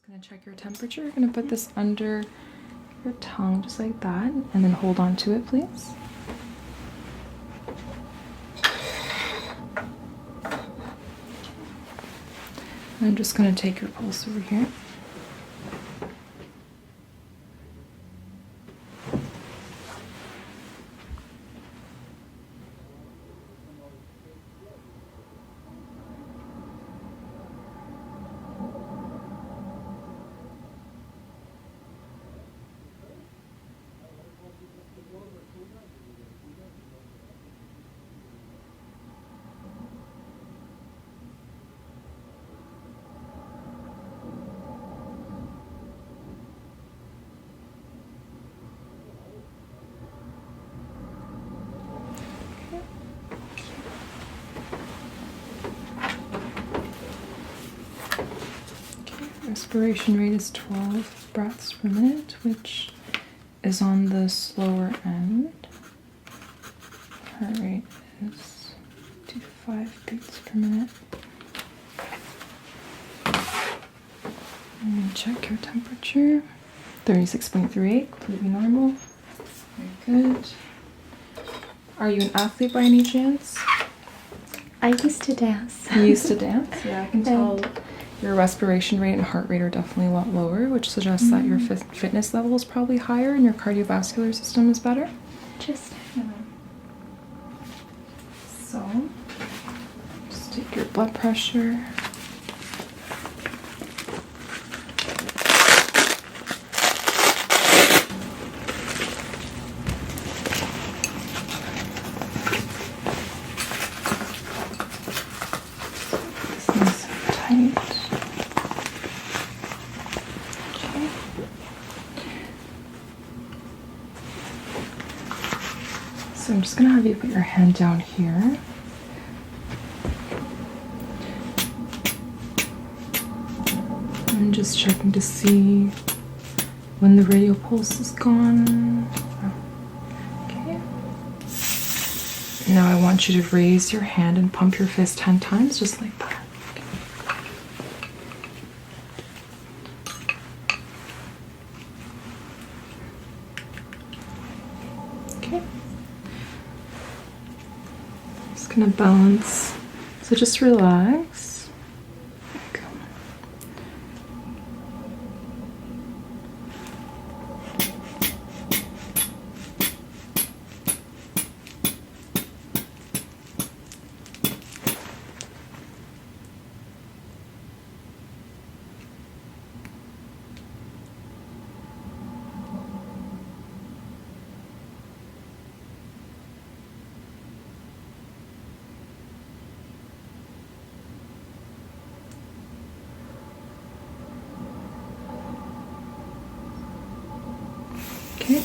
Gonna check your temperature. You're gonna put this under your tongue just like that, and then hold on to it, please. I'm just gonna take your pulse over here. Respiration rate is 12 breaths per minute, which is on the slower end. Heart rate is 25 beats per minute. And check your temperature. 36.38, completely normal. Very good. Are you an athlete by any chance? I used to dance. You used to dance? Yeah, I can tell. Your respiration rate and heart rate are definitely a lot lower, which suggests that your fitness level is probably higher and your cardiovascular system is better. Just So, just take your blood pressure. This is tight. So I'm just going to have you put your hand down here. I'm just checking to see when the radial pulse is gone. Okay. Now I want you to raise your hand and pump your fist 10 times, just like that. Okay. Just gonna balance. So just relax. There you go. Okay.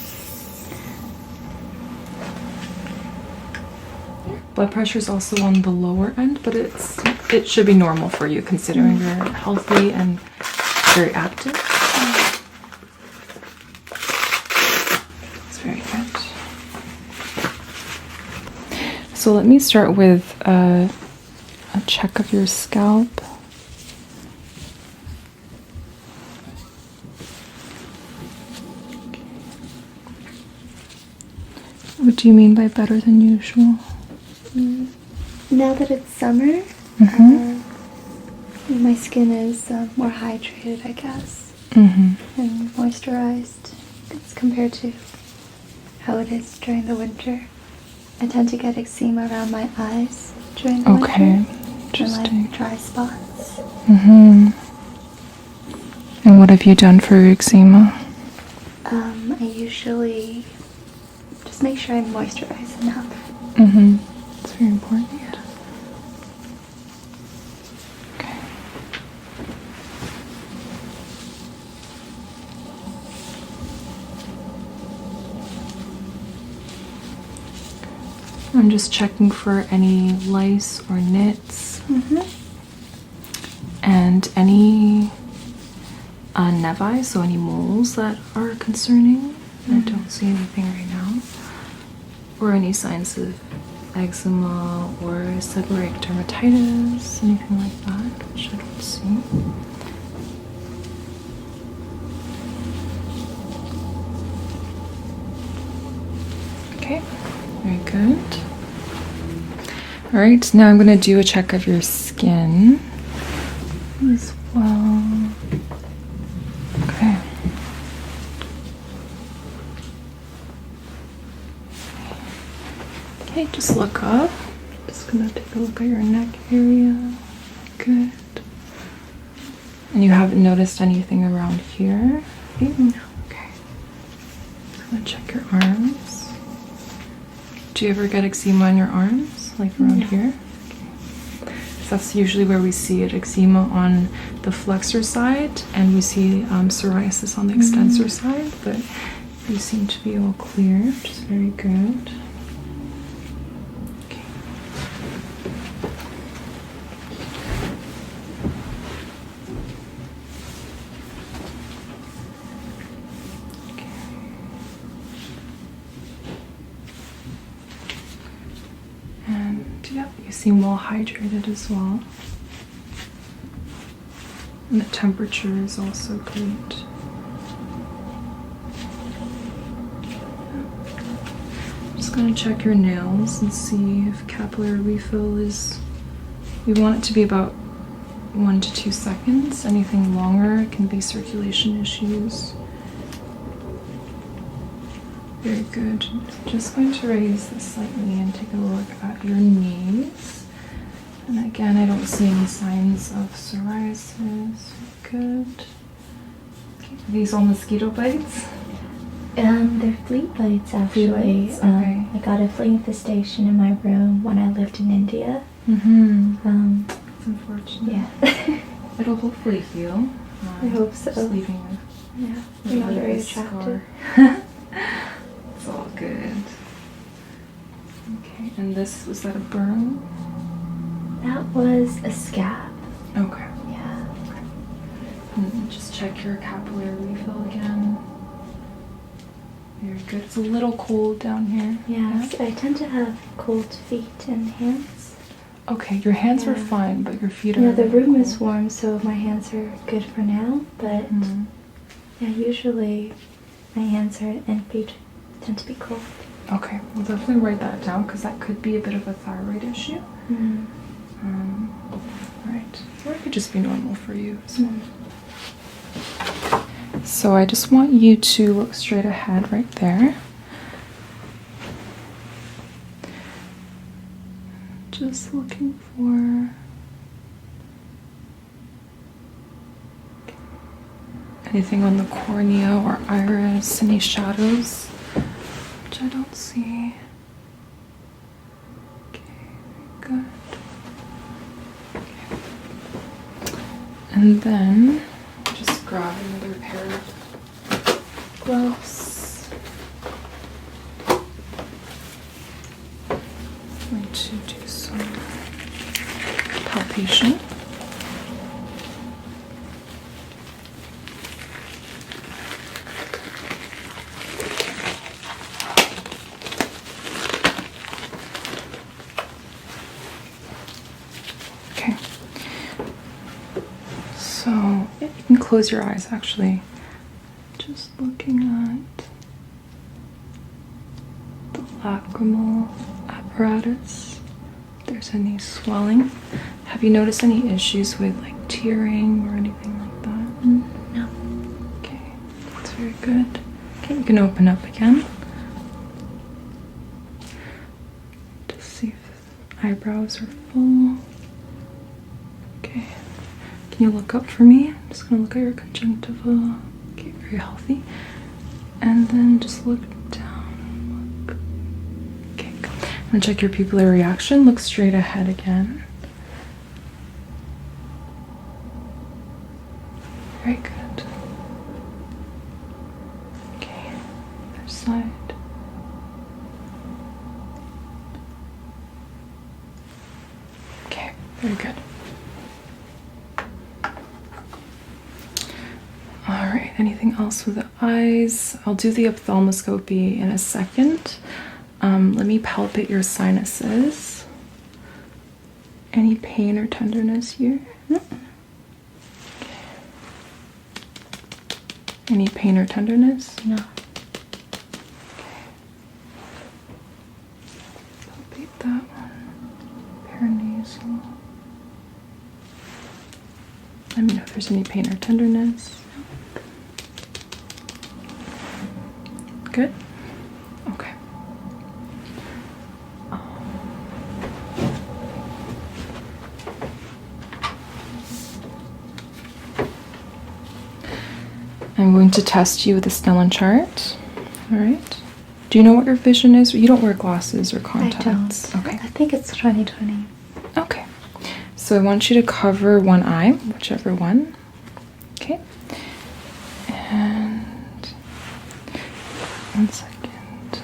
Blood pressure is also on the lower end, but it should be normal for you considering you're healthy and very active. It's very good. So let me start with a check of your scalp. What do you mean by better than usual? Now that it's summer, my skin is more hydrated, I guess, and moisturized as compared to how it is during the winter. I tend to get eczema around my eyes during the winter. Interesting. And like dry spots. And what have you done for your eczema? I usually just make sure I moisturize enough. It's very important. Okay. I'm just checking for any lice or nits. And any nevi, so any moles that are concerning. I don't see anything right now. Or any signs of eczema or seborrheic dermatitis, anything like that, which I don't see. Very good. All right, now I'm going to do a check of your skin as well. Okay. Okay, just look up. Just going to take a look at your neck area. Good. And you haven't noticed anything around here? Okay. Okay. I'm going to check your arms. Do you ever get eczema on your arms, like around here? Okay. So that's usually where we see it, eczema on the flexor side, and we see psoriasis on the extensor side, but you seem to be all clear, which is very good. Okay. And yep, you seem well hydrated as well. And the temperature is also great. Just gonna check your nails and see if capillary refill is, we want it to be about 1 to 2 seconds. Anything longer can be circulation issues. Very good. Just going to raise this slightly and take a look at your knees. And again, I don't see any signs of psoriasis. Good. Okay. Are these all mosquito bites? They're flea bites, actually. Flea bites? Okay. I got a flea infestation in my room when I lived in India. It's unfortunate. Yeah. It'll hopefully heal. I hope so. Just leaving Yeah, a they're not little very bit of attractive. scar. It's all good. Okay, and this, was that a burn? That was a scab. Okay. Yeah. And just check your capillary refill again. Very good. It's a little cold down here. Yes, I tend to have cold feet and hands. Okay, your hands were Yeah. fine, but your feet are. Yeah, the really room is cold. warm, so my hands are good for now. But yeah, usually my hands are and feet tend to be cold. Okay, we'll definitely write that down because that could be a bit of a thyroid issue. Right, or it could just be normal for you as well. So I just want you to look straight ahead right there. Just looking for anything on the cornea or iris, any shadows, which I don't see. Okay, good. Okay. And then just grab another pair of gloves. I'm going to do some palpation. Okay. So you can close your eyes actually. Just looking at the lacrimal apparatus. If there's any swelling. Have you noticed any issues with like tearing or anything like that? No. Okay, that's very good. Okay, you can open up again. Just see if eyebrows are full. Okay. Can you look up for me? I'm just gonna look at your conjunctiva. Okay, very healthy. And then just look down. Look. Okay, good. And check your pupillary reaction. Look straight ahead again. Very good. Okay, other side. Okay, very good. All right, anything else with the eyes? I'll do the ophthalmoscopy in a second. Let me palpate your sinuses. Any pain or tenderness here? No. Any pain or tenderness? No. Let me know if there's any pain or tenderness. Good? Okay. I'm going to test you with a Snellen chart. All right. Do you know what your vision is? You don't wear glasses or contacts. I don't. Okay. I think it's 20/20. Okay. So I want you to cover one eye, whichever one. Okay. And 1 second.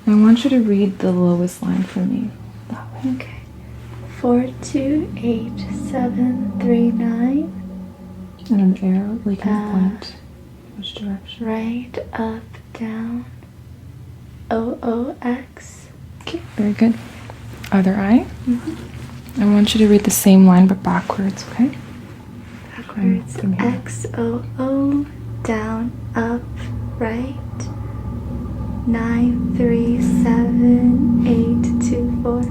I want you to read the lowest line for me. That way. Okay. 428739. And an arrow, like in a point. Which direction? Right, up, down. OOX. Okay, very good. Other eye. Mm-hmm. I want you to read the same line but backwards, okay? Backwards. XOO. Down, up, right. 937824.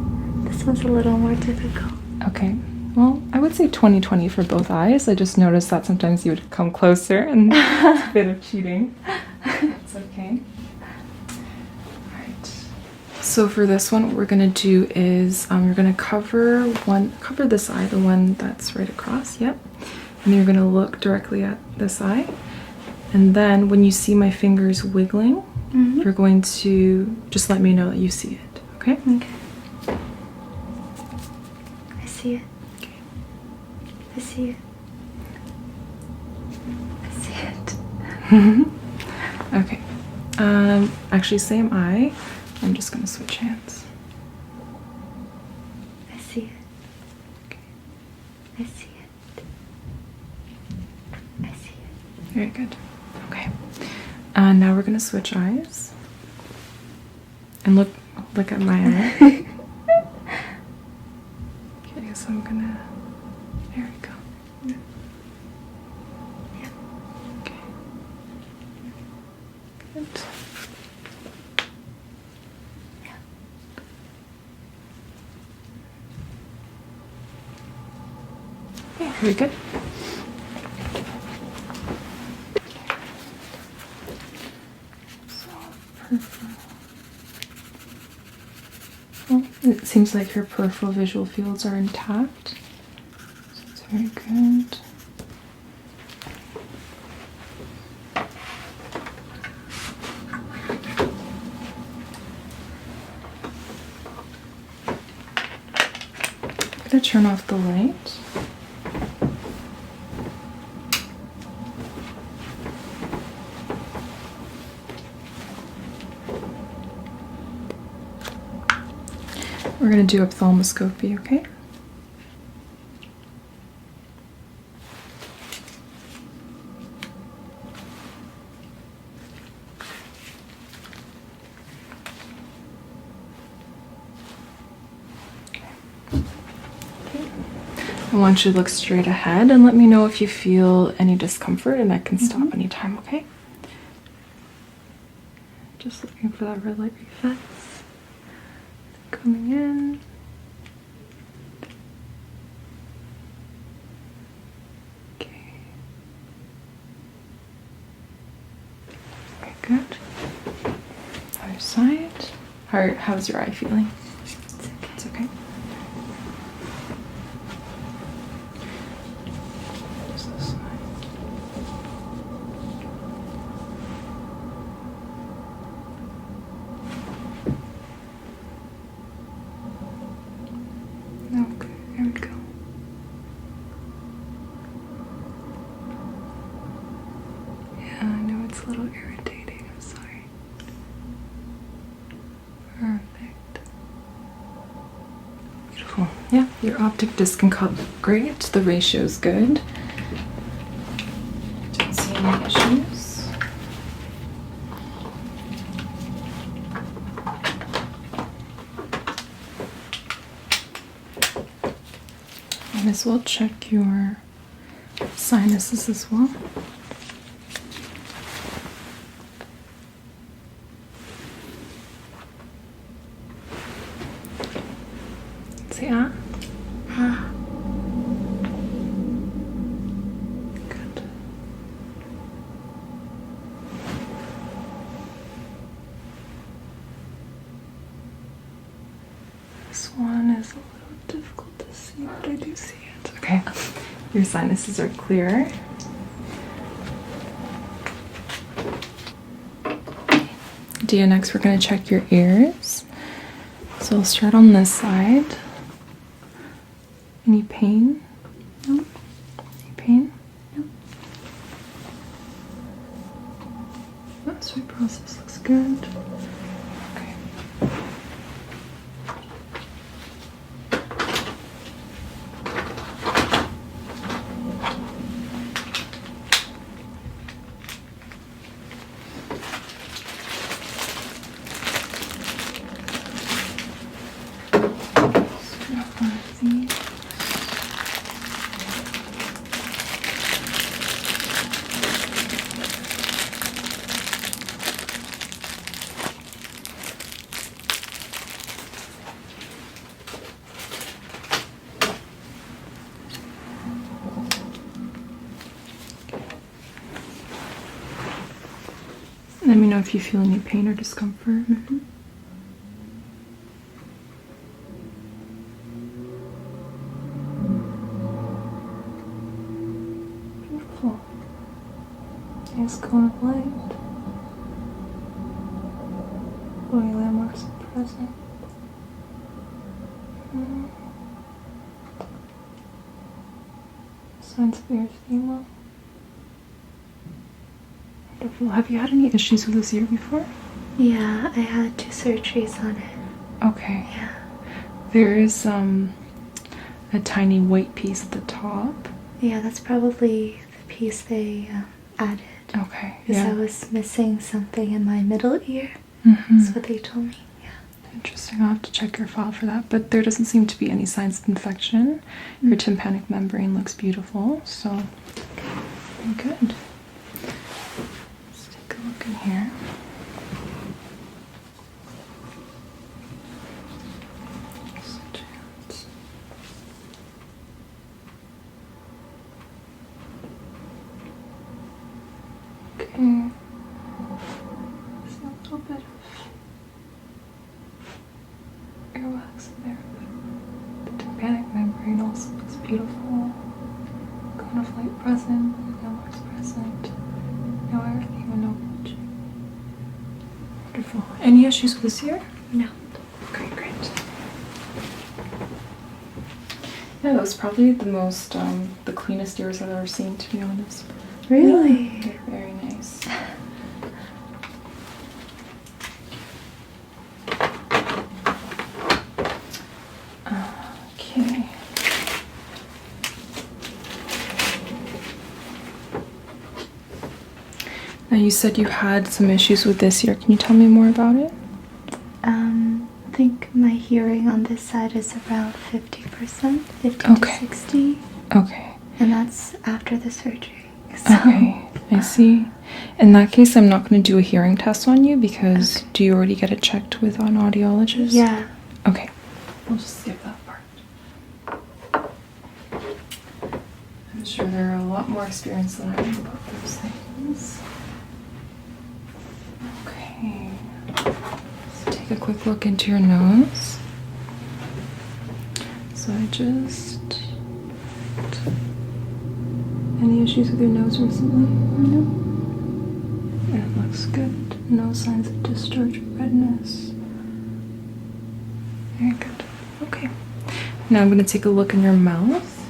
This one's a little more difficult. Okay. Well, I would say 20/20 for both eyes. I just noticed that sometimes you would come closer and it's a bit of cheating. It's okay. Alright. So for this one, what we're gonna do is you're gonna cover this eye, the one that's right across, yep. And you're gonna look directly at this eye. And then when you see my fingers wiggling, you're going to just let me know that you see it, okay? Okay. I see it. I see it. I see it. Okay. Actually, same eye. I'm just gonna switch hands. I see it. Okay. I see it. I see it. Very good. Okay. Now we're gonna switch eyes. And look at my eye. Okay, so I'm gonna. There we go. Yeah. Okay. Good. Okay, very good. So, peripheral. Well, it seems like your peripheral visual fields are intact. So it's very good. I'm going to turn off the light. We're going to do ophthalmoscopy, okay? I want you to look straight ahead and let me know if you feel any discomfort, and I can stop anytime, okay? Just looking for that red light reflex. Coming in. Okay. Very good. Other side. How's your eye feeling? It's okay. Just this side. Okay, there we go. Yeah, I know it's a little irritating. I'm sorry. Perfect. Beautiful. Yeah, your optic disc can cut great. The ratio's good. Don't see any issues. Might as well check your sinuses as well. Say ah. is a little difficult to see, but I do see it. Okay. Your sinuses are clear. Ediya, next we're going to check your ears. So I'll start on this side. Any pain? No. Any pain? No. That sweet process looks good. Okay. Let me know if you feel any pain or discomfort. Beautiful. Nice cone of light. Bony landmarks are present. Signs of erythema. Wonderful. Have you had any issues with this ear before? Yeah, I had 2 surgeries on it. Okay. Yeah. There is a tiny white piece at the top. Yeah, that's probably the piece they added. Okay. Because Yeah. I was missing something in my middle ear. Mm-hmm. That's what they told me. Yeah. Interesting. I'll have to check your file for that. But there doesn't seem to be any signs of infection. Your tympanic membrane looks beautiful. So, very good. Let's take a look in here. Okay. There's a little bit of earwax in there, but the tympanic membrane also looks beautiful. Cone of light present, landmarks present. No erythema, no bulging. Wonderful. Any issues with this ear? No. Okay, great. Yeah, that was probably the most, the cleanest ears I've ever seen, to be honest. Really? Yeah, they're very nice. Okay. Now you said you had some issues with this ear. Can you tell me more about it? I think my hearing on this side is around 50%, 50 Okay. to 60. Okay. And that's after the surgery. So. Okay, I see. In that case, I'm not going to do a hearing test on you because Okay. do you already get it checked with an audiologist? Yeah. Okay, we'll just skip that part. I'm sure they're a lot more experienced than I am about those things. Okay, let's take a quick look into your nose. So I just... Any issues with your nose recently? No. It looks good. No signs of discharge or redness. Very good. Okay. Now I'm going to take a look in your mouth.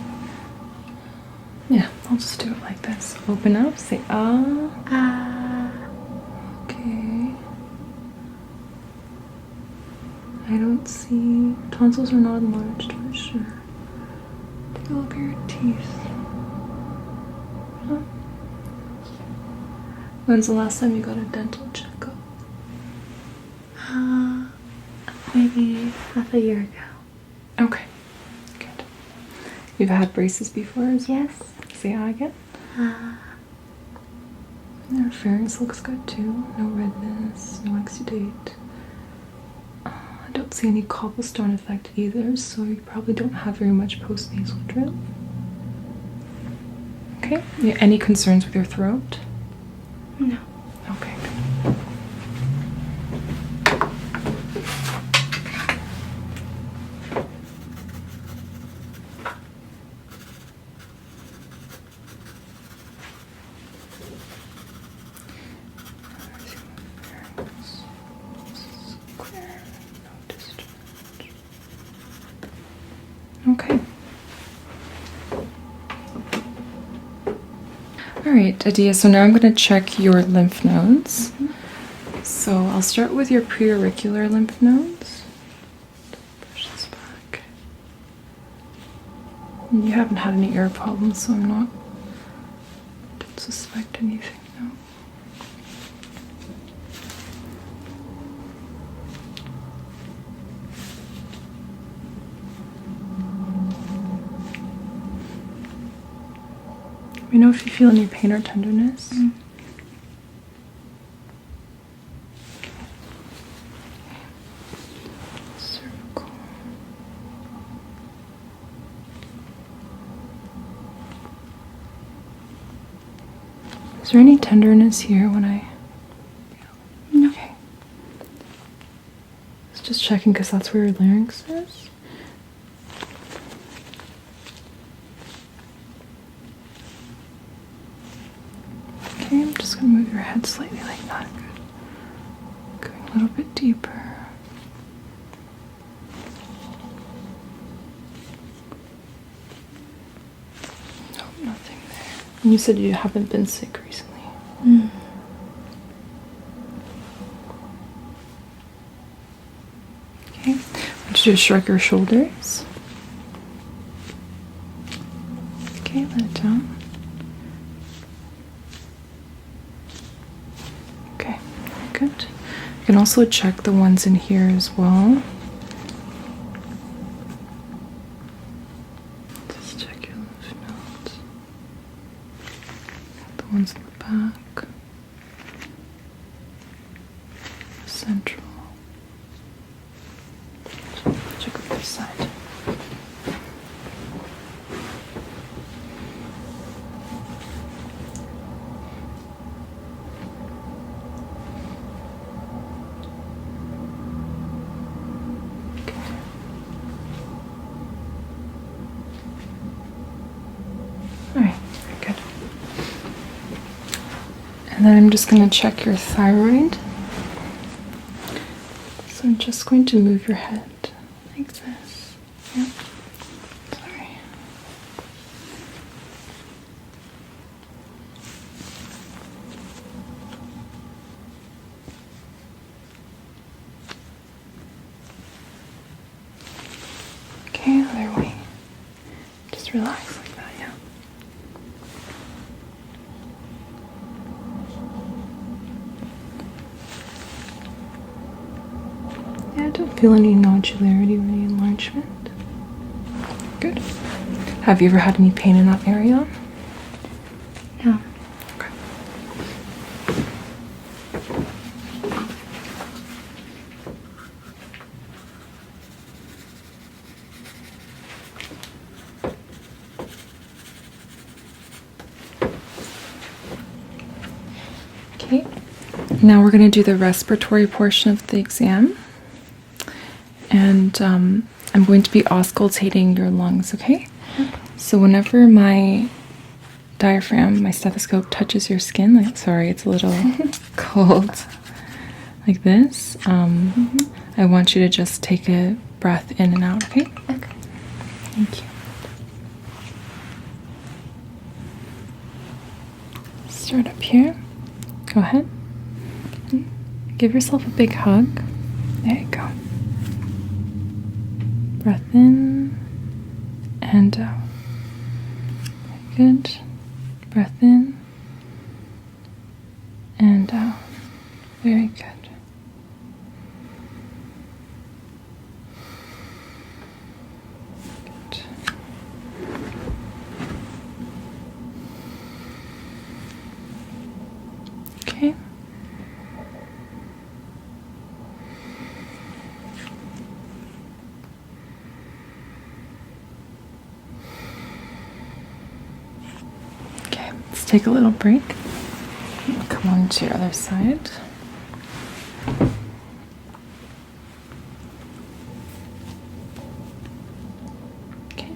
Yeah, I'll just do it like this. Open up, say ah. Ah. Okay. I don't see... Tonsils are not enlarged for sure. Take a look at your teeth. Huh? When's the last time you got a dental checkup? Maybe half a year ago. Okay, good. You've had braces before as well? Yes. Say ah again. Your pharynx looks good too. No redness, no exudate. I don't see any cobblestone effect either, so you probably don't have very much post-nasal drip. Okay. Yeah, any concerns with your throat? No. Okay, good. All right, Ediya, so now I'm going to check your lymph nodes. So I'll start with your preauricular lymph nodes. Push this back. You haven't had any ear problems, so don't suspect anything, no. Let me know if you feel any pain or tenderness. Cervical. Is there any tenderness here when I... No. Okay. Just checking because that's where your larynx is. Okay, I'm just going to move your head slightly like that. Good. Going a little bit deeper. Nope, nothing there. And you said you haven't been sick recently. Okay, I want you to shrug your shoulders. Okay, let it down. Okay, good. You can also check the ones in here as well. Just check your lymph nodes. The ones in the back. Central. Check the other side. Alright, very good. And then I'm just going to check your thyroid. So I'm just going to move your head like this. Yep. Sorry. Okay, other way. Just relax like that, yeah. Yeah, I don't feel any nodularity or any enlargement. Good. Have you ever had any pain in that area? No. Okay. Okay. Now we're going to do the respiratory portion of the exam. And I'm going to be auscultating your lungs, okay? So whenever my diaphragm, my stethoscope touches your skin, like, sorry, it's a little cold, like this, I want you to just take a breath in and out, okay? Okay. Thank you. Start up here. Go ahead. Give yourself a big hug. There you go. Breath in and out. Very good. Breath in and out. Very good. Good. Okay. Let's take a little break. Come on to your other side. Okay.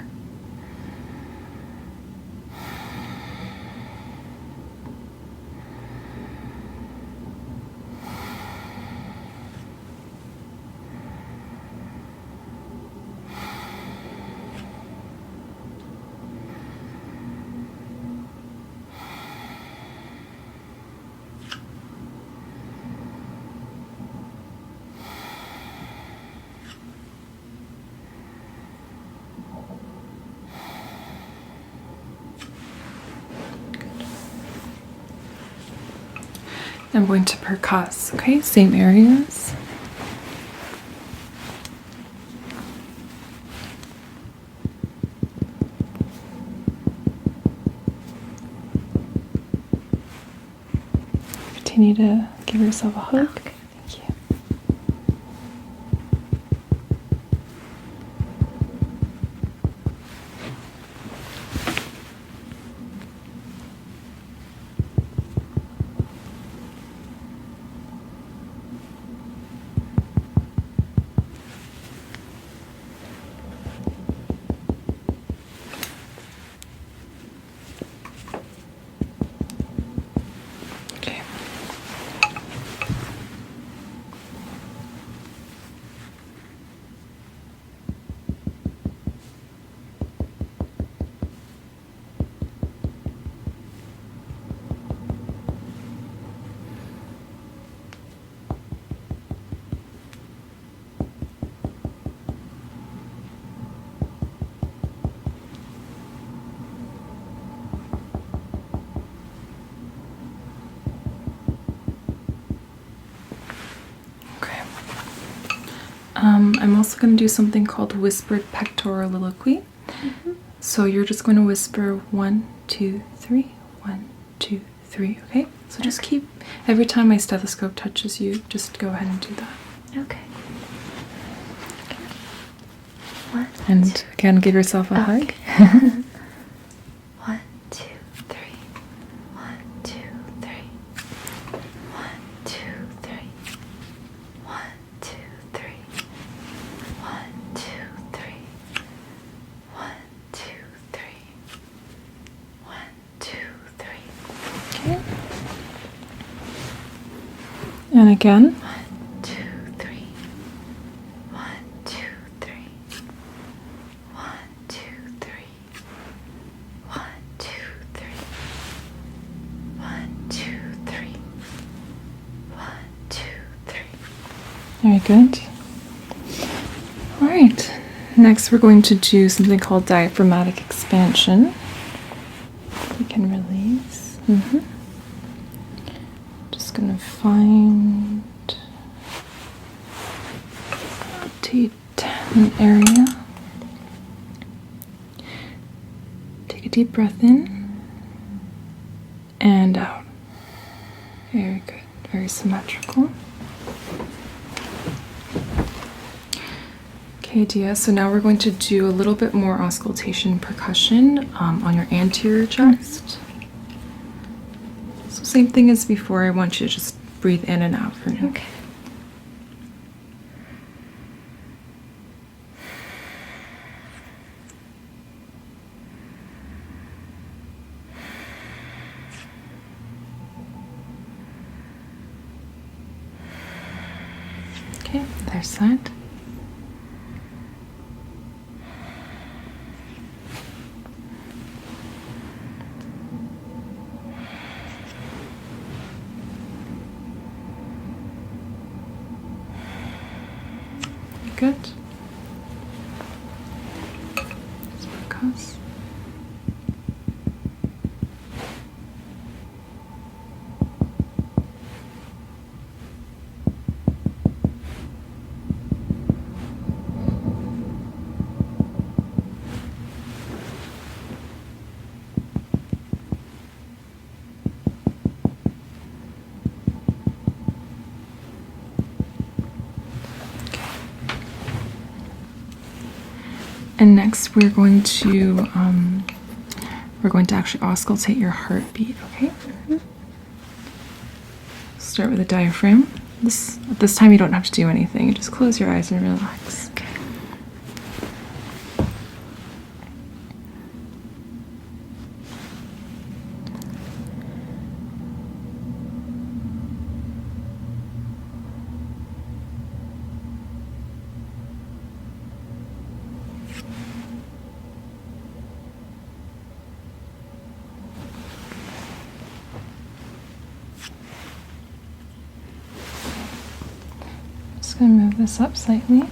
I'm going to percuss, okay? Same areas. Continue to give yourself a hug. Okay. Thank you. Okay. Okay. I'm also going to do something called whispered pectoraliloquy. So you're just going to whisper 1, 2, 3, 1, 2, 3. Okay. So just keep every time my stethoscope touches you, just go ahead and do that. Okay. One, And again, give yourself a hug. okay. 1, 2, 3. 1, 2, 3. 1, 2, 3. 1, 2, 3. 1, 2, 3. 1, 2, 3. 1, 2, 3. Okay. And again. 1, 2, 3. 1, 2, 3. 1, 2, 3. 1, 2, 3. 1, 2, 3. 1, 2, 3. Very good. All right. Next, we're going to do something called diaphragmatic expansion. We can release. Just going to find, rotate an area. Take a deep breath in and out. Very good. Very symmetrical. Okay, Ediya, so now we're going to do a little bit more auscultation percussion on your anterior chest. So same thing as before, I want you to just breathe in and out for me. Okay. Okay, other side. Good. Just percuss. And next we're going to actually auscultate your heartbeat, okay? Start with the diaphragm. At this time you don't have to do anything. You just close your eyes and relax. Okay. Just going to move this up slightly.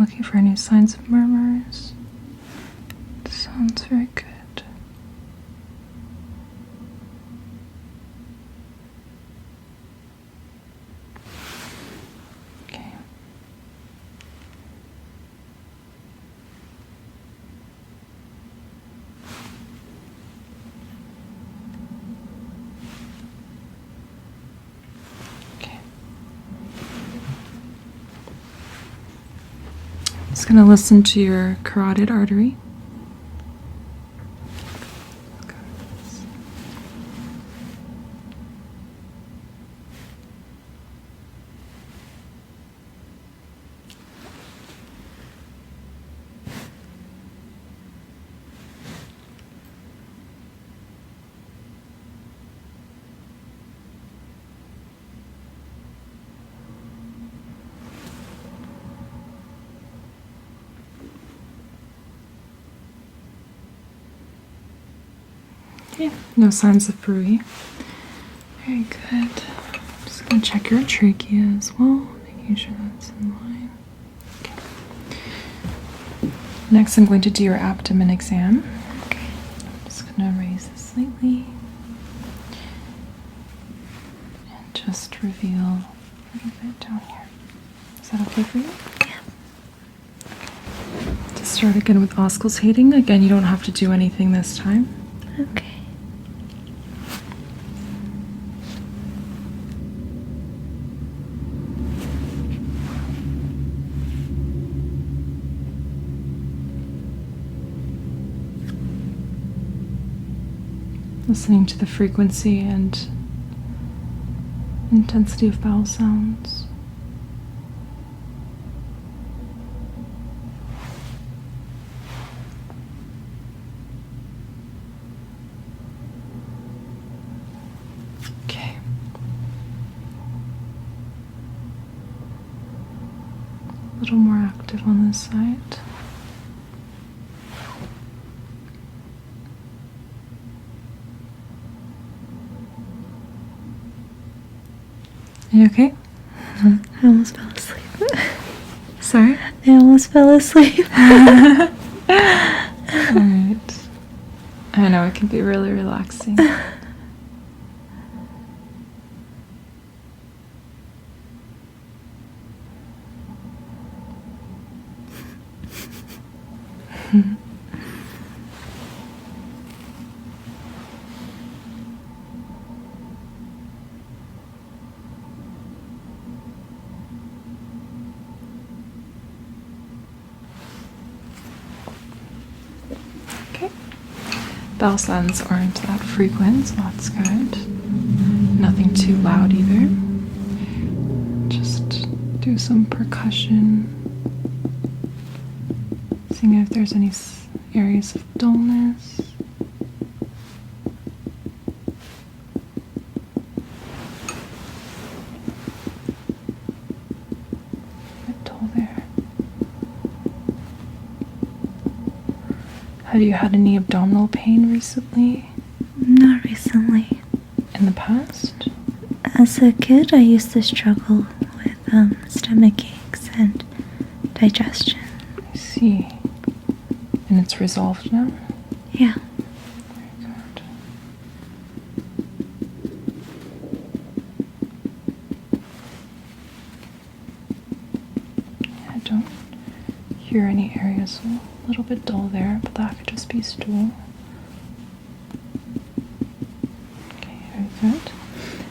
looking for any signs of murmurs. Sounds very good. Okay. Okay. Just going to listen to your carotid artery. Okay, no signs of bruit. Very good. I'm just going to check your trachea as well, making sure that's in line. Okay. Next, I'm going to do your abdomen exam. Okay. I'm just going to raise this slightly and just reveal a little bit down here. Is that okay for you? Yeah. Okay. To start again with auscultating. Again, you don't have to do anything this time. Okay. Listening to the frequency and intensity of bowel sounds. Okay. A little more active on this side. You okay? I almost fell asleep. Sorry? I almost fell asleep. Alright. I know, it can be really relaxing. Okay. Bell sounds aren't that frequent, so that's good. Nothing too loud either. Just do some percussion. Seeing if there's any areas of dullness. A bit dull there. Have you had any abdominal pain recently? Not recently. In the past? As a kid, I used to struggle with stomach aches and digestion. I see. And it's resolved now? Yeah. Very good. I don't hear any areas a little bit dull there, but that could just be stool. Okay, very good.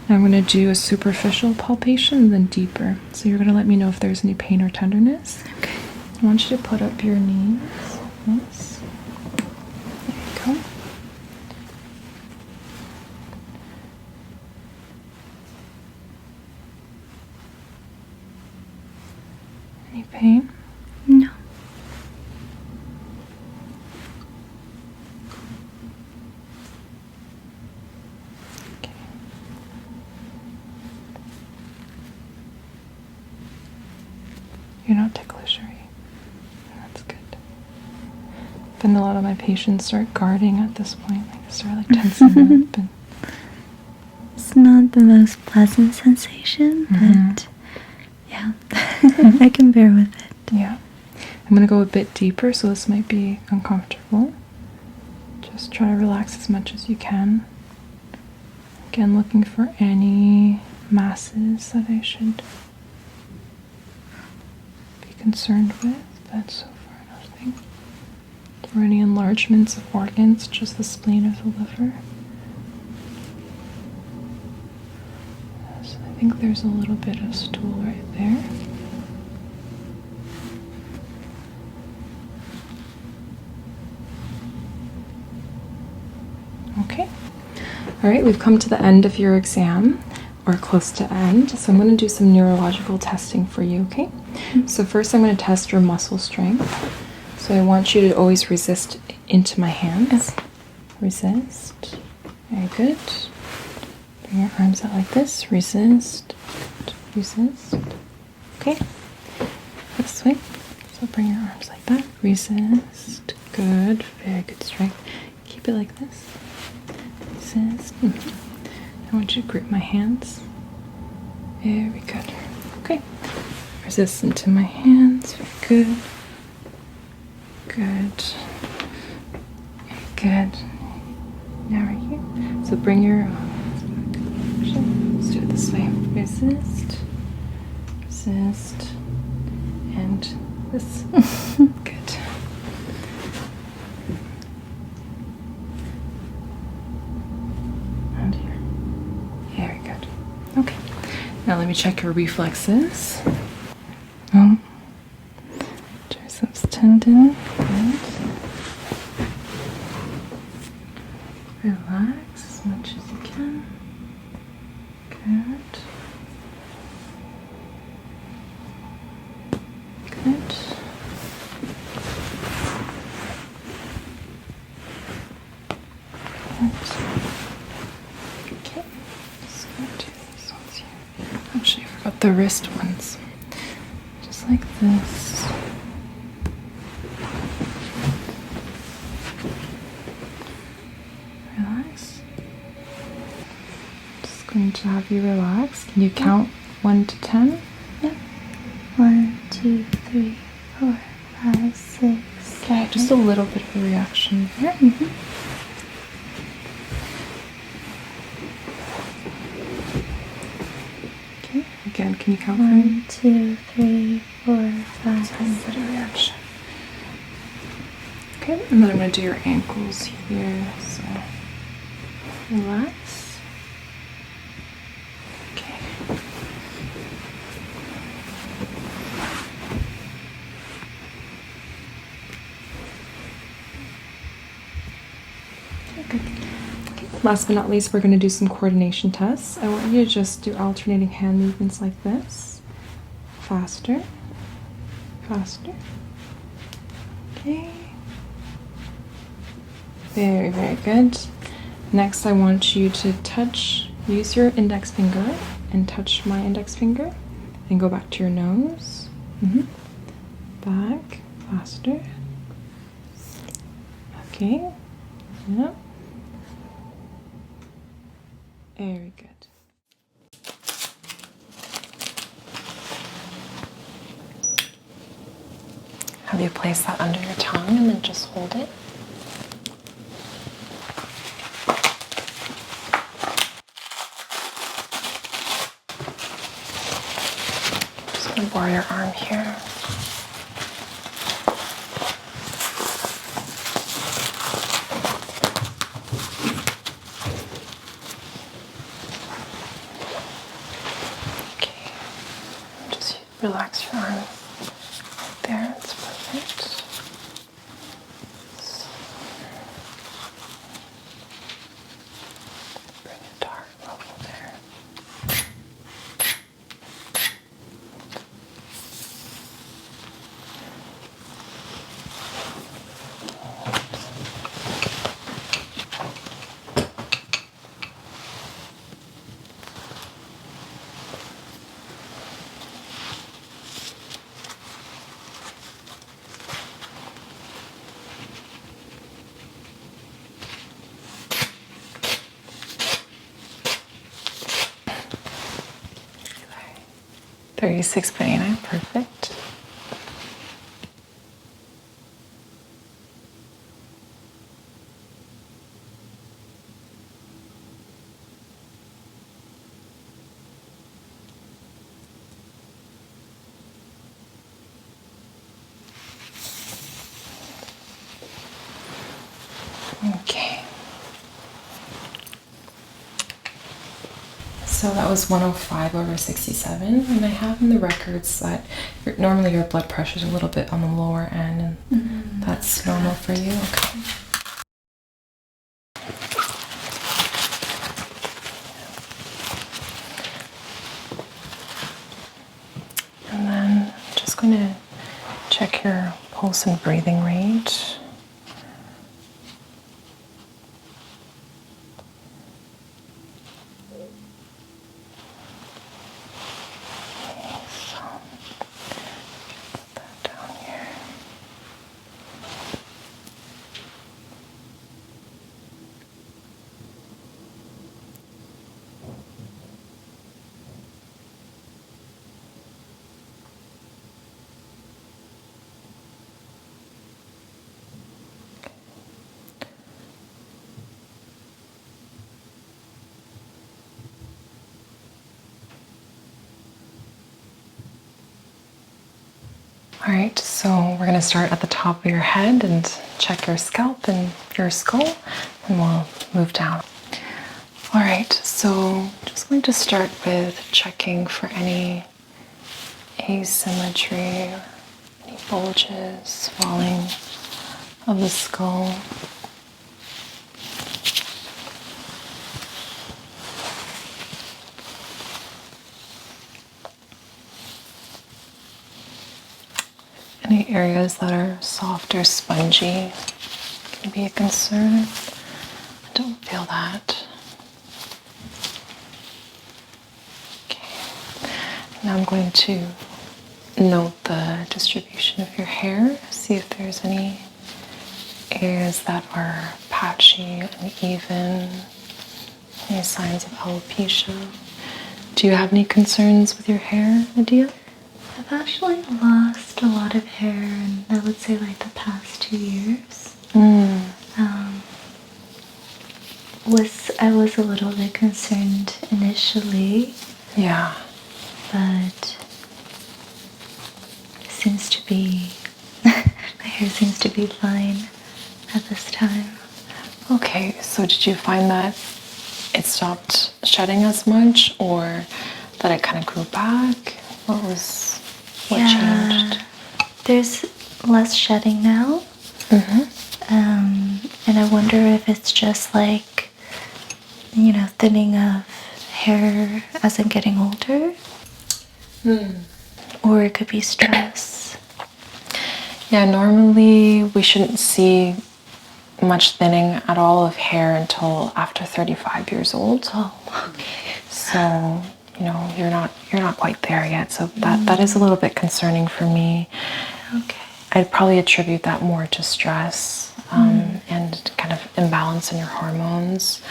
Now I'm going to do a superficial palpation and then deeper. So you're going to let me know if there's any pain or tenderness. Okay. I want you to put up your knees. Yes. There you go. Any pain? No. Okay. You're not ticklish, are you? That's good. But a lot of my patients start guarding at this point. Like, they start like tensing up. And It's not the most pleasant sensation, but yeah, I can bear with it. yeah. I'm going to go a bit deeper, so this might be uncomfortable. Just try to relax as much as you can. Again, looking for any masses that I should be concerned with, but so far nothing. Or any enlargements of organs, just the spleen or the liver. So I think there's a little bit of stool right there. Okay. All right, we've come to the end of your exam, or close to end. So I'm going to do some neurological testing for you, okay? So first I'm going to test your muscle strength. So I want you to always resist into my hands. Okay. Resist. Very good. Bring your arms out like this. Resist. Good. Resist. Okay. This way. So bring your arms like that. Resist. Good. Very good strength. Keep it like this. Resist. I want you to grip my hands. Very good. Okay. Resist into my hands. Very good. Good. Good. Now right here. So bring your let's do it this way. Resist. Resist. And this. Good. And here. Very good. Okay. Now let me check your reflexes. Triceps tendon. Good. Relax as much as you can. Good. Good. Okay. Just gonna do these ones here. Actually, I forgot the wrist ones. Just like this. Relax. Just going to have you relax. Can you count 1 to 10? Yep. 1, 2, 3, 4, 5, 6, 7. Just a little bit of a reaction here. Okay. Again, can you count for me? 1, 2, 3, 4, 5, Just a little bit of reaction. Okay, and then I'm going to do your ankles here. So relax. Okay. Okay. Last but not least, we're going to do some coordination tests. I want you to just do alternating hand movements like this. Faster. Faster. Okay. Very, very good. Next, I want you to use your index finger and touch my index finger and go back to your nose. Back. Faster. Okay. Yep. Very good. Have you placed that under your tongue and then just hold it? Just going to bore your arm here. Okay. Just relax your arm. There, it's perfect. Bring it dark level there. There. 36.89, perfect. So that was 105/67, and I have in the records that normally your blood pressure is a little bit on the lower end, and that's normal for you. Okay. And then I'm just going to check your pulse and breathing rate. All right, so we're going to start at the top of your head and check your scalp and your skull, and we'll move down. All right, so just going to start with checking for any asymmetry, or any bulges, swelling of the skull. Any areas that are soft or spongy can be a concern. I don't feel that. Okay. Now I'm going to note the distribution of your hair, see if there's any areas that are patchy, uneven, any signs of alopecia. Do you have any concerns with your hair, Ediya? I've actually lost a lot of hair in, I would say, like the past 2 years. I was a little bit concerned initially. Yeah. But it seems to be, my hair seems to be fine at this time. Okay, so did you find that it stopped shedding as much, or that it kind of grew back? What changed? There's less shedding now. And I wonder if it's just like, thinning of hair as I'm getting older. Or it could be stress. Yeah, normally we shouldn't see much thinning at all of hair until after 35 years old. Oh, okay. So, you're not quite there yet. So that is a little bit concerning for me. Okay. I'd probably attribute that more to stress and kind of imbalance in your hormones.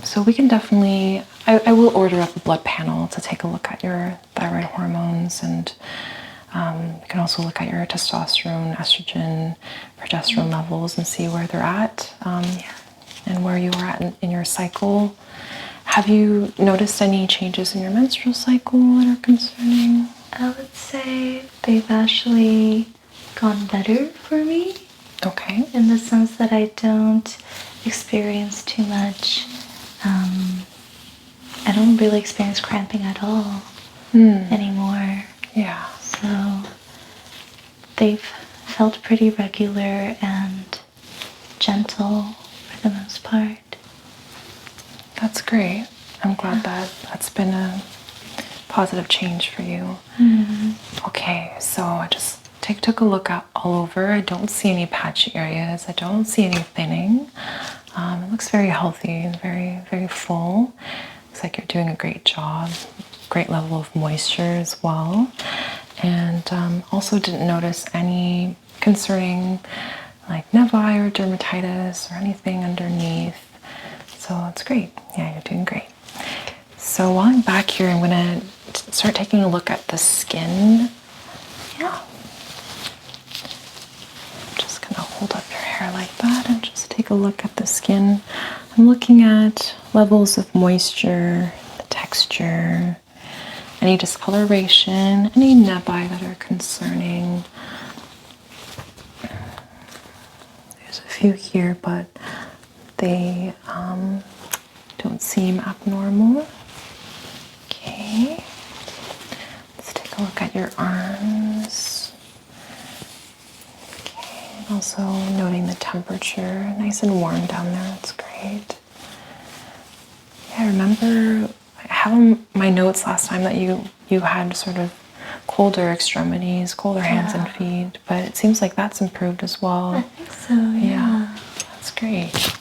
So we can definitely, I will order up a blood panel to take a look at your thyroid hormones, and you can also look at your testosterone, estrogen, progesterone levels and see where they're at and where you are at in your cycle. Have you noticed any changes in your menstrual cycle that are concerning? I would say they've actually gone better for me. Okay. In the sense that I don't experience too much. I don't really experience cramping at all anymore. Yeah. So they've felt pretty regular and gentle for the most part. That's great. I'm glad that that's been a positive change for you. Okay, so I just took a look out all over. I don't see any patchy areas. I don't see any thinning. It looks very healthy and very, very full. Looks like you're doing a great job. Great level of moisture as well. And also didn't notice any concerning like nevi or dermatitis or anything underneath. So that's great. Yeah, you're doing great. So while I'm back here, I'm gonna start taking a look at the skin. Yeah. Just gonna hold up your hair like that and just take a look at the skin. I'm looking at levels of moisture, the texture, any discoloration, any nevi that are concerning. There's a few here, but they don't don't seem abnormal. Okay. Let's take a look at your arms. Okay. Also noting the temperature. Nice and warm down there. That's great. Yeah, I remember I have on my notes last time that you had sort of colder extremities, colder hands and feet, but it seems like that's improved as well. I think so, yeah. That's great.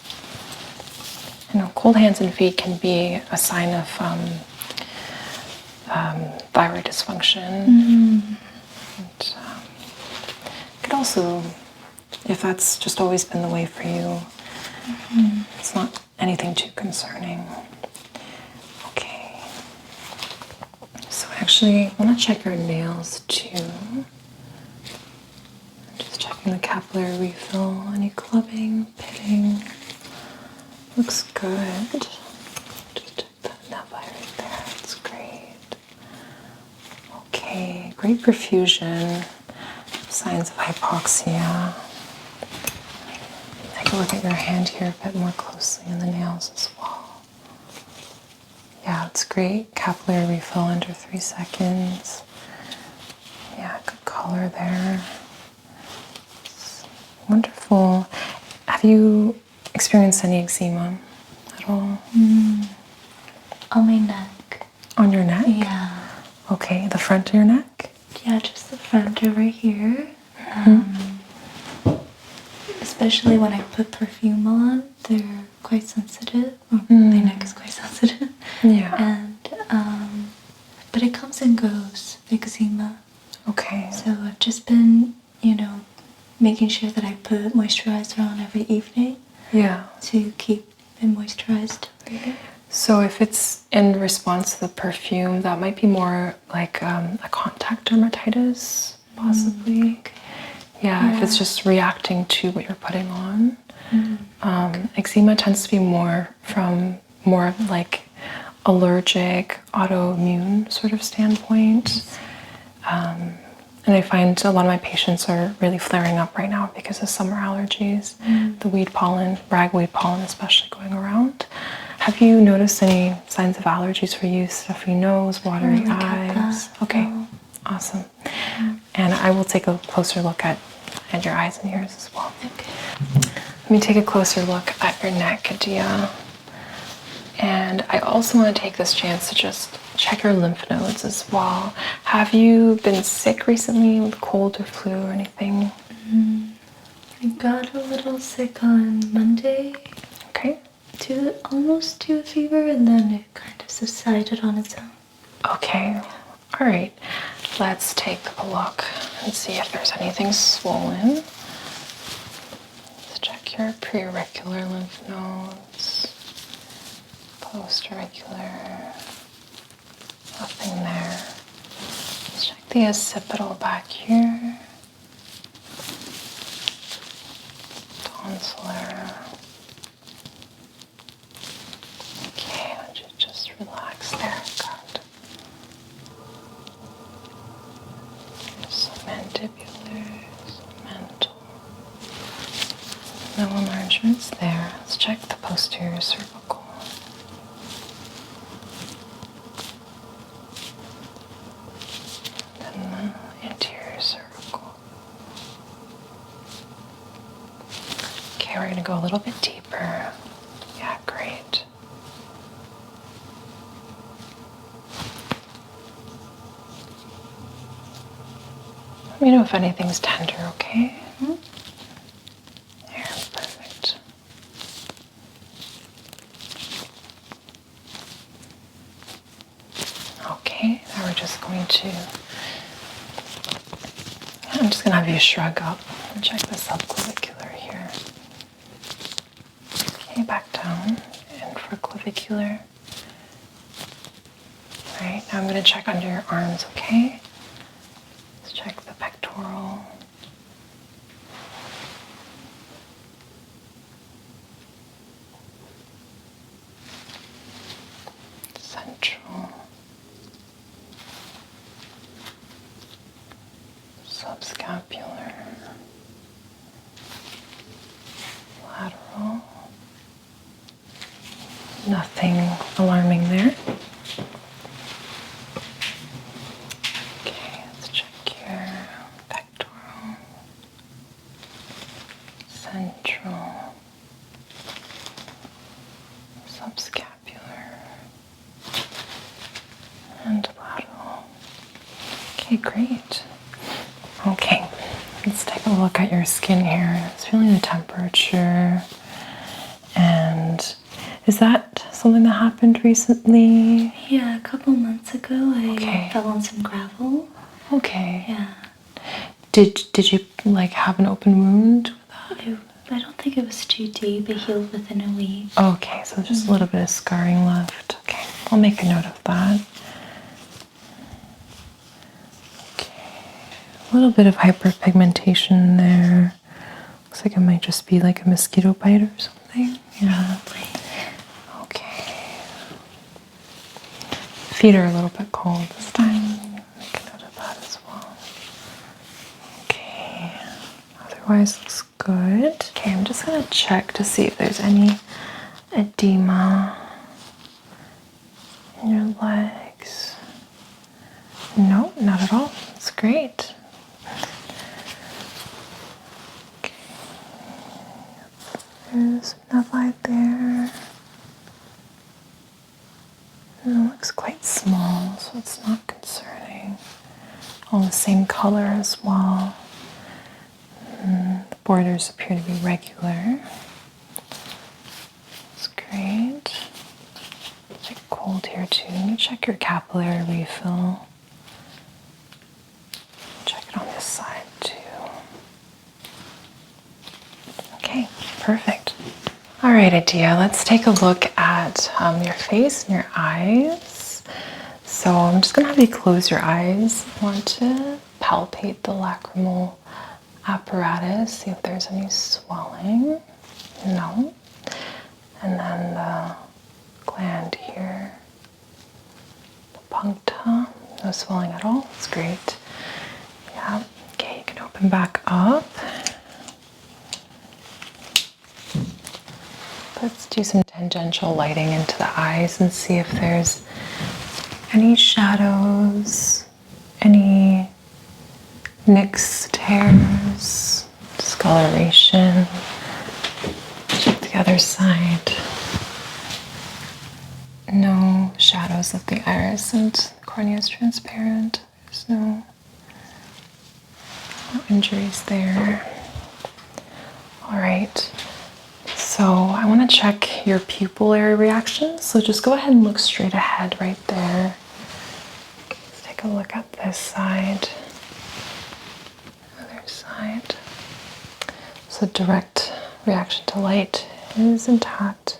You know, cold hands and feet can be a sign of thyroid dysfunction. And, could also, if that's just always been the way for you, it's not anything too concerning. Okay. So actually, I want to check your nails too. Just checking the capillary refill. Any clubbing, pitting. Looks good. Just check that nail bite right there. That's great. Okay, great perfusion. Signs of hypoxia. Take a look at your hand here a bit more closely and the nails as well. Yeah, it's great. Capillary refill under 3 seconds. Yeah, good color there. It's wonderful. Have you experienced any eczema at all? On my neck. On your neck? Yeah. Okay, the front of your neck? Yeah, just the front over here. Especially when I put perfume on, they're quite sensitive. My neck is quite sensitive. Yeah. And but it comes and goes, the eczema. Okay. So I've just been, making sure that I put moisturizer on every evening. Yeah. To keep it moisturized. So if it's in response to the perfume, that might be more like a contact dermatitis, possibly. Okay. Yeah, if it's just reacting to what you're putting on. Eczema tends to be more of like allergic, autoimmune sort of standpoint. And I find a lot of my patients are really flaring up right now because of summer allergies, the weed pollen, ragweed pollen especially going around. Have you noticed any signs of allergies for you? Stuffy nose, watery eyes? Okay, awesome. And I will take a closer look at your eyes and ears as well. Okay. Let me take a closer look at your neck, Ediya. And I also want to take this chance to just check your lymph nodes as well. Have you been sick recently with cold or flu or anything? I got a little sick on Monday. Okay. Almost to a fever, and then it kind of subsided on its own. Okay. All right. Let's take a look and see if there's anything swollen. Let's check your preauricular lymph nodes. Post-auricular, nothing there. Let's check the occipital back here. Tonsillar. Okay, why don't you just relax there, God. Submandibular, submental. No enlargements there. Let's check the posterior cervical. Anterior cervical. Okay, we're going to go a little bit deeper. Yeah, great. Let me know if anything's tender, okay? There, perfect. Okay, now we're just going to I'm just going to have you shrug up and check the subclavicular here. Okay, back down. And for clavicular. All right, now I'm going to check under your arms, okay? Let's check the pectoral. Central. Subscapular, lateral, nothing and lateral. Okay, great. Okay, let's take a look at your skin here. It's feeling the temperature. And is that something that happened recently? Yeah, a couple months ago I Okay. fell on some gravel. Okay. Yeah. Did you like have an open wound with that? I don't think it was too deep. It healed within a week. Okay, so just a little bit of scarring left. Okay, I'll make a note of that. Okay, a little bit of hyperpigmentation there. Looks like it might just be like a mosquito bite or something. Yeah. Probably. Okay. Feet are a little bit cold this time. Make a note of that as well. Okay. Otherwise looks good. Okay, I'm just gonna check to see if there's any edema in your legs. No, not at all. That's great. Okay. There's enough light there. And it looks quite small, so it's not concerning. All the same color as well. The borders appear to be regular. That's great. It's like cold here too. Let me check your capillary refill. Check it on this side too. Okay, perfect. All right, Ediya, let's take a look at your face and your eyes. So I'm just gonna have you close your eyes. I want to palpate the lacrimal apparatus, see if there's any swelling. No. And then the gland here, the puncta, no swelling at all. That's great. Yeah. Okay, you can open back up. Let's do some tangential lighting into the eyes and see if there's any shadows, any nicks, tears, discoloration. Check the other side. No shadows of the iris, and the cornea is transparent. There's no injuries there. All right. So I want to check your pupillary reactions. So just go ahead and look straight ahead right there. Let's take a look at this side. Other side. So direct reaction to light is intact.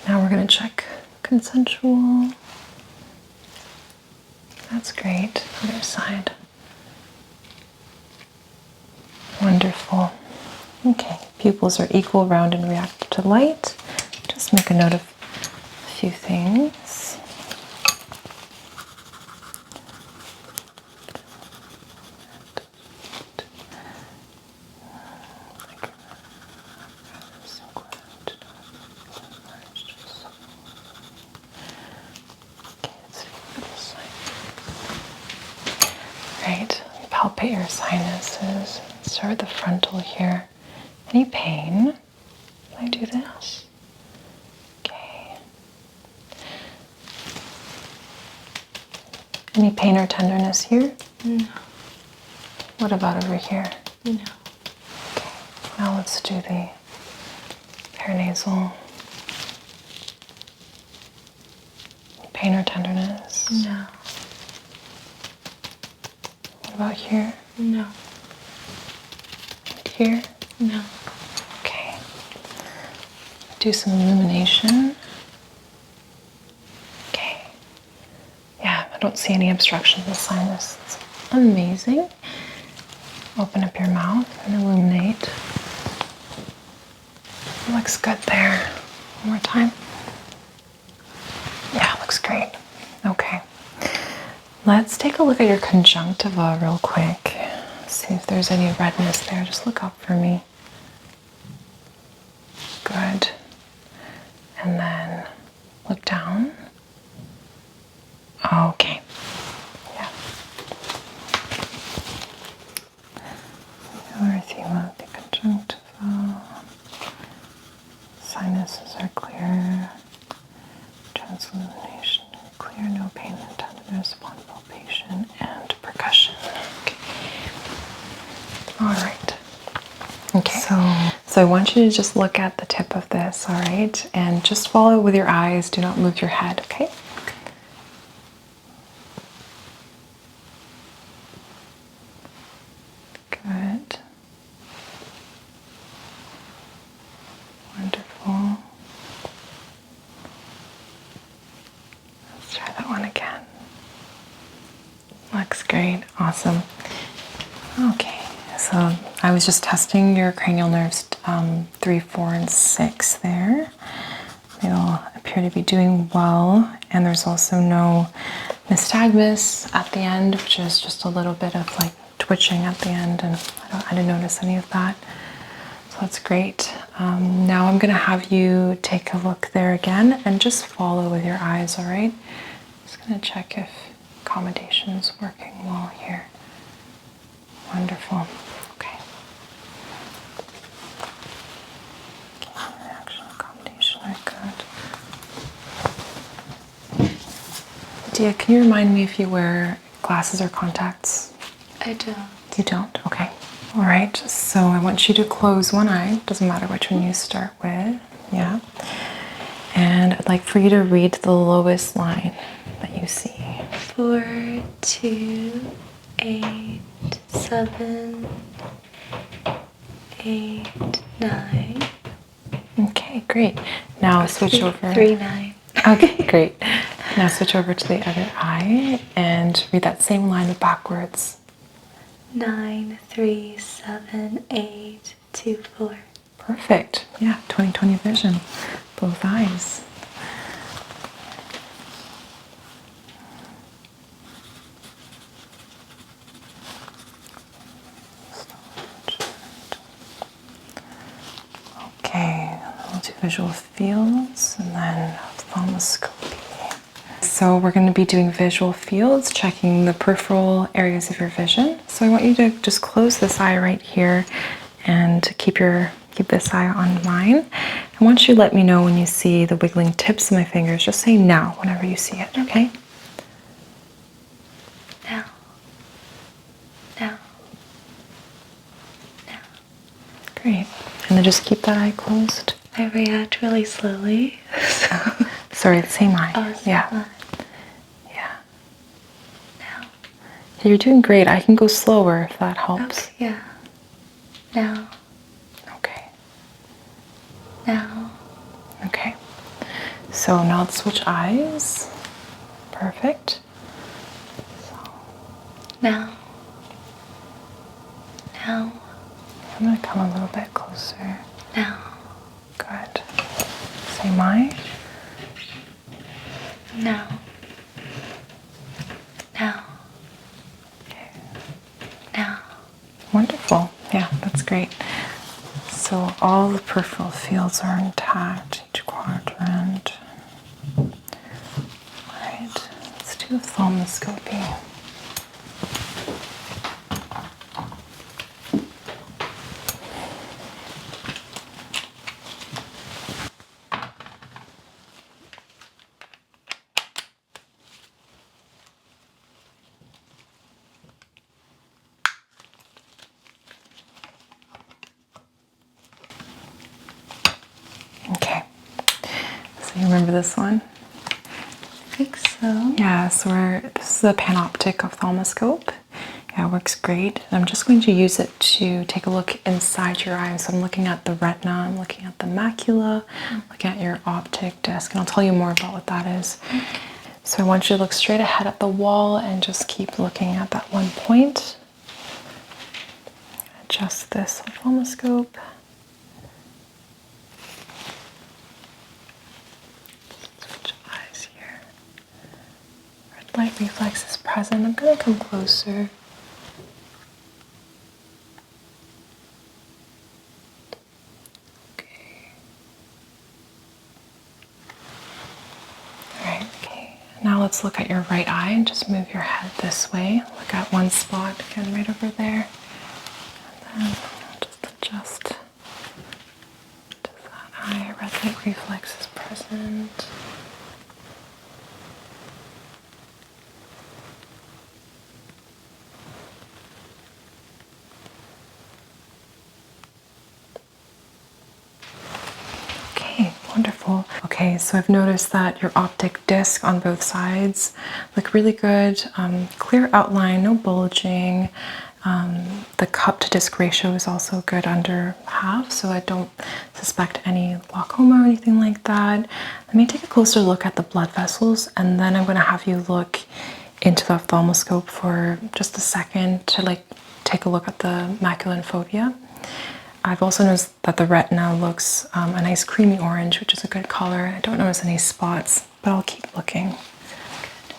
Now we're going to check consensual. That's great. Other side. Wonderful. Okay, pupils are equal, round, and reactive to light. Just make a note of a few things. Right, palpate your sinuses. Start at the frontal here. Any pain? Can I do this? Okay. Any pain or tenderness here? No. What about over here? No. Okay. Now let's do the paranasal. Pain or tenderness? No. What about here? No. And here? No. Okay. Do some illumination. Okay. Yeah, I don't see any obstruction in the sinus. It's amazing. Open up your mouth and illuminate. Looks good there. One more time. Yeah, looks great. Okay. Let's take a look at your conjunctiva real quick. See if there's any redness there. Just look up for me. Good. And then look down. Okay. Yeah. Erythema of the conjunctiva. Sinuses are clear. Transillumination clear. No pain or tenderness. shoulders upon palpation and percussion. Okay. All right. Okay. So I want you to just look at the tip of this, all right? And just follow it with your eyes. Do not move your head, okay? Good. Wonderful. Let's try that one again. Looks great. Awesome. Okay, so I was just testing your cranial nerves 3, 4, and 6 there. They all appear to be doing well, and there's also no nystagmus at the end, which is just a little bit of like twitching at the end, and I didn't notice any of that. So that's great. Now I'm going to have you take a look there again and just follow with your eyes, all right? Just going to check if accommodation is working well here. Wonderful. Okay. Reaction, accommodation, very good. Ediya, can you remind me if you wear glasses or contacts? I don't. You don't? Okay. All right. So I want you to close one eye. Doesn't matter which one you start with. Yeah. And I'd like for you to read the lowest line that you see. 4, 2, 8, 7, 8, 9. Okay, great. Now switch over. 3, 9. Okay, great. Now switch over to the other eye and read that same line backwards. 9, 3, 7, 8, 2, 4. Perfect. Yeah, 20/20 vision. Both eyes. Okay, we'll do visual fields and then ophthalmoscopy. So we're going to be doing visual fields, checking the peripheral areas of your vision. So I want you to just close this eye right here and keep this eye on mine. I want you to let me know when you see the wiggling tips of my fingers. Just say now whenever you see it, okay? Now. Now. Now. Great. And then just keep that eye closed. I react really slowly. Sorry, the same eye. Oh, same yeah. eye. Yeah. Now. You're doing great. I can go slower if that helps. Okay, yeah. Now. Okay. Now. Okay. So now let's switch eyes. Perfect. Now. Now. I'm going to come a little bit closer. Now. Good. Same eye. Now. Now. Okay. Now. Wonderful. Yeah, that's great. So all the peripheral fields are intact, each quadrant. All right, let's do ophthalmoscopy. Okay, so you remember this one? I think so. Yeah, so this is a panoptic ophthalmoscope. Yeah, it works great. And I'm just going to use it to take a look inside your eye. So I'm looking at the retina, I'm looking at the macula, looking at your optic disc, and I'll tell you more about what that is. So I want you to look straight ahead at the wall and just keep looking at that one point. Adjust this ophthalmoscope. Switch eyes here. Red light reflex is present. I'm going to come closer. Okay. All right, okay. Now let's look at your right eye and just move your head this way. Look at one spot, again, right over there. And then I'll just adjust to that eye. Red light reflex is present. Beautiful. Okay, so I've noticed that your optic disc on both sides look really good. Clear outline, no bulging. The cup to disc ratio is also good, under half, so I don't suspect any glaucoma or anything like that. Let me take a closer look at the blood vessels, and then I'm going to have you look into the ophthalmoscope for just a second to take a look at the macula and fovea. I've also noticed that the retina looks a nice creamy orange, which is a good color. I don't notice any spots, but I'll keep looking.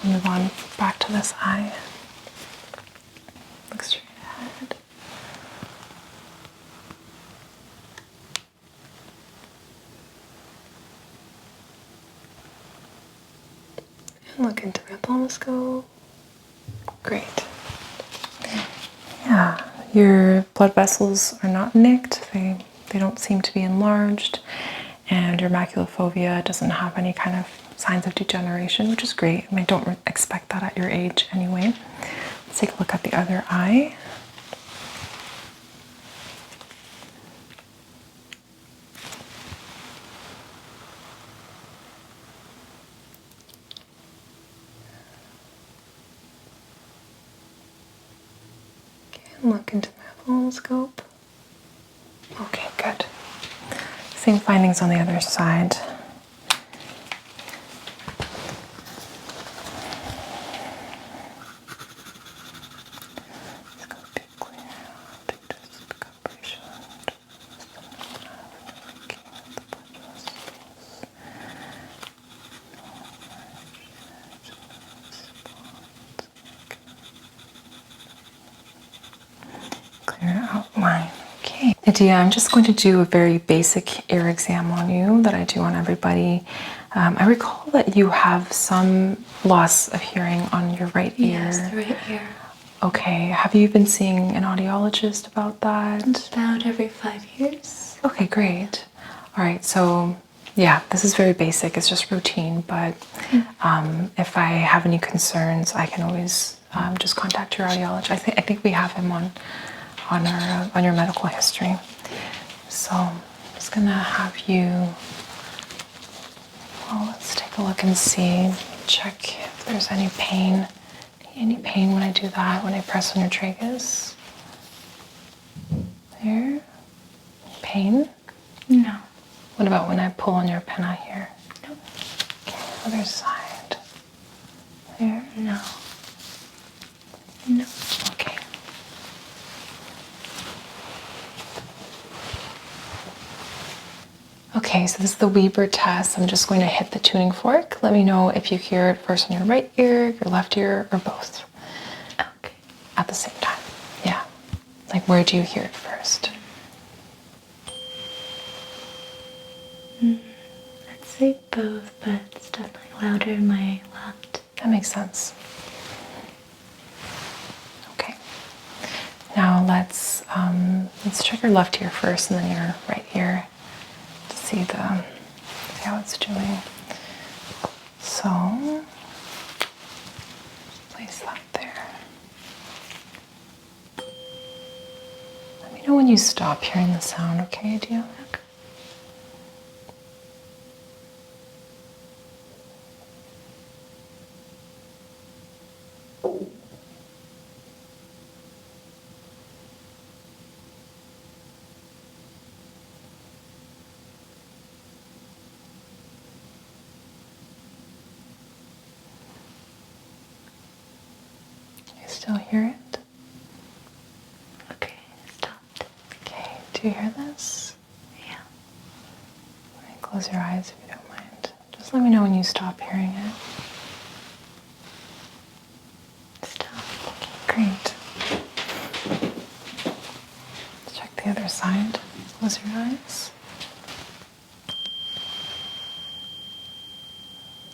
We'll move on back to this eye. Look straight ahead. And look into the ophthalmoscope. Great. Yeah, your blood vessels are not nicked. They don't seem to be enlarged. And your maculofovea doesn't have any kind of signs of degeneration, which is great. I don't expect that at your age anyway. Let's take a look at the other eye. Look into the ophthalmoscope. Okay, good. Same findings on the other side. Clear outline. Okay. Ediya, I'm just going to do a very basic ear exam on you that I do on everybody. I recall that you have some loss of hearing on your right ear. Yes, the right ear. Okay. Have you been seeing an audiologist about that? About every 5 years. Okay, great. All right, so yeah, this is very basic. It's just routine, but if I have any concerns, I can always just contact your audiologist. I think we have him on your medical history. So I'm just gonna have you. Well, let's take a look and see. Check if there's any pain. Any pain when I do that? When I press on your tragus? There. Pain? No. What about when I pull on your pinna here? No. Okay, other side. There? No. No. Okay. Okay, so this is the Weber test. I'm just going to hit the tuning fork. Let me know if you hear it first on your right ear, your left ear, or both. Okay. At the same time. Yeah. Like, where do you hear it first? I'd say both, but it's definitely louder in my left. That makes sense. Okay. Now let's check your left ear first and then your right ear to see how it's doing. So place that there. Let me know when you stop hearing the sound, okay, Ediya? Okay. You still hear it? Okay, stopped. Okay, do you hear this? Yeah. All right, close your eyes if you don't mind. Just let me know when you stop hearing it. Stopped. Great. Let's check the other side. Close your eyes.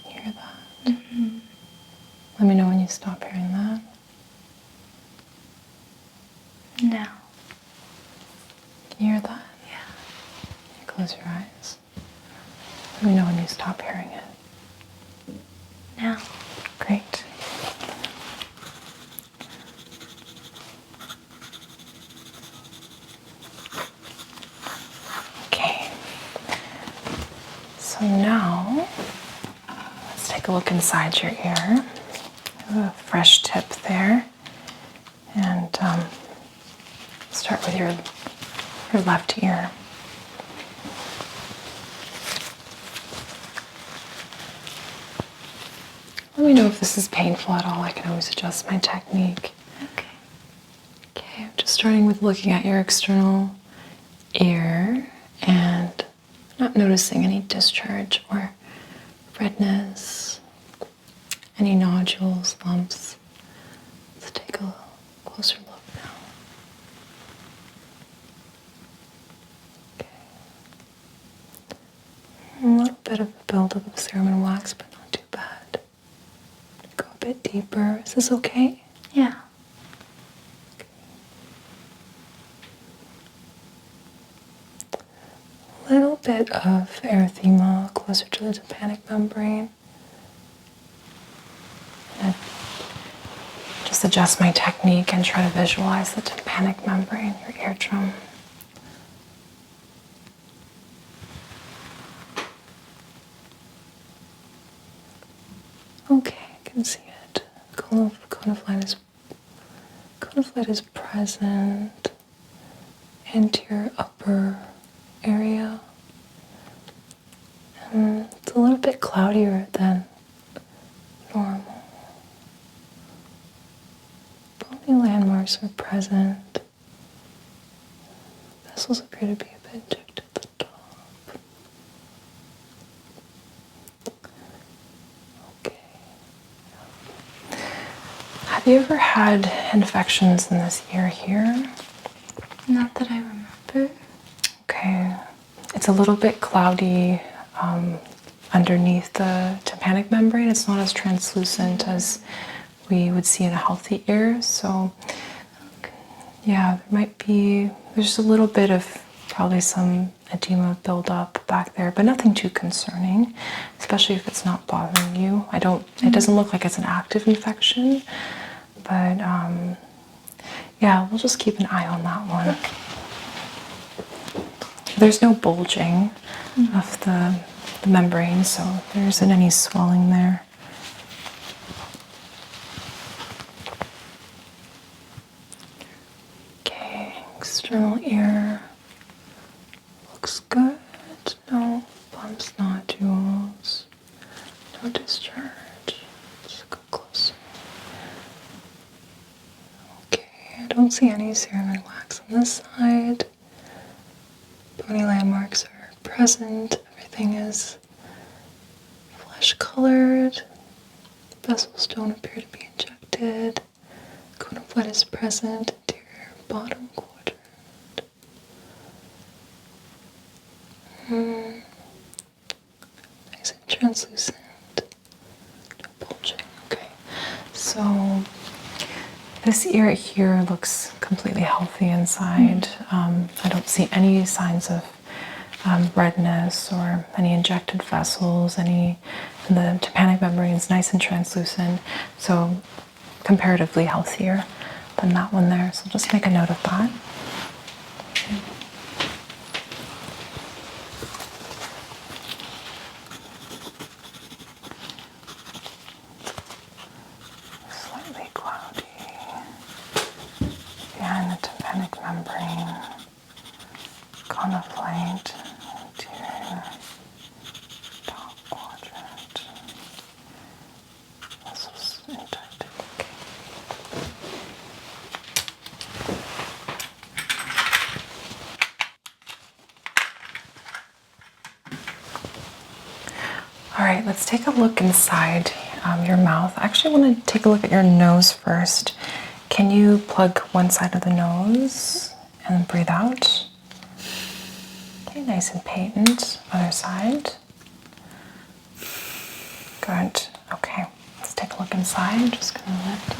You hear that? Mm-hmm. Let me know when you stop hearing that. No. Can you hear that? Yeah. Close your eyes. Let me know when you stop hearing it. No. Great. Okay. So now, let's take a look inside your ear. A fresh tip there. And start with your left ear. Let me know if this is painful at all. I can always adjust my technique. Okay. Okay, I'm just starting with looking at your external ear and not noticing any discharge or redness, any nodules, lumps. Let's take a closer look now. Okay. A little bit of a buildup of serum and wax, but not too bad. Go a bit deeper. Is this okay? Yeah. A little bit of erythema closer to the tympanic membrane. And just adjust my technique and try to visualize the tympanic membrane, your eardrum. Okay, I can see it. Cone of light is present into your upper area. And it's a little bit cloudier than normal. Bony landmarks are present. Vessels appear to be a bit checked at the top. Okay. Have you ever had infections in this ear here? Not that I remember. Okay. It's a little bit cloudy underneath the tympanic membrane. It's not as translucent as we would see in a healthy ear. So, yeah, there's just a little bit of probably some edema buildup back there, but nothing too concerning, especially if it's not bothering you. It doesn't look like it's an active infection, but yeah, we'll just keep an eye on that one. Okay. There's no bulging of the membrane, so there isn't any swelling there. Okay, external ear looks good. No bumps, nodules, no discharge. Let's go closer. Okay, I don't see any serum and wax on this side. Bony landmarks are present. Everything is flesh colored. Vessels don't appear to be injected. Cone of light is present into your bottom quadrant. Nice and translucent. No bulging. Okay. So this ear here looks completely healthy inside. I don't see any signs of redness or any injected vessels, and the tympanic membrane is nice and translucent, so comparatively healthier than that one there. So just make a note of that. Slightly cloudy behind the tympanic membrane. Cone of light into your top quadrant. Vessels injected. Okay. All right, let's take a look inside your mouth. I actually want to take a look at your nose first. Can you plug one side of the nose and breathe out? Okay, nice and patent. Other side. Good. Okay, let's take a look inside. I'm just going to lift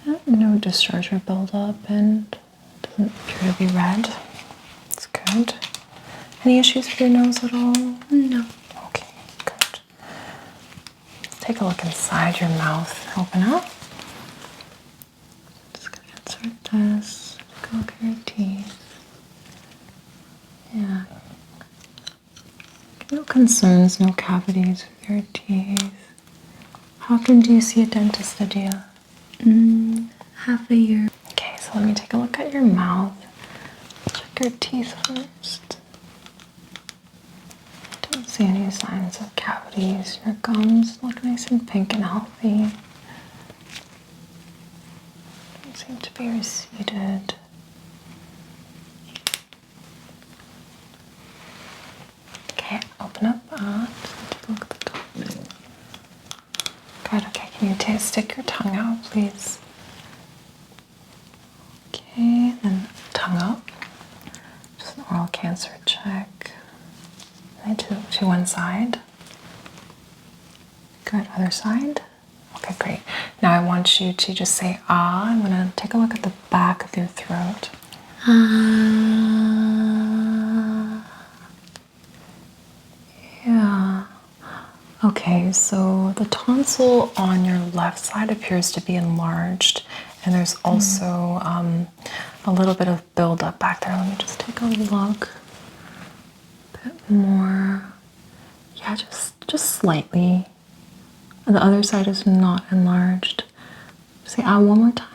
up. No discharge or buildup, and doesn't appear to be red. That's good. Any issues with your nose at all? No. Okay, good. Let's take a look inside your mouth. Open up. Just gonna insert this. Go look at your teeth. Yeah. No concerns, no cavities with your teeth. How often do you see a dentist, Ediya? Half a year. Okay, so let me take a look at your mouth. Check your teeth first. Don't see any signs of cavities. Your gums look nice and pink and healthy. Don't seem to be receded. Okay, open up that. Take a look at the top. Good, okay, can you stick your tongue out, please? Okay, then tongue up. Just an oral cancer check. And to one side. Good, other side. Okay, great. Now I want you to just say ah. I'm gonna take a look at the back of your throat. Yeah. Okay, so the tonsil on your left side appears to be enlarged, and there's also a little bit of buildup back there. Let me just take a look. A bit more. Yeah, just slightly. And the other side is not enlarged. Say ah one more time.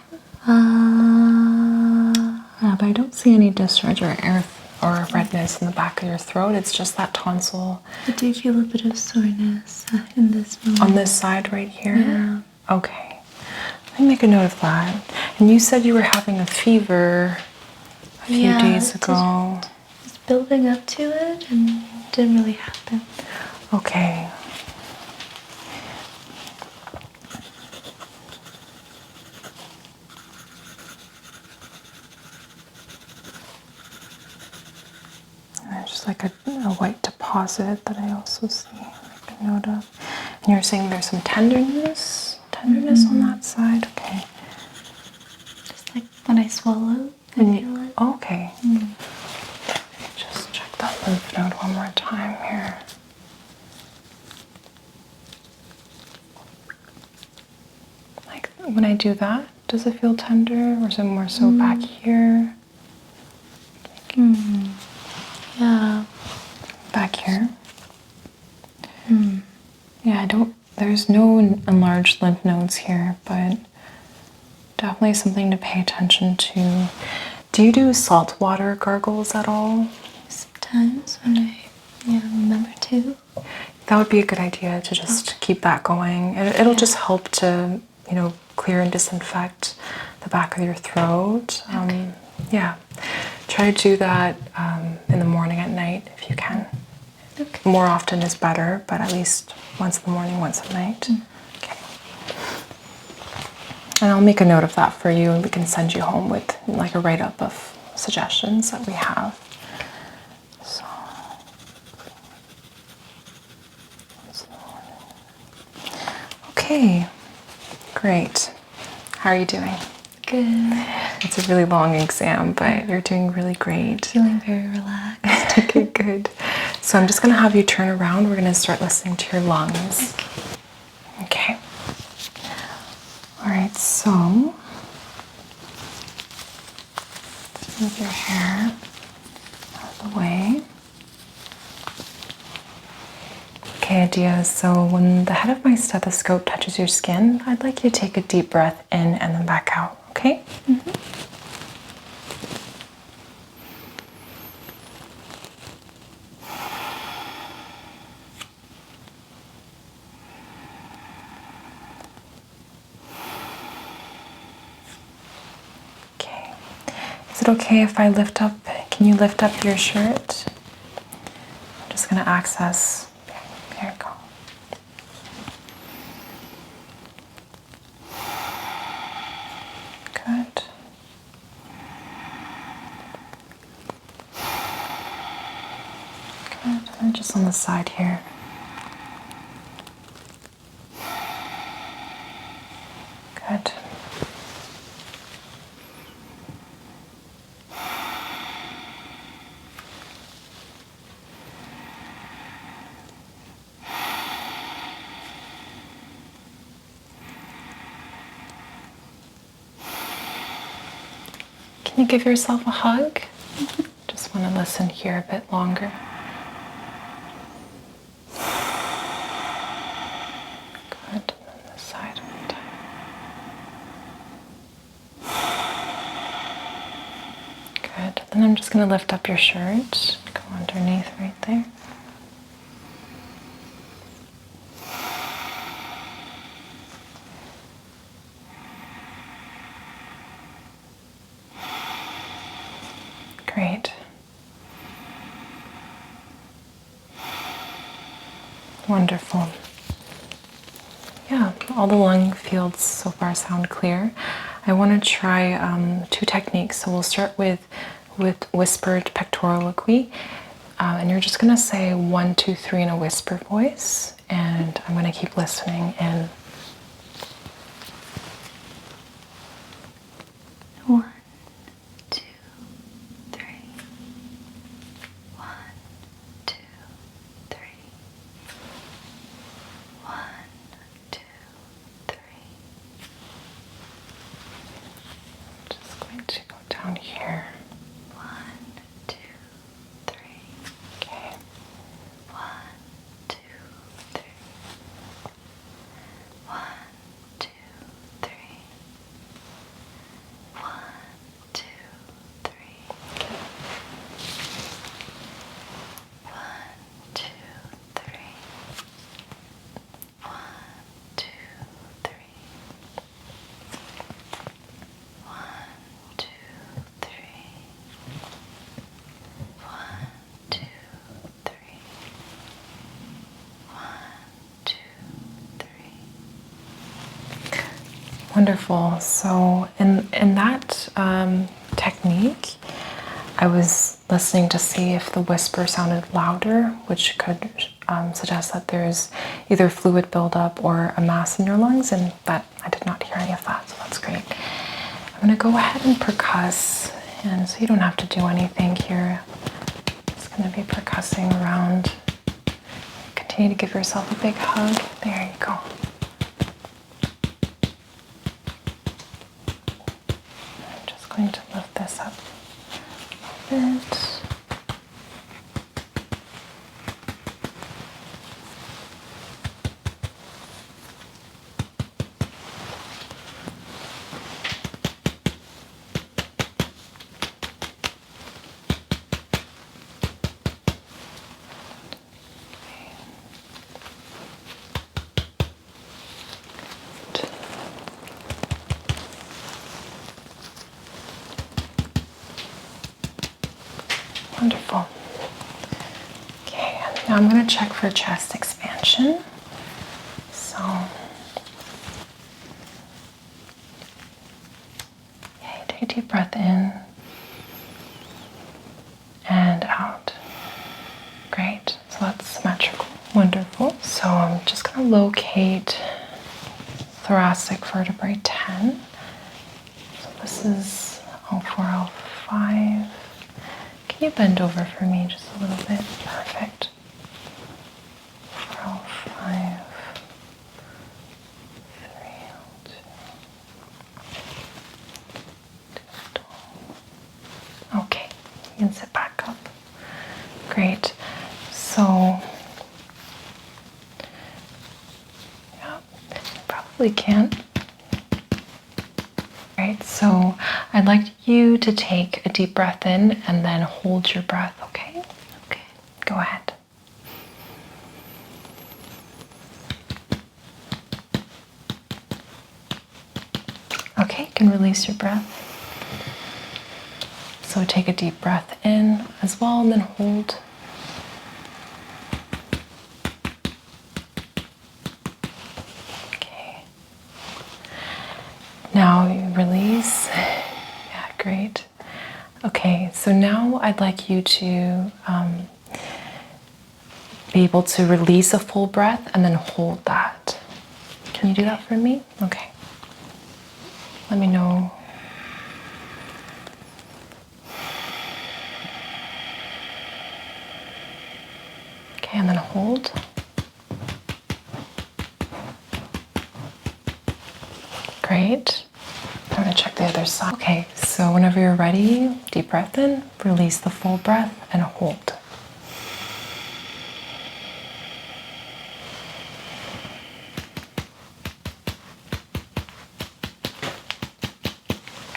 Yeah, but I don't see any discharge or redness in the back of your throat. It's just that tonsil. I do feel a bit of soreness in this moment. On this side right here? Yeah. Okay. Let me make a note of that. And you said you were having a fever a few days ago. Just building up to it and it didn't really happen. Okay. There's just like a white deposit that I also see. Make a note of. And you're saying there's some tenderness on that side. Okay. Just like when I swallow, I feel it. Okay. Just check that lymph node one more time here. Like when I do that, does it feel tender, or is it more so back here? Yeah. Back here? Yeah, there's no enlarged lymph nodes here, but definitely something to pay attention to. Do you do saltwater gargles at all? Sometimes when I remember to. That would be a good idea to just keep that going. It'll just help to, clear and disinfect the back of your throat. Yeah. Try to do that in the morning, at night, if you can. Okay. More often is better, but at least once in the morning, once at night. Okay. And I'll make a note of that for you, and we can send you home with like a write-up of suggestions that we have. So, okay, great. How are you doing? Good. It's a really long exam, but you're doing really great. Feeling very relaxed. Okay, good. So I'm just going to have you turn around. We're going to start listening to your lungs. Okay. All right, so move your hair out of the way. Okay, Ediya, so when the head of my stethoscope touches your skin, I'd like you to take a deep breath in and then back out, okay? Okay. Is it okay if I can you lift up your shirt? I'm just going to access. There you go. Good. Good. And just on the side here. Good. Can you give yourself a hug? Just want to listen here a bit longer. And I'm just going to lift up your shirt, go underneath right there. Great. Wonderful. Yeah, all the lung fields so far sound clear. I want to try 2 techniques. So we'll start with whispered pectoraloquy. And you're just going to say 1, 2, 3 in a whisper voice. And I'm going to keep listening in. 1, 2, 3. 1, 2, 3. 1, 2, 3. Just going to go down here. 1, 2, 3. Okay. 1, 2, 3. 1, 2, 3. 1, 2, 3. 1, 2, 3. 1, 2, 3. 1, 2, 3. 1, 2, 3. 1, 2, 3. Wonderful. So in that technique, I was listening to see if the whisper sounded louder, which could suggest that there's either fluid buildup or a mass in your lungs, and that I did not hear any of that, so that's great. I'm going to go ahead and percuss, and so you don't have to do anything here. It's going to be percussing around. Continue to give yourself a big hug. There you go. I'm just going to lift this up a bit. Wonderful. Okay, now I'm going to check for chest expansion. So, okay, take a deep breath in and out. Great, so that's symmetrical. Wonderful. So I'm just going to locate thoracic vertebrae 10. So this is L4, L5. Can you bend over for me just a little bit? Perfect. 4, L5, 3, L2. Okay, you can sit back up. Great. So, yeah, probably can't. Right, so I'd like you to take a deep breath in and then hold your breath, okay? Okay. Go ahead. Okay, you can release your breath. So take a deep breath in as well and then hold. Okay. Now you release. Yeah, great. Okay, so now I'd like you to be able to release a full breath and then hold that. Can you do that for me? Okay. Let me know. Okay, and then hold. Great. I'm going to check the other side. Okay, so whenever you're ready, deep breath in, release the full breath, and hold.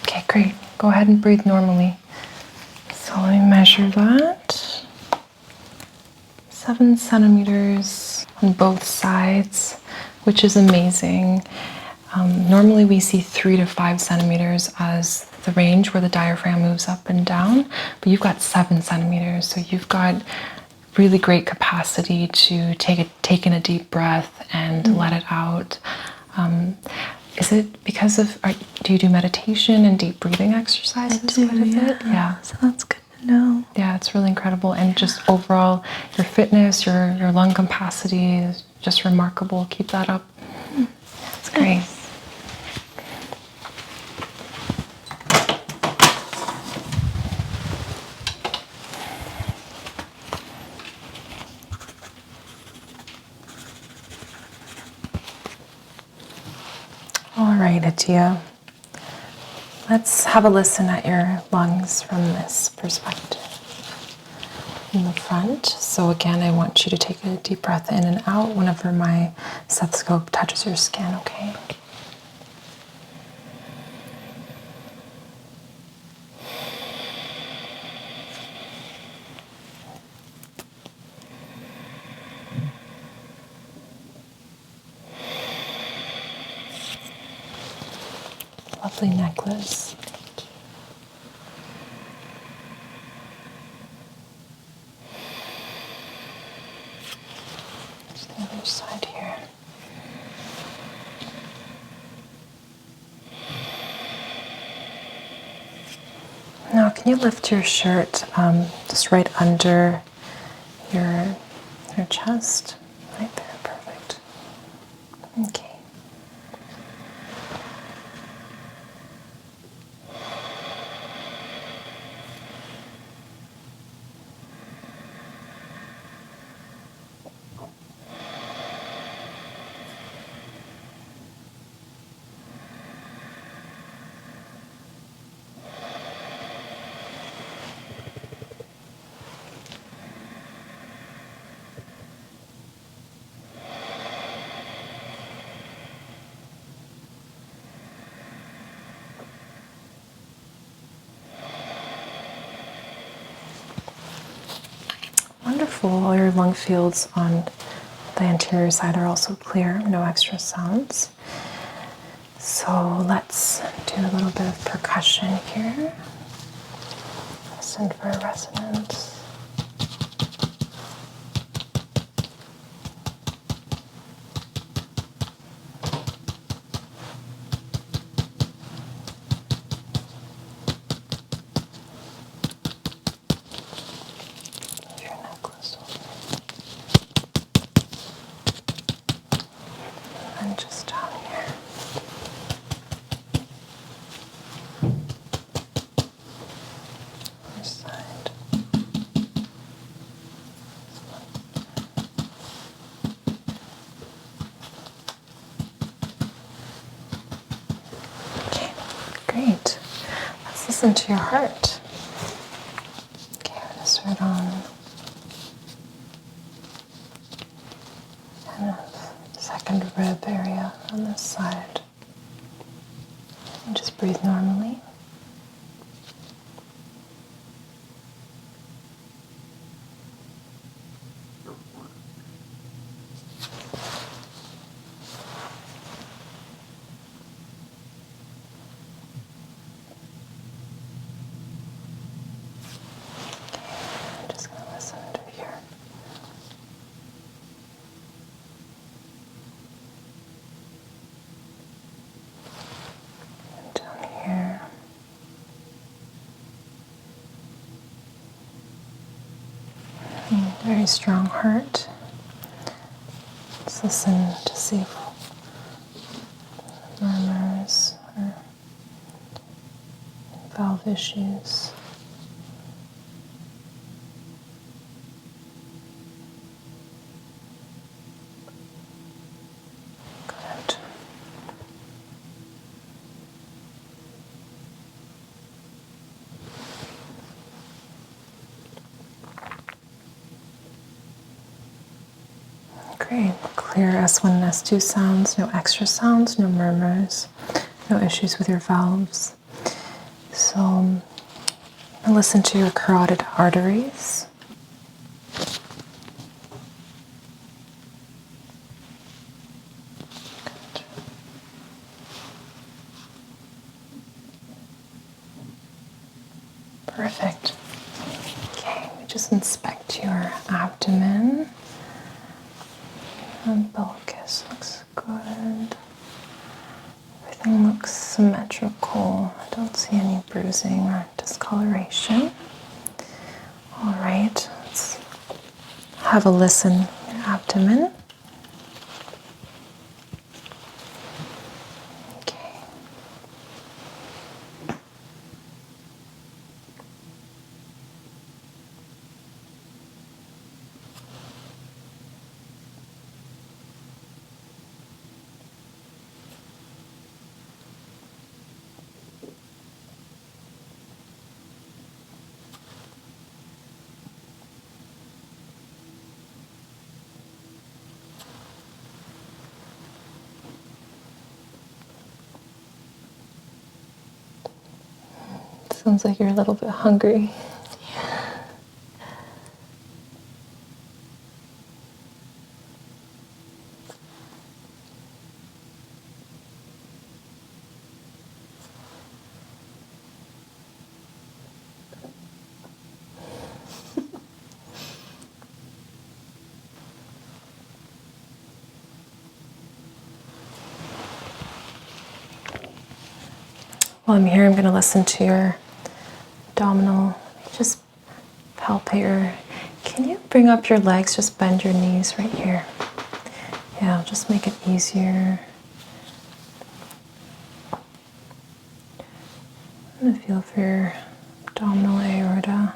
Okay, great. Go ahead and breathe normally. So So let me measure that. 7 centimeters on both sides, which is amazing. Normally we see 3 to 5 centimeters as the range where the diaphragm moves up and down, but you've got 7 centimeters, so you've got really great capacity to take in a deep breath and let it out. Is it because of, do you do meditation and deep breathing exercises? Yeah. So that's good to know. Yeah, it's really incredible. And just overall, your fitness, your lung capacity is just remarkable. Keep that up. That's great. All right, Ediya. Let's have a listen at your lungs from this perspective. In the front. So again, I want you to take a deep breath in and out whenever my stethoscope touches your skin, okay? Lovely necklace. Just the other side here. Now, can you lift your shirt just right under your chest? Right there, perfect. Okay. Wonderful. All your lung fields on the anterior side are also clear, no extra sounds. So let's do a little bit of percussion here. Listen for resonance. And just down here. Other side. Okay, great. Let's listen to your heart. Okay, I'm going to start on kind of second rib area on this side. And just breathe normally. I'm just going to listen to here. And down here. Very strong heart. Let's listen to see if murmurs or valve issues. Good. Great. Clear S1 and S2 sounds, no extra sounds, no murmurs, no issues with your valves. So And listen to your carotid arteries. Perfect. Okay, we just inspect your abdomen. Umbilicus looks good. Everything looks symmetrical. I don't see any bruising or discoloration. All right, let's have a listen in your abdomen. Okay. Sounds like you're a little bit hungry. While I'm here, I'm going to listen to your abdominal. Just palpate your. Can you bring up your legs? Just bend your knees right here. Yeah, just make it easier. I'm going to feel for your abdominal aorta.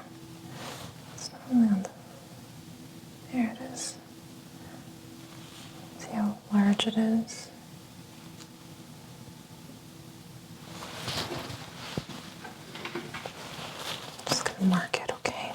It's not really on the. There it is. See how large it is. Just going to mark it, okay?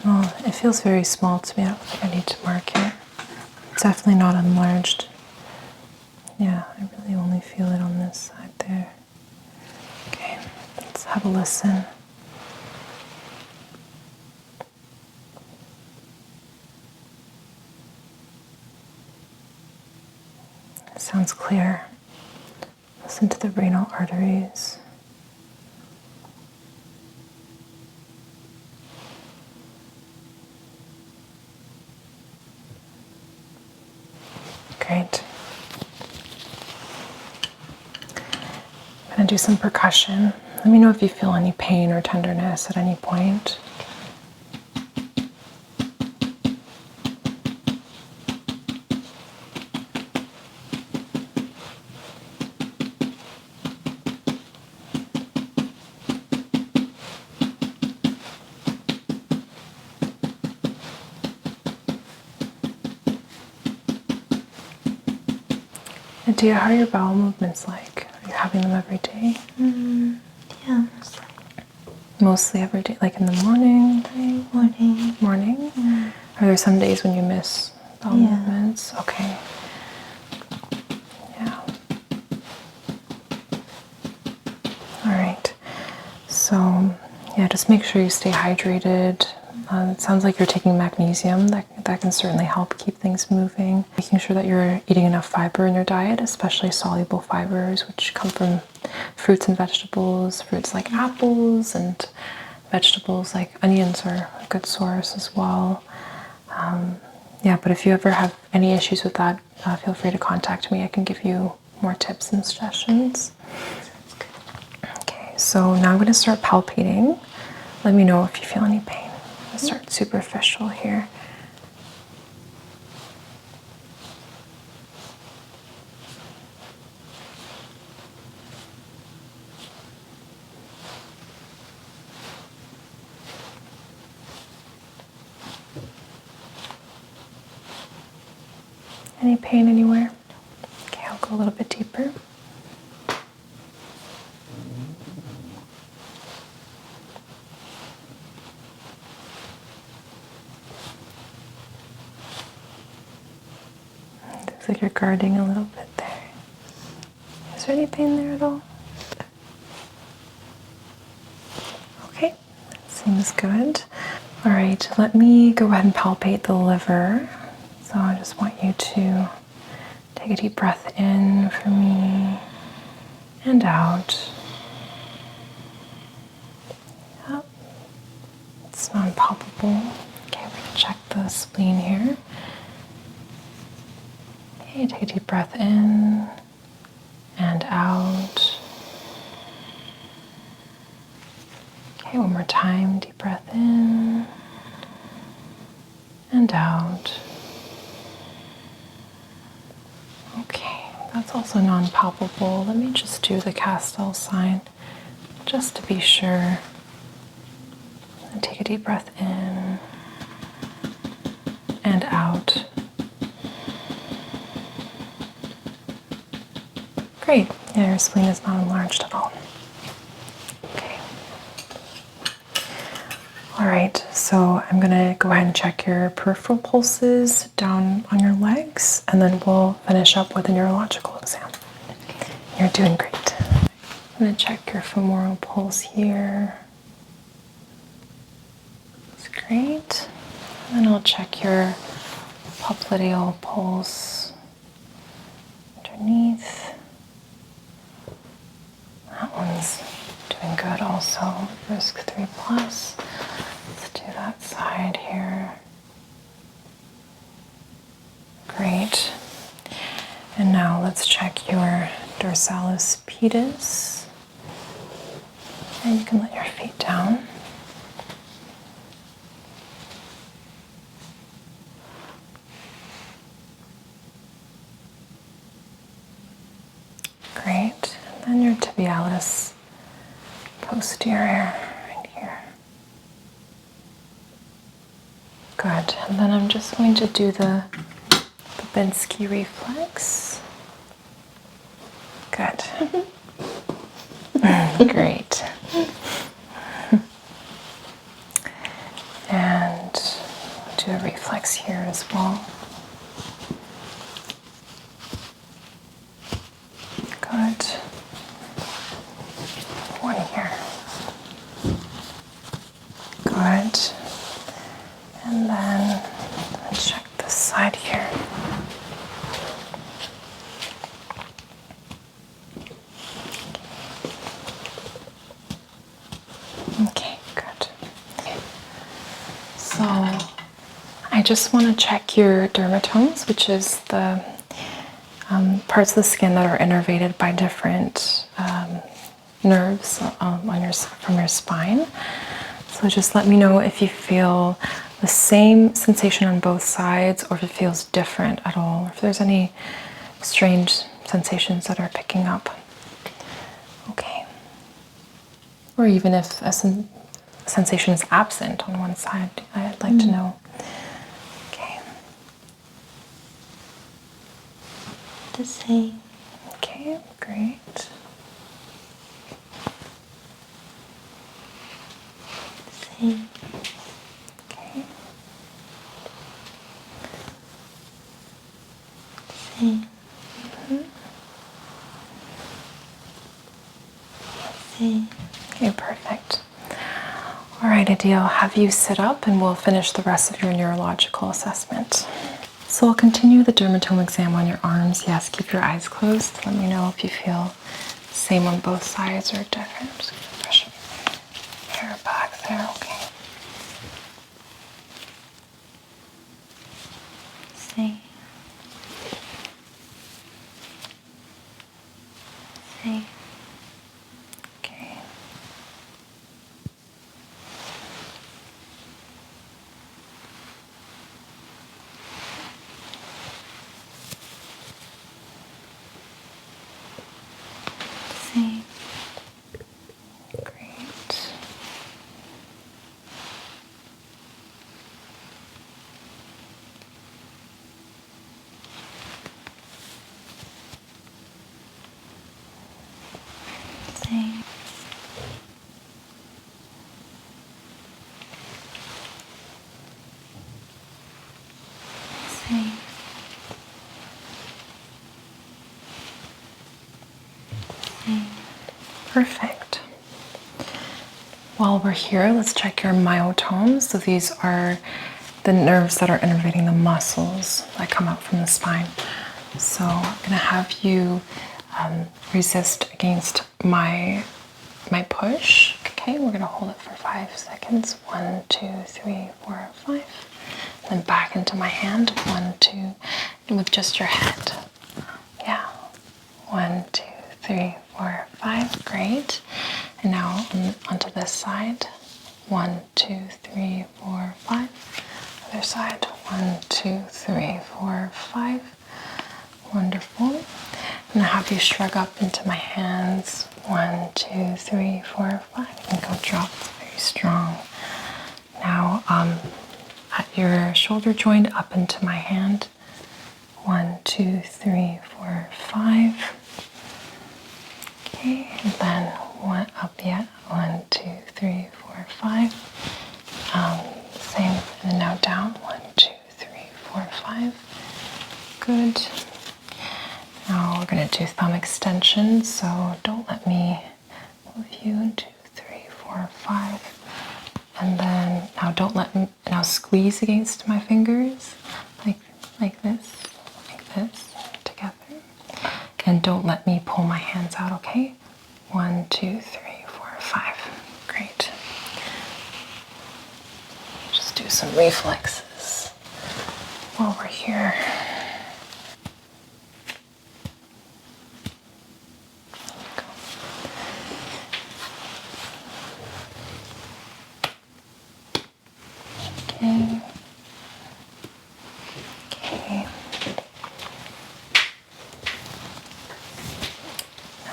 Well, it feels very small to me. I don't think I need to mark it. It's definitely not enlarged. Yeah, I really only feel it on this side there. Okay, let's have a listen. It sounds clear. Listen to the renal arteries. Great. I'm going to do some percussion. Let me know if you feel any pain or tenderness at any point. Ediya, how are your bowel movements like? Are you having them every day? Yeah, mostly. Mostly every day, like in the morning? Morning. Morning? Are there some days when you miss bowel movements? Okay. Yeah. All right. So, yeah, just make sure you stay hydrated. It sounds like you're taking magnesium. That can certainly help keep things moving. Making sure that you're eating enough fiber in your diet, especially soluble fibers, which come from fruits and vegetables. Fruits like apples and vegetables like onions are a good source as well. Yeah, but if you ever have any issues with that, feel free to contact me. I can give you more tips and suggestions. Okay, so now I'm going to start palpating. Let me know if you feel any pain. I'm going to start superficial here. Any pain anywhere? go a little bit deeper. Looks like you're guarding a little bit there. Is there any pain there at all? Okay, that seems good. All right, let me go ahead and palpate the liver. So I just want you to take a deep breath in for me and out. Yep. It's non-palpable. Okay, we're gonna check the spleen here. Okay, take a deep breath in and out. Okay, one more time. Deep breath in and out. Okay, that's also non-palpable. Let me just do the Castell sign just to be sure. And take a deep breath in and out. Great. Yeah, your spleen is not enlarged at all. Okay. All right, so I'm gonna go ahead and check your peripheral pulses down on your legs, and then we'll finish up with a neurological exam. You're doing great. I'm gonna check your femoral pulse here. That's great. And then I'll check your popliteal pulse underneath. That one's doing good also. Risk 3+. Let's do that side here. Great. And now let's check your dorsalis pedis. And you can let your feet down. Great. And then your tibialis posterior right here. Good. And then I'm just going to do the Babinski reflex. Good. Great. And do a reflex here as well. Good. One here. Good. And then let's check this side here. Okay, good. Okay. So I just want to check your dermatomes, which is the parts of the skin that are innervated by different nerves from your spine. So just let me know if you feel the same sensation on both sides, or if it feels different at all, or if there's any strange sensations that are picking up. Okay. Or even if a sensation is absent on one side, I'd like to know. Okay. The same. Okay, great. Same. Okay. Same. Same. Okay, perfect. All right, Ediya, I'll have you sit up and we'll finish the rest of your neurological assessment. So I'll continue the dermatome exam on your arms. Yes, keep your eyes closed. Let me know if you feel the same on both sides or different. I'm just going to brush your hair back there, okay. Same. Same. Okay. Same. Great. Perfect. While we're here, let's check your myotomes. So these are the nerves that are innervating the muscles that come out from the spine. So I'm gonna have you resist against my push. Okay, we're gonna hold it for 5 seconds. 1, 2, 3, 4, 5. Then back into my hand. 1, 2, and with just your head. Yeah. 1, 2, 3, 4, 5. Great. And now onto this side. 1, 2, 3, 4, 5. Other side. 1, 2, 3, 4, 5. Wonderful. I'm gonna have you shrug up into my hands. 1, 2, 3, 4, 5. And go drop. Very strong. Now, at your shoulder joint, up into my hand. 1, 2, 3, 4, 5. Okay, and then one up yet. 1, 2, 3, 4, 5. Same, and now down. 1, 2, 3, 4, 5. Good. Now we're going to do thumb extension, so don't let me move you. 2, 3, 4, 5. And then now don't let me, now squeeze against my fingers, like this, together. And don't let me pull my hands out, okay? 1, 2, 3, 4, 5. Great. Just do some reflexes while we're here. Okay. Okay.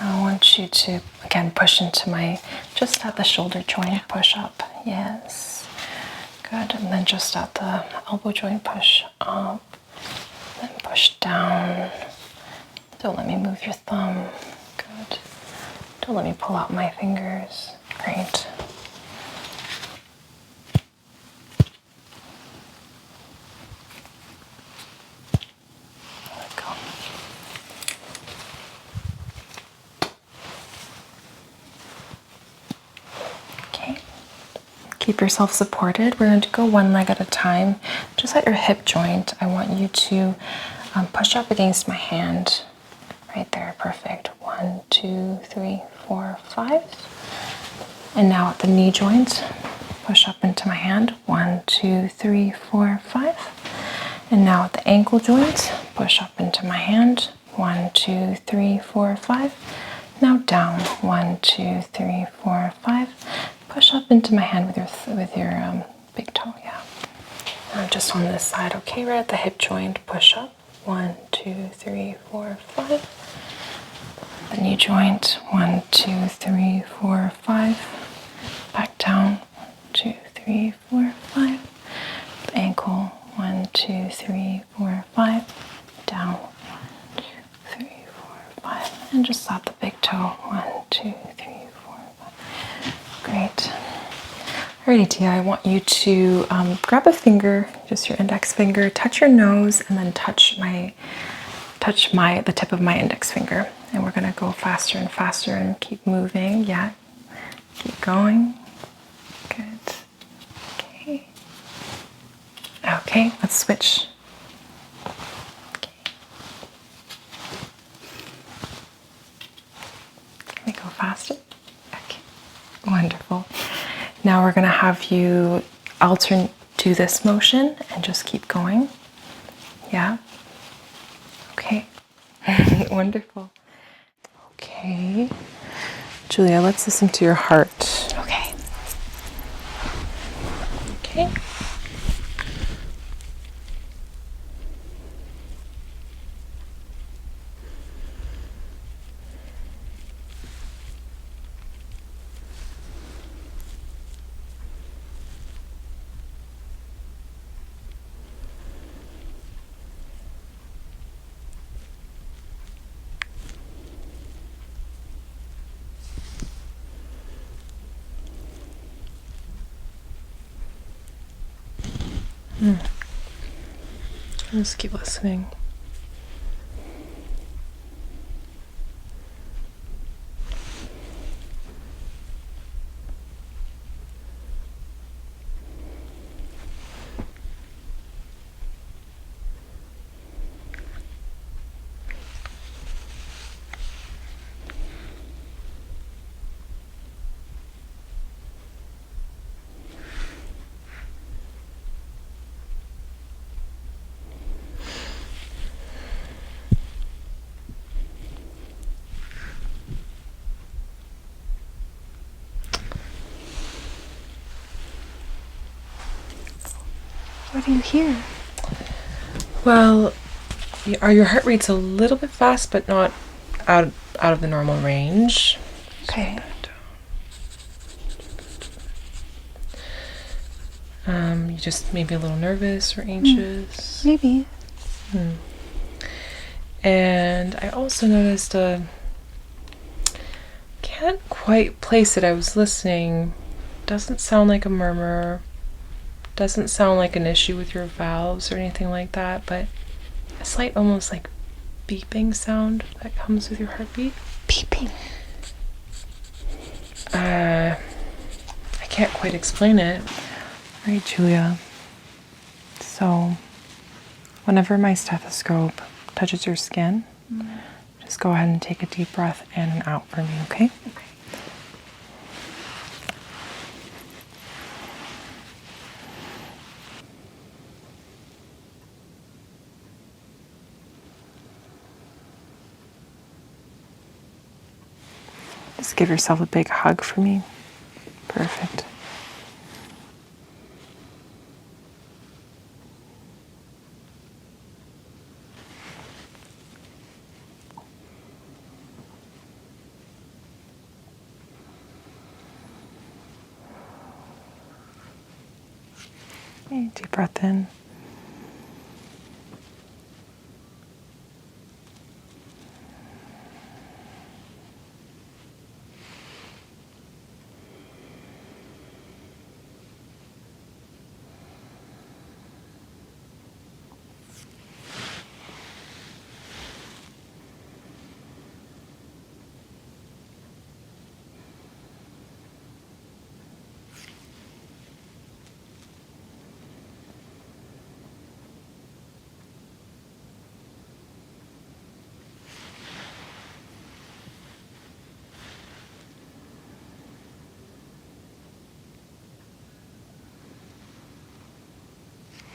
Now I want you to again push into my, just at the shoulder joint, push up. Yes. Good. And then just at the elbow joint, push up. Then push down. Don't let me move your thumb. Good. Don't let me pull out my fingers. Great. Let go. Okay. Keep yourself supported. We're going to go one leg at a time. Just at your hip joint, I want you to push up against my hand. Right there, perfect. 1, 2, 3, 4, 5. And now at the knee joint, push up into my hand. 1, 2, 3, 4, 5. And now at the ankle joint, push up into my hand. 1, 2, 3, 4, 5. Now down. 1, 2, 3, 4, 5. Push up into my hand with your big toe. Yeah. Now just on this side. Okay, right at the hip joint, push up. 1, 2, 3, 4, 5. The knee joint, 1, 2, 3, 4, 5. Back down, 1, 2, 3, 4, 5. The ankle, 1, 2, 3, 4, 5. Down, 1, 2, 3, 4, 5. And just slap the big toe, 1, 2, 3, 4, 5. Great. Alrighty, Tia, I want you to grab a finger, just your index finger, touch your nose, and then touch the tip of my index finger. And we're gonna go faster and faster and keep moving. Yeah, keep going. Good. Okay. Okay, let's switch. Okay. Can we go faster? Okay. Wonderful. Now we're gonna have you alternate to this motion and just keep going. Yeah. Okay. Wonderful. Okay. Julia, let's listen to your heart. Okay. Okay. Just keep listening. What do you hear? Well, your heart rate's a little bit fast, but not out of the normal range. Okay. You just maybe a little nervous or anxious. Maybe. And I also noticed can't quite place it. I was listening. Doesn't sound like a murmur. Doesn't sound like an issue with your valves or anything like that, but a slight almost like beeping sound that comes with your heartbeat. Beeping. I can't quite explain it. All right, Julia. So, whenever my stethoscope touches your skin, just go ahead and take a deep breath in and out for me, okay? Okay. Just give yourself a big hug for me. Perfect. Okay, deep breath in.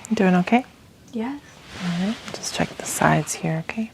You doing okay? Yes. All right, just check the sides here, okay?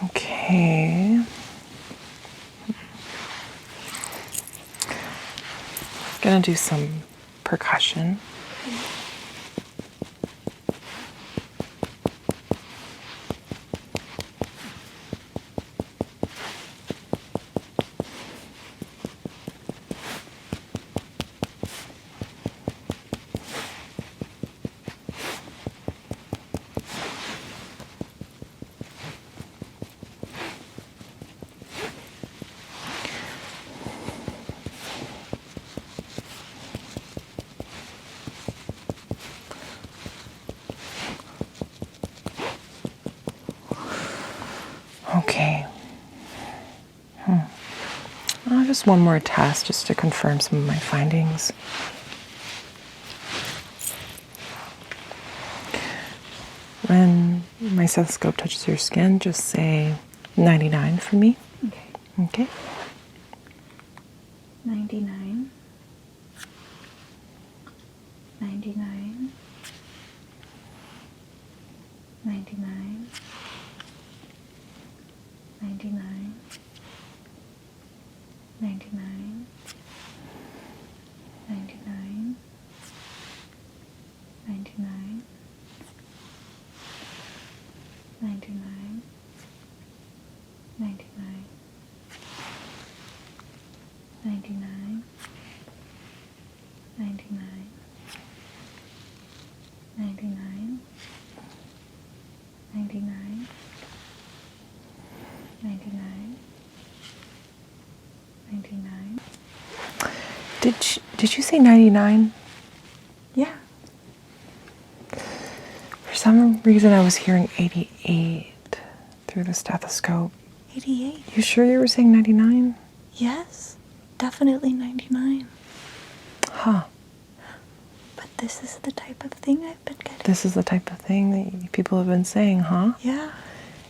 Okay. Gonna do some percussion. Okay. Just one more test just to confirm some of my findings. When my stethoscope touches your skin, just say 99 for me. Okay. Okay. 99. 99. 99. 99. 99. 99. 99. 99. 99. 99. 99. 99. 99. 99. 99. Did you say 99? Yeah. For some reason I was hearing 88 through the stethoscope. 88. You sure you were saying 99? Yes. Definitely 99. this is the type of thing I've been getting. This is the type of thing that people have been saying, huh? Yeah.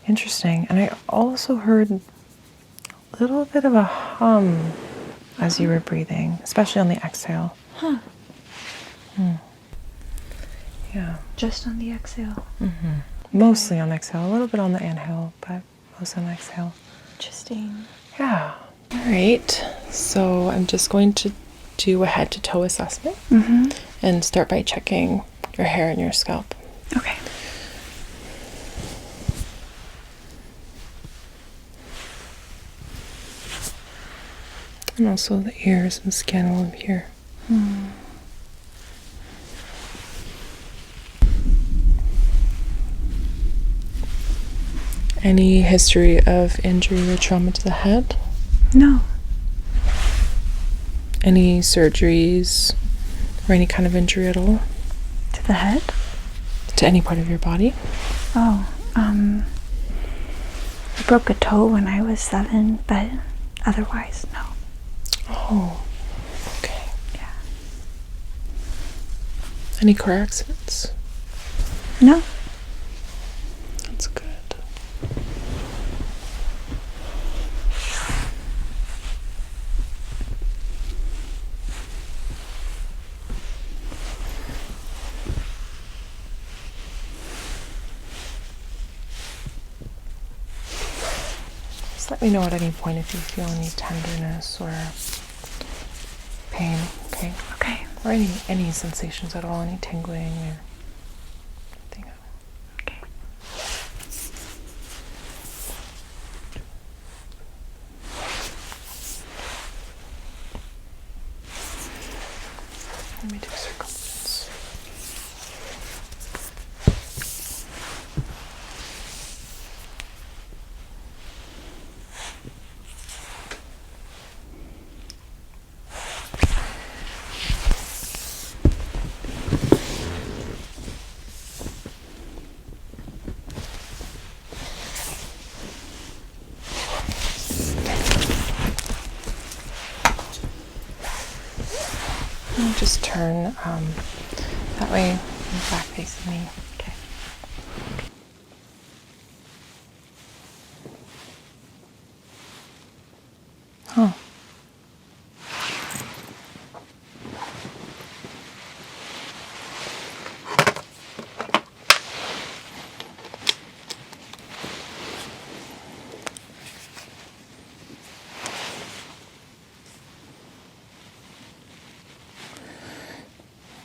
Interesting. And I also heard a little bit of a hum as you were breathing, especially on the exhale. Huh. Yeah. Just on the exhale. Mostly on the exhale, a little bit on the inhale, but mostly on the exhale. Interesting. Yeah. All right. So I'm just going to do a head to toe assessment and start by checking your hair and your scalp. Okay. And also the ears and skin while I'm here. Any history of injury or trauma to the head? No. Any surgeries or any kind of injury at all? To the head? To any part of your body? Oh, I broke a toe when I was 7, but otherwise, no. Oh, okay. Yeah. Any car accidents? No. That's good. Just let me know at any point if you feel any tenderness or pain, okay? Okay. Or any sensations at all, any tingling or anything. Okay. Let me do circumference. And just turn that way, back facing me. Okay. Huh.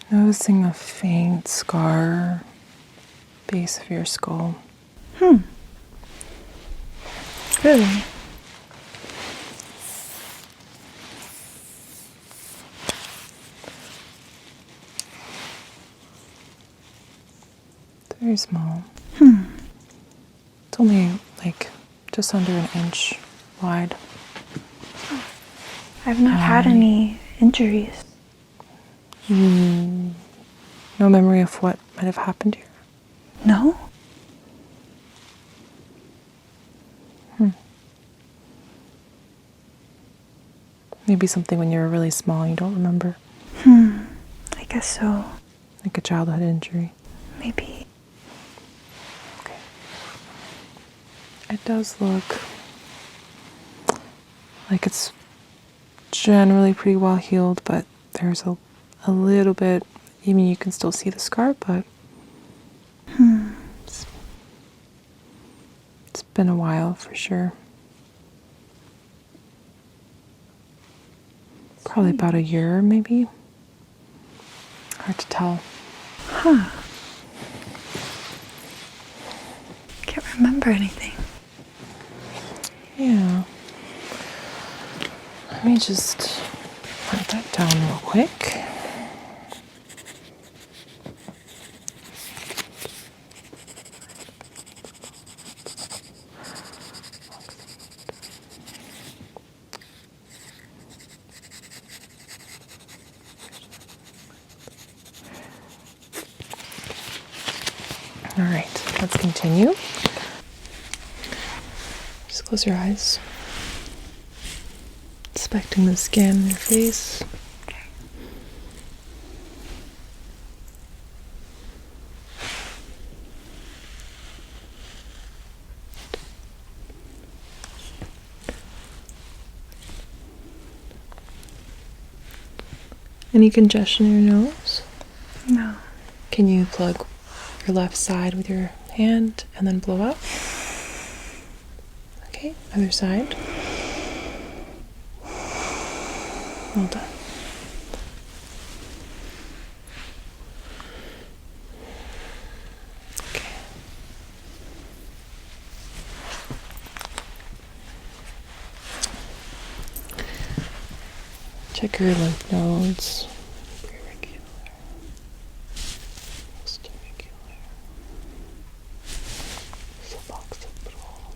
Noticing a faint scar base of your skull. Really? It's very small. It's only like just under an inch wide. I've not had any injuries. No memory of what might have happened here. No? Maybe something when you were really small and you don't remember. I guess so. Like a childhood injury. Maybe. Okay. It does look like it's generally pretty well healed, but there's a little bit, even you can still see the scar, but it's been a while for sure. Probably about a year, maybe. Hard to tell. Huh. Can't remember anything. Yeah. Let me just write that down real quick. All right, let's continue. Just close your eyes. Inspecting the skin in your face. Okay. Any congestion in your nose? No. Can you plug your left side with your hand and then blow out? Okay, other side. Well done. Okay. Check your lymph nodes. Irregular. Most irregular. Suboccipital.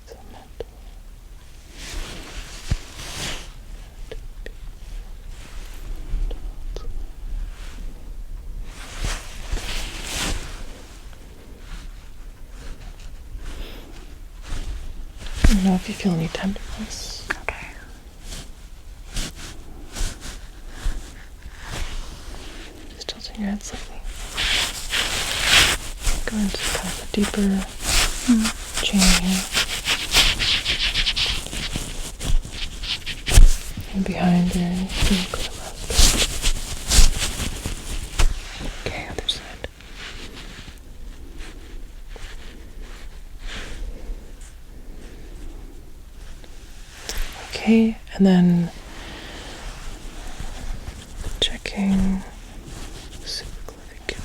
Segmental. I don't know if you feel any tenderness. Okay. Just tilting your head slightly. Go into kind of a deeper chain here. And behind your Chilibasmr. Okay, other side. Okay, and then checking supraclavicular.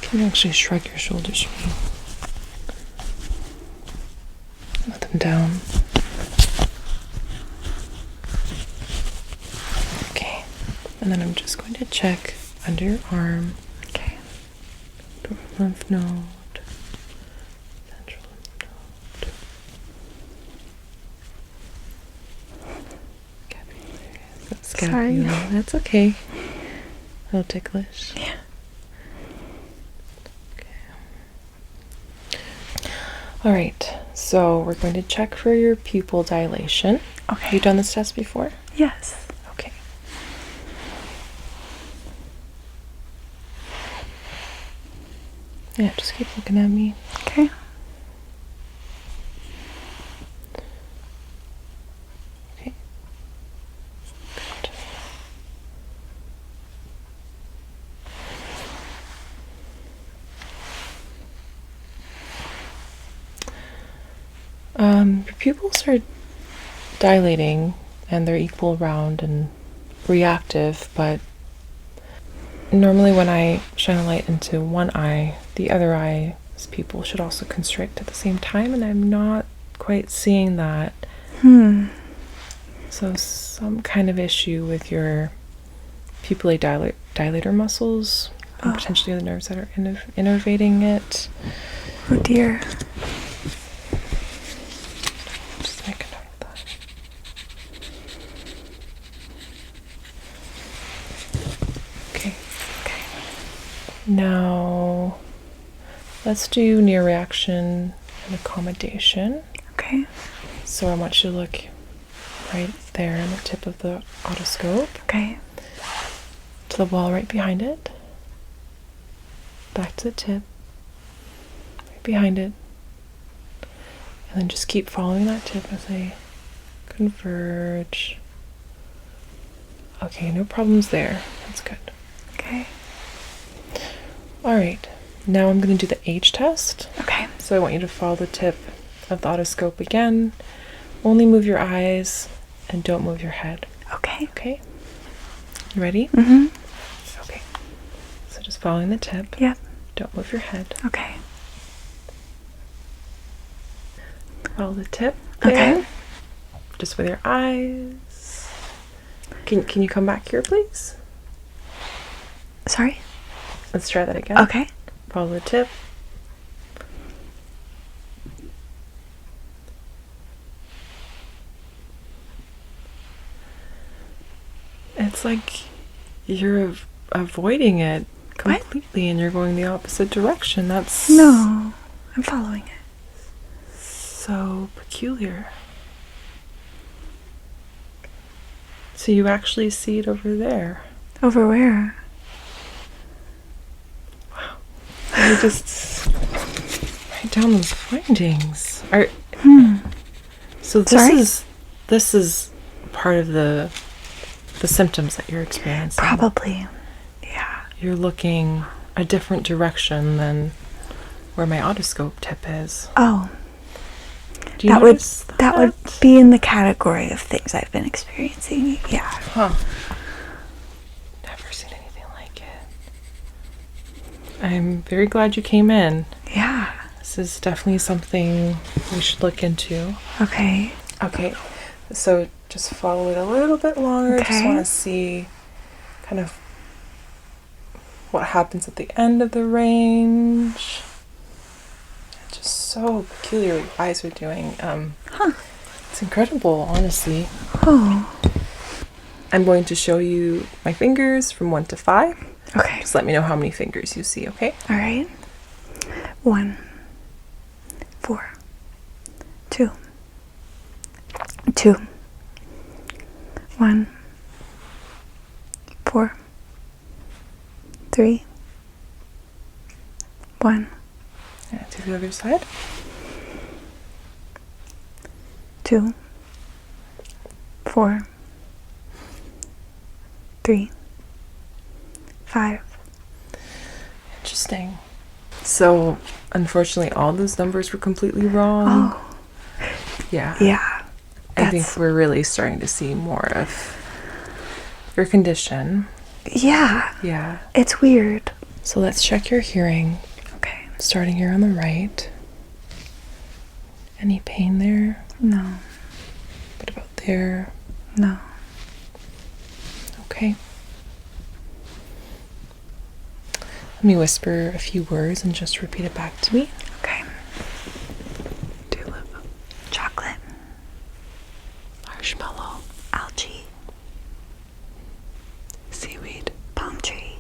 Can you actually shrug your shoulders for me? Let them down. Okay, and then I'm just going to check under your arm. Okay. Lymph node. Central lymph node. Sorry. That's okay. A little ticklish. Yeah. Okay. All right. So we're going to check for your pupil dilation. Okay. Have you done this test before? Yes. Okay. Yeah, just keep looking at me. Okay. Okay. Good. Your pupils are dilating and they're equal, round, and reactive, but normally when I shine a light into one eye, the other eye's pupil should also constrict at the same time, and I'm not quite seeing that. So some kind of issue with your pupillae dilator muscles, and potentially the nerves that are innervating it. Oh dear. Just make a note of that. Okay. Okay. Now, let's do near reaction and accommodation. Okay. So I want you to look right there on the tip of the otoscope, Okay. to the wall right behind it, back to the tip, right behind it, and then just keep following that tip as they converge. Okay, no problems there. That's good. Okay. All right, now I'm going to do the age test. Okay. So I want you to follow the tip of the otoscope again. Only move your eyes and don't move your head. Okay. Okay? You ready? Mm-hmm. Okay. So just following the tip. Yep. Don't move your head. Okay. Follow the tip there. Okay. Just with your eyes. Can you come back here, please? Sorry? Let's try that again. Okay. Follow the tip. It's like you're avoiding it completely and you're going the opposite direction. That's No. I'm following it. so peculiar. So you actually see it over there. Over where? You just write down those findings. So Sorry? this is part of the symptoms that you're experiencing. Probably. Yeah. You're looking a different direction than where my otoscope tip is. Oh. Do you notice that? That would be in the category of things I've been experiencing. Yeah. Huh. Never seen anything like it. I'm very glad you came in. Yeah. This is definitely something we should look into. Okay. Okay. So just follow it a little bit longer. Okay. Just want to see kind of what happens at the end of the range. Just so peculiar what your eyes are doing. It's incredible, honestly. Oh. I'm going to show you my fingers from 1 to 5. Okay. Just let me know how many fingers you see, okay? All right. 1, 4, 2, 2, 1, 4, 3, 1, And to the other side. 2, 4, 3, 5. Interesting. So, unfortunately, all those numbers were completely wrong. Oh. Yeah. Yeah. I think we're really starting to see more of your condition. Yeah. Yeah. It's weird. So let's check your hearing. Okay. Starting here on the right. Any pain there? No. What about there? No. Okay. Let me whisper a few words and just repeat it back to me. Okay. Tulip. Chocolate. Marshmallow. Algae. Seaweed. Palm tree.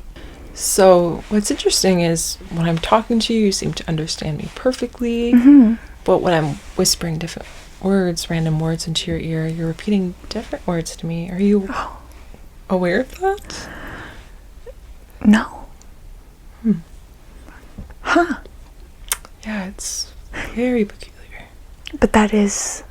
So what's interesting is when I'm talking to you, you seem to understand me perfectly. Mm-hmm. But when I'm whispering different words, random words into your ear, you're repeating different words to me. Are you aware of that? No. Huh. Yeah, it's very peculiar. But that is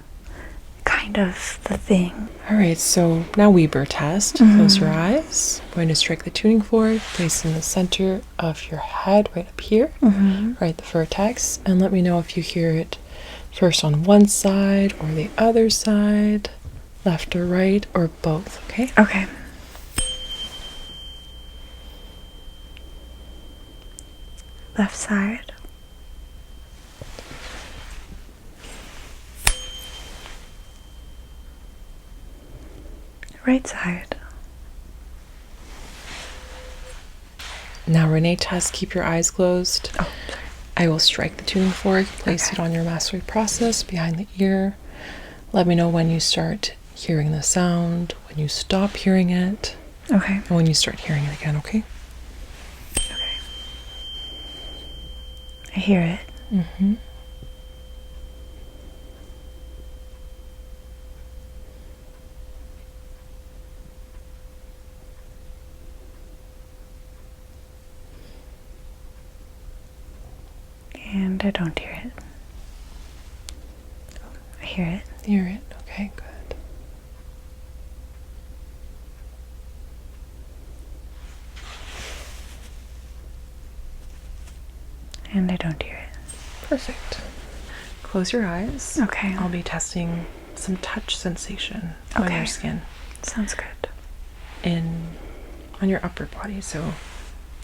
kind of the thing. All right, so now Weber test. Close your eyes. I'm going to strike the tuning fork, place in the center of your head, right up here, right at the vertex, and let me know if you hear it first on one side or the other side, left or right, or both, okay? Okay. Left side. Right side. Now Renee test, keep your eyes closed. Oh, I will strike the tuning fork, place it on your mastery process behind the ear. Let me know when you start hearing the sound, when you stop hearing it, okay. and when you start hearing it again, okay? Okay. I hear it. Mm-hmm. And I don't hear it. I hear it. Hear it? Okay, good. And I don't hear it. Perfect. Close your eyes. Okay. I'll be testing some touch sensation on Okay. your skin Sounds good. on your upper body, so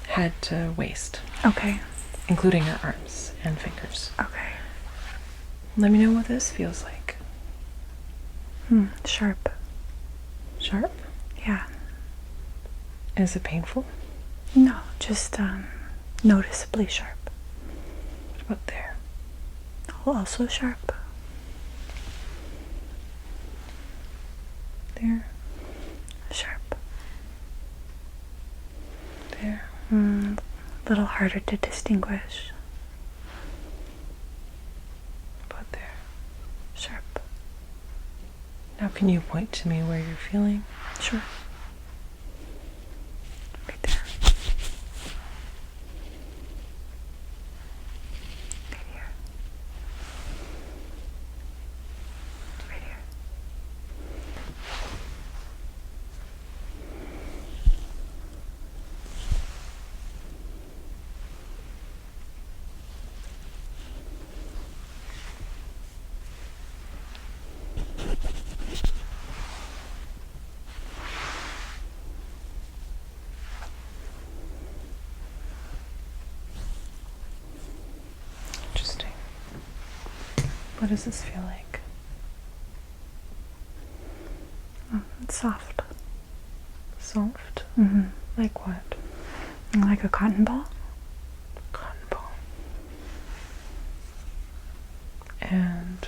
head to waist, Okay. including your arms and fingers. Okay. Let me know what this feels like. Sharp. Sharp? Yeah. Is it painful? No, just noticeably sharp. What about there? Also sharp. There? Sharp. There? A little harder to distinguish. What about there? Sharp. Now can you point to me where you're feeling? Sure. Right there. Right here. Right here. What does this feel like? Oh, it's soft. Soft? Mm-hmm. Like what? Like a cotton ball. Cotton ball. And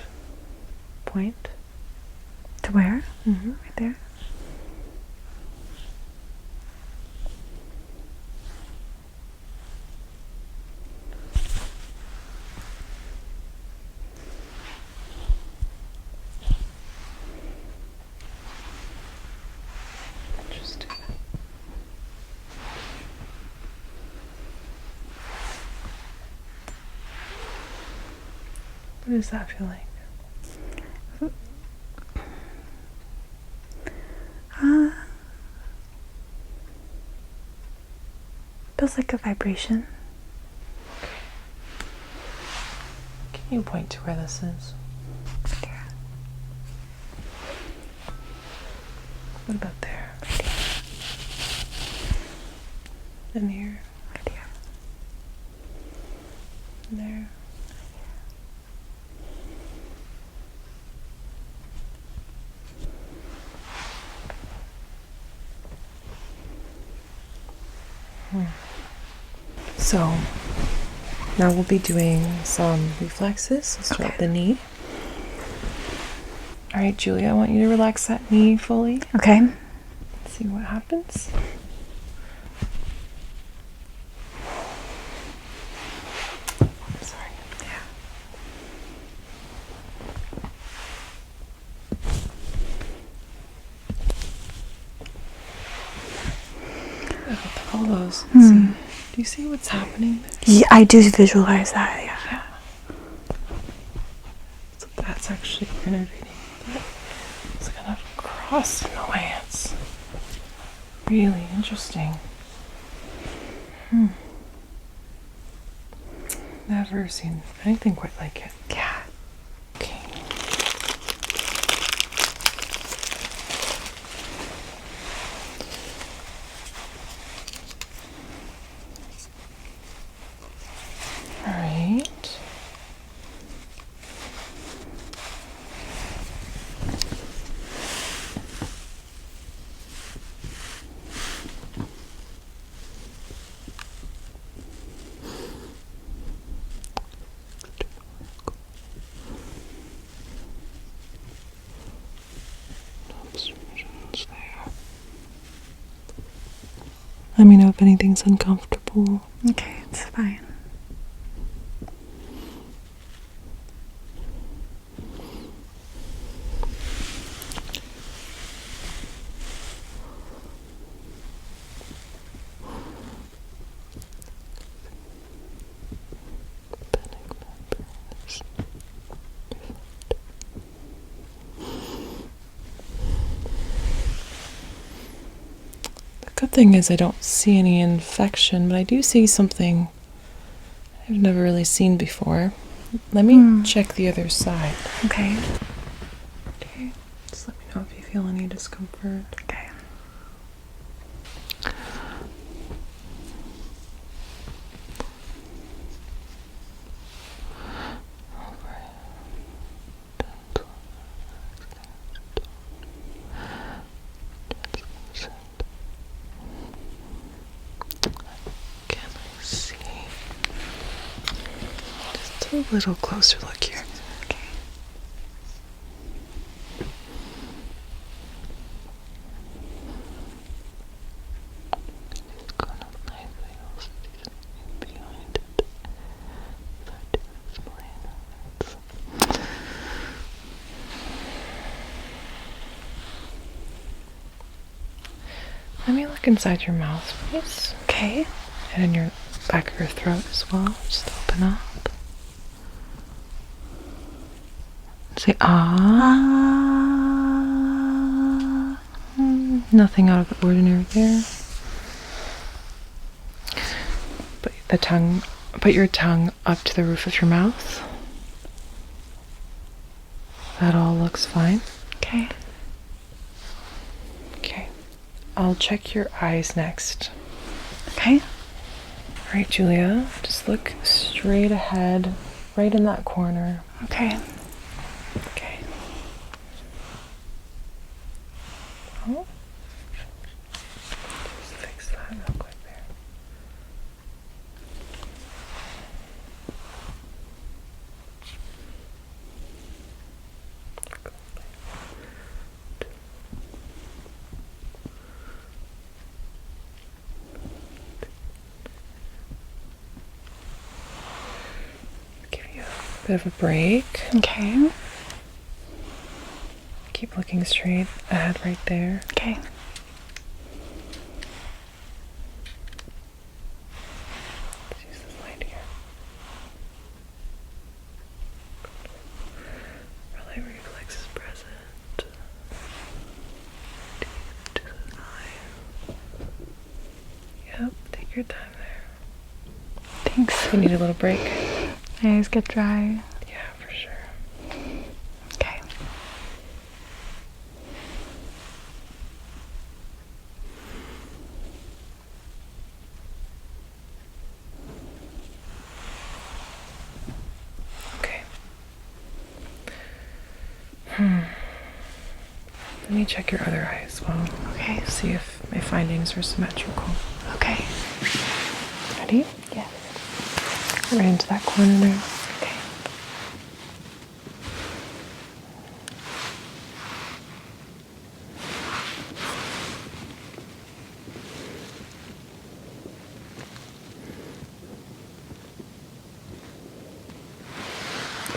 point? To where? Mm-hmm. Right there. Interesting. What does that feel like? Feels like a vibration. Can you point to where this is? There. What about there? And here? Right here. And there? So now we'll be doing some reflexes. I'll start with the knee. All right, Julia, I want you to relax that knee fully. Okay. See what happens. Sorry. Yeah. All those. See. Do you see what's happening there? Yeah, I do visualize that. Yeah. So that's actually innervating. It's kind of crossed in a way. It's really interesting. Never seen anything quite like it. Yeah. Okay. All right. Let me know if anything's uncomfortable. Okay, it's fine. Good thing is I don't see any infection, but I do see something I've never really seen before. Let me check the other side. Okay. Okay. Just let me know if you feel any discomfort. Okay. Can I see? Just a little closer look here. Okay. Let me look inside your mouth, please. Okay. And in your back of your throat as well. Just open up. Say ah. Nothing out of the ordinary there. Put your tongue up to the roof of your mouth. That all looks fine. Okay. Okay. I'll check your eyes next. Okay. All right, Julia, just look straight ahead, right in that corner. Okay. go. Just fix that real quick there. Give you a bit of a break. Okay. Keep looking straight ahead right there. Okay. Let's use this light here. Relay reflex is present. Deep to the eye. Yep, take your time there. Thanks. You need a little break. My eyes get dry. Yeah, for sure. Okay. Okay. Let me check your other eye as well. Okay. See if my findings are symmetrical. Okay. Ready? Yes. Right into that corner there. Okay.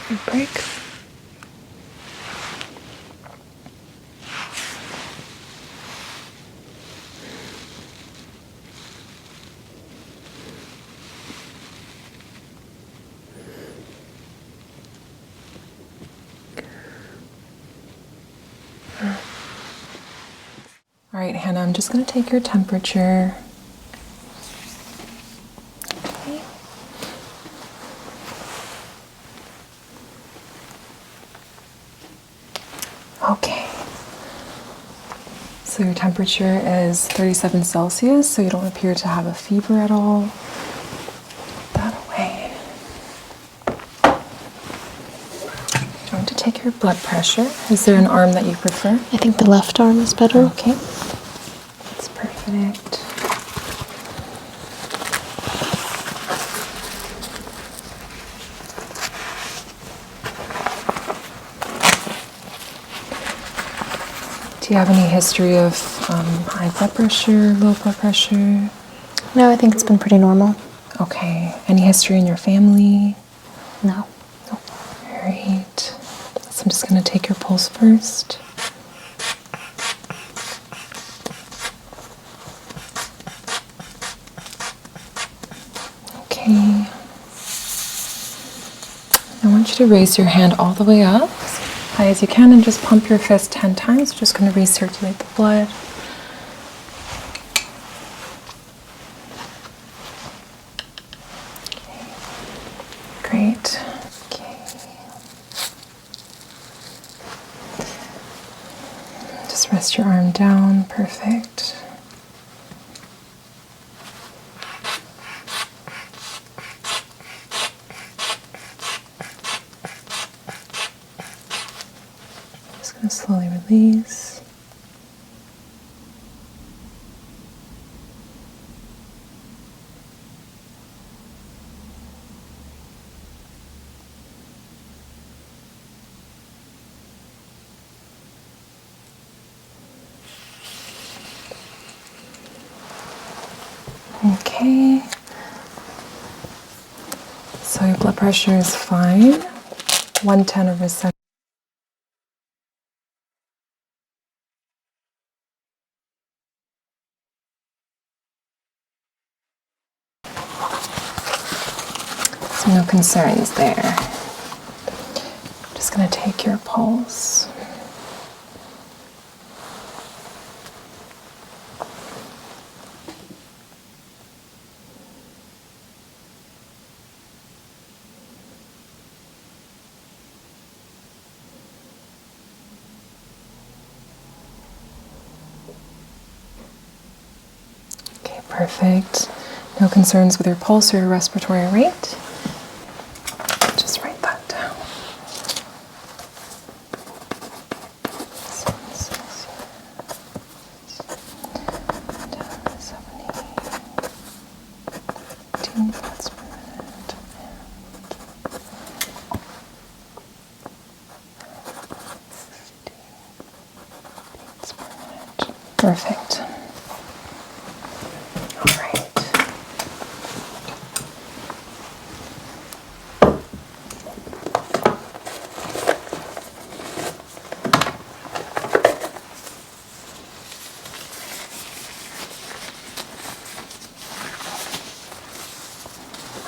Good break. All right, Hannah, I'm just going to take your temperature. Okay. Okay. So your temperature is 37 Celsius, so you don't appear to have a fever at all. Put that away. I'm going to take your blood pressure. Is there an arm that you prefer? I think the left arm is better. Okay. That's perfect. Do you have any history of high blood pressure, low blood pressure? No, I think it's been pretty normal. Okay. Any history in your family? No. All right. So I'm just going to take your pulse first. Okay. I want you to raise your hand all the way up as high as you can and just pump your fist 10 times. We're just going to recirculate the blood. Okay. Great. Okay. Just rest your arm down. Perfect. Just going to slowly release. Okay. So your blood pressure is fine. 110/70. So no concerns there. I'm just going to take your pulse. Okay, perfect. No concerns with your pulse or your respiratory rate. Just write that down. So, Perfect. All right.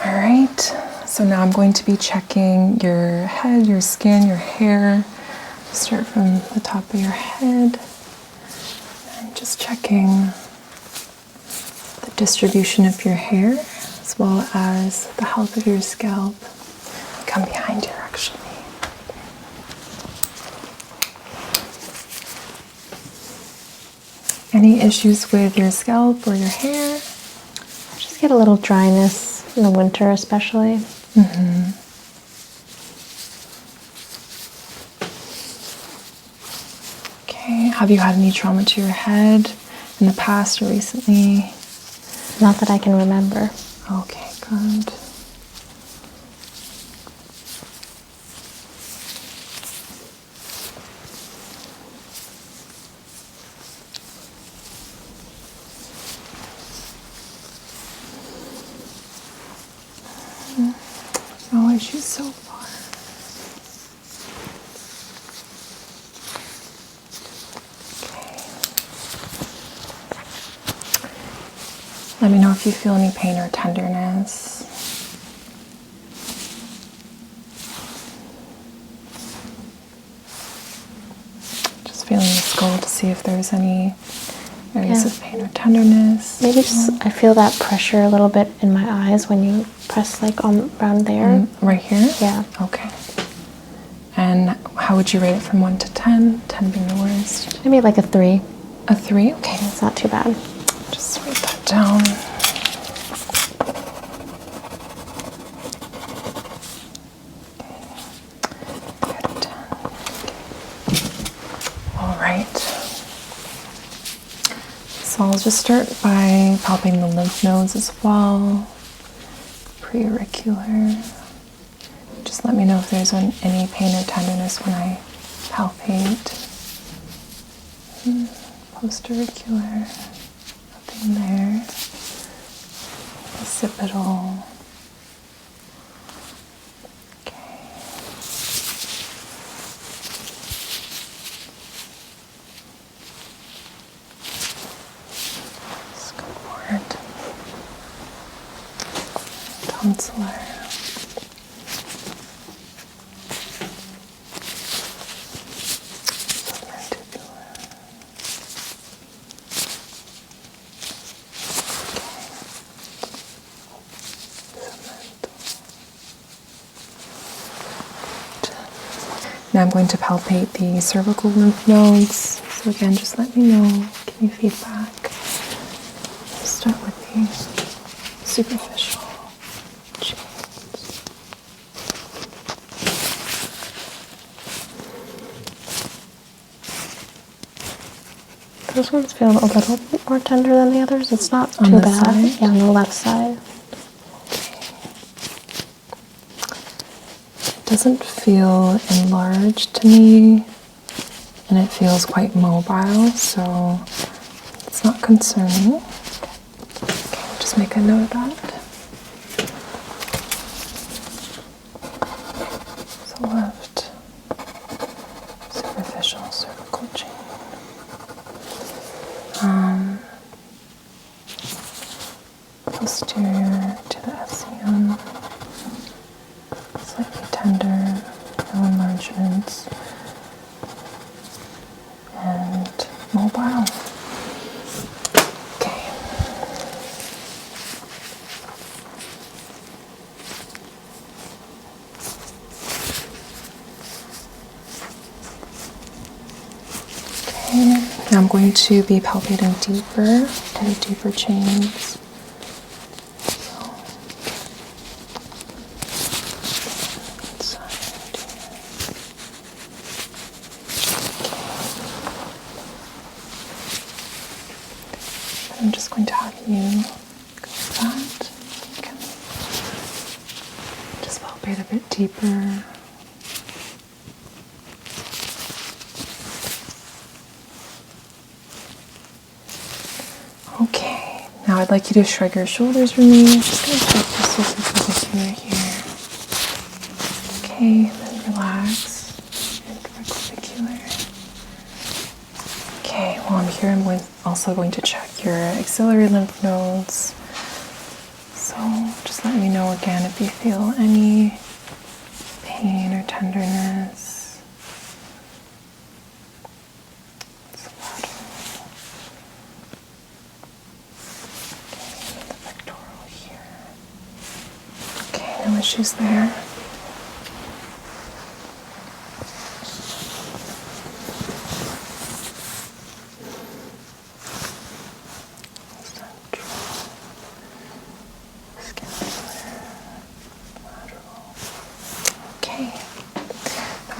All right. So now I'm going to be checking your head, your skin, your hair. Start from the top of your head. And just checking the distribution of your hair as well as the health of your scalp. Come behind here, actually. Any issues with your scalp or your hair? I just get a little dryness in the winter, especially. Okay. Have you had any trauma to your head in the past or recently? Not that I can remember. Okay, good. No issues so far. Okay. Let me know if you feel any pain or tenderness. Just feeling the skull to see if there's any areas of pain or tenderness. Maybe just I feel that pressure a little bit in my eyes when you press like on around there. Right here? Yeah. Okay. And how would you rate it from 1 to 10? 10 being the worst. Maybe like a 3. A 3? Okay. It's not too bad. Just write that down. All right. So I'll just start by palpating the lymph nodes as well. Preauricular. Just let me know if there's any pain or tenderness when I palpate. Postauricular. Nothing there. Occipital. Okay. Scaphoid. Tonsillar. Submandibular. Now I'm going to palpate the cervical lymph nodes. So again, just let me know, give me feedback. Start with the superficial chains. Those ones feel a little bit more tender than the others. It's not On too this bad. side? Yeah, on the left side. It doesn't feel enlarged to me, and it feels quite mobile, so it's not concerning. Okay, just make a note of that. So left superficial cervical chain. Posterior to the SCM. Slightly tender, no enlargements, and mobile. Okay. Okay, now I'm going to be palpating deeper, to the deeper chains. I'm just going to have you go with that. Okay. Just palpate a bit deeper. Now I'd like you to shrug your shoulders for me. I'm just going to check the surface of the here. Okay, then relax. Intraclavicular. Okay, while I'm here, I'm also going to check your axillary lymph nodes. So just let me know again if you feel any pain or tenderness. It's lateral. Okay, the pectoral here. Okay, no issues there.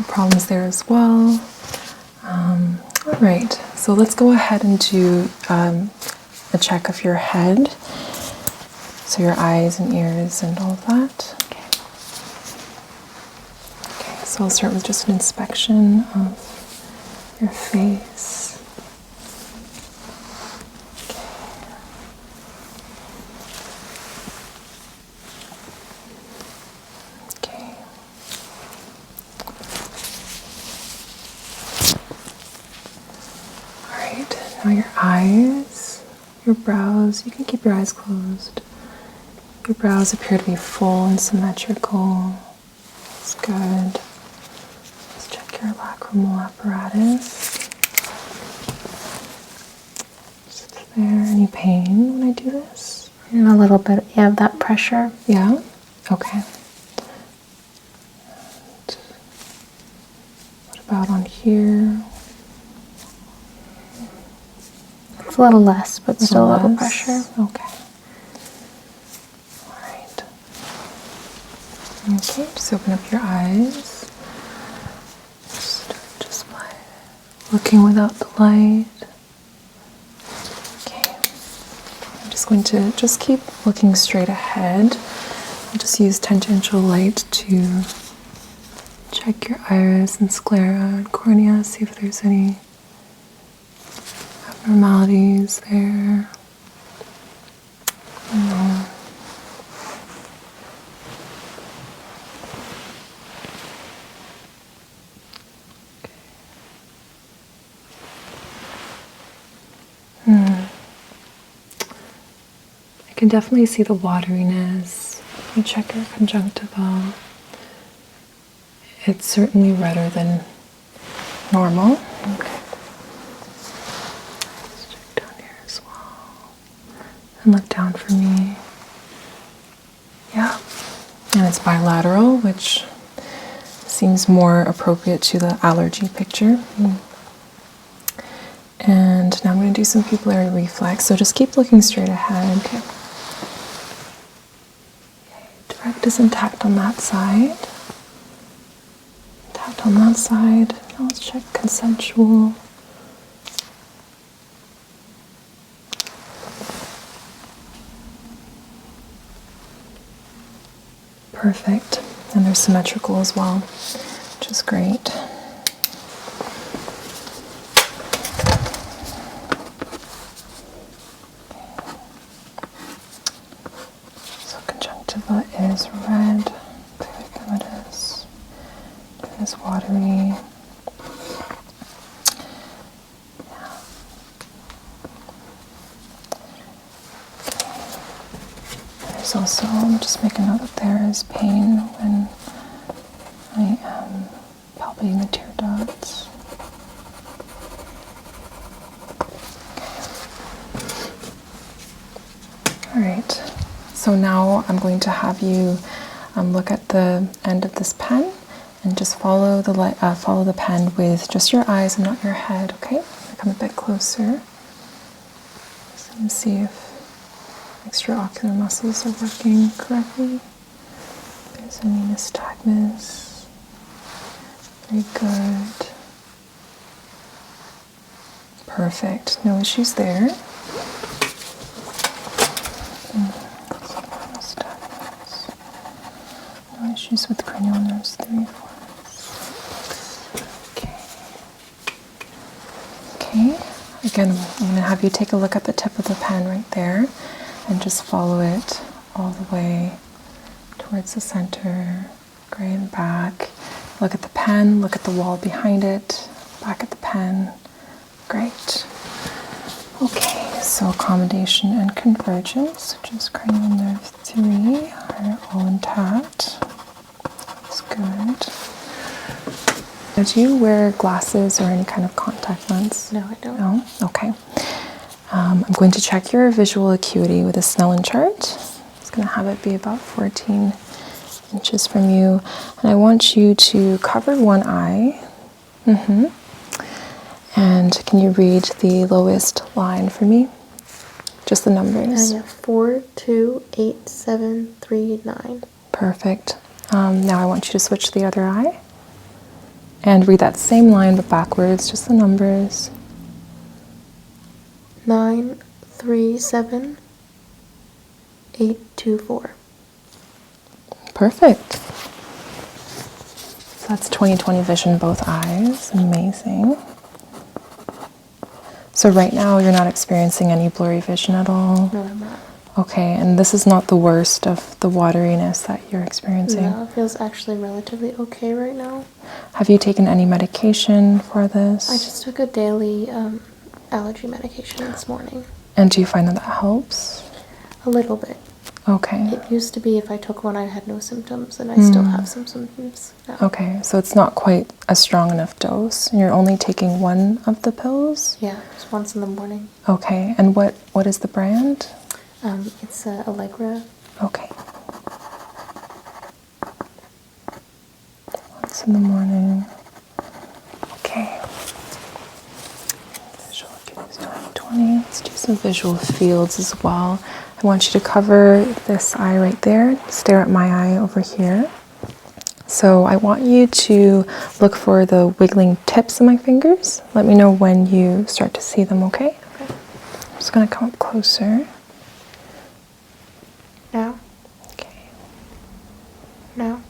Problems there as well. All right, so let's go ahead and do a check of your head. So your eyes and ears and all of that. Okay. Okay, so I'll start with just an inspection of your face. Okay. Now your eyes, your brows, you can keep your eyes closed. Your brows appear to be full and symmetrical. That's good. Let's check your lacrimal apparatus. Just there. Any pain when I do this? A little bit, yeah, of that pressure. Yeah? Okay. And what about on here? It's a little less, but still a little pressure. Okay. All right. Okay, just open up your eyes. Just by looking without the light. Okay. I'm just going to just keep looking straight ahead. I'll just use tangential light to check your iris and sclera and cornea, see if there's any abnormalities there. I can definitely see the wateriness. Let me check your conjunctiva. It's certainly redder than normal. Okay. Let's check down here as well. And look down for me. Yeah. And it's bilateral, which seems more appropriate to the allergy picture. And now I'm going to do some pupillary reflex. So just keep looking straight ahead. Okay. Direct is intact on that side. Intact on that side. Now let's check consensual. Perfect. And they're symmetrical as well, which is great. So conjunctiva is red, very edematous, it is watery. There's also, just make a note that there is pain when I am palpating the tear ducts. Okay. All right. So now I'm going to have you look at the end of this pen and just follow the pen with just your eyes and not your head. Okay. Come a bit closer. Just going to see if extraocular muscles are working correctly. If there's any nystagmus. Very good. Perfect. No issues there. Nystagmus. No issues with cranial nerves 3, 4, 6. Okay. Okay. Again, I'm going to have you take a look at the tip of the pen right there. and just follow it all the way towards the center, gray and back. Look at the pen, look at the wall behind it, back at the pen. Great. Okay, so accommodation and convergence, which is cranial nerve 3, are all intact. That's good. Now, do you wear glasses or any kind of contact lens? No, I don't. No? Okay. I'm going to check your visual acuity with a Snellen chart. It's going to have it be about 14 inches from you. And I want you to cover one eye. And can you read the lowest line for me? Just the numbers. 4, 2, 8, 7, 3, 9. Perfect. Now I want you to switch to the other eye. And read that same line but backwards, just the numbers. 9, 3, 7, 8, 2, 4. Perfect. So that's 20/20 vision, both eyes. Amazing. So right now you're not experiencing any blurry vision at all? No, I'm not. Okay, and this is not the worst of the wateriness that you're experiencing? No, it feels actually relatively okay right now. Have you taken any medication for this? I just took a daily allergy medication this morning. And do you find that that helps? A little bit. Okay. It used to be if I took one I had no symptoms, and I still have some symptoms now. Okay, so it's not quite a strong enough dose. And you're only taking one of the pills? Yeah, just once in the morning. Okay, and what is the brand? It's Allegra. Okay. Once in the morning. Okay. Visual acuity 20/20. Let's do some visual fields as well. I want you to cover this eye right there. Stare at my eye over here. So I want you to look for the wiggling tips of my fingers. Let me know when you start to see them, okay? Okay. I'm just going to come up closer. Now. Okay. Now.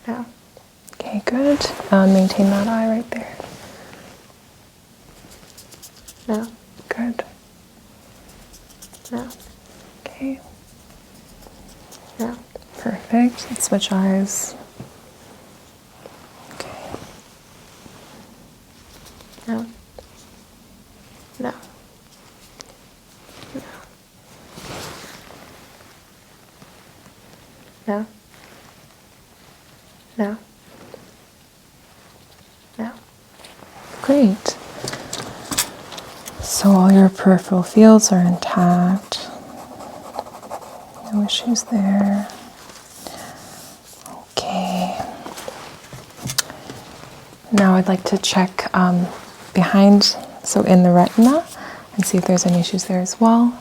Now. Okay, good. Maintain that eye right there. Now. Good. Now. Okay. Now. Perfect. Let's switch eyes. Okay. Now. Now. Now. Now. Now. Great. So all your peripheral fields are intact. No issues there. Okay. Now I'd like to check behind, so in the retina, and see if there's any issues there as well.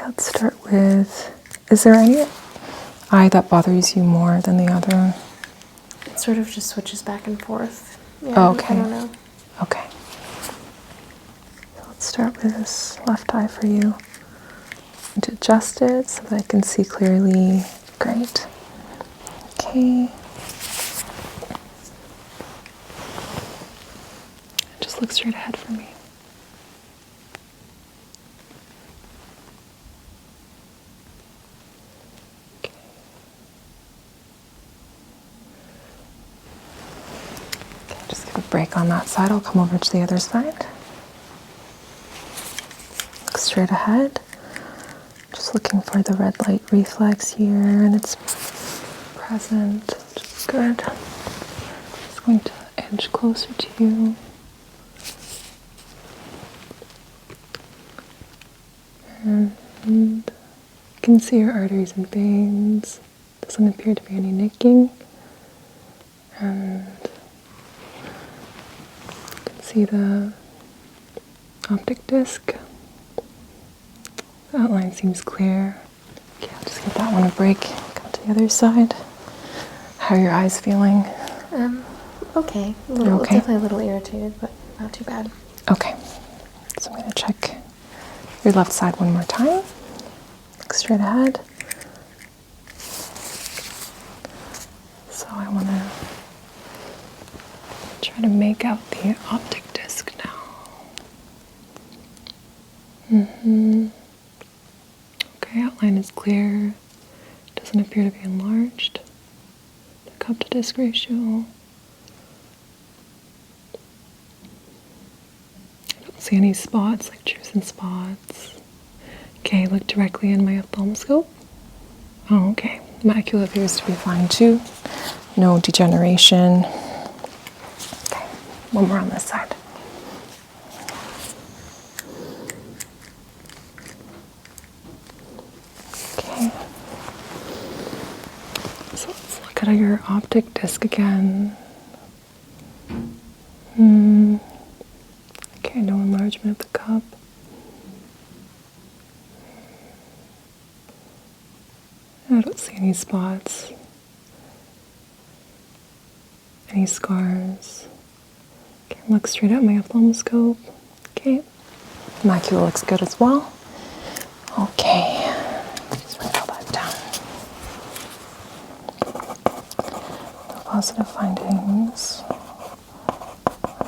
Let's start with, is there any eye that bothers you more than the other? It sort of just switches back and forth. Yeah, Oh, okay. I don't know. Okay. So let's start with this left eye for you. And to adjust it so that I can see clearly. Great. Okay. Just look straight ahead for me. Break on that side. I'll come over to the other side. Look straight ahead. Just looking for the red light reflex here, and it's present, which is good. Just going to edge closer to you. And you can see your arteries and veins. Doesn't appear to be any nicking. And see the optic disc. The outline seems clear. Okay, I'll just give that one a break. Come to the other side. How are your eyes feeling? Okay. Okay? Definitely a little irritated, but not too bad. Okay. So I'm going to check your left side one more time. Look straight ahead. So I want to try to make out the optic disc now. Okay, outline is clear. Doesn't appear to be enlarged. The cup to disc ratio. I don't see any spots, like drusen spots. Okay, look directly in my ophthalmoscope. Oh, okay. Macula appears to be fine too. No degeneration. Okay, one more on this side. Okay. So let's look at your optic disc again. Okay, no enlargement of the cup. I don't see any spots, any scars. Okay, look straight at my ophthalmoscope. Okay, macula looks good as well. Okay, just write all that down. No positive findings.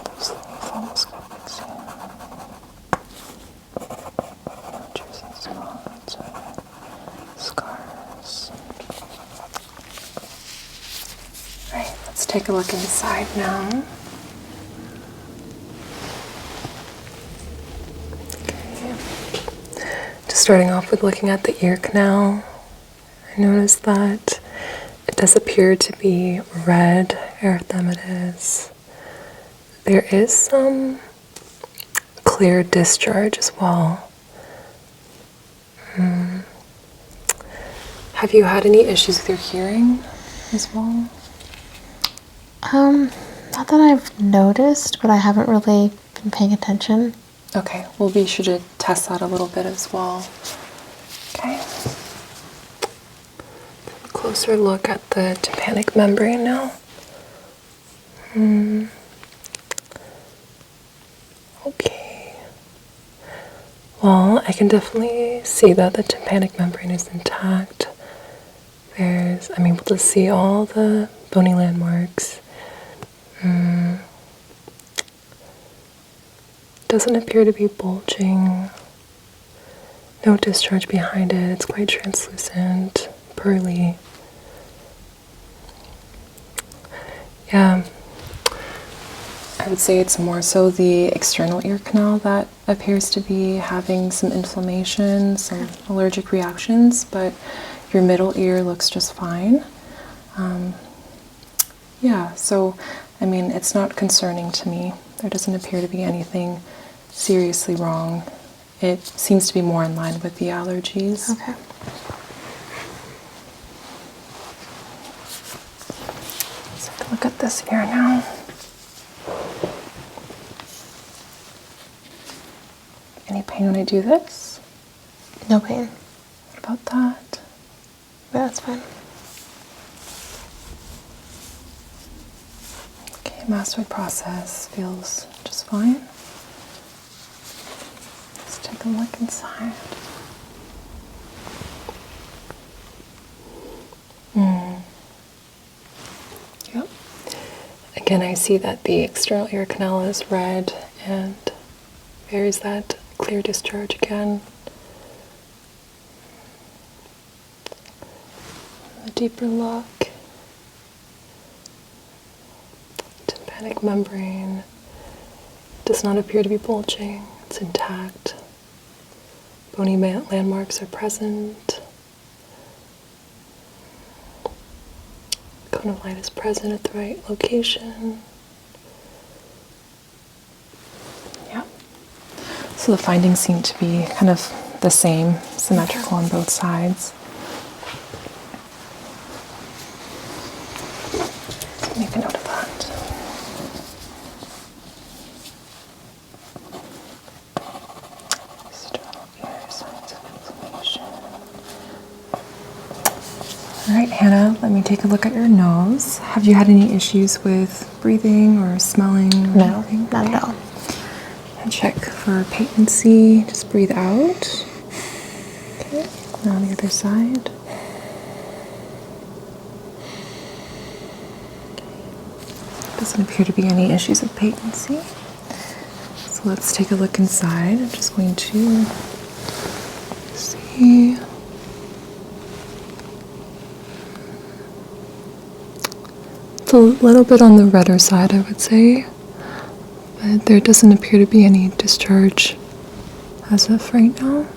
Those ophthalmoscope exam. No drusen spots or scars. Right, let's take a look inside now. Okay. Just starting off with looking at the ear canal, I noticed that it does appear to be red erythematous. There is some clear discharge as well. Have you had any issues with your hearing as well? Not that I've noticed, but I haven't really been paying attention. Okay, we'll be sure to test that a little bit as well. Okay. A closer look at the tympanic membrane now. Okay. Well, I can definitely see that the tympanic membrane is intact. I'm able to see all the bony landmarks. Doesn't appear to be bulging. No discharge behind it. It's quite translucent, pearly. Yeah. I would say it's more so the external ear canal that appears to be having some inflammation, some allergic reactions, but your middle ear looks just fine. Yeah, so, I mean, it's not concerning to me. There doesn't appear to be anything seriously wrong. It seems to be more in line with the allergies. Okay. Let's take a look at this ear now. Any pain when I do this? No pain. What about that? Yeah, that's fine. Okay, mastoid process feels just fine. Let's take a look inside. Yep. Again, I see that the external ear canal is red and there's that clear discharge again. A deeper look. Tympanic membrane does not appear to be bulging. It's intact. Bony landmarks are present. Cone of light is present at the right location. Yeah. So the findings seem to be kind of the same, symmetrical on both sides. Make a note of that. External ear, signs of inflammation. All right, Hannah, let me take a look at your nose. Have you had any issues with breathing or smelling? Or No, anything? not at all. And check for patency. Just breathe out. Okay, now the other side. Doesn't appear to be any issues with patency. So let's take a look inside. I'm just going to see. It's a little bit on the redder side, I would say. But there doesn't appear to be any discharge as of right now.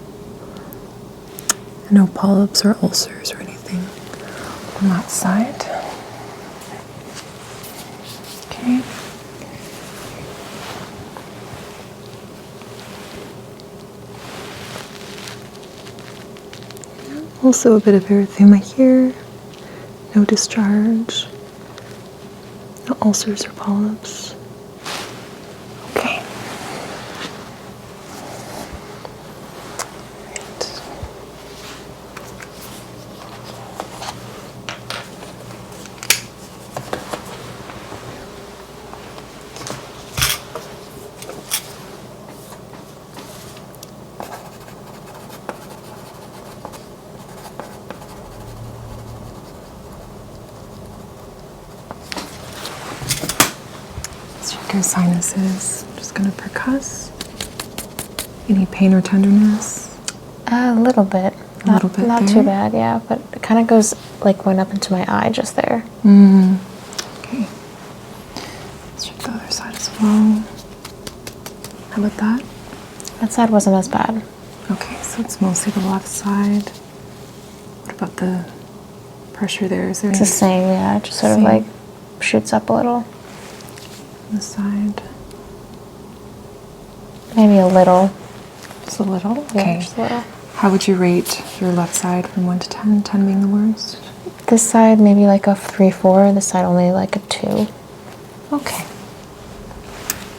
No polyps or ulcers or anything on that side. Okay. Also a bit of erythema here. No discharge. No ulcers or polyps. Okay. Right. Check your sinuses. I'm just going to percuss. Any pain or tenderness? A little bit. A little bit Not there? too bad, yeah. But it kind of goes like went up into my eye just there. Okay. Let's check the other side as well. How about that? That side wasn't as bad. Okay, so it's mostly the left side. What about the pressure there? Is there It's any the same, yeah. It just sort of Same. like shoots up a little. on the side? Maybe a little. Just a little? Yeah, Okay. just a little. How would you rate your left side from 1 to 10? 10 being the worst? This side maybe like a 3-4. This side only like a 2. Okay.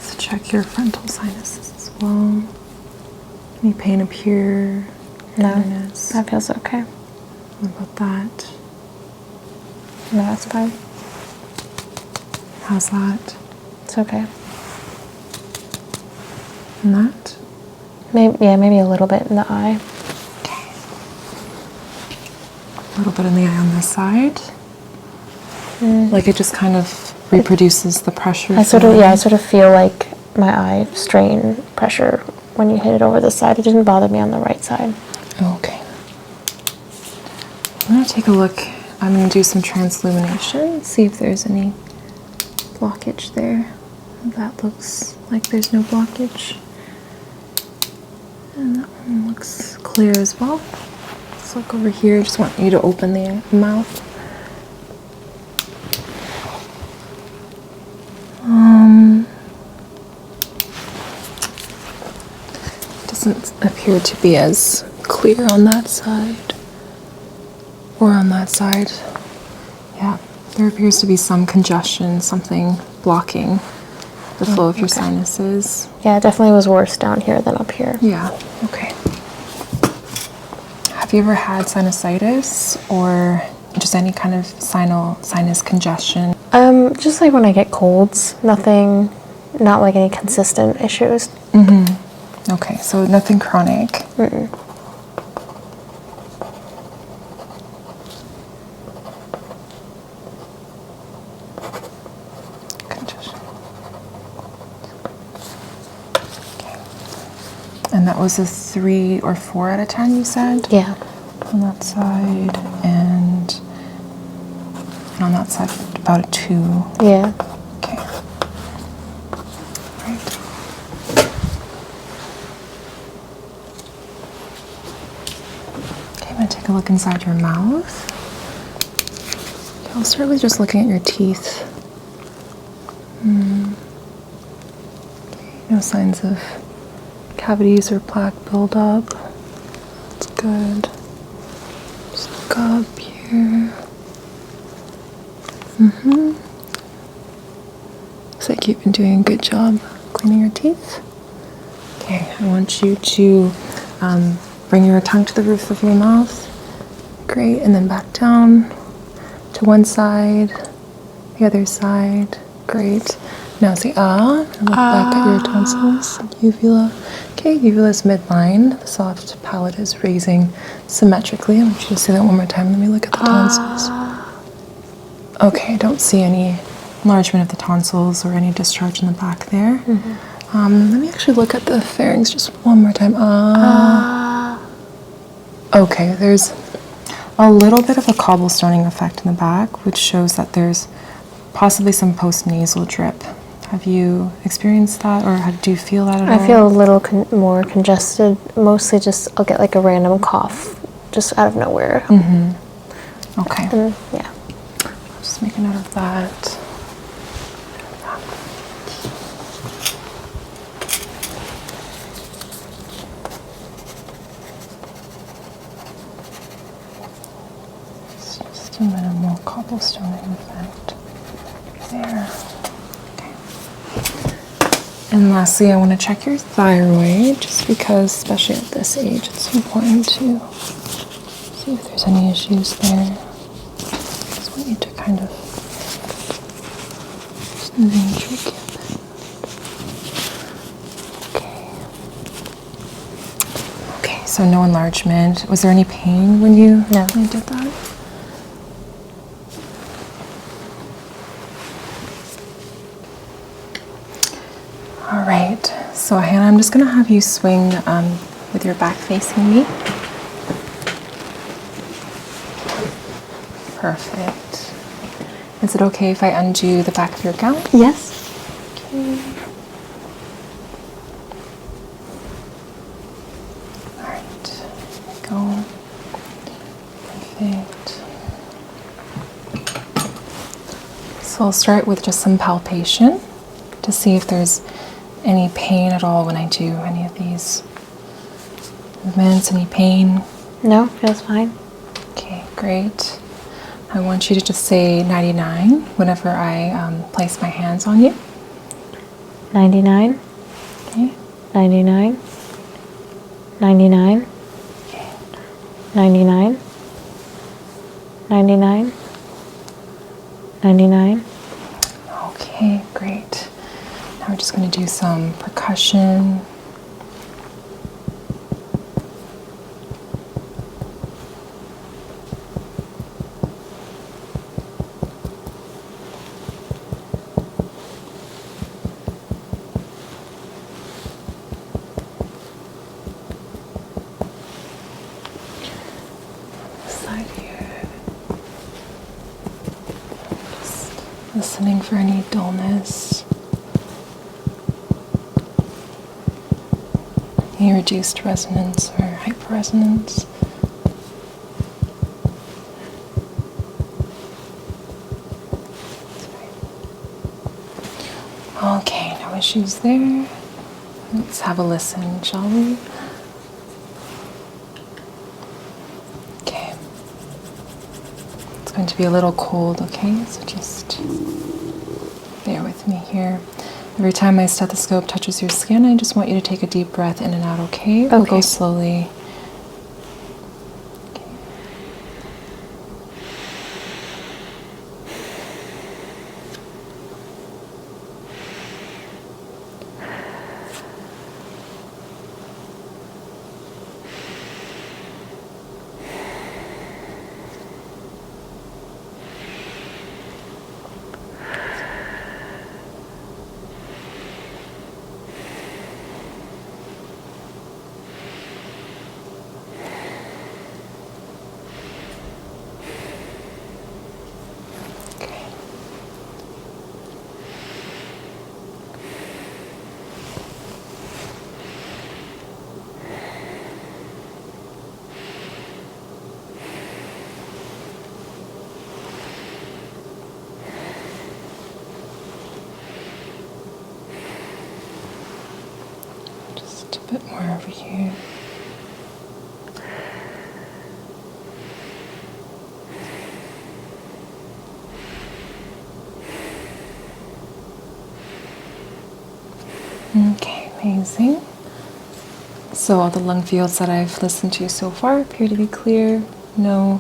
So check your frontal sinuses as well. Any pain up here? No, Tenderness? that feels okay. What about that? No, that's fine. How's that? It's okay. And that? Maybe a little bit in the eye. Okay. A little bit in the eye on this side. Like it just kind of reproduces the pressure. I sort of feel like my eye strain pressure when you hit it over the side. It didn't bother me on the right side. Okay. I'm going to take a look. I'm going to do some translumination, see if there's any blockage there. That looks like there's no blockage. And that one looks clear as well. Let's look over here. I just want you to open the mouth. Doesn't appear to be as clear on that side or on that side. Yeah, there appears to be some congestion, something blocking the flow of your sinuses. Yeah, it definitely was worse down here than up here. Yeah, okay. Have you ever had sinusitis or just any kind of sinus congestion? Just like when I get colds, not like any consistent issues. Okay, so nothing chronic. Congestion. Okay. And that was a 3 or 4 out of 10, you said? Yeah. On that side, and on that side, about a 2. Yeah. Okay. Right. Okay, I'm going to take a look inside your mouth. Okay, I'll start with just looking at your teeth. Okay, no signs of cavities or plaque buildup. That's good. Just look up here. Looks like you've been doing a good job cleaning your teeth. Okay, I want you to bring your tongue to the roof of your mouth. Great, and then back down to one side, the other side. Great. Now say ah. And look back at your tonsils. Uvula. Okay, uvula is midline. The soft palate is raising symmetrically. I want you to say that one more time. Let me look at the tonsils. Okay, I don't see any enlargement of the tonsils or any discharge in the back there. Let me actually look at the pharynx just one more time. Okay, there's a little bit of a cobblestoning effect in the back, which shows that there's possibly some post-nasal drip. Have you experienced that, or do you feel that at all? I feel a little more congested. Mostly just, I'll get like a random cough just out of nowhere. Okay. And, yeah. I'll just make a note of that. It's just a minimal cobblestoning effect there. And lastly, I want to check your thyroid, just because, especially at this age, it's important to see if there's any issues there. I just want you to kind of smoothing the trachea a bit. Okay. Okay, so no enlargement. Was there any pain when you No. when you did that? All right, so Hannah, I'm just going to have you swing with your back facing me. Perfect. Is it okay if I undo the back of your gown? Yes. Okay. All right, there we go. Perfect. So I'll start with just some palpation to see if there's any pain at all when I do any of these movements. Any pain? No, feels fine. Okay, great. I want you to just say 99 whenever I place my hands on you. 99. Okay. 99. 99. Okay. 99. 99. 99. Okay, great. Now we're just going to do some percussion. Side here. Just listening for any dullness. Any reduced resonance or hyperresonance. Okay, no issues there. Let's have a listen, shall we? Okay. It's going to be a little cold, okay? So just bear with me here. Every time my stethoscope touches your skin, I just want you to take a deep breath in and out, okay? We'll go slowly. Okay. Just a bit more over here. Okay, amazing. So all the lung fields that I've listened to so far appear to be clear. No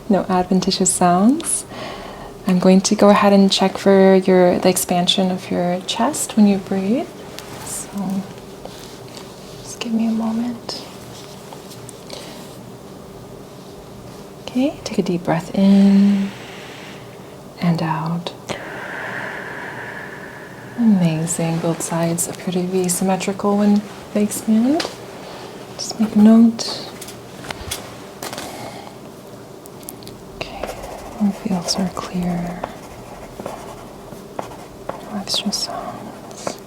No adventitious sounds. I'm going to go ahead and check for the expansion of your chest when you breathe. So just give me a moment. Okay, take a deep breath in and out. Amazing. Both sides appear to be symmetrical when they expand. Just make a note. Okay, our fields are clear. No extra sounds.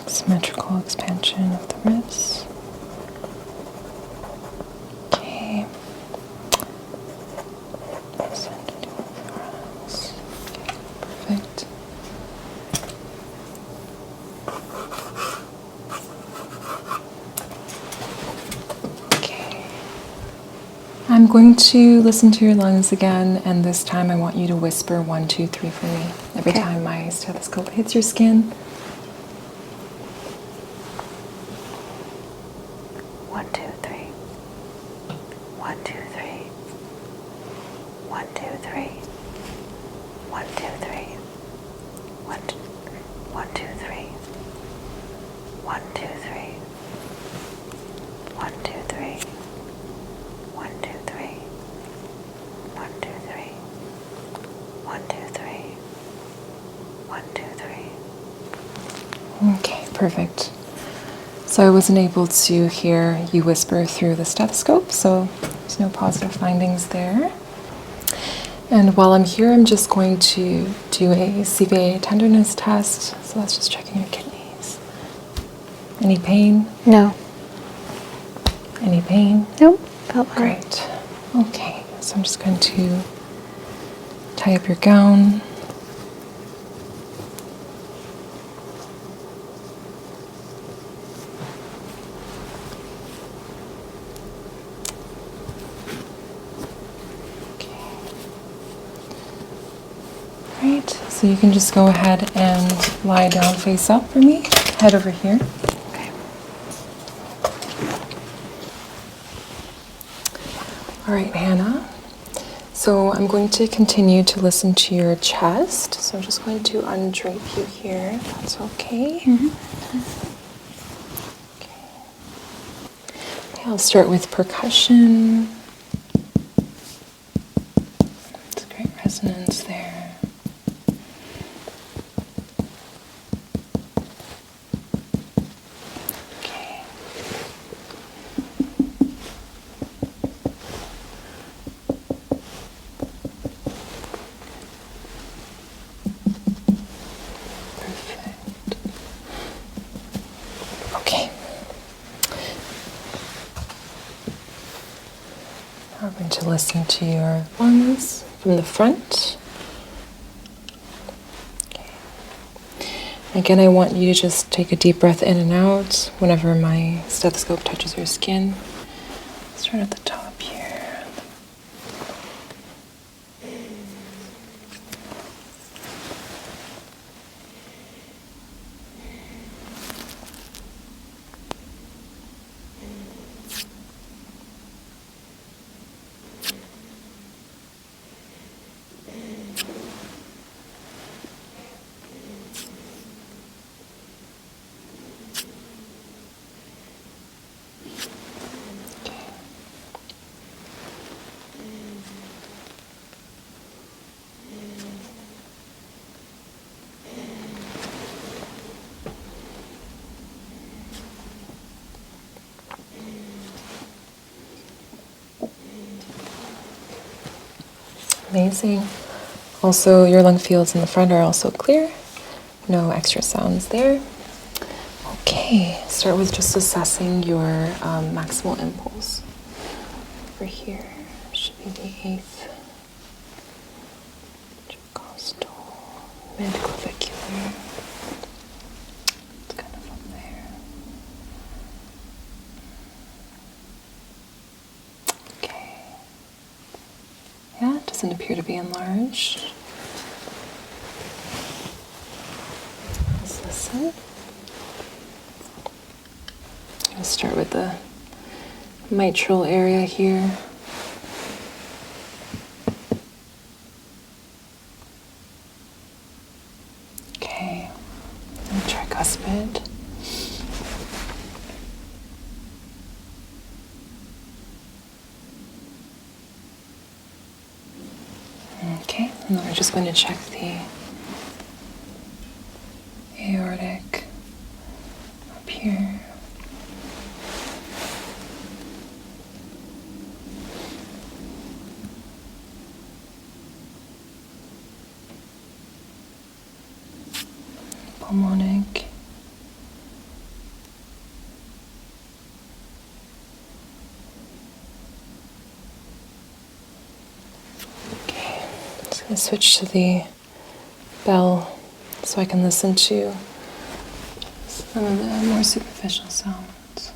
Symmetrical expansion of the ribs. Okay. Perfect. Okay. I'm going to listen to your lungs again, and this time I want you to whisper 1, 2, 3 for me every time my stethoscope hits your skin. 1, 2, 3. 1, 2, 3. 1, 2, 3. 1, 2, 3. 1, 2, 3. 1, 2, 3. 1, 2, 3. 1, 2, 3. 1, 2, 3. 1, 2, 3. 1, 2, 3. Okay, perfect. So I wasn't able to hear you whisper through the stethoscope, so there's no positive findings there. And while I'm here, I'm just going to do a CVA tenderness test. So that's just checking your kidneys. Any pain? No. Any pain? Nope. Felt fine. Great. Okay, so I'm just going to tie up your gown. Great. So you can just go ahead and lie down face up for me. Head over here. Okay. All right, Hannah. So I'm going to continue to listen to your chest. So I'm just going to undrape you here, if that's okay. Okay, I'll start with percussion. It's great resonance there. Okay. Okay. Now we're going to listen to your lungs from the front. Okay. Again, I want you to just take a deep breath in and out whenever my stethoscope touches your skin. Start at the top here. Amazing. Also, your lung fields in the front are also clear. No extra sounds there. Okay, start with just assessing your maximal impulse. Over here should be the 8th intercostal, mid-clavicular. It's kind of up there. Okay. Yeah, it doesn't appear to be enlarged. Let's listen. I'm going to start with the mitral area here. Okay, and tricuspid. Okay, and then we're just going to check the aortic up here. Pulmonic. Okay, I'm just going to switch to the bell so I can listen to some of the more superficial sounds.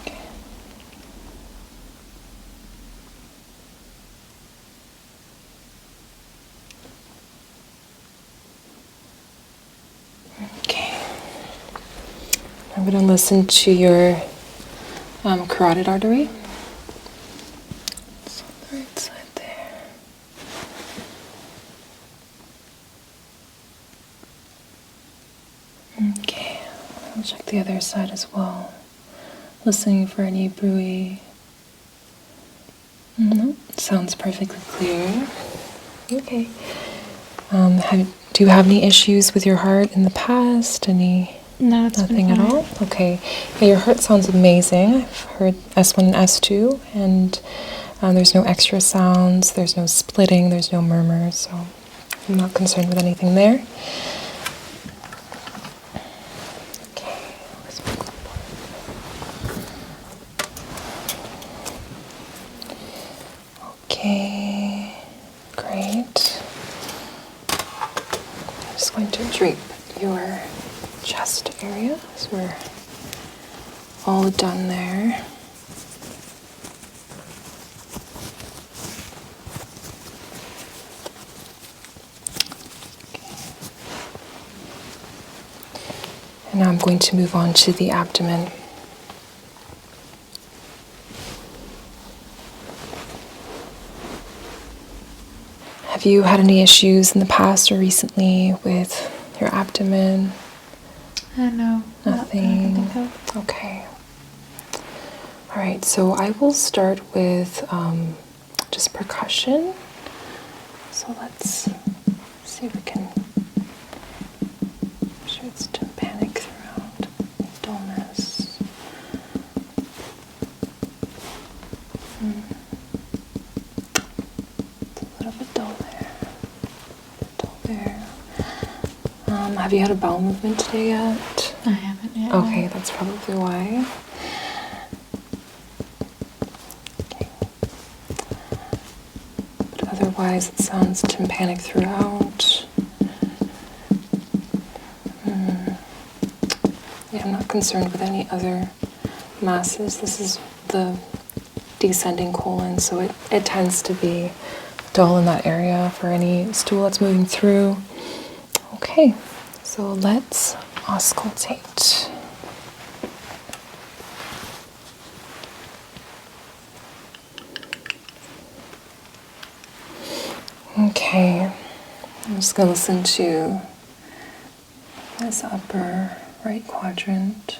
Okay. Okay. I'm going to listen to your carotid artery. It's on the right side there. Okay. I'll check the other side as well. Listening for any bruit. No, sounds perfectly clear. Okay. Do you have any issues with your heart in the past? No, it's Nothing been at all? Okay. Yeah, your heart sounds amazing. I've heard S1 and S2, and there's no extra sounds, there's no splitting, there's no murmurs, so I'm not concerned with anything there. Okay. Where's my clipboard? Okay. Great. I'm just going to drape your chest area, so we're all done there. Okay. And now I'm going to move on to the abdomen. Have you had any issues in the past or recently with your abdomen? No. Nothing. Not that I can think of. Okay. All right, so I will start with just percussion. So let's see if we can. I'm sure it's tympanic throughout, dullness. It's a little bit dull there. Dull there. Have you had a bowel movement today yet? I haven't yet. Okay, that's probably why. Okay. But otherwise, it sounds tympanic throughout. Yeah, I'm not concerned with any other masses. This is the descending colon, so it tends to be dull in that area for any stool that's moving through. Okay, so let's auscultate. Okay, I'm just going to listen to this upper right quadrant.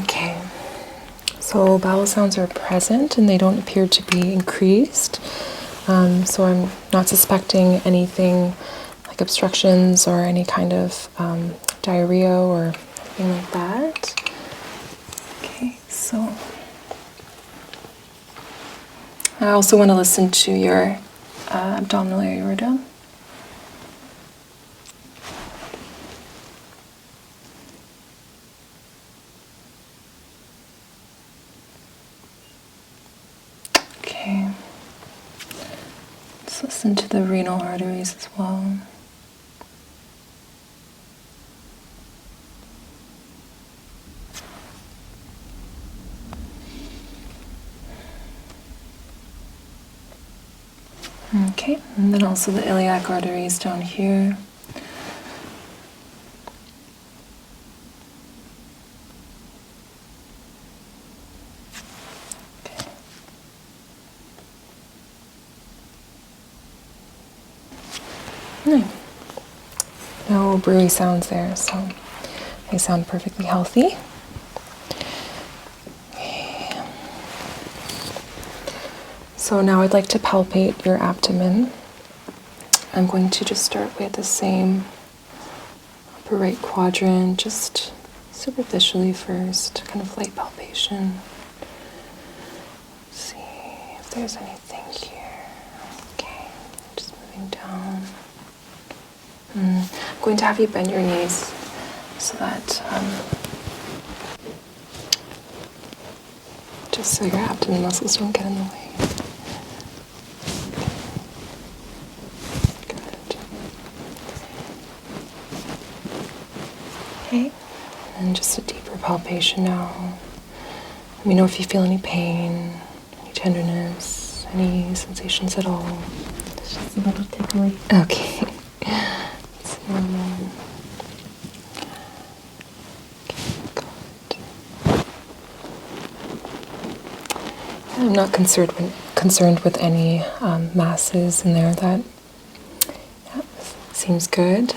Okay, so bowel sounds are present and they don't appear to be increased. So I'm not suspecting anything like obstructions or any kind of diarrhea or anything like that. Okay, so I also want to listen to your abdominal aorta. Okay. Let's listen to the renal arteries as well. Okay, and then also the iliac arteries down here. Okay. No brewy sounds there, so they sound perfectly healthy. So now I'd like to palpate your abdomen. I'm going to just start with the same upper right quadrant, just superficially first, kind of light palpation. See if there's anything here. Okay, just moving down. I'm going to have you bend your knees so that just so your abdomen muscles don't get in the way. Okay, and just a deeper palpation now. Let me know if you feel any pain, any tenderness, any sensations at all. It's just a little tickly. Okay, it's normal. Okay, good. I'm not concerned with any masses in there. That seems good.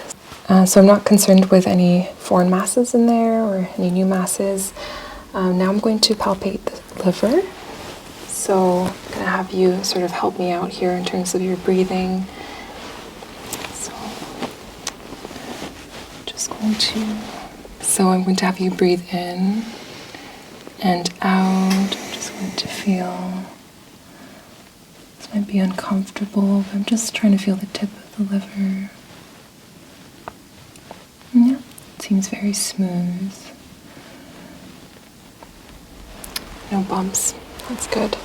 So I'm not concerned with any foreign masses in there or any new masses. Now I'm going to palpate the liver. So I'm going to have you sort of help me out here in terms of your breathing. So I'm going to have you breathe in and out. I'm just going to feel, this might be uncomfortable, but I'm just trying to feel the tip of the liver. Yeah, it seems very smooth. No bumps. That's good.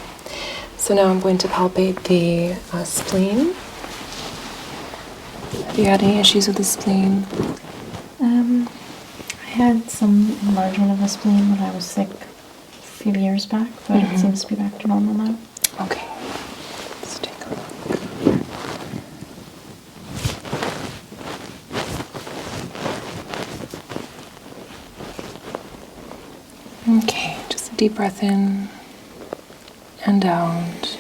So now I'm going to palpate the spleen. Have you had any issues with the spleen? I had some enlargement of the spleen when I was sick a few years back, but it seems to be back to normal now. Okay. Let's take a look. Okay, just a deep breath in and out.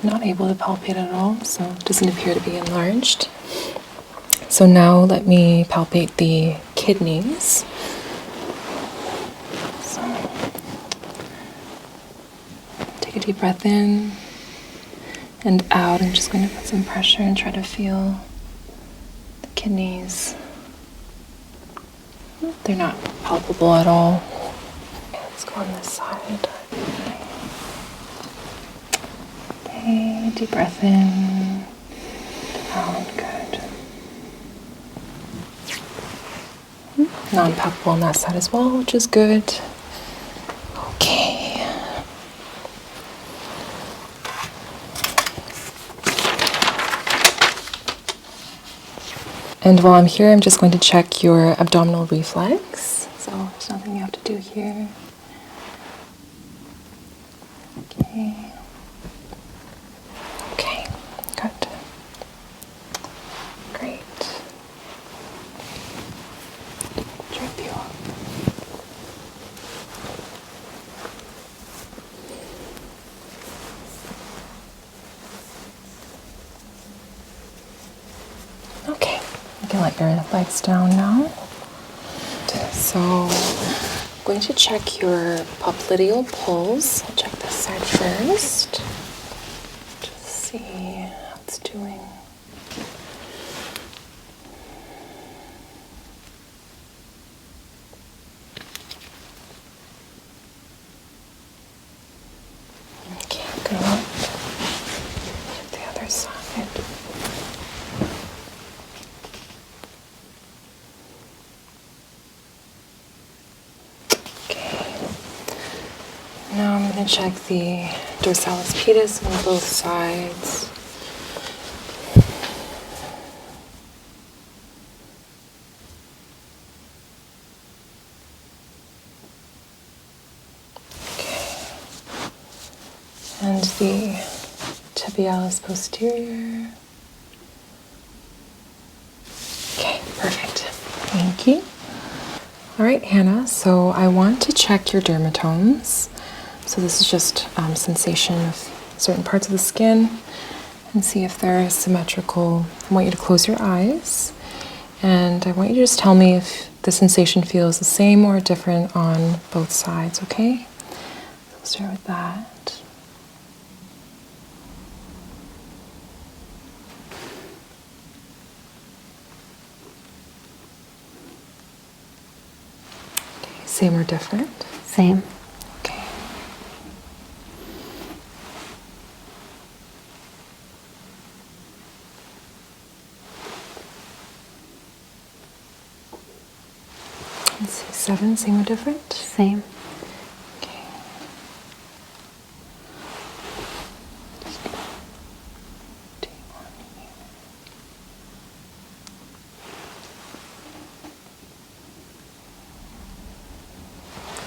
Not able to palpate at all, so it doesn't appear to be enlarged. So now let me palpate the kidneys. So take a deep breath in and out. I'm just going to put some pressure and try to feel the kidneys. They're not palpable at all. Okay, let's go on this side. Okay, deep breath in, out, good. Non-palpable on that side as well, which is good. Okay. And while I'm here, I'm just going to check your abdominal reflex. So there's nothing you have to do here. Okay. Okay, good. Great. Drip you up. Okay, you can let your legs down now. So I'm going to check your popliteal pulse. I'll check this side first. Just see Now I'm going to check the dorsalis pedis on both sides. And the tibialis posterior. Okay, perfect. Thank you. All right, Hannah, so I want to check your dermatomes. So this is just sensation of certain parts of the skin and see if they're symmetrical. I want you to close your eyes and I want you to just tell me if the sensation feels the same or different on both sides, okay? So we'll start with that. Same or different? Same. Okay. Let's see, 7, same or different? Same. Okay. Do you want here?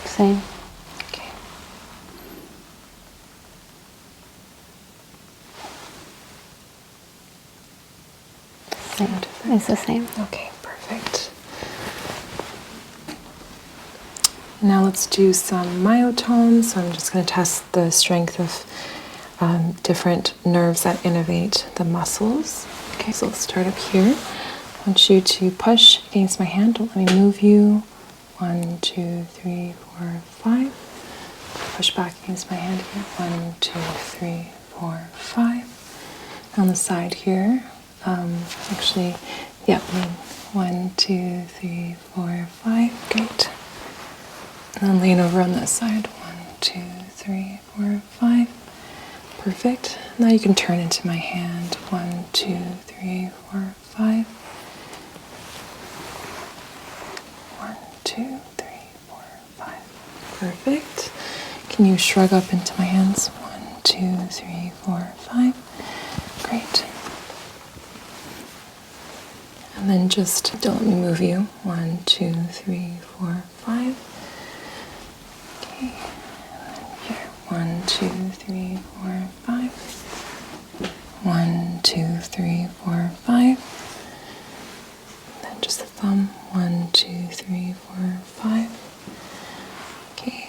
Same. Okay. Same. It's the same. Okay, perfect. Now let's do some myotones. So I'm just going to test the strength of different nerves that innervate the muscles. Okay, so let's start up here. I want you to push against my hand. Don't let me move you. 1, 2, 3, 4, 5. Push back against my hand here. 1, 2, 3, 4, 5. On the side here, actually, yeah, 1, 2, 3, 4, 5. Great. And then lean over on this side. 1, 2, 3, 4, 5. Perfect. Now you can turn into my hand. 1, 2, 3, 4, 5. 1, 2, 3, 4, 5. Perfect. Can you shrug up into my hands? 1, 2, 3, 4, 5. Great. And then just don't let me move you. 1, 2, 3, 4, 5. Okay. And then here. 1, 2, 3, 4, 5. 1, 2, 3, 4, 5. Then just the thumb. 1, 2, 3, 4, 5. Okay.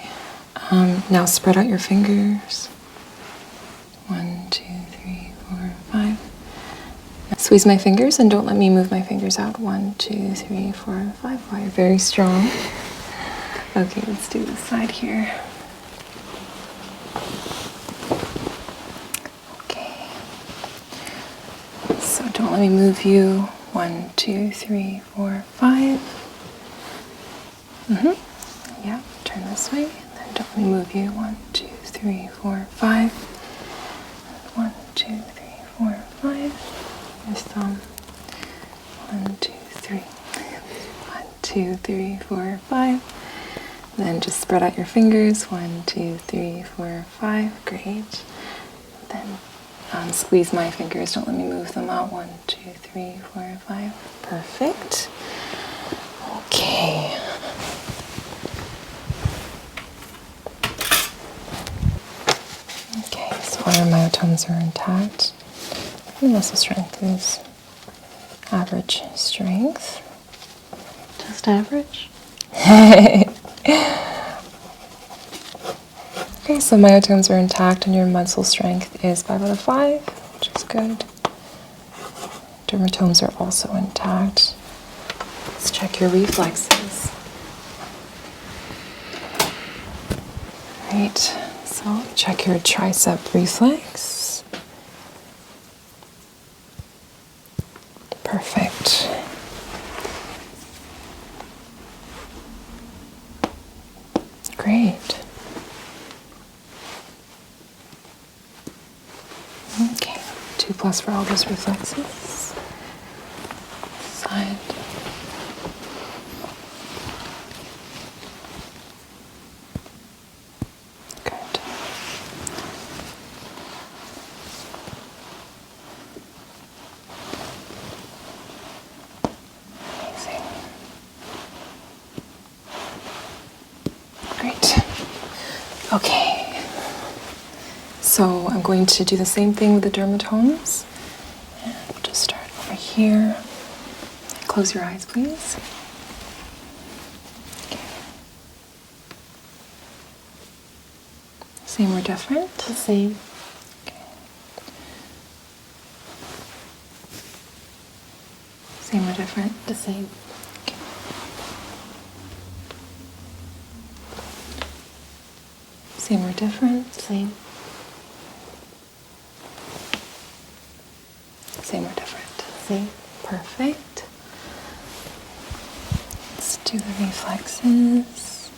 Now spread out your fingers. 1, 2, 3, 4, 5. Squeeze my fingers and don't let me move my fingers out. 1, 2, 3, 4, 5. Wow, you're very strong. Okay, let's do this side here. Okay. So don't let me move you. 1, 2, 3, 4, 5. Yeah, turn this way. And then don't let me move you. 1, 2, 3, 4, 5. 1, 2, 3, 4, 5. Your thumb. 1, 2, 3. 1, 2, 3, 4, 5. Then just spread out your fingers. 1, 2, 3, 4, 5. Great. Then squeeze my fingers. Don't let me move them out. 1, 2, 3, 4, 5. Perfect. Okay. Okay, so all your myotones are intact. The muscle strength is average strength. Just average? Okay, so myotones are intact and your muscle strength is 5 out of 5, which is good. Dermatomes are also intact. Let's check your reflexes. Right, so check your tricep reflex. Perfect. Great. Okay, 2+ for all those reflexes. Side. Good. Okay, so I'm going to do the same thing with the dermatomes. And we'll just start over here. Close your eyes, please. Okay. Same or different? The same. Okay. Same or different? The same. Okay. Same or different? Same. Same or different? Same. Perfect. Let's do the reflexes.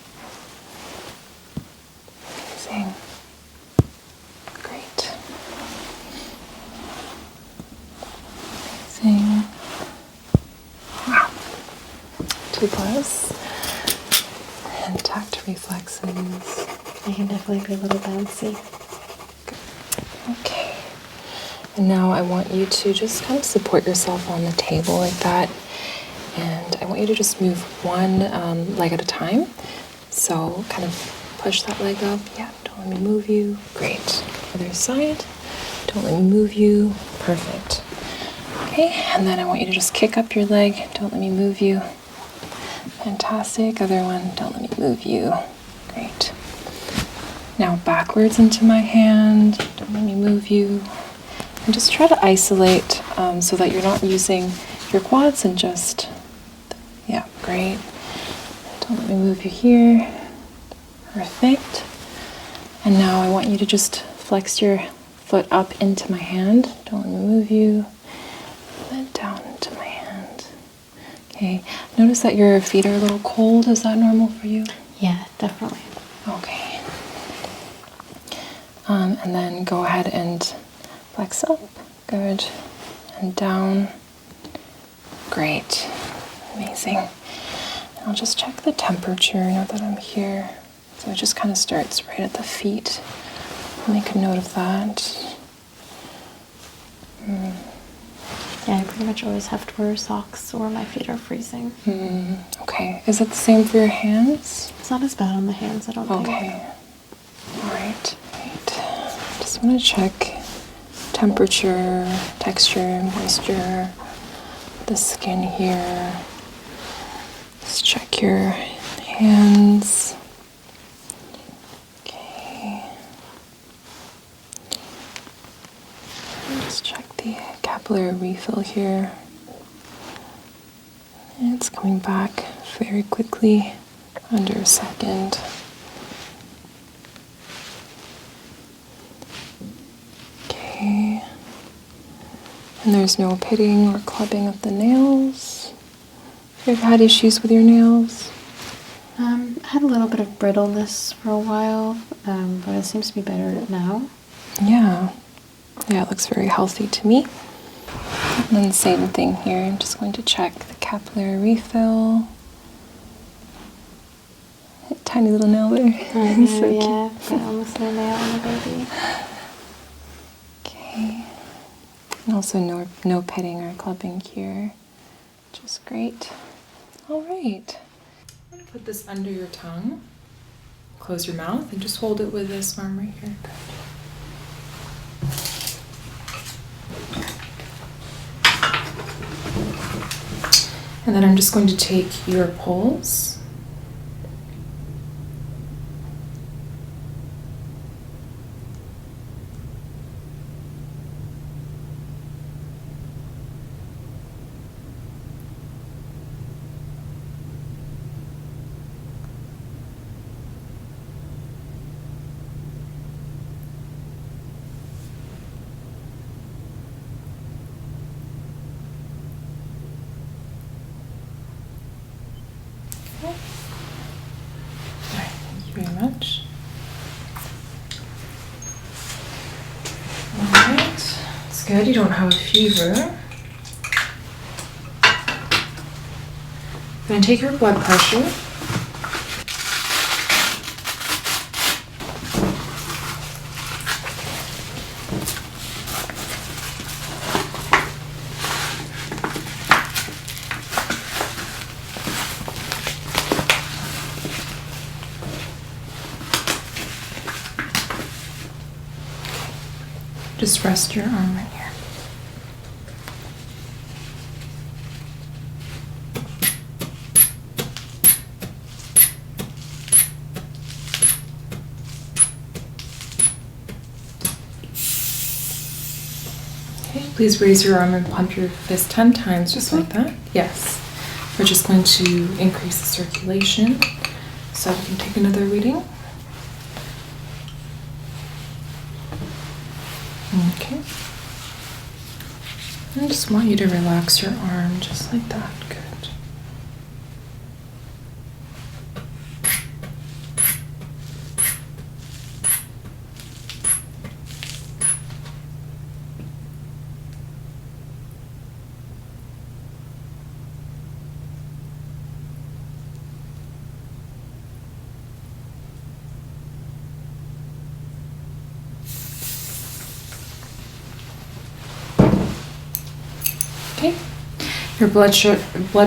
Amazing. Great. Amazing. Wow. 2+. Intact reflexes. I can definitely be a little bouncy. Okay. And now I want you to just kind of support yourself on the table like that. And I want you to just move one leg at a time. So kind of push that leg up. Yeah, don't let me move you. Great. Other side. Don't let me move you. Perfect. Okay, and then I want you to just kick up your leg. Don't let me move you. Fantastic. Other one. Don't let me move you. Great. Now backwards into my hand. Don't let me move you. And just try to isolate so that you're not using your quads and just, yeah, great. Don't let me move you here. Perfect. And now I want you to just flex your foot up into my hand. Don't let me move you. And then down into my hand. Okay. Notice that your feet are a little cold. Is that normal for you? Yeah, definitely. Okay. And then go ahead and flex up. Good. And down. Great. Amazing. And I'll just check the temperature now that I'm here. So it just kind of starts right at the feet. I'll make a note of that. Yeah, I pretty much always have to wear socks or my feet are freezing. Okay. Is it the same for your hands? It's not as bad on the hands, I don't think. Okay. All right. Just want to check temperature, texture, moisture, the skin here. Just check your hands. Okay. And just check the capillary refill here. And it's coming back very quickly, under a second. Okay. And there's no pitting or clubbing of the nails. Have you ever had issues with your nails? I had a little bit of brittleness for a while, but it seems to be better now. Yeah. Yeah, it looks very healthy to me. And then the same thing here. I'm just going to check the capillary refill. Tiny little nail there. I know, so yeah. I almost had a nail on the baby. Okay. And also no pitting or clubbing here. Which is great. All right. I'm going to put this under your tongue. Close your mouth and just hold it with this arm right here. And then I'm just going to take your pulse. Very much. Alright, it's good. You don't have a fever. I'm going to take your blood pressure. Just rest your arm right here. Okay, please raise your arm and pump your fist 10 times, just like that. Yes. We're just going to increase the circulation. So we can take another reading. Okay. I just want you to relax your arm just like that. Good. Okay, your blood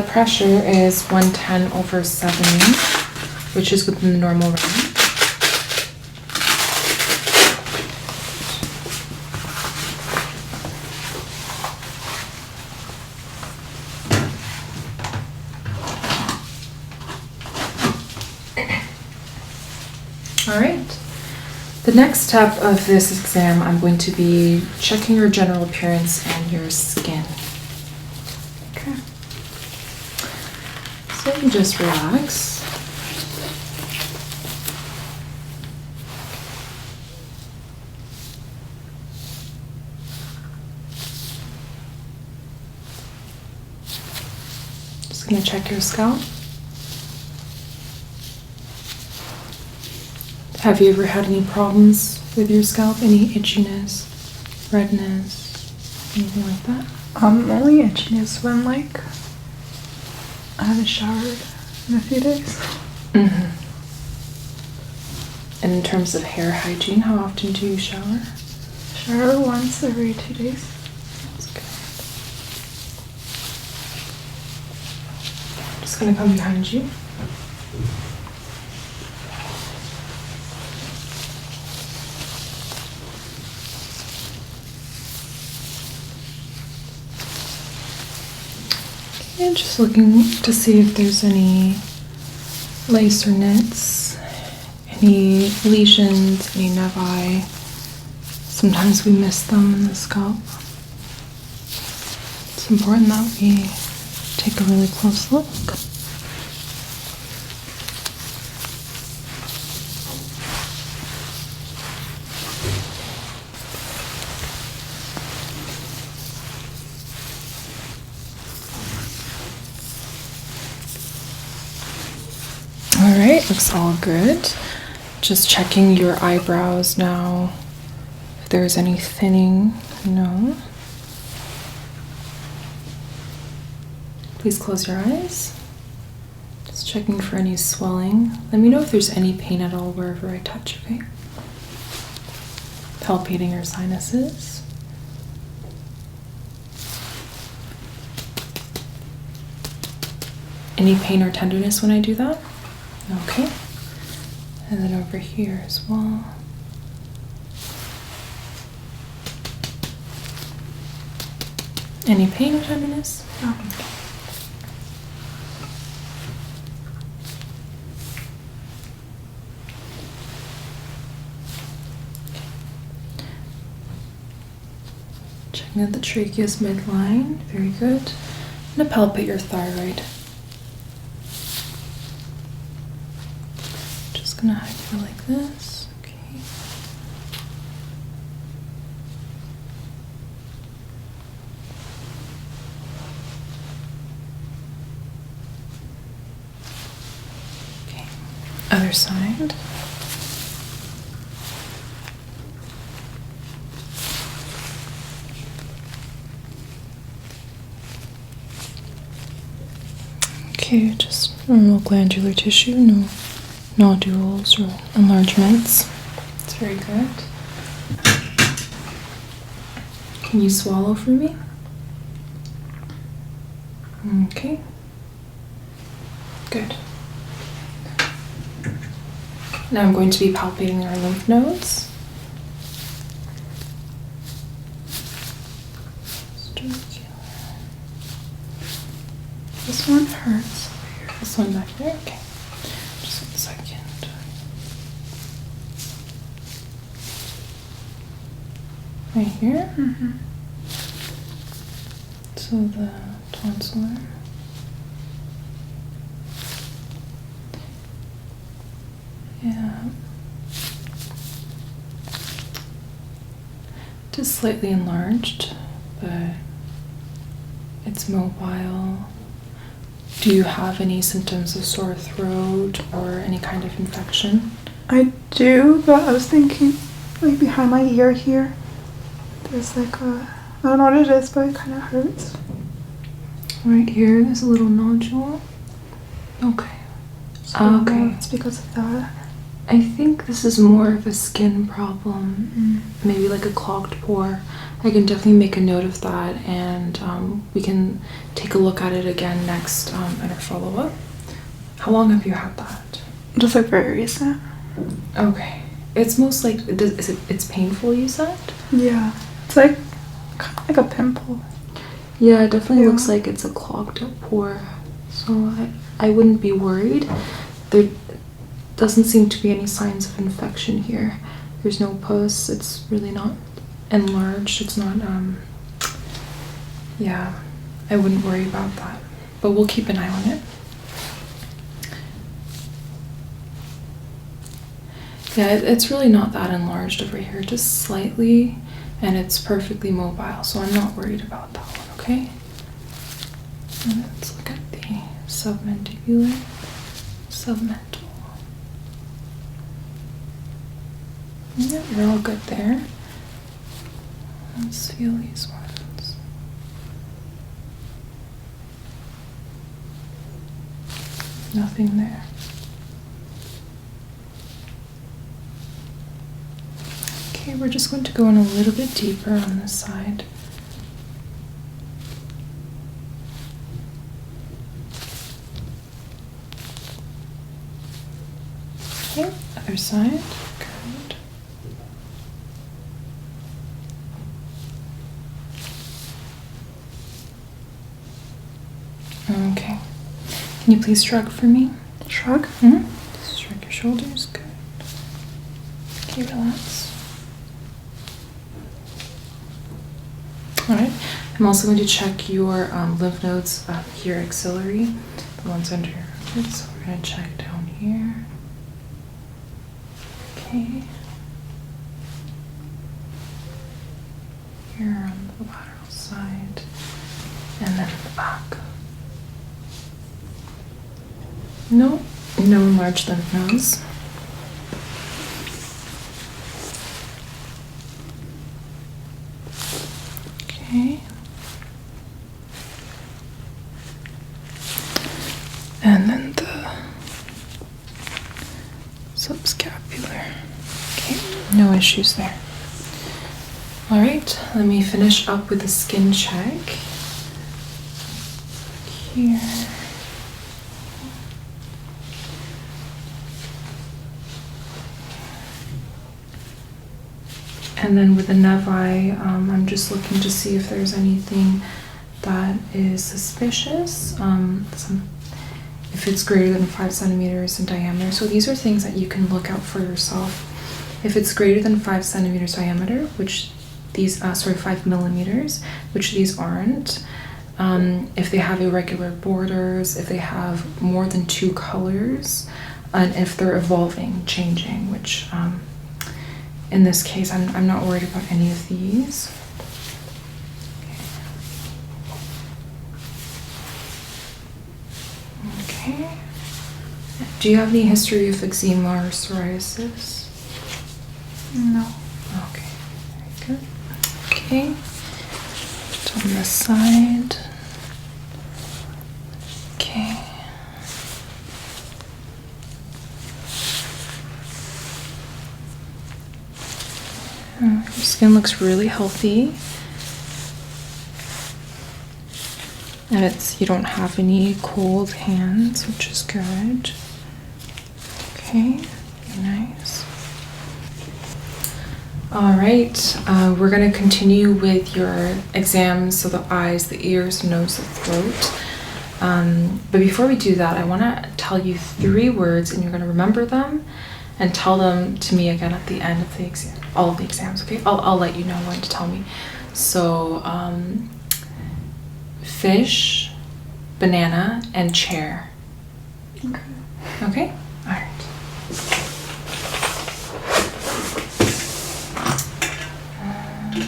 pressure is 110/70, which is within the normal range. All right. The next step of this exam, I'm going to be checking your general appearance and your skin. Okay. So you can just relax. Just going to check your scalp. Have you ever had any problems with your scalp? Any itchiness, redness, anything like that? Only itchiness when, like, I haven't showered in a few days. Mm-hmm. And in terms of hair hygiene, how often do you shower? Shower once every 2 days. That's good. Just gonna come behind you. And just looking to see if there's any lace or nits, any lesions, any nevi. Sometimes we miss them in the scalp. It's important that we take a really close look. Alright, looks all good. Just checking your eyebrows now. If there's any thinning, no. Please close your eyes. Just checking for any swelling. Let me know if there's any pain at all wherever I touch, okay? Palpating your sinuses. Any pain or tenderness when I do that? Okay. And then over here as well. Any pain or tenderness? No. Checking out the tracheus midline. Very good. I'm going to palpate your thyroid. Just going to hide you like this. Okay. Okay. Other side. Okay, just normal glandular tissue, no nodules or enlargements. It's very good. Can you swallow for me? Okay. Good. Now I'm going to be palpating our lymph nodes. This one hurts over here. This one back there? Okay. Just 1 second. Right here? Mm-hmm. So the tonsillar. Yeah. It is slightly enlarged, but it's mobile. Do you have any symptoms of sore throat or any kind of infection? I do, but I was thinking, like behind my ear here, there's like a, I don't know what it is, but it kind of hurts. Right here, there's a little nodule. Okay. So I don't know Okay. if it's because of that. I think this is more of a skin problem, maybe like a clogged pore. I can definitely make a note of that, and we can take a look at it again next at our follow-up. How long have you had that? Just like very recent. Okay. It's most like, it's painful, you said? Yeah. It's like kind of like a pimple. Yeah, it definitely Yeah. looks like it's a clogged up pore. So I wouldn't be worried. There doesn't seem to be any signs of infection here. There's no pus. It's really not enlarged. It's not, yeah, I wouldn't worry about that. But we'll keep an eye on it. Yeah, it's really not that enlarged over here, just slightly, and it's perfectly mobile, so I'm not worried about that one, okay? And let's look at the submandibular, submental. Yeah, you're all good there. Let's feel these ones. Nothing there. Okay, we're just going to go in a little bit deeper on this side. Okay, other side. Good. Okay. Can you please shrug for me? Shrug. Just shrug your shoulders. Good. Okay, relax. Alright. I'm also going to check your lymph nodes up here, axillary, the ones under your foot. So we're going to check down here. Okay. Here on the lateral side, and then the back. No enlarged lymph nodes. Okay. And then the subscapular. Okay, no issues there. All right, let me finish up with the skin check. Here. And then with the nevi, I'm just looking to see if there's anything that is suspicious. If it's greater than 5 centimeters in diameter. So these are things that you can look out for yourself. If it's greater than 5 centimeters diameter, which these, 5 millimeters, which these aren't. If they have irregular borders, if they have more than 2 colors, and if they're evolving, changing, which in this case, I'm not worried about any of these. Okay. Do you have any history of eczema or psoriasis? No. Okay, very good. Okay, just on this side. Okay. Your skin looks really healthy. And you don't have any cold hands, which is good. Okay, nice. All right, we're gonna continue with your exams, so the eyes, the ears, nose, the throat. But before we do that, I want to tell you 3 words, and you're going to remember them and tell them to me again at the end of the exam, all of the exams, okay? I'll let you know when to tell me. So, fish, banana, and chair. Okay. Okay? All right.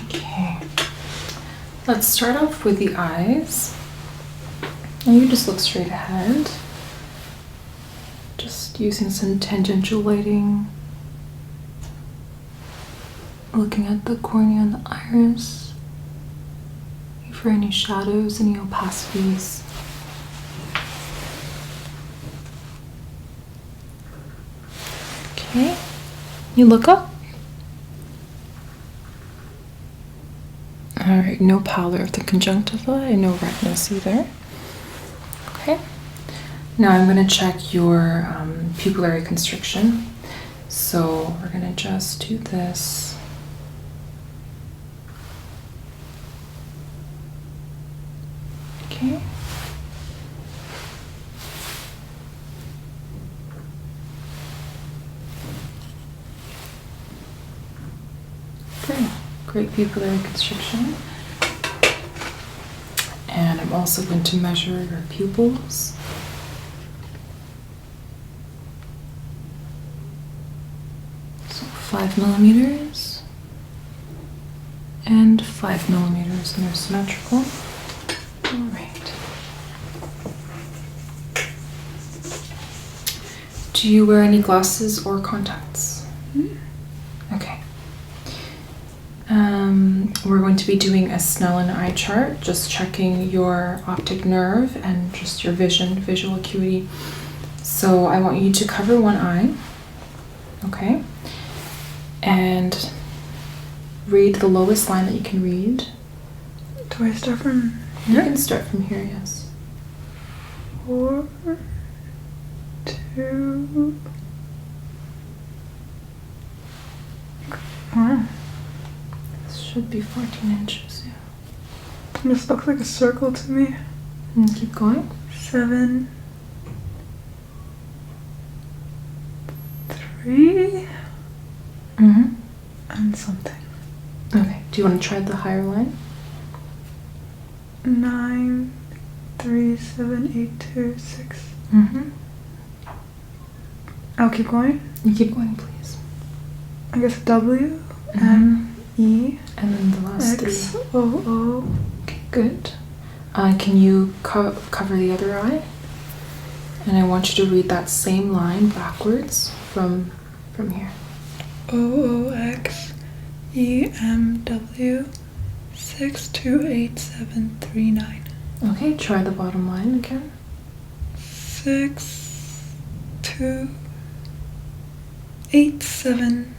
Okay. Let's start off with the eyes. And you just look straight ahead. Just using some tangential lighting. Looking at the cornea and the iris. For any shadows, any opacities. Okay. You look up. Alright, no pallor of the conjunctiva and no redness either. Okay. Now I'm going to check your pupillary constriction. So we're going to just do this. Okay. Great pupillary constriction. And I'm also going to measure your pupils. So 5 millimeters and 5 millimeters, and they're symmetrical. All right. Do you wear any glasses or contacts? Okay. We're going to be doing a Snellen eye chart, just checking your optic nerve and just your visual acuity. So I want you to cover one eye, okay? And read the lowest line that you can read. Do I start from You here? can start from here, yes. 4, 2. Wow. This should be 14 inches, yeah. This looks like a circle to me. And keep going. 7, 3, Mm-hmm. and something. Okay, do you want to try the higher line? 9, 3, 7, 8, 2, 6. Mm-hmm. I'll keep going. You keep going, please. I guess W, Mhm. M, E, And then the last X, 3. O, O. Okay, good. Can you cover the other eye? And I want you to read that same line backwards from here. O, O, X, E, M, W, 6, 2, 8, 7, 3, 9. Okay, try the bottom line again. 6, 2, 8, 7,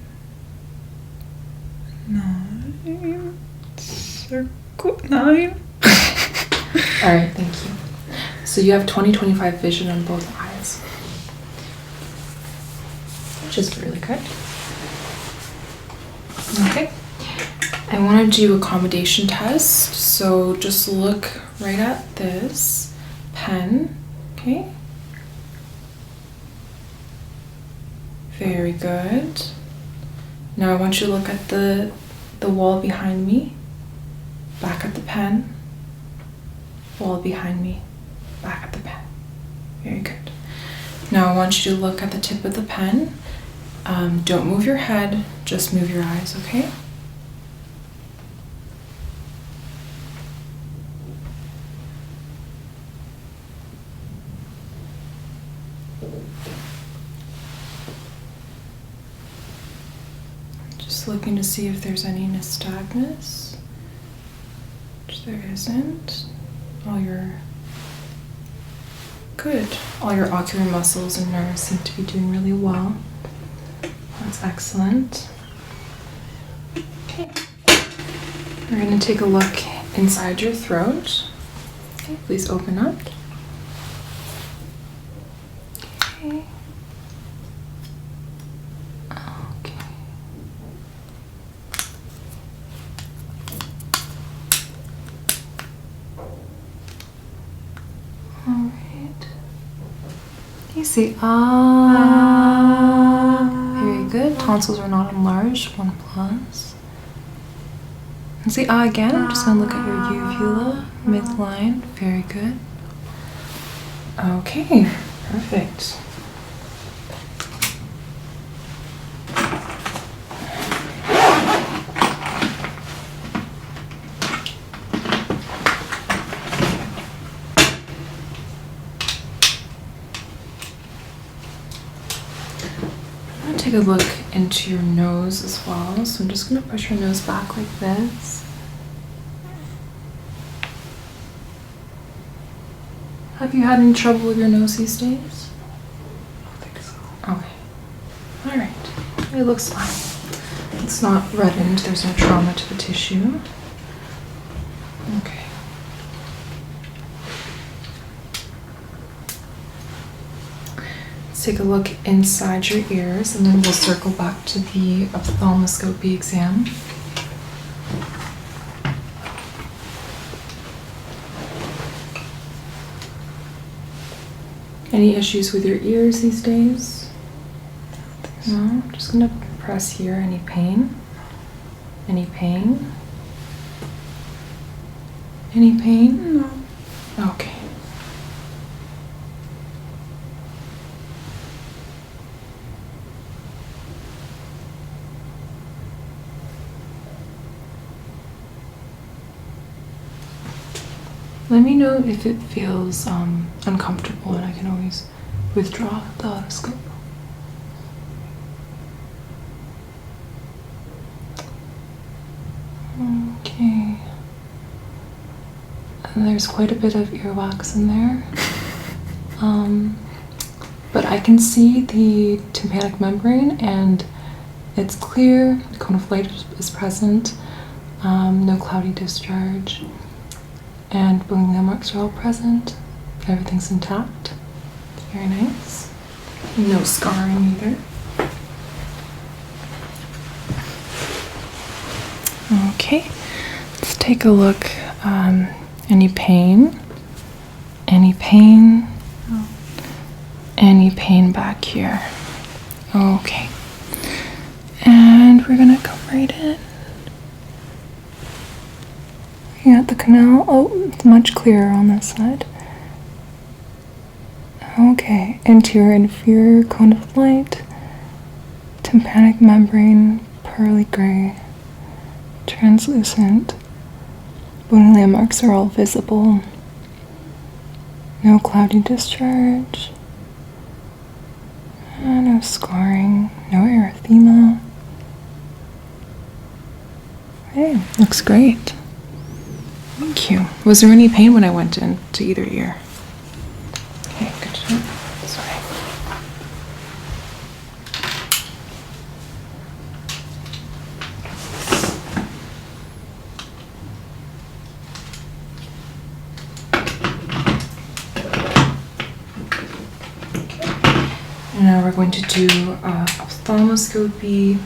9, circle 9. All right, thank you. So you have 20/25 vision on both eyes, which is really good. Okay. I want to do accommodation test, so just look right at this pen, okay? Very good. Now I want you to look at the wall behind me, back at the pen, wall behind me, back at the pen. Very good. Now I want you to look at the tip of the pen. Don't move your head, just move your eyes, okay? Just looking to see if there's any nystagmus, which there isn't. All your ocular muscles and nerves seem to be doing really well. That's excellent. Okay. We're going to take a look inside your throat. Okay, please open up. Okay. Okay. All Say ah. Very good. Tonsils are not enlarged. 1 plus. And say ah again. I'm just going to look at your uvula, midline. Very good. Okay, perfect. Take a look into your nose as well. So I'm just going to push your nose back like this. Have you had any trouble with your nose these days? I don't think so. Okay. Alright. It looks fine. It's not reddened. There's no trauma to the tissue. Okay. Let's take a look inside your ears and then we'll circle back to the ophthalmoscopy exam. Any issues with your ears these days? No? I'm just going to press here. Any pain? Any pain? Any pain? No. Okay. Let me know if it feels uncomfortable and I can always withdraw the otoscope. Okay. And there's quite a bit of earwax in there. But I can see the tympanic membrane and it's clear, the cone of light is present, no cloudy discharge. And bone landmarks are all present. Everything's intact. Very nice. No scarring either. Okay, let's take a look. Any pain? Any pain? No. Any pain back here? Okay. And we're gonna come right in. Looking at the canal. Oh, it's much clearer on this side. Okay, anterior inferior cone of light, tympanic membrane, pearly gray, translucent. Bony landmarks are all visible. No cloudy discharge. No scarring. No erythema. Hey, looks great. Thank you. Was there any pain when I went in to either ear? Okay, good to know. Sorry. And now we're going to do ophthalmoscopy.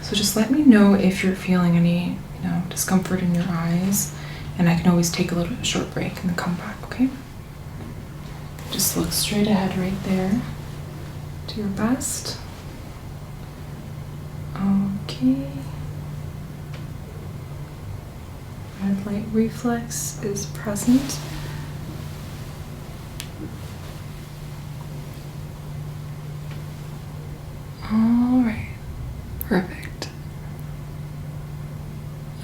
So just let me know if you're feeling any, discomfort in your eyes, and I can always take a little short break and then come back, okay? Just look straight ahead right there. Do your best. Okay. Red light reflex is present. All right. Perfect.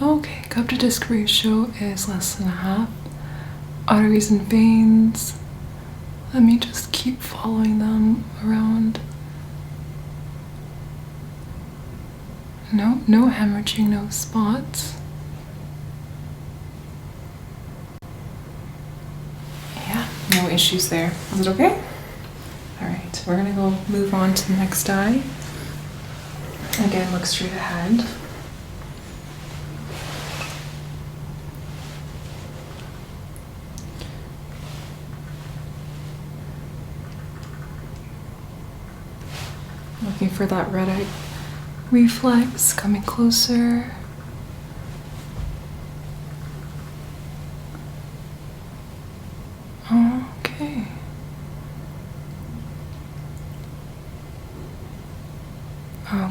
Okay, cup to disc ratio is less than 1/2. Arteries and veins. Let me just keep following them around. No hemorrhaging, no spots. Yeah, no issues there. Is it okay? All right, we're gonna go move on to the next eye. Again, look straight ahead. Looking for that red eye reflex, coming closer.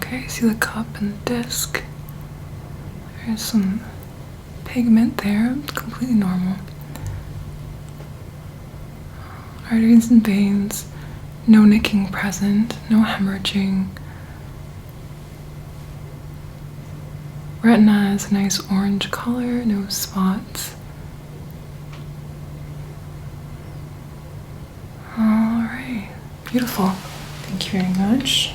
Okay, see the cup and the disc? There's some pigment there, it's completely normal. Arteries and veins, no nicking present, no hemorrhaging. Retina is a nice orange color, no spots. Alright, beautiful. Thank you very much.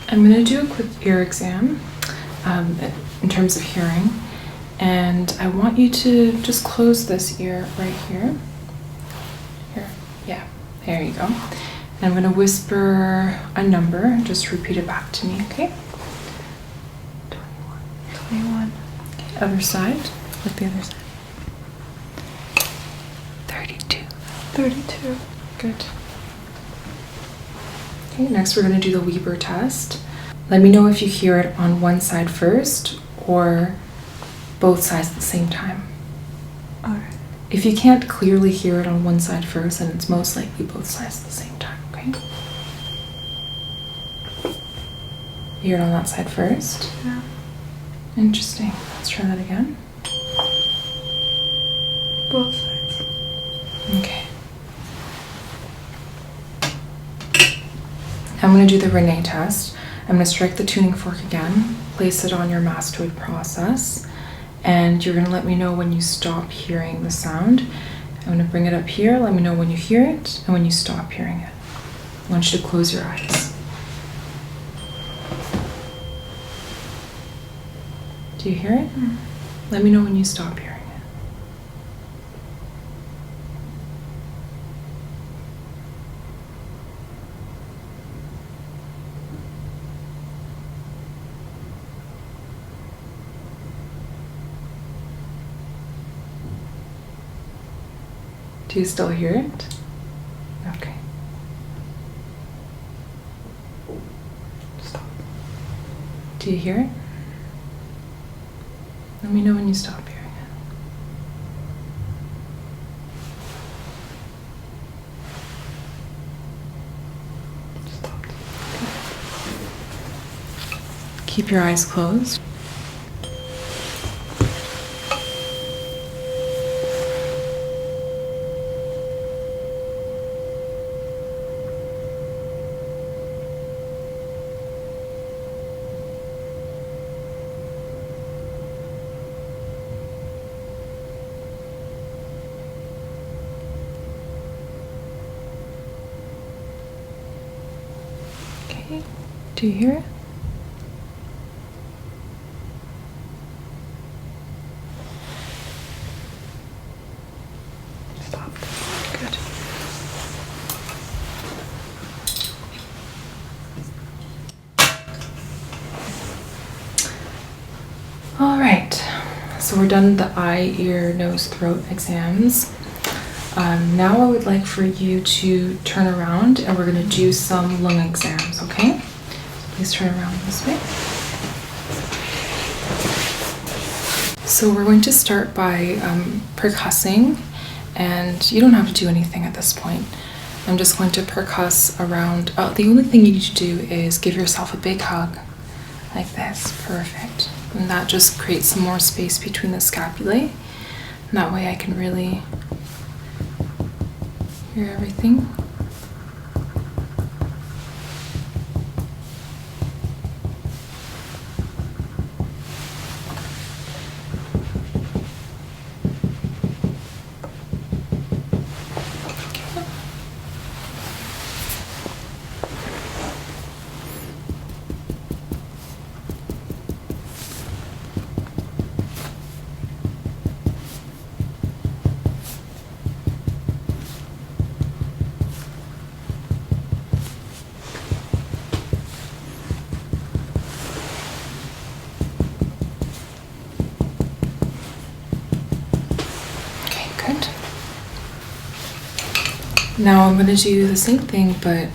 I'm going to do a quick ear exam in terms of hearing, and I want you to just close this ear right here. Here, yeah, there you go. And I'm going to whisper a number, just repeat it back to me, okay? 21. Okay, other side, like the other side. 32. 32. Good. Okay, next we're going to do the Weber test. Let me know if you hear it on one side first or both sides at the same time. Alright. If you can't clearly hear it on one side first, then it's most likely both sides at the same time, okay? You hear it on that side first? Yeah. Interesting. Let's try that again. Both sides. Okay. I'm going to do the Renee test. I'm going to strike the tuning fork again, place it on your mastoid process, and you're going to let me know when you stop hearing the sound. I'm going to bring it up here, let me know when you hear it and when you stop hearing it. I want you to close your eyes. Do you hear it? Mm. Let me know when you stop hearing it. Do you still hear it? Okay. Stop. Do you hear it? Let me know when you stop hearing it. Stopped. Keep your eyes closed. Okay. Do you hear it? Stopped. Good. All right, so we're done with the eye, ear, nose, throat exams. Now I would like for you to turn around and we're going to do some lung exams, okay? Please turn around this way. So we're going to start by percussing, and you don't have to do anything at this point. I'm just going to percuss around. The only thing you need to do is give yourself a big hug, like this. Perfect. And that just creates some more space between the scapulae. And that way I can really hear everything. Now I'm going to do the same thing, but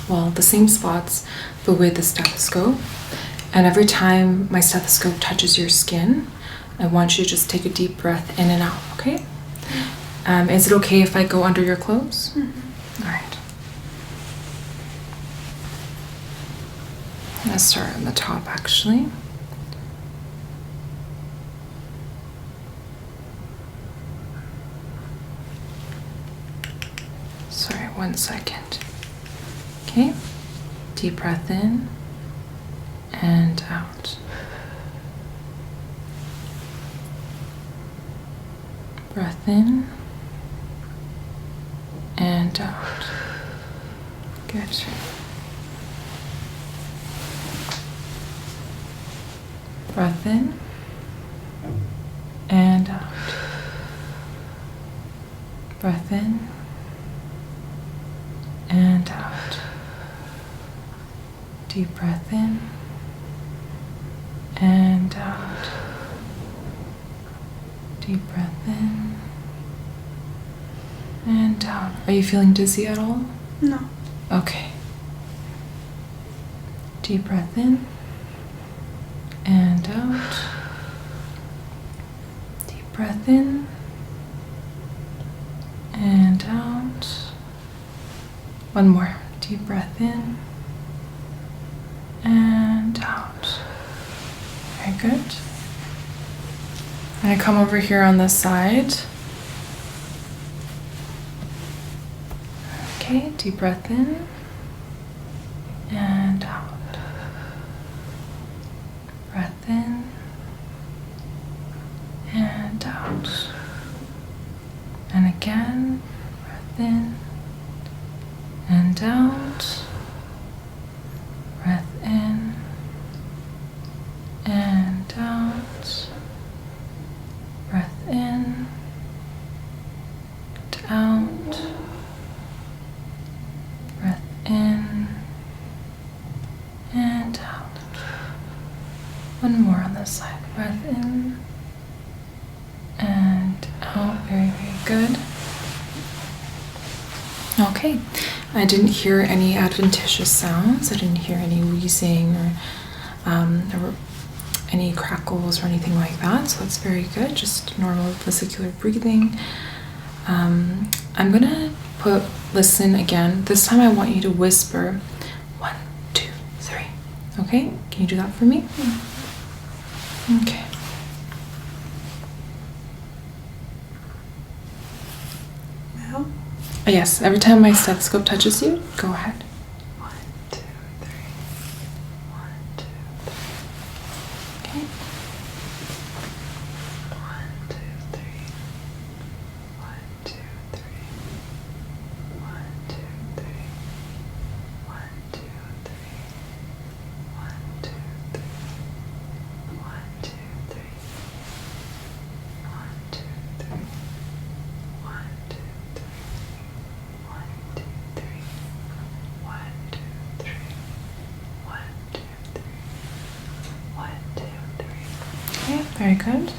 well, the same spots, but with the stethoscope. And every time my stethoscope touches your skin, I want you to just take a deep breath in and out, okay? Is it okay if I go under your clothes? All right. I'm gonna start on the top, actually. Sorry, 1 second. Okay, deep breath in and out. Breath in and out. Good. Breath in and out. Breath in and out. Deep breath in and out. Deep breath in and out. Are you feeling dizzy at all? No. Okay. Deep breath in and out. Deep breath in and out. One more. Deep breath in and out. Very good. I'm going to come over here on this side. Okay, deep breath in and out. Breath in and out. And again, breath in and out. Breath in and out. Breath in and out. Breath in and out. One more on this side. Breath in and out. Very, very good. Okay. I didn't hear any adventitious sounds. I didn't hear any wheezing or any crackles or anything like that. So that's very good. Just normal vesicular breathing. I'm gonna listen again. This time I want you to whisper 1, 2, 3. Okay? Can you do that for me? Okay. Now? Yes, every time my stethoscope touches you, go ahead. 1, 2, 3. 1, 2, 3. Okay. 1, 2, 3. 1, 2, 3. 1, 2, 3. 1, 2, 3. 1, 2, 3. 1, 2, 3. 1, 2, 3. 1, 2, 3. 1, 2, 3. 1, 2, 3. 1, 2, 3. 1, 2, 3. Okay, very good.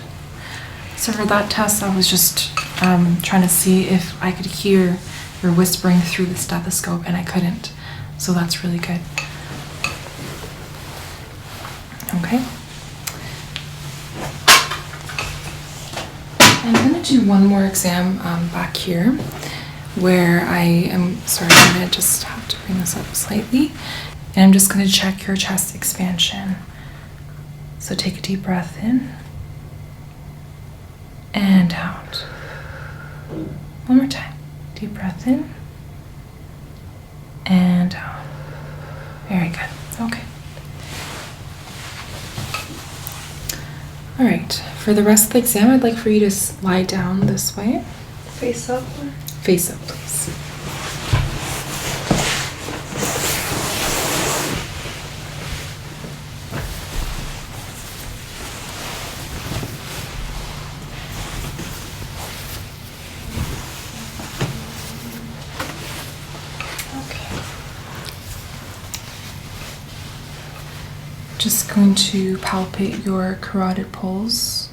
So for that test, I was just trying to see if I could hear your whispering through the stethoscope, and I couldn't. So that's really good. Okay. I'm going to do one more exam back here, where I am, sorry, I'm going to just have to bring this up slightly, and I'm just going to check your chest expansion. So take a deep breath in and out. One more time. Deep breath in and out. Very good. Okay. All right. For the rest of the exam, I'd like for you to lie down this way. Face up. Face up, please. Just going to palpate your carotid pulse.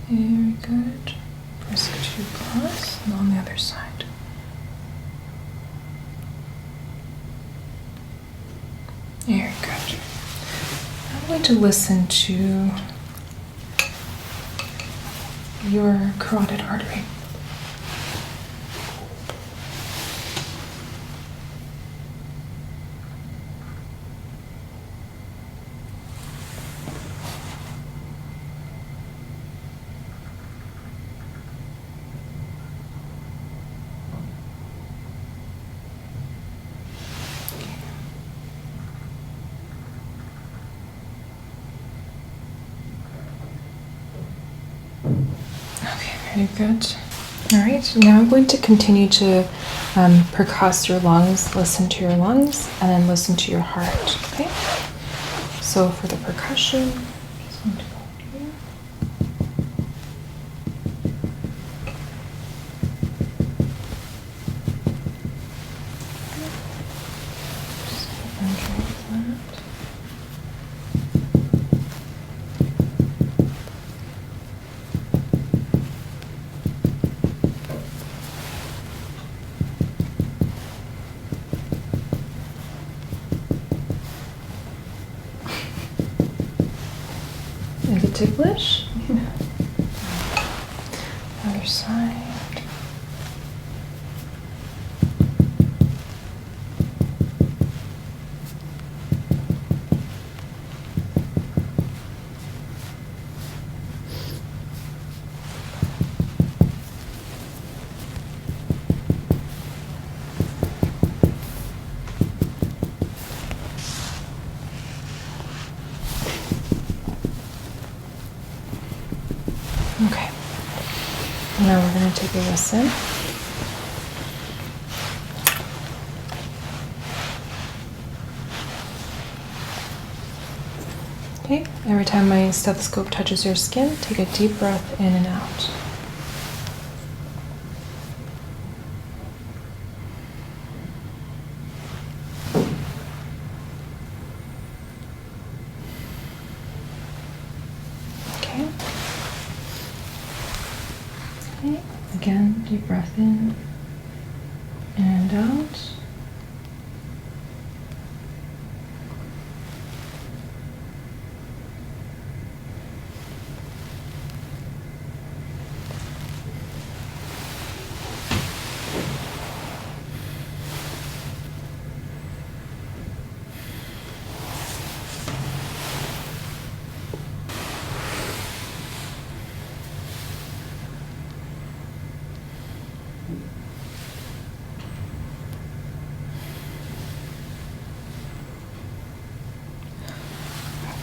Very good. Press 2 plus, and on the other side. Very good. I'm going to listen to your carotid artery. Okay, very good. All right, now I'm going to continue to percuss your lungs, listen to your lungs, and then listen to your heart, okay? So for the percussion, I'm just going to go here. Just control that. Is it ticklish? Yeah. Other side. Okay. Now we're going to take a listen. Okay, every time my stethoscope touches your skin, take a deep breath in and out. Okay. Okay, again, deep breath in and out.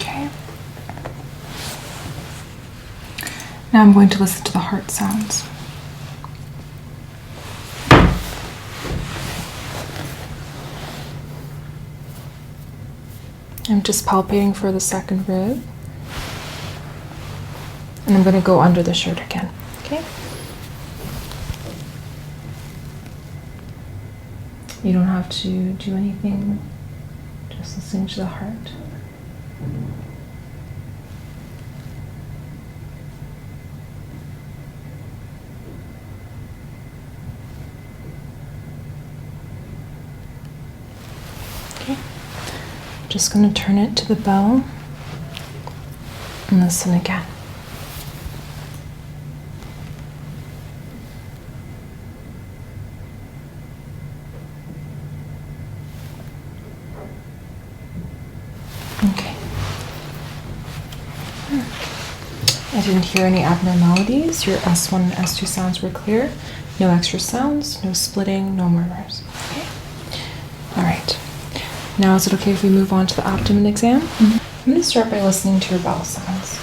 Okay. Now I'm going to listen to the heart sounds. I'm just palpating for the second rib. And I'm going to go under the shirt again. Okay? You don't have to do anything, just listening to the heart. Okay. Just going to turn it to the bell and listen again. Okay. I didn't hear any abnormalities. Your S1 and S2 sounds were clear. No extra sounds, no splitting, no murmurs. Okay. All right. Now, is it okay if we move on to the abdomen exam? Mm-hmm. I'm going to start by listening to your bowel sounds.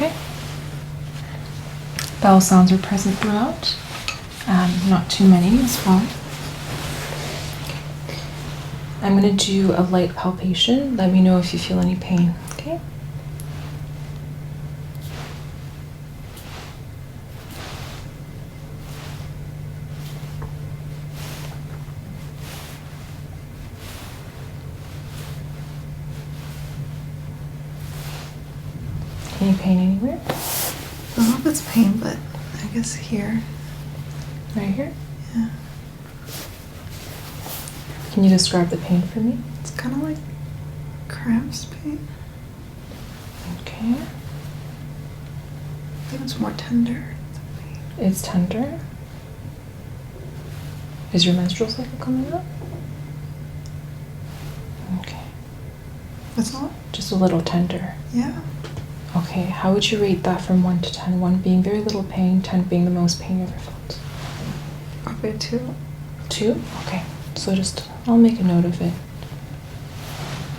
Okay. Bowel sounds are present throughout. Not too many as well. I'm going to do a light palpation. Let me know if you feel any pain, okay? Any pain anywhere? I don't know if it's pain, but I guess here. Right here? Yeah. Can you describe the pain for me? It's kind of like cramps pain. Okay. I think it's more tender than pain. It's tender. Is your menstrual cycle coming up? Okay. That's all? Just a little tender. Yeah. Okay, how would you rate that from 1 to 10? 1 being very little pain, 10 being the most pain you've ever felt. Probably 2. 2? Okay, so I'll make a note of it.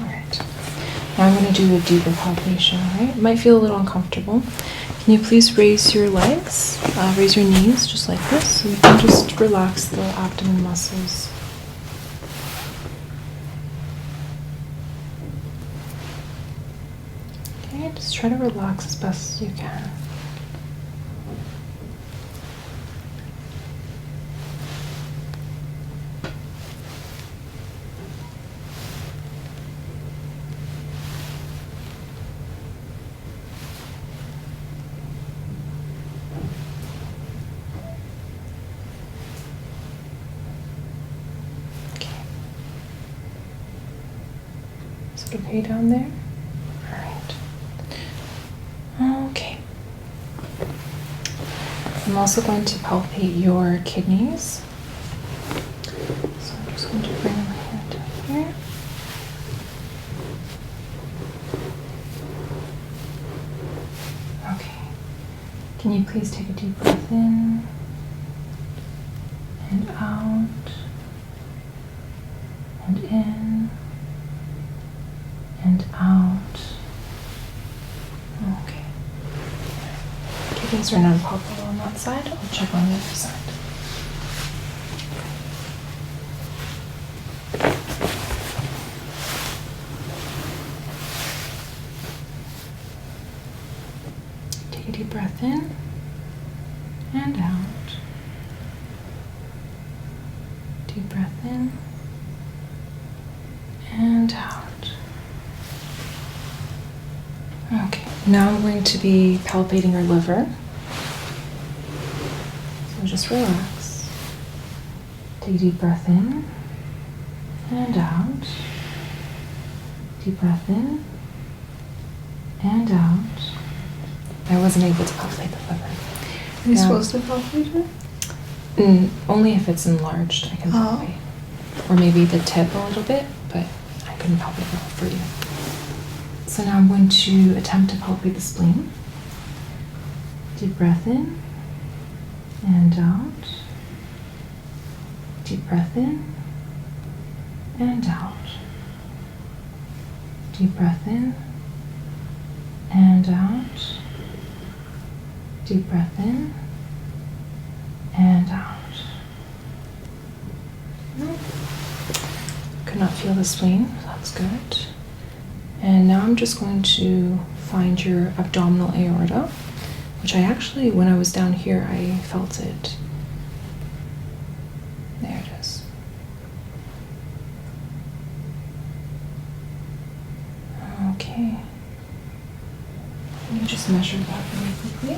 Alright. Now I'm going to do a deeper palpation, alright? It might feel a little uncomfortable. Can you please raise your legs, raise your knees just like this, so we can just relax the abdomen muscles. Okay, just try to relax as best as you can. Is it okay down there? Alright. Okay. I'm also going to palpate your kidneys. So I'm just going to bring my hand down here. Okay. Can you please take a deep breath in and out and in and out. Okay. Kidneys are not palpable on that side. I'll check on the other side. Take a deep breath in and out. Deep breath in and out. Okay, now I'm going to be palpating your liver. So just relax. Take a deep breath in and out. Deep breath in and out. I wasn't able to palpate the liver. Are you supposed to palpate it? Only if it's enlarged, I can palpate. Or maybe the tip a little bit, but I couldn't palpate that for you. So now I'm going to attempt to palpate the spleen. Deep breath in and out. Deep breath in and out. Deep breath in and out. Deep breath in and out. Could not feel the spleen, so that's good. And now I'm just going to find your abdominal aorta, which I actually, when I was down here, I felt it. There it is. Okay. Let me just measure that really quickly.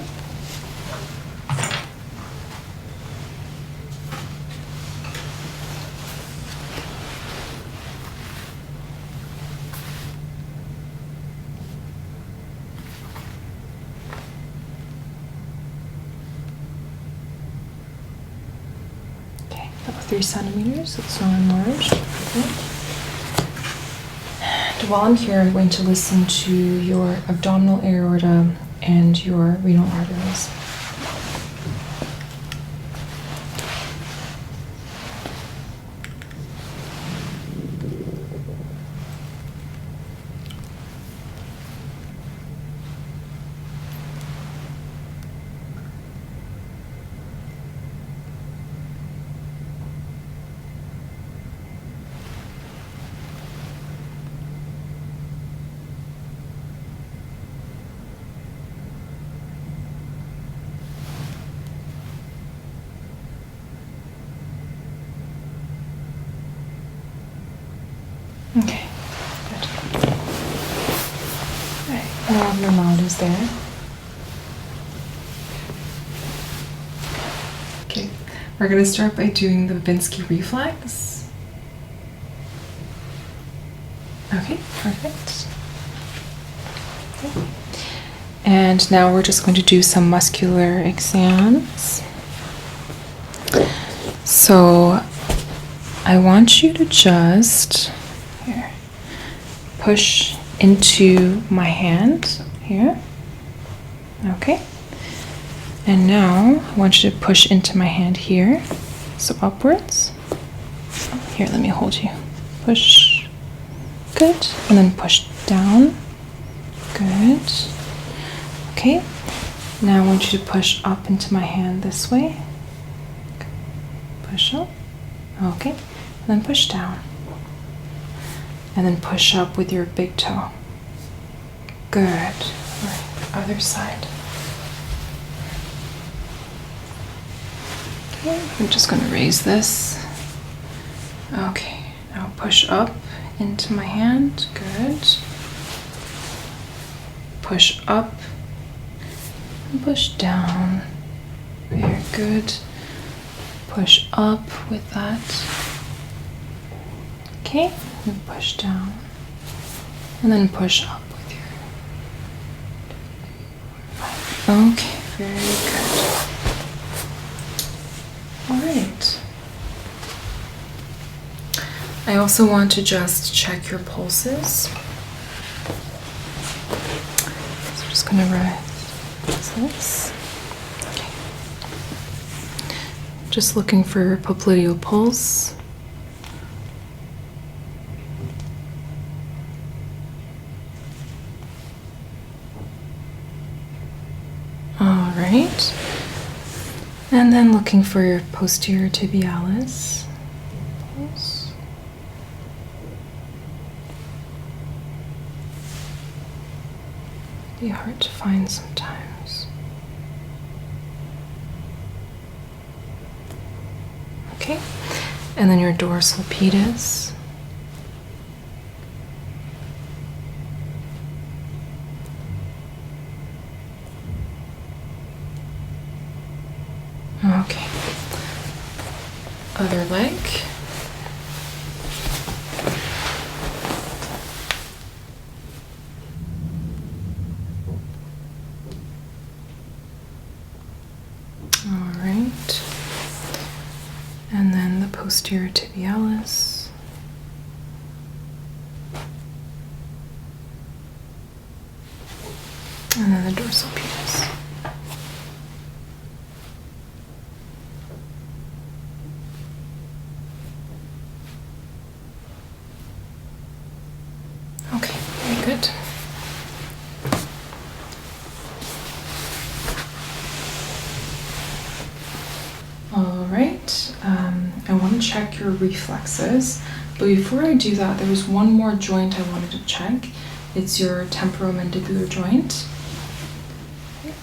About 3 centimeters, it's not enlarged. And while I'm here, I'm going to listen to your abdominal aorta and your renal arteries. your mountains there. Okay, we're going to start by doing the Babinski reflex. Okay, perfect. Okay. And now we're just going to do some muscular exams. So I want you to just push into my hand here. Okay. And now I want you to push into my hand here. So upwards. Here, let me hold you. Push. Good. And then push down. Good. Okay. Now I want you to push up into my hand this way. Push up. Okay. And then push down. And then push up with your big toe. Good. All right. Other side. Okay. I'm just going to raise this. Okay. Now push up into my hand. Good. Push up. And push down. Very good. Push up with that. Okay. And push down. And then push up with your... Okay, very good. Alright. I also want to just check your pulses. So I'm just going to raise this. Okay. Just looking for your popliteal pulse. All right. And then looking for your posterior tibialis. Pulse. Be hard to find sometimes. Okay. And then your dorsal pedis. Okay. Other leg. All right. And then the posterior tibialis. And then the dorsal pedis. Okay, very good. All right, I want to check your reflexes, but before I do that, there was one more joint I wanted to check. It's your temporomandibular joint. Okay.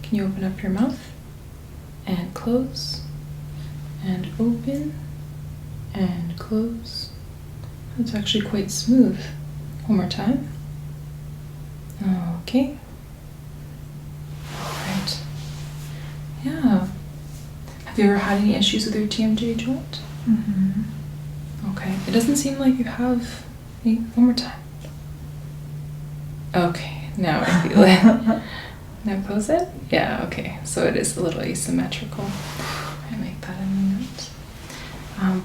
Can you open up your mouth and close and open and close? That's actually quite smooth. One more time. Okay. All right. Yeah. Have you ever had any issues with your TMJ joint? Mm-hmm. Okay. It doesn't seem like you have. One more time. Okay. Now I feel it. Now close it? Yeah, okay. So it is a little asymmetrical. I make that a minute.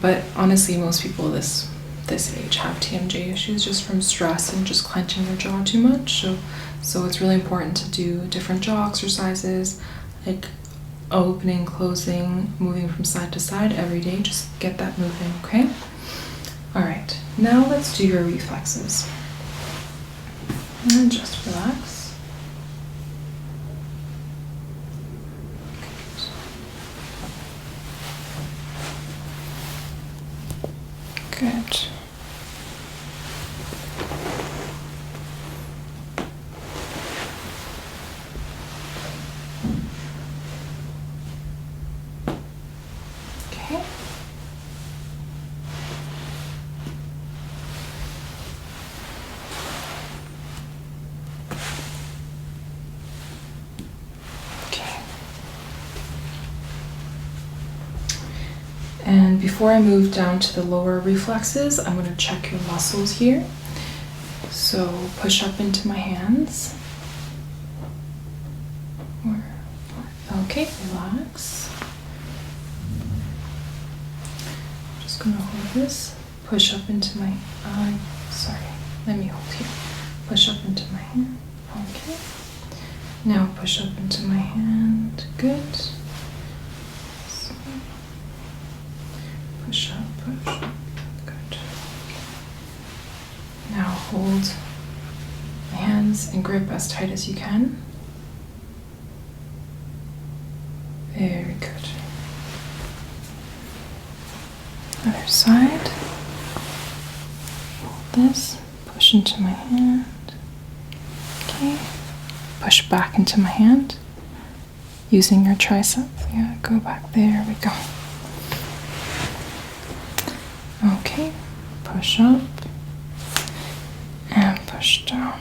But honestly, most people this age have TMJ issues just from stress and just clenching their jaw too much. So it's really important to do different jaw exercises, like opening, closing, moving from side to side every day. Just get that moving, okay? All right, now let's do your reflexes. And just relax. Good. Okay. then before I move down to the lower reflexes, I'm going to check your muscles here. So push up into my hands. Okay, relax. I'm just going to hold this. Push up into my let me hold here. Push up into my hand. Okay. Now push up into my hand. Good. Push up, push up. Good. Now hold my hands and grip as tight as you can. Very good. Other side. Hold this. Push into my hand. Okay. Push back into my hand. Using your tricep. Yeah, go back. There we go. Okay. Push up. And push down.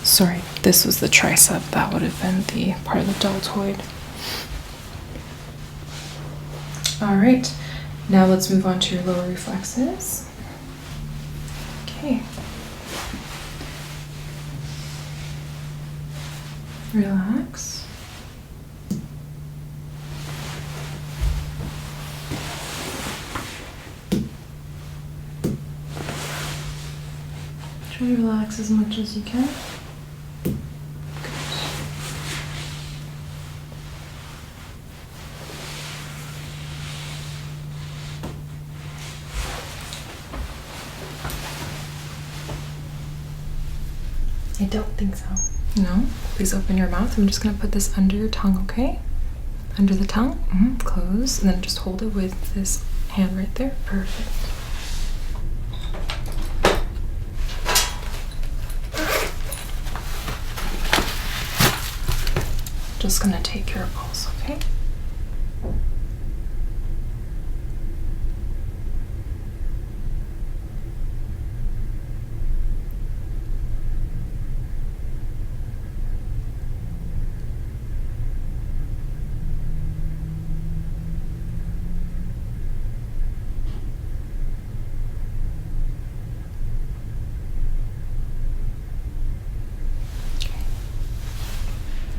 Sorry, this was the tricep. That would have been the part of the deltoid. Alright. Now let's move on to your lower reflexes. Okay. Relax. Try to relax as much as you can. Good. I don't think so. No? Please open your mouth. I'm just going to put this under your tongue, okay? Under the tongue. Close. And then just hold it with this hand right there. Perfect. Just going to take your pulse, okay?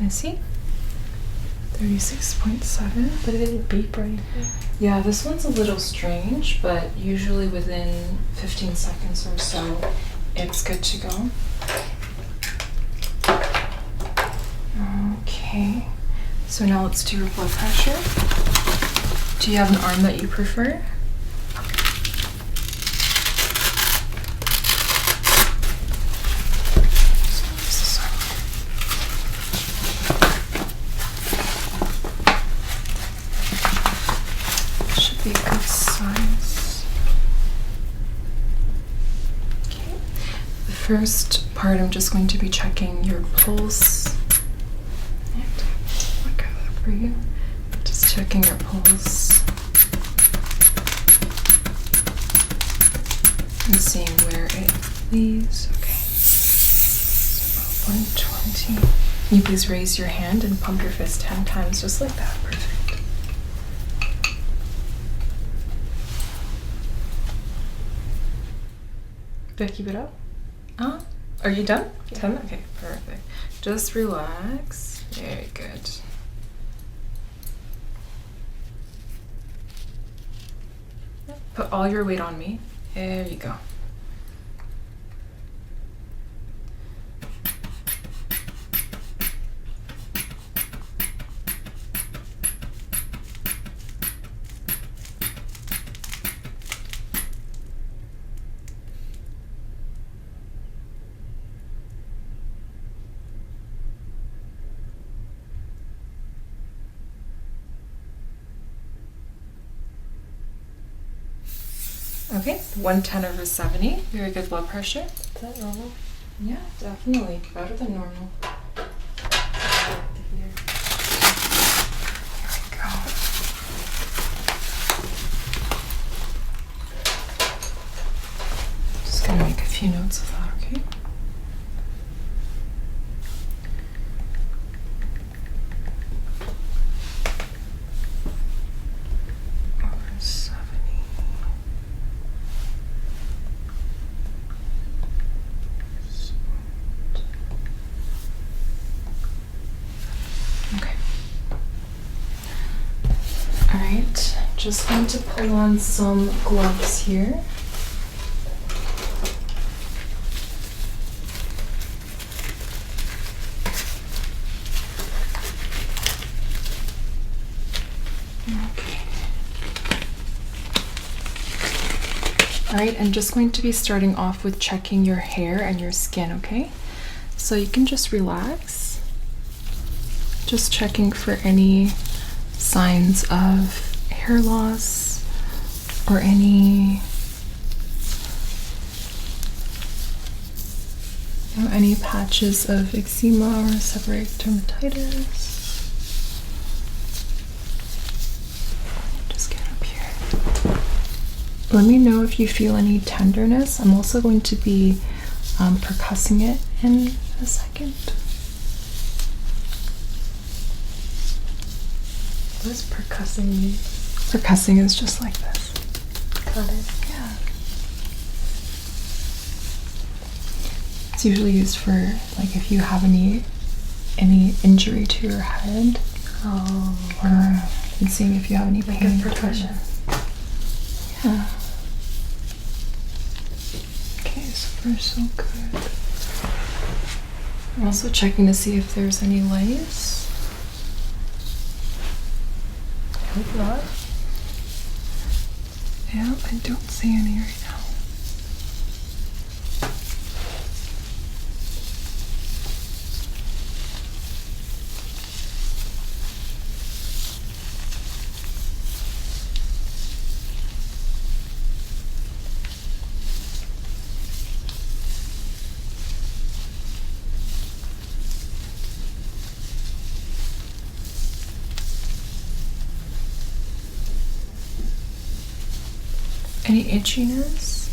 I see. 36.7. But it didn't beep or anything. Yeah, this one's a little strange, but usually within 15 seconds or so, it's good to go. Okay. So now let's do your blood pressure. Do you have an arm that you prefer? Should be a good size. Okay. The first part, I'm just going to be checking your pulse. Look at that for you. Just checking your pulse. And seeing where it leaves. Okay. So about 120. Can you please raise your hand and pump your fist 10 times just like that? Perfect. Do I keep it up? Are you done? Yeah. 10? Okay, perfect. Just relax. Very good. Put all your weight on me. There you go. Okay, 110/70. Very good blood pressure. Is that normal? Yeah, definitely. Better than normal. Here we go. Just gonna make a few notes of that, okay? Over 7. just going to pull on some gloves here. Okay. Alright, I'm just going to be starting off with checking your hair and your skin, okay? So you can just relax. Just checking for any signs of hair loss or any patches of eczema or seborrheic dermatitis. Just get up here. Let me know if you feel any tenderness. I'm also going to be percussing it in a second. What does percussing mean? Percussing is just like this. Got it. Yeah. It's usually used for like if you have any injury to your head. Oh. Or and seeing if you have any Like pain. a percussion. Yeah. Okay, so far so good. I'm also checking to see if there's any lice. I hope not. Yeah, I don't see any right now. Any itchiness?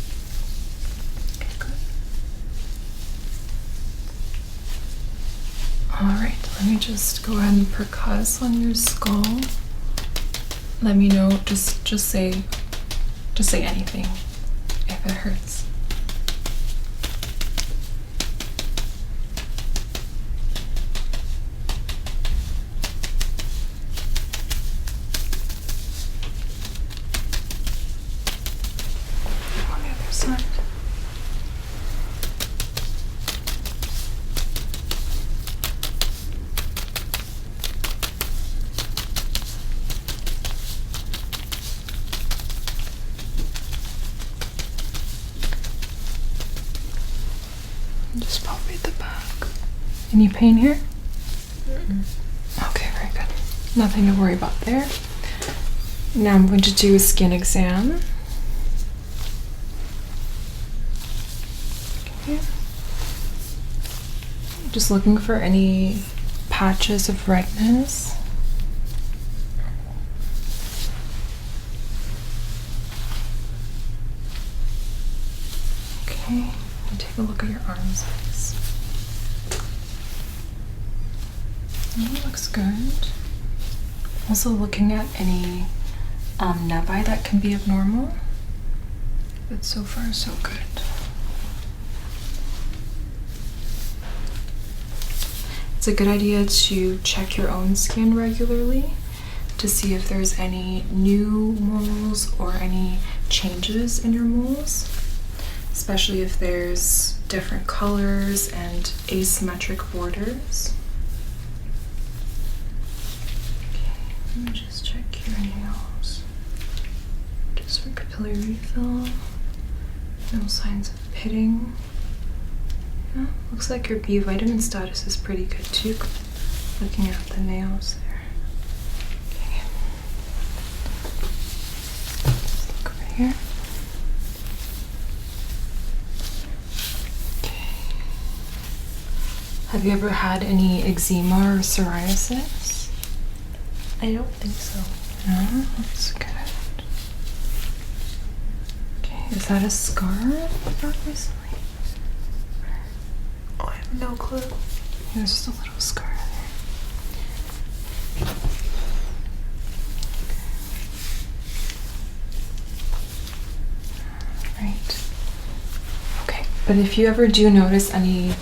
Okay, good. Alright, let me just go ahead and percuss on your skull. Let me know, just say anything if it hurts. On the other side. And just palpate the back. Any pain here? Okay, very good. Nothing to worry about there. Now I'm going to do a skin exam. Okay. Just looking for any patches of redness. Okay, and take a look at your arms, please. Looks good. Also looking at any nevi that can be abnormal. But so far, so good. It's a good idea to check your own skin regularly to see if there's any new moles or any changes in your moles, especially if there's different colors and asymmetric borders. Okay, let me just check your nails. Just for capillary refill. No signs of pitting. No, looks like your B vitamin status is pretty good too. Looking at the nails there. Okay. Let's look over here. Okay. Have you ever had any eczema or psoriasis? I don't think so. No, that's good. Okay, is that a scar you got recently? Oh, I have no clue. There's just a little scar there. Right. Okay, but if you ever do notice any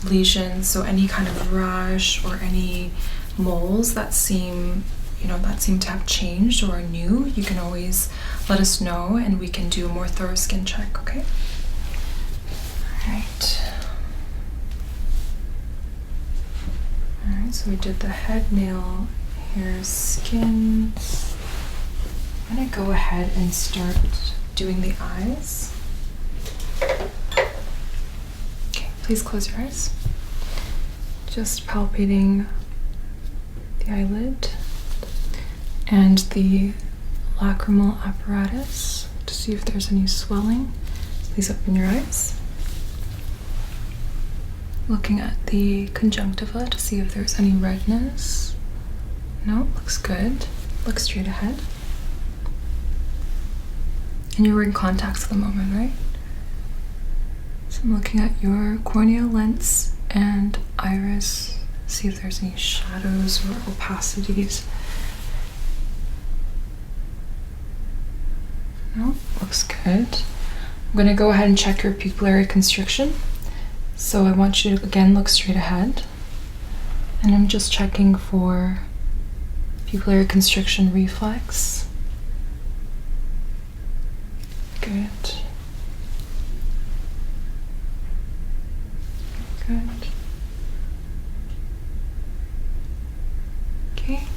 lesions, so any kind of rash or any moles that seem, that seem to have changed or are new, you can always let us know and we can do a more thorough skin check, okay? Alright. Alright, so we did the head, nail, hair, skin. I'm gonna go ahead and start doing the eyes. Okay, please close your eyes. Just palpating the eyelid and the lacrimal apparatus to see if there's any swelling. Please open your eyes. Looking at the conjunctiva to see if there's any redness. No, looks good. Look straight ahead. And you're wearing contacts at the moment, right? So I'm looking at your corneal lens and iris. See if there's any shadows or opacities. No, looks good. I'm going to go ahead and check your pupillary constriction. So I want you to again look straight ahead. And I'm just checking for pupillary constriction reflex. Good. Good. Okay,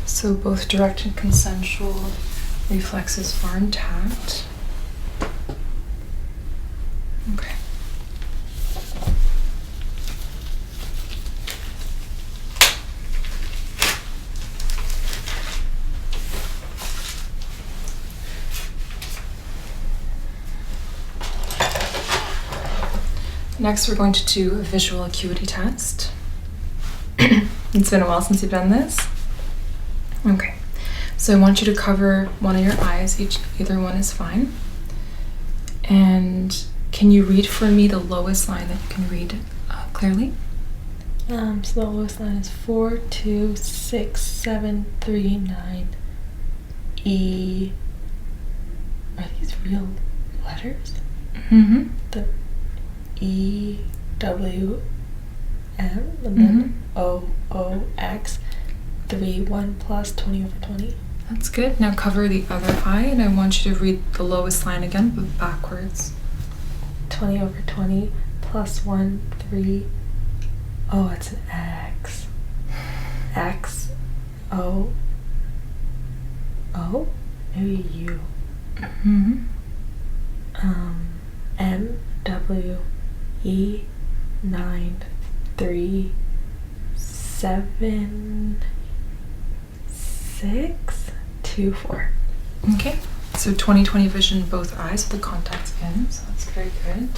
so both direct and consensual reflexes are intact. Okay. Next, we're going to do a visual acuity test. It's been a while since you've done this. Okay, so I want you to cover one of your eyes, either one is fine. And can you read for me the lowest line that you can read clearly? So the lowest line is 4, 2, 6, 7, 3, 9. E. Are these real letters? Mm-hmm. The E, W, M, and then O, O, X. 3, 1 plus 20 over 20. That's good. Now cover the other eye, and I want you to read the lowest line again, but backwards. 20 over 20 plus 1, 3. Oh, it's an X. X, O, O? Maybe U. Mm-hmm. M, W, E, 9, 3, 7, 6, 2, 4. Okay, so 20/20 vision in both eyes with the contacts in, so that's very good.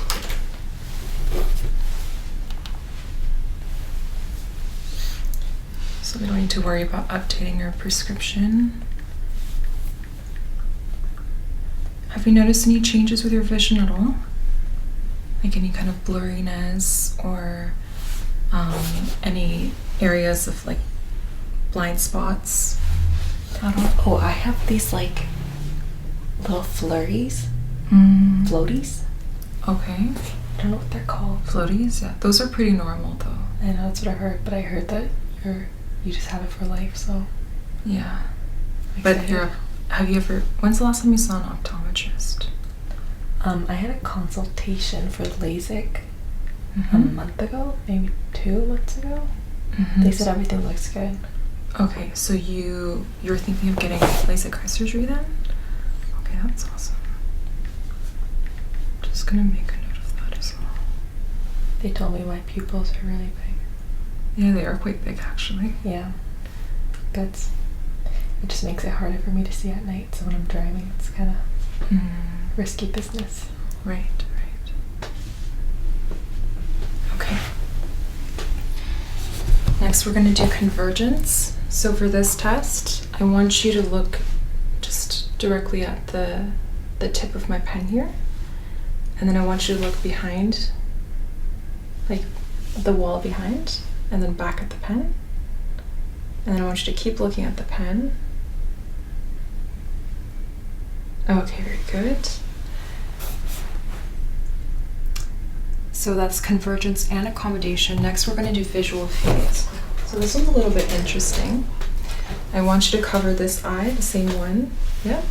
So we don't need to worry about updating your prescription. Have you noticed any changes with your vision at all? Like any kind of blurriness or any areas of like blind spots at all? Oh, I have these like little flurries. Floaties. Okay. I don't know what they're called. Floaties? Yeah, those are pretty normal though. I know that's what I heard, but I heard that you just have it for life, so. Yeah. I'm But excited. when's the last time you saw an optometrist? I had a consultation for LASIK a Mhm. month ago, maybe 2 months ago. Mhm. They said everything looks good. Okay, so you're thinking of getting LASIK eye surgery then? Okay, that's awesome. Just gonna make a note of that as well. They told me my pupils are really big. Yeah, they are quite big actually. Yeah. It just makes it harder for me to see at night, so when I'm driving, it's kind of risky business. Right. Okay. Next, we're going to do convergence. So for this test, I want you to look just directly at the tip of my pen here. And then I want you to look behind, like the wall behind, and then back at the pen. And then I want you to keep looking at the pen. Okay, very good. So that's convergence and accommodation. Next, we're going to do visual phase. So this one's a little bit interesting. I want you to cover this eye, the same one. Yep.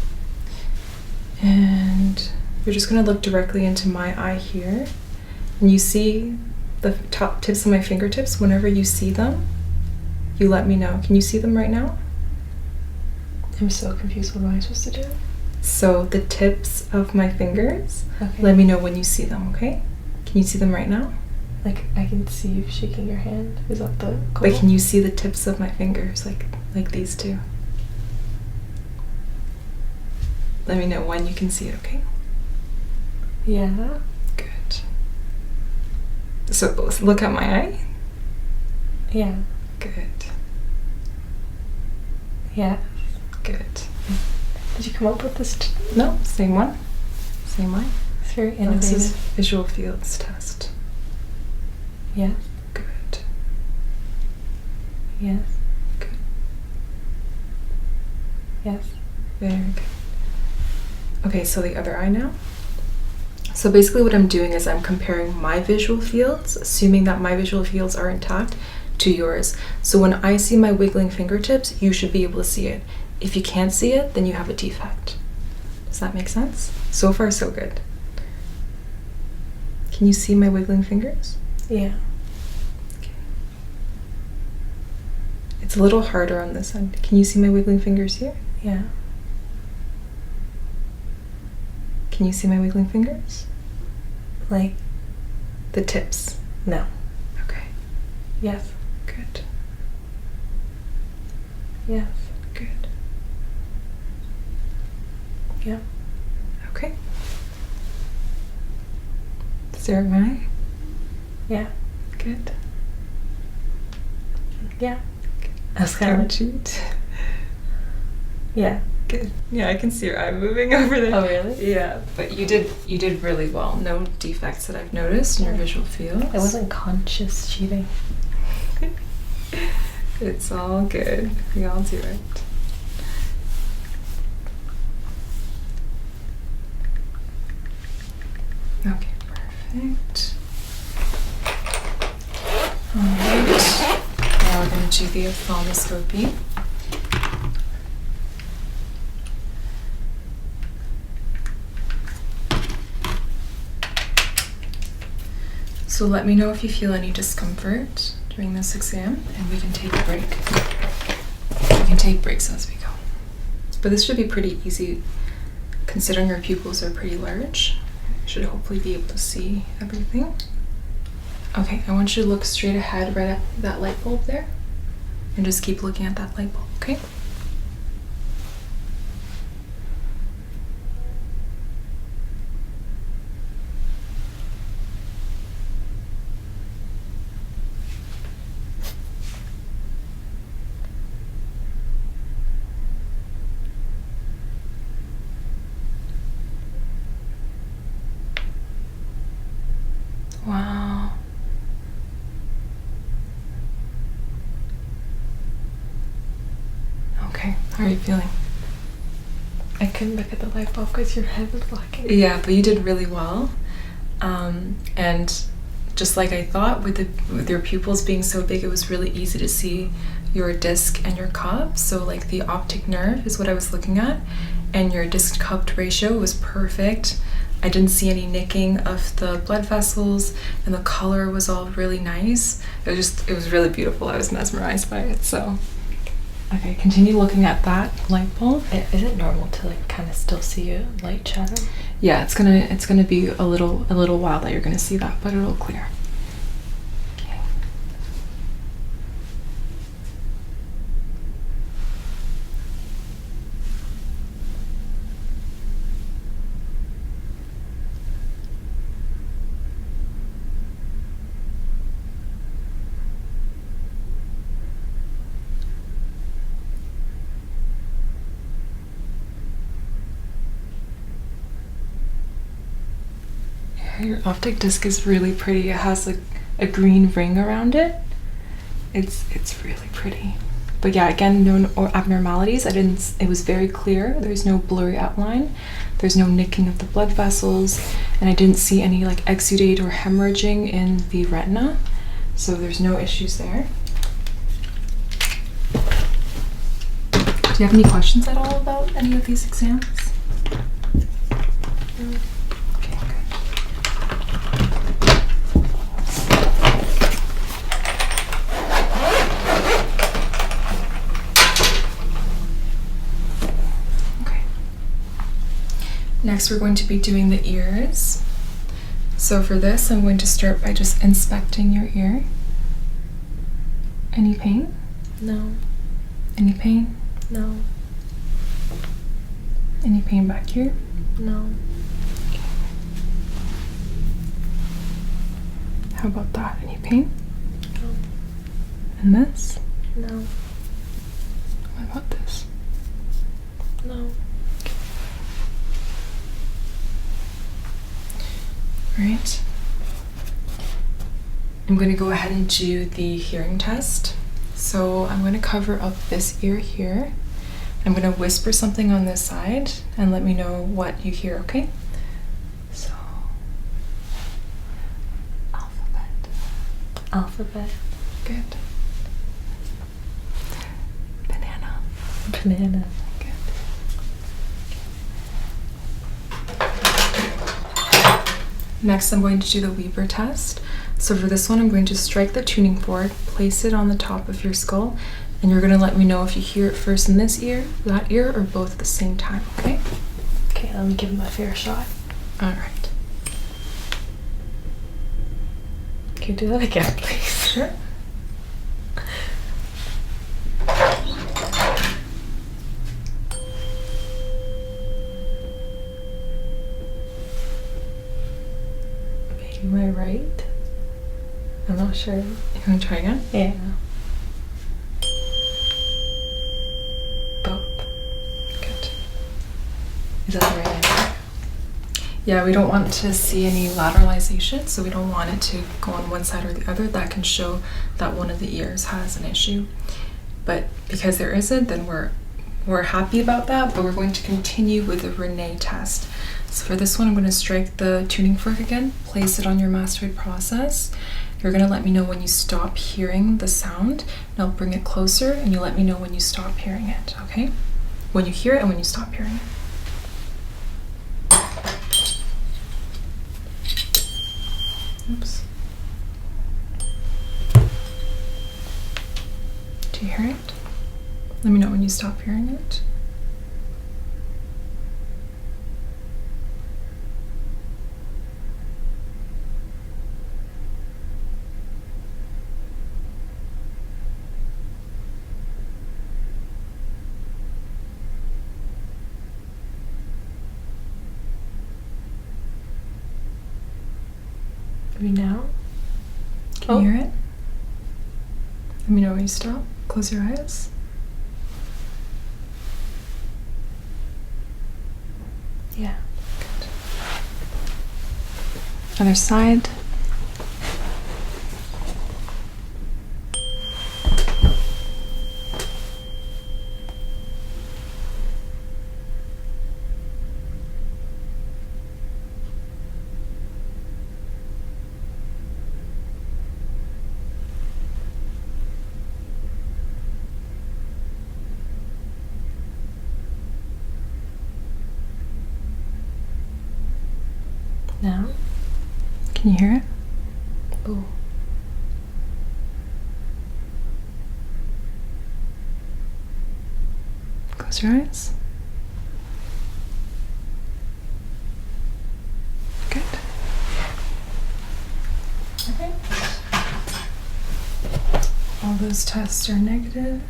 And you're just gonna look directly into my eye here. And you see the top tips of my fingertips. Whenever you see them, you let me know. Can you see them right now? I'm so confused. What am I supposed to do? So the tips of my fingers, Okay. let me know when you see them, okay? Can you see them right now? Like, I can see you shaking your hand. Is that the goal? But can you see the tips of my fingers, like these two? Let me know when you can see it, okay? Yeah. Good. So look at my eye. Yeah. Good. Yeah. Good. Did you come up with this? No, same one. Same line. It's very This innovative. is visual fields test. Yes. Good. Yes. Good. Yes. Very good. Okay, so the other eye now. So basically what I'm doing is I'm comparing my visual fields, assuming that my visual fields are intact, to yours. So when I see my wiggling fingertips, you should be able to see it. If you can't see it, then you have a defect. Does that make sense? So far, so good. Can you see my wiggling fingers? Yeah. Okay. It's a little harder on this end. Can you see my wiggling fingers here? Yeah. Can you see my wiggling fingers? Like, The tips. no. Okay, Yes. good, Yes. good. Yeah. Okay. Stare at my eye. Yeah. Good. Yeah. I was kind of Don't like, cheat. yeah. Good. Yeah, I can see your eye moving over there. Oh, really? Yeah, but you did really well. No defects that I've noticed in your visual fields. I wasn't conscious cheating. It's all good. We all do it. Okay, perfect. Alright. Now we're going to do the ophthalmoscopy. So let me know if you feel any discomfort during this exam, and we can take a break. We can take breaks as we go. But this should be pretty easy, considering your pupils are pretty large. You should hopefully be able to see everything. Okay, I want you to look straight ahead right at that light bulb there, and just keep looking at that light bulb, okay? Wow. Okay, how are you feeling? I couldn't look at the light bulb because your head was blocking. Yeah, but you did really well. And just like I thought, with your pupils being so big, it was really easy to see your disc and your cup. So like the optic nerve is what I was looking at, and your disc cupped ratio was perfect. I didn't see any nicking of the blood vessels, and the color was all really nice. It was really beautiful. I was mesmerized by it. So, okay, continue looking at that light bulb. Is it normal to like kind of still see a light shadow? Yeah, it's gonna be a little while that you're gonna see that, but it'll clear. Okay. Your optic disc is really pretty. It has like a green ring around it. It's really pretty. But yeah, again, no abnormalities. It was very clear. There's no blurry outline. There's no nicking of the blood vessels, and I didn't see any like exudate or hemorrhaging in the retina. So there's no issues there. Do you have any questions at all about any of these exams? Okay, good. Okay. Next, we're going to be doing the ears. So for this, I'm going to start by just inspecting your ear. Any pain? No. Any pain? No. Any pain back here? No. How about that? Any pain? No. And this? No. What about this? No. Right. I'm going to go ahead and do the hearing test. So I'm going to cover up this ear here. I'm going to whisper something on this side and let me know what you hear, okay? So, alphabet. Alphabet. Good. Banana. Banana. Good. Next, I'm going to do the Weber test. So for this one, I'm going to strike the tuning fork, place it on the top of your skull, and you're going to let me know if you hear it first in this ear, that ear, or both at the same time, okay? Okay, let me give him a fair shot. All right. Can you do that again, please? Sure. Maybe my right? I'm not sure. You want to try again? Yeah. Both. Good. Is that the right answer? Yeah, we don't want to see any lateralization, so we don't want it to go on one side or the other. That can show that one of the ears has an issue. But because there isn't, then we're happy about that, but we're going to continue with the Renee test. So for this one, I'm going to strike the tuning fork again, place it on your mastoid process. You're going to let me know when you stop hearing the sound, and I'll bring it closer, and you let me know when you stop hearing it, okay? When you hear it and when you stop hearing it. Oops. Do you hear it? Let me know when you stop hearing it. Maybe now? Can you hear it? Let me know when you stop. Close your eyes. Yeah. Good. Other side. Now? Can you hear it? Oh. Close your eyes. Good. Okay. All those tests are negative,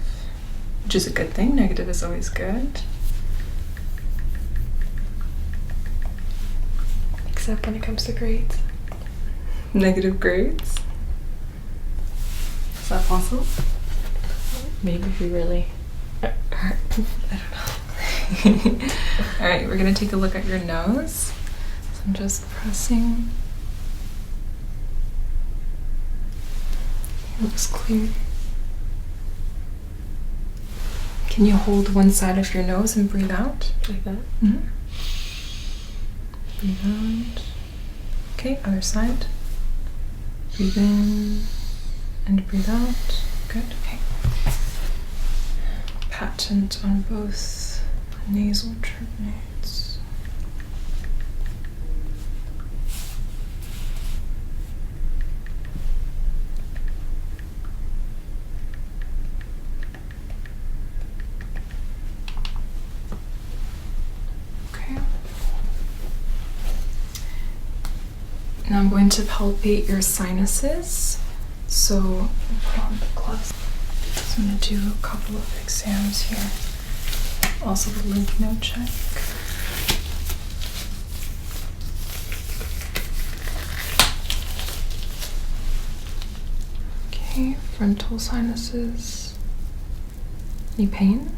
which is a good thing. Negative is always good. Except when it comes to grades. Negative grades. Is that possible? Maybe if we really... I don't know. All right, we're gonna take a look at your nose. So I'm just pressing. It looks clear. Can you hold one side of your nose and breathe out? Like that? Mm-hmm. Breathe out. Okay, other side. Breathe in and breathe out. Good. Okay. patent on both nasal terminates. Okay. Now I'm going to palpate your sinuses. So I'll put on the gloves. So I'm going to do a couple of exams here. Also the lymph node check. Okay, frontal sinuses. Any pain?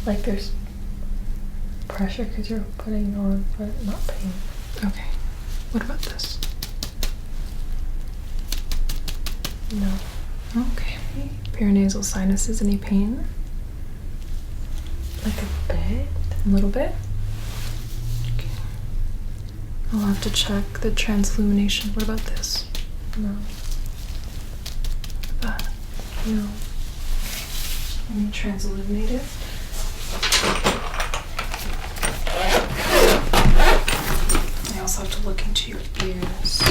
Like there's pressure because you're putting on, but not pain. Okay. What about this? No. Okay. Paranasal sinuses, any pain? Like a bit? A little bit? Okay. I'll have to check the translumination. What about this? No. What about that? No. Any transilluminated? I also have to look into your ears.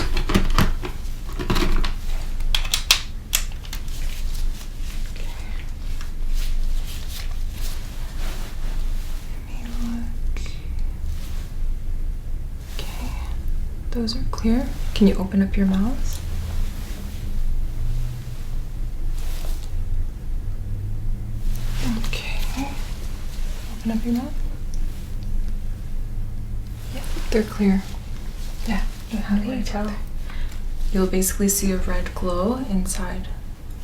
Those are clear. Can you open up your mouth? Okay. Open up your mouth. Yeah, they're clear. Yeah. How do you tell? You'll basically see a red glow inside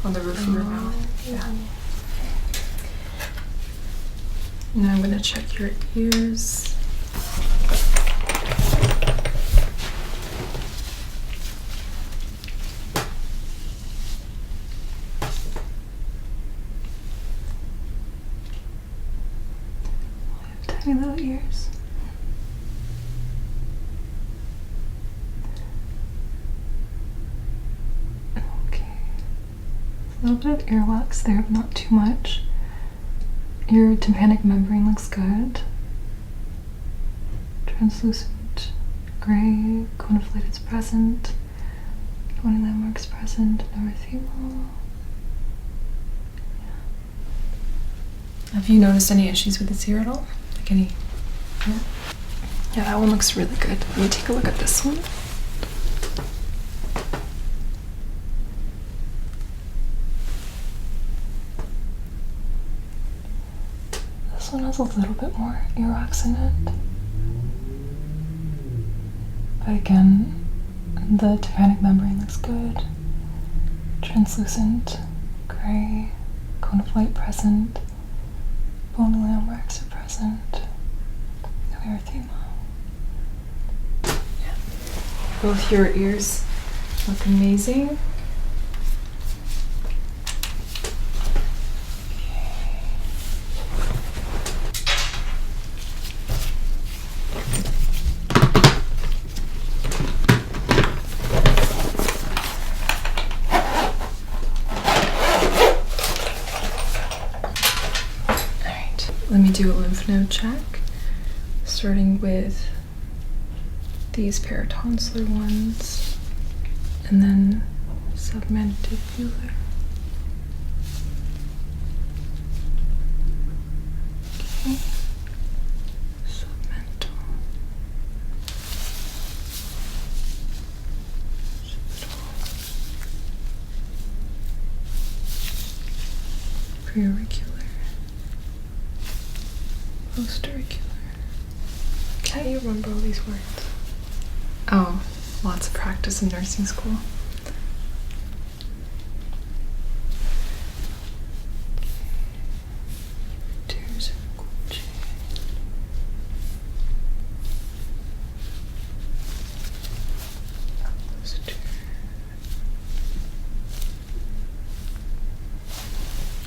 on the roof of your mouth. Yeah. Now I'm going to check your ears. Tiny little ears. Okay. A little bit of earwax there, but not too much. Your tympanic membrane looks good. Translucent gray, coniflated present. Bony landmarks present, no erythema. Have you noticed any issues with this ear at all? Like any? Yeah. Yeah, that one looks really good. Let me take a look at this one. This one has a little bit more earwax in it. But again, the tympanic membrane looks good. Translucent, gray, cone of light present. Bony landmarks are present. No erythema. Yeah. Both your ears look amazing. Let me do a lymph node check, starting with these paratonsillar ones, and then submandibular. Okay. Submental. Preauricular. Post-auricular. How do you remember all these words? Oh, lots of practice in nursing school. Tears of cool chain.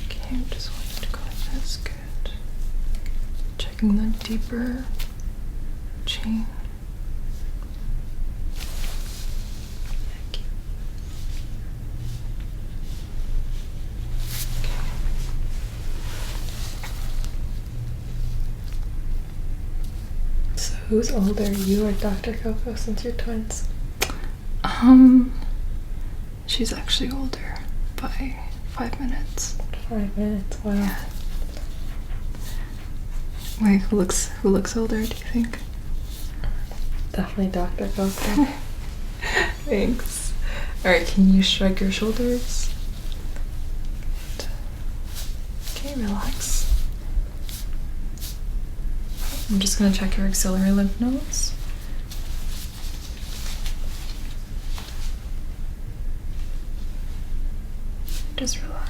Okay, just want you to go like this. Good. Checking the deeper chain. Okay. Who's older, you or Dr. Coco, since you're twins? She's actually older by 5 minutes. 5 minutes, wow. Yeah. Wait, who looks older, do you think? Definitely Dr. Coco. Thanks. Alright, can you shrug your shoulders? Good. Okay, relax. I'm just gonna check your axillary lymph nodes. Just relax.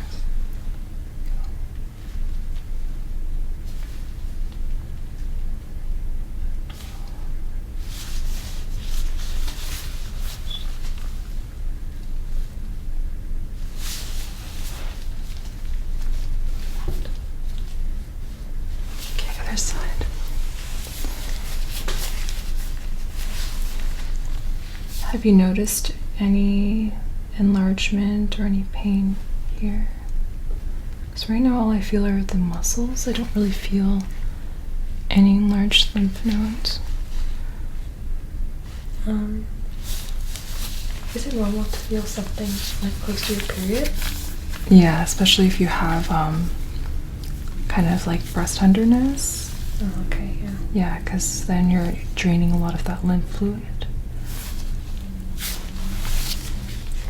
Okay, other side. Have you noticed any enlargement or any pain here? Because right now all I feel are the muscles. I don't really feel any enlarged lymph nodes. Is it normal to feel something like close to your period? Yeah, especially if you have kind of like breast tenderness. Oh, okay, yeah. Yeah, because then you're draining a lot of that lymph fluid.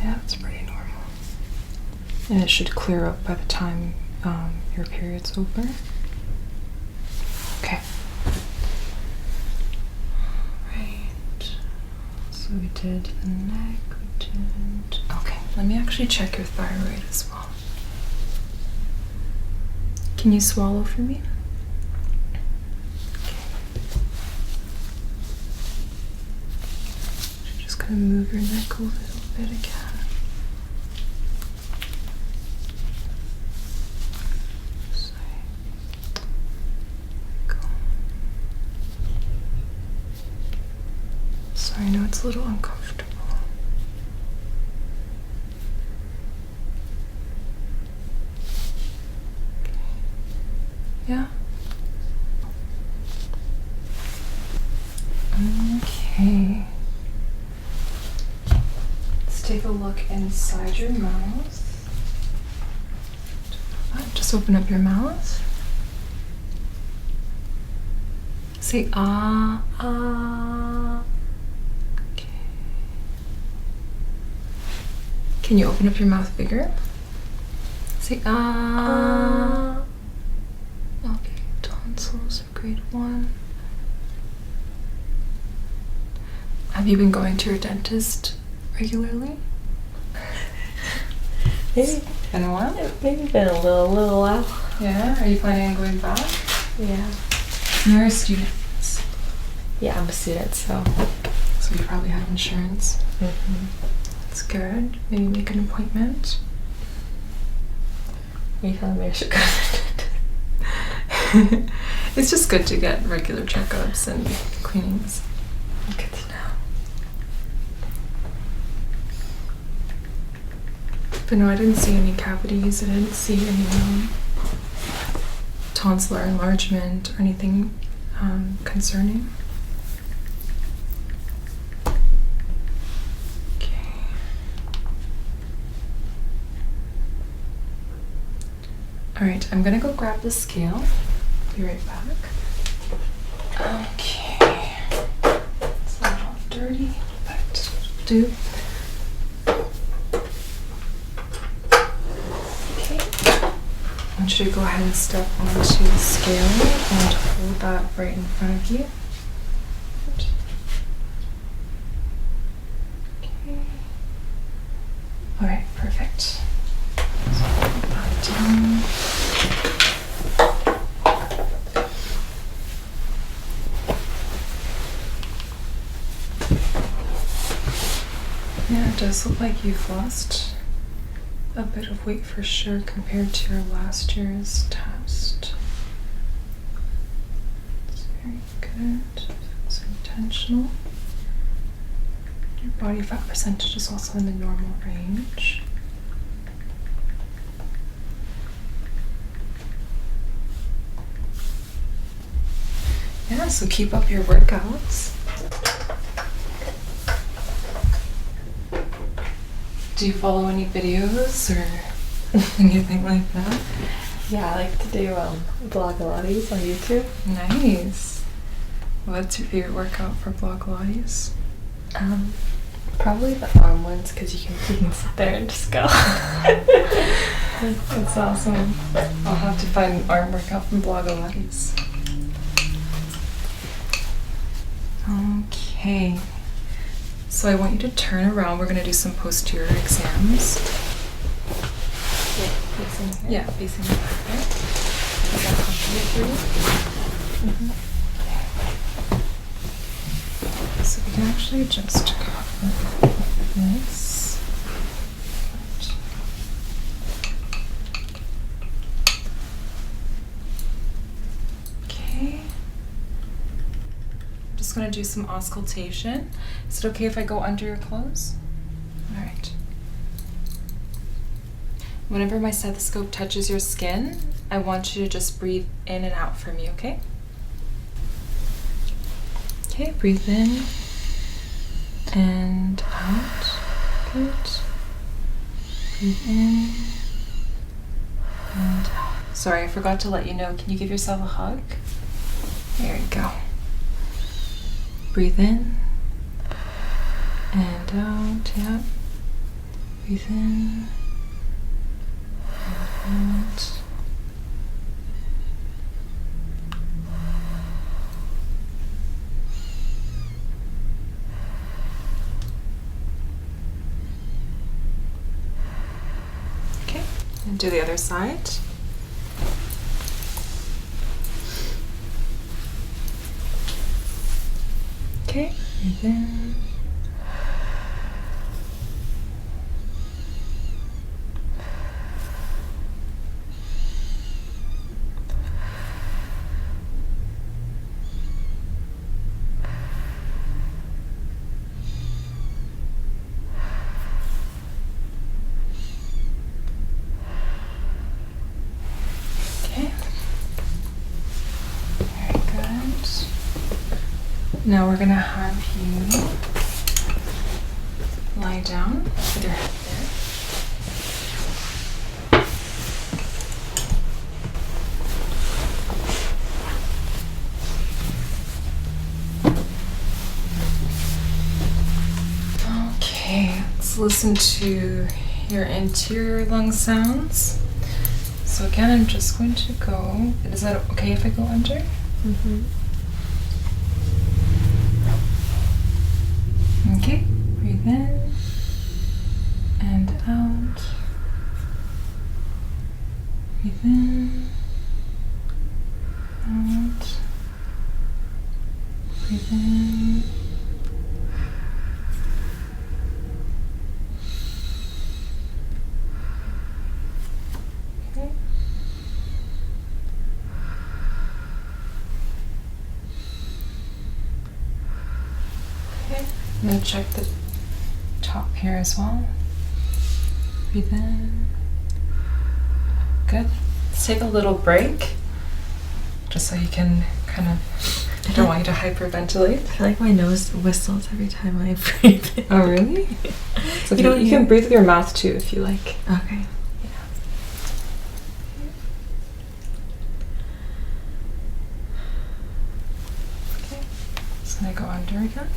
Yeah, it's pretty normal. And it should clear up by the time your period's over. Okay. Right. So we did the neck, we did... Okay, let me actually check your thyroid as well. Can you swallow for me? Okay. I'm just gonna move your neck a little bit again. Sorry, I know it's a little uncomfortable. Okay. Yeah? Okay. Let's take a look inside your mouth. Just open up your mouth. Say ah, ah. Okay. Can you open up your mouth bigger? Say ah. Okay, tonsils are grade 1. Have you been going to your dentist regularly? Maybe. Been a while? Maybe been a little while. Yeah? Are you planning on going back? Yeah. You're a student. Yeah, I'm a student, so. So you probably have insurance. That's good. Maybe make an appointment. Are you telling me I should go to the It's just good to get regular checkups and cleanings. Good to know. But no, I didn't see any cavities. I didn't see any tonsillar enlargement or anything concerning. Okay. All right, I'm gonna go grab the scale. Be right back. Okay. It's a little dirty, but do. Okay. I want you to go ahead and step onto the scale and hold that right in front of you. Okay. All right, perfect. So put that down. Yeah, it does look like you've lost a bit of weight for sure compared to your last year's test. It's very good. It's intentional. Your body fat percentage is also in the normal range. Yeah, so keep up your workouts. Do you follow any videos or anything like that? Yeah, I like to do Blogilates on YouTube. Nice. What's your favorite workout for Blogilates? Probably the arm ones because you can sit there and just go. That's awesome. I'll have to find an arm workout from Blogilates. Okay. So I want you to turn around. We're going to do some posterior exams. Facing here. Yeah, facing the back there. Is that comfortable for you? Mm-hmm. So we can actually just cover this. Okay. I'm just going to do some auscultation. Is it okay if I go under your clothes? All right. Whenever my stethoscope touches your skin, I want you to just breathe in and out for me, okay? Okay, breathe in and out. Good. Breathe in and out. Sorry, I forgot to let you know. Can you give yourself a hug? There you go. Breathe in and out. Yeah. Breathe in and out. Okay, and do the other side. Okay, breathe in. Okay. Very good. Now we're gonna have you lie down with your head there. Okay, let's listen to your interior lung sounds. So again, I'm just going to go. Is that okay if I go under? Mm-hmm. Okay, breathe in and out. Breathe in, out. Breathe in. Okay. Okay, I'm going to check the top here as well. Breathe in. Good. Let's take a little break, just so you can kind of, I don't want you to hyperventilate. I feel like my nose whistles every time I breathe. Oh, really? So You know, you can breathe with your mouth too if you like. Okay. Okay. Just gonna go under again.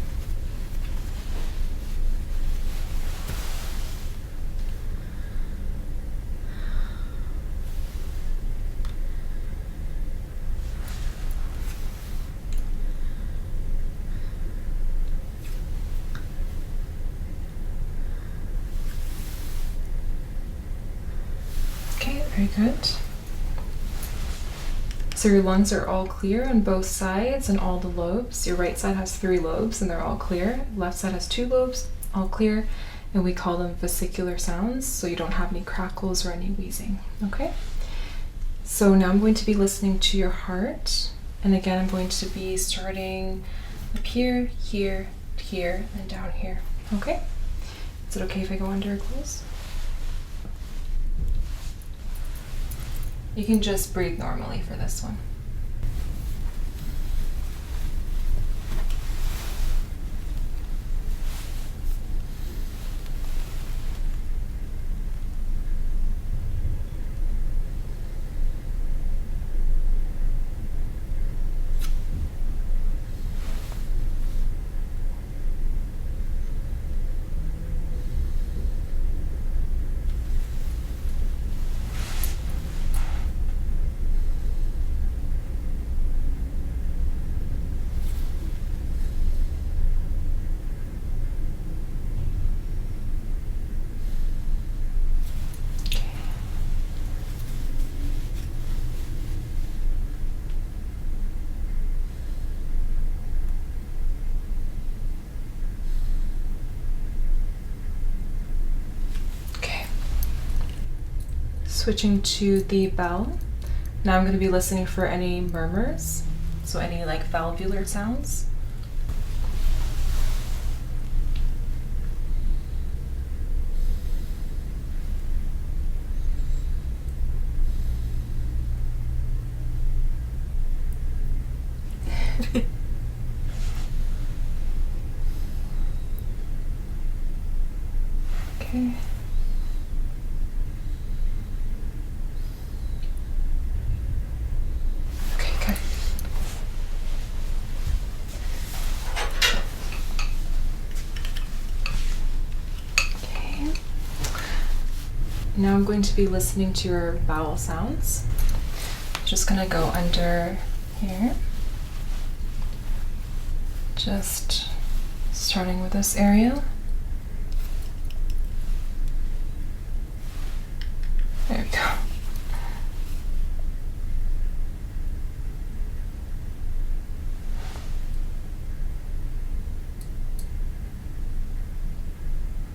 Okay, very good. So your lungs are all clear on both sides and all the lobes. Your right side has 3 lobes and they're all clear. Left side has 2 lobes, all clear, and we call them vesicular sounds, so you don't have any crackles or any wheezing, okay? So now I'm going to be listening to your heart, and again I'm going to be starting up here, here, here, and down here, okay? Is it okay if I go under or close? You can just breathe normally for this one. switching to the bell. Now I'm going to be listening for any murmurs, so any like valvular sounds. Okay. Okay, good. Okay. Now I'm going to be listening to your bowel sounds. Just gonna go under here. Just starting with this area. There we go.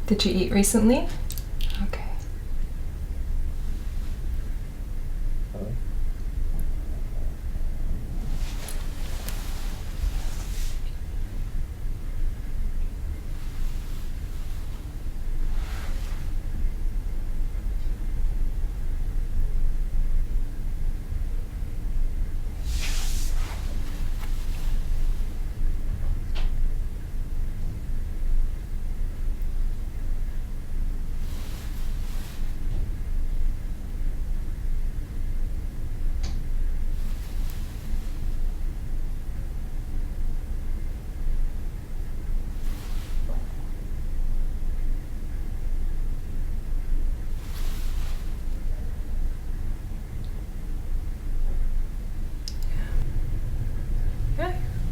Did you eat recently? Okay.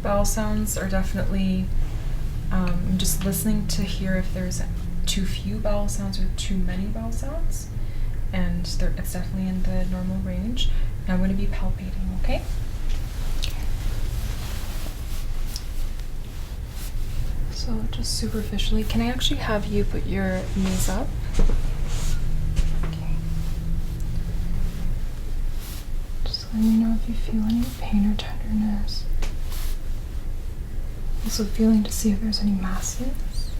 Bowel sounds are definitely, I'm just listening to hear if there's too few bowel sounds or too many bowel sounds, and it's definitely in the normal range. Now I'm going to be palpating, okay? So just superficially, can I actually have you put your knees up? Okay. Just let me know if you feel any pain or tenderness. Also feeling to see if there's any masses.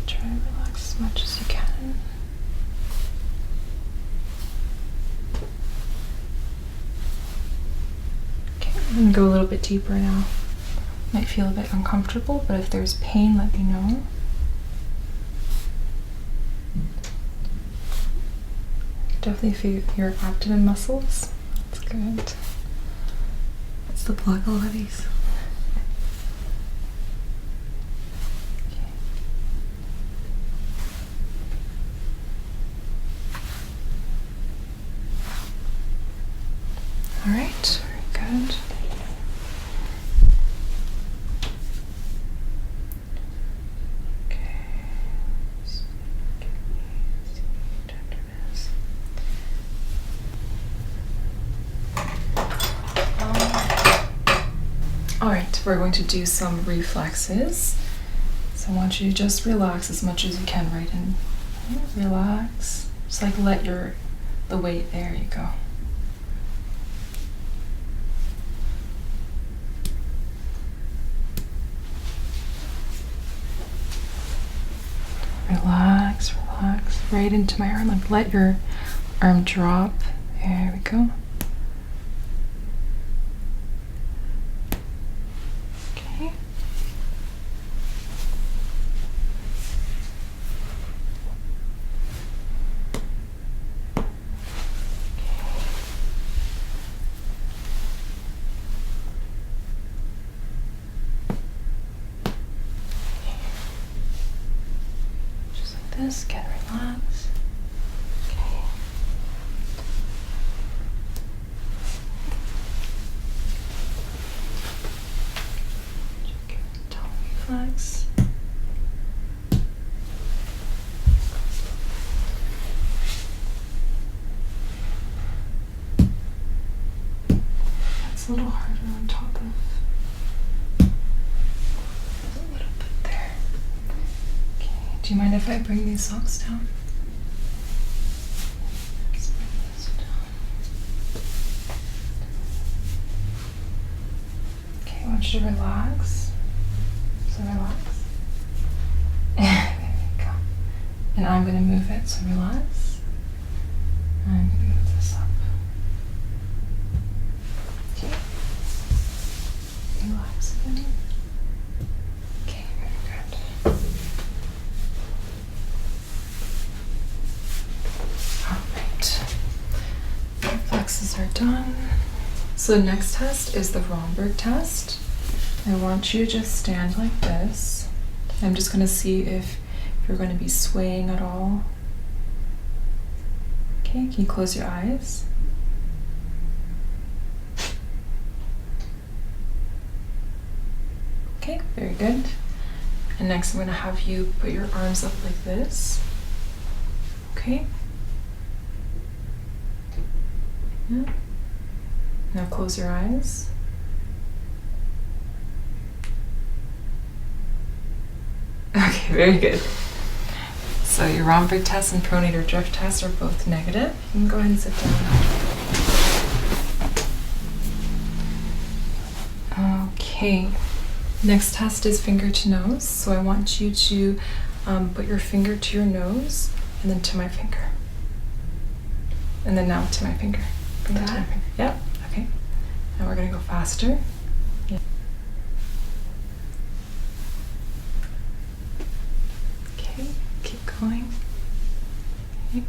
Try to relax as much as you can. Okay, I'm going to go a little bit deeper now. Might feel a bit uncomfortable, but if there's pain, let me know. Definitely feel your abdomen muscles. That's good. It's the black ladies. Okay. All right, very good. Alright, we're going to do some reflexes. So I want you to just relax as much as you can, right? And relax. Just like let the weight, there you go. Relax, relax. Right into my arm. Like let your arm drop. There we go. Okay. Just like this, get relaxed. Okay. Check your tongue reflex. That's a little harder on top of. A little Do you mind if I bring these socks down? Let's bring this down. Okay, I want you to relax. So relax. There we go. And I'm going to move it, so relax. I'm going to move this up. Okay. Relax again. Okay, very good. Alright. Reflexes are done. So the next test is the Romberg test. I want you to just stand like this. I'm just going to see if you're going to be swaying at all. Okay, can you close your eyes? Okay, very good. And next I'm going to have you put your arms up like this. Okay. Yeah. Now close your eyes. Okay, very good. So your Romberg test and pronator drift test are both negative. You can go ahead and sit down. Okay. Next test is finger to nose. So I want you to put your finger to your nose and then to my finger. And then now to my finger. Bring it to my finger. Yep. Okay. Now we're going to go faster. Yeah. Okay. Keep going. Okay.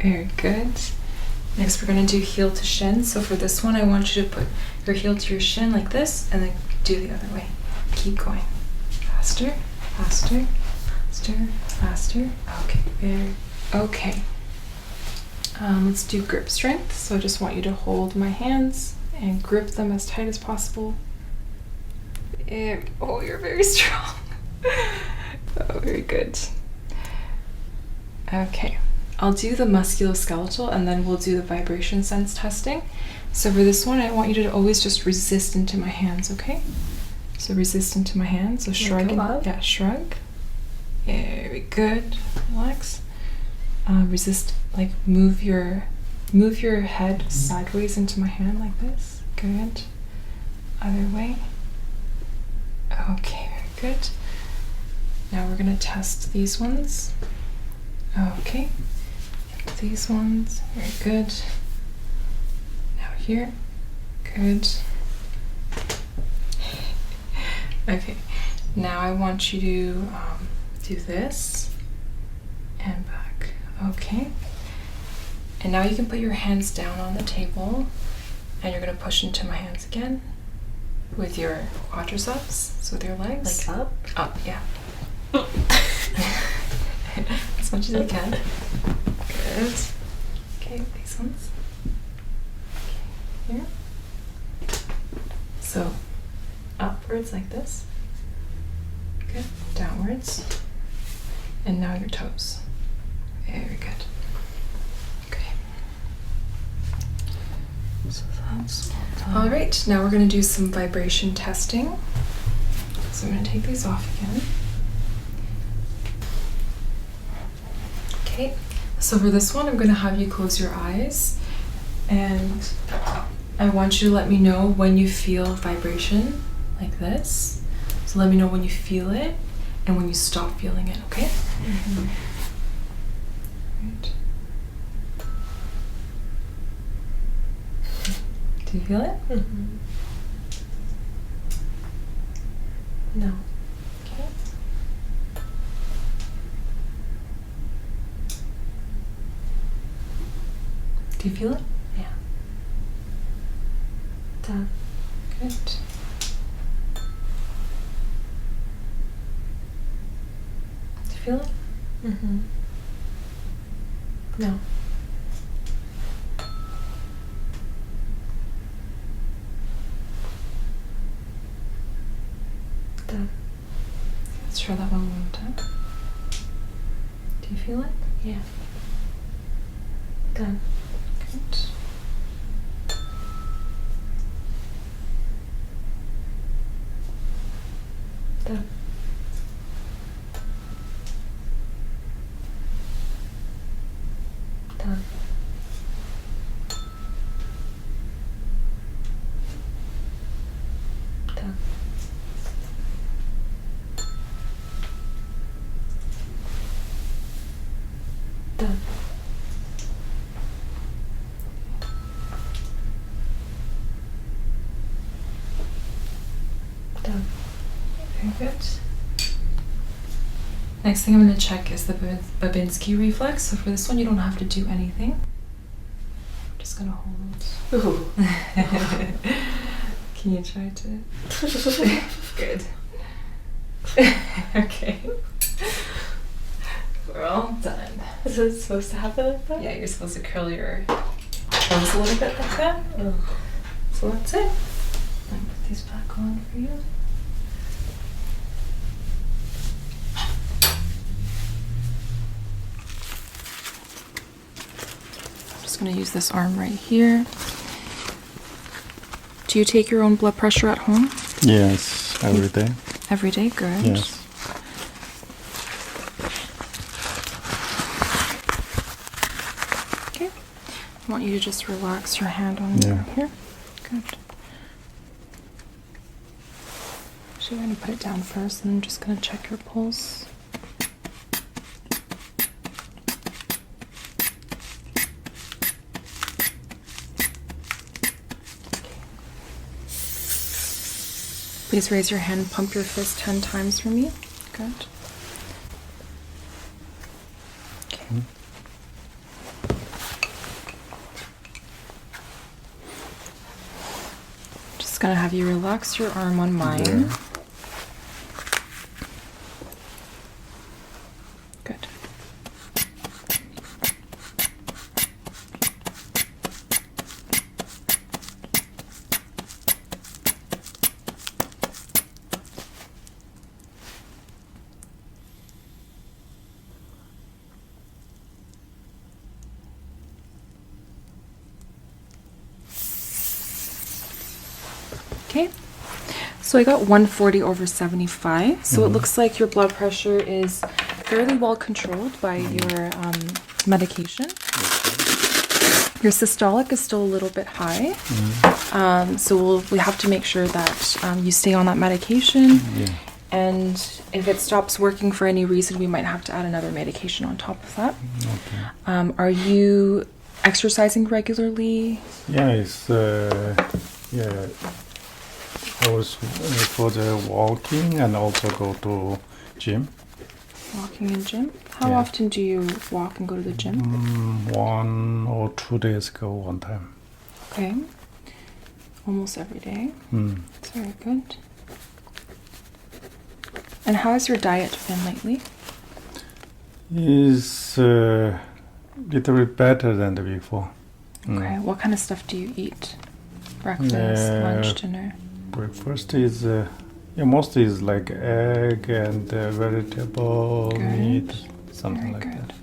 Very good. Next we're going to do heel to shin. So for this one I want you to put your heel to your shin like this and then do the other way. Keep going. Faster, faster, faster, faster. Okay, very okay. Let's do grip strength. So I just want you to hold my hands and grip them as tight as possible. Oh, you're very strong. Oh, very good. Okay. I'll do the musculoskeletal and then we'll do the vibration sense testing. So for this one, I want you to always just resist into my hands, okay? So resist into my hands. So shrug. Yeah, shrug. Very good. Relax. Resist, like move your head sideways into my hand like this. Good. Other way. Okay, very good. Now we're gonna test these ones. Okay. These ones, very good. Now here, good. Okay, now I want you to do this and back. Okay. And now you can put your hands down on the table and you're gonna push into my hands again with your quadriceps, so with your legs. Like up? Up, yeah. As much as you can. Good. Okay, these ones. Okay, here. So, upwards like this. Good. Downwards. And now your toes. Very good. Okay. So that's all done. All right, now we're going to do some vibration testing. So I'm going to take these off again. Okay. So for this one, I'm going to have you close your eyes and I want you to let me know when you feel vibration like this. So let me know when you feel it and when you stop feeling it, okay? Mm-hmm. Right. Do you feel it? Mm-hmm. No. Okay. Do you feel it? Yeah. Done. Good. Do you feel it? Mm-hmm. No. Done. Let's try that one more time. Do you feel it? Yeah. Done. Good. Good. Next thing I'm going to check is the Babinski reflex. So for this one, you don't have to do anything. I'm just going to hold. Ooh. Can you try to? Good. Okay. We're all done. Is it supposed to happen like that? Yeah, you're supposed to curl your toes a little bit like that. Oh. So that's it. I'll put these back on for you. I'm just going to use this arm right here. Do you take your own blood pressure at home? Yes, every day. Every day? Good. Yes. Okay. I want you to just relax your hand on here. Good. Actually, I'm going to put it down first, and I'm just going to check your pulse. Please raise your hand and pump your fist 10 times for me. Good. Okay. Just gonna have you relax your arm on mine. Yeah. Good. Okay, so I got 140 over 75. So it looks like your blood pressure is fairly well controlled by your medication. Your systolic is still a little bit high. So we have to make sure that you stay on that medication. Yeah. And if it stops working for any reason, we might have to add another medication on top of that. Okay. Are you exercising regularly? Yeah, it's yeah. I was for the walking and also go to gym. Walking and gym? How Yeah. often do you walk and go to the gym? 1 or 2 days ago, one time. Okay. Almost every day. Mm. That's very good. And how has your diet been lately? Is little bit better than the before. Okay. What kind of stuff do you eat? Breakfast, lunch, dinner? Breakfast is mostly is like egg and vegetable, Good. meat, something Very like good. that.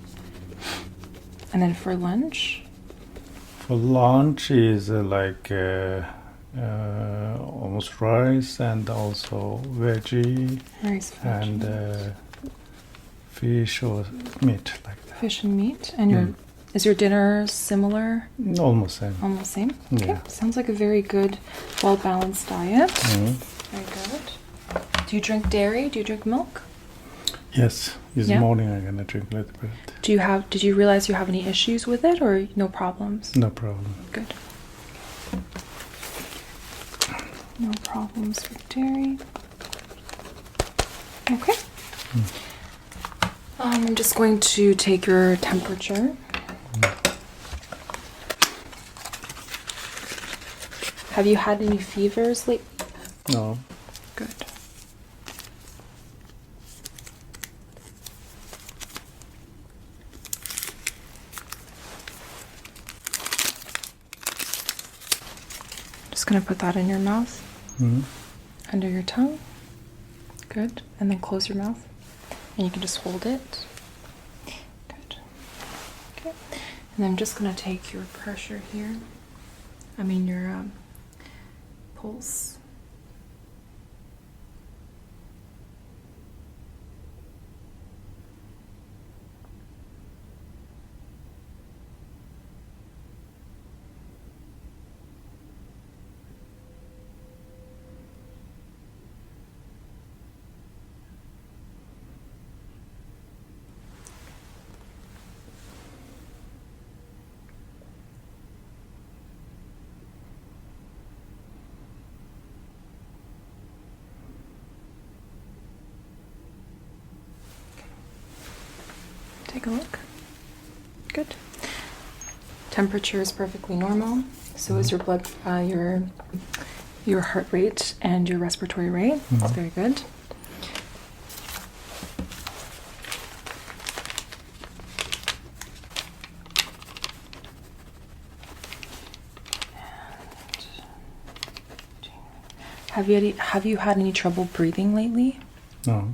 And then for lunch? For lunch is almost rice and also veggie Rice, and veggies. fish or meat like that. Fish and meat. And is your dinner similar? Almost same. Almost same? Okay. Yeah. Sounds like a very good, well-balanced diet. Mhm. Very good. Do you drink dairy? Do you drink milk? Yes, this Yeah. morning I'm gonna drink a little bit. Did you realize you have any issues with it or no problems? No problem. Good. No problems with dairy. Okay. I'm just going to take your temperature. Have you had any fevers lately? No. Good. Just gonna put that in your mouth, Mhm. under your tongue. Good. And then close your mouth. And you can just hold it. Good. Okay. And I'm just gonna take your pressure here. I mean your pulse. take a look. Good. Temperature is perfectly normal. So is your blood, your heart rate and your respiratory rate. That's very good. Have you had any trouble breathing lately? No.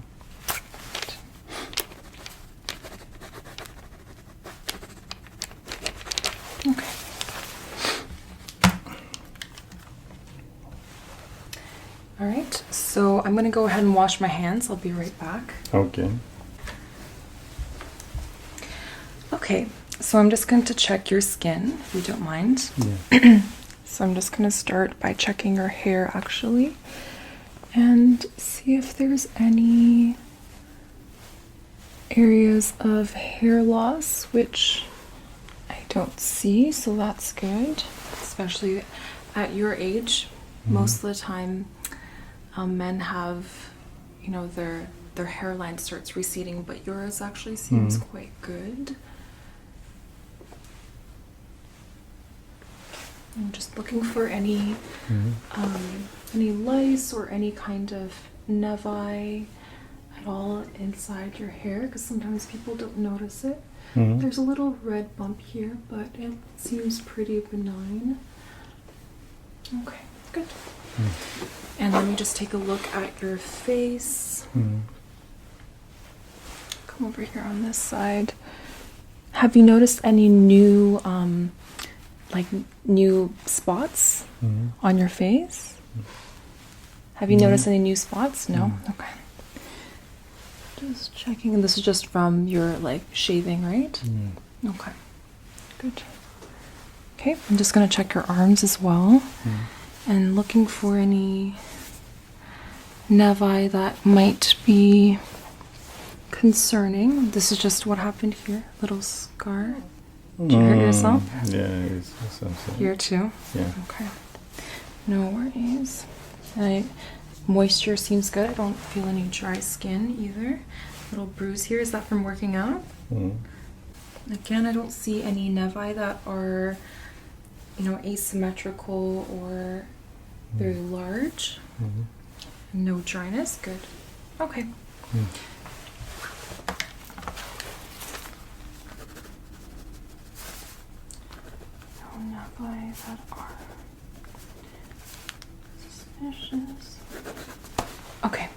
Okay. All right. So I'm going to go ahead and wash my hands. I'll be right back. Okay. Okay. So I'm just going to check your skin, if you don't mind. Yeah. So I'm just going to start by checking your hair, actually, and see if there's any areas of hair loss, which I don't see, so that's good, especially at your age. Most of the time, men have, you know, their hairline starts receding, but yours actually seems quite good. I'm just looking for any lice or any kind of nevi at all inside your hair, because sometimes people don't notice it. There's a little red bump here, but it seems pretty benign. Okay, good. And let me just take a look at your face. Come over here on this side. Have you noticed any new new spots on your face? Have you noticed any new spots? No? Okay. Just checking, and this is just from your shaving, right? Okay. Good. Okay, I'm just gonna check your arms as well, and looking for any nevi that might be concerning. This is just what happened here, little scar. Did you hurt yourself? Yeah, it's something. Here too? Yeah. Okay. No worries. Moisture seems good. I don't feel any dry skin either. Little bruise here. Is that from working out? Again, I don't see any nevi that are, asymmetrical or very large. No dryness. Good. Okay. Nevi that are suspicious. Okay.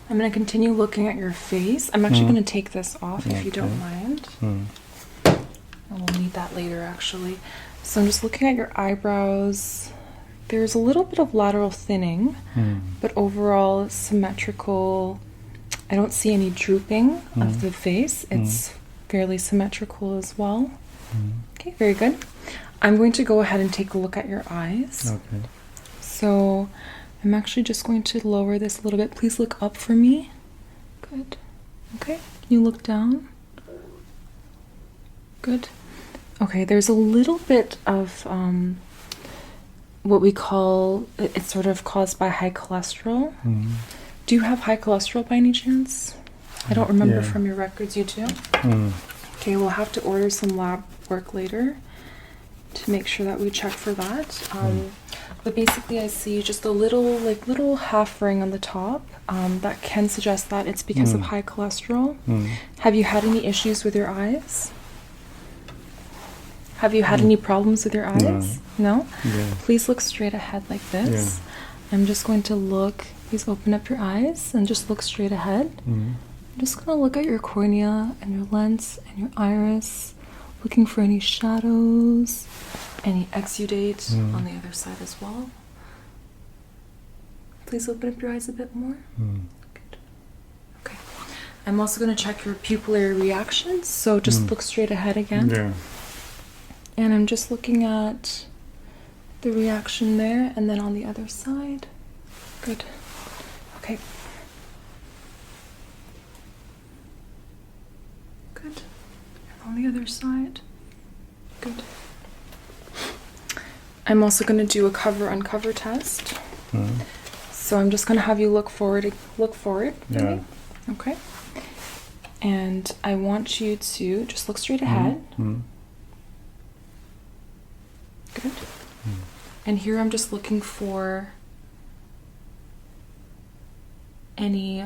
I'm going to continue looking at your face. I'm actually going to take this off if you don't mind. And we'll need that later, actually. So I'm just looking at your eyebrows. There's a little bit of lateral thinning, but overall symmetrical. I don't see any drooping of the face. It's fairly symmetrical as well. Okay, very good. I'm going to go ahead and take a look at your eyes. Okay. So I'm actually just going to lower this a little bit. Please look up for me. Good. Okay, can you look down? Good. Okay, there's a little bit of what we call, it's sort of caused by high cholesterol. Do you have high cholesterol by any chance? I don't remember from your records. You do? Okay, we'll have to order some lab work later to make sure that we check for that. But basically I see just a little half ring on the top that can suggest that it's because of high cholesterol. Have you had any issues with your eyes? Have you had any problems with your eyes? No? Yeah. Please look straight ahead like this. I'm just going to look. Please open up your eyes and just look straight ahead. I'm just going to look at your cornea and your lens and your iris, looking for any shadows, any exudate on the other side as well. Please open up your eyes a bit more. Good. Okay. I'm also going to check your pupillary reactions, so just look straight ahead again. Yeah. And I'm just looking at the reaction there, and then on the other side. Good. Okay. Good. And on the other side. Good. I'm also going to do a cover-uncover test. So I'm just going to have you look forward. Look forward. Yeah. Okay. And I want you to just look straight ahead. Good. And here I'm just looking for any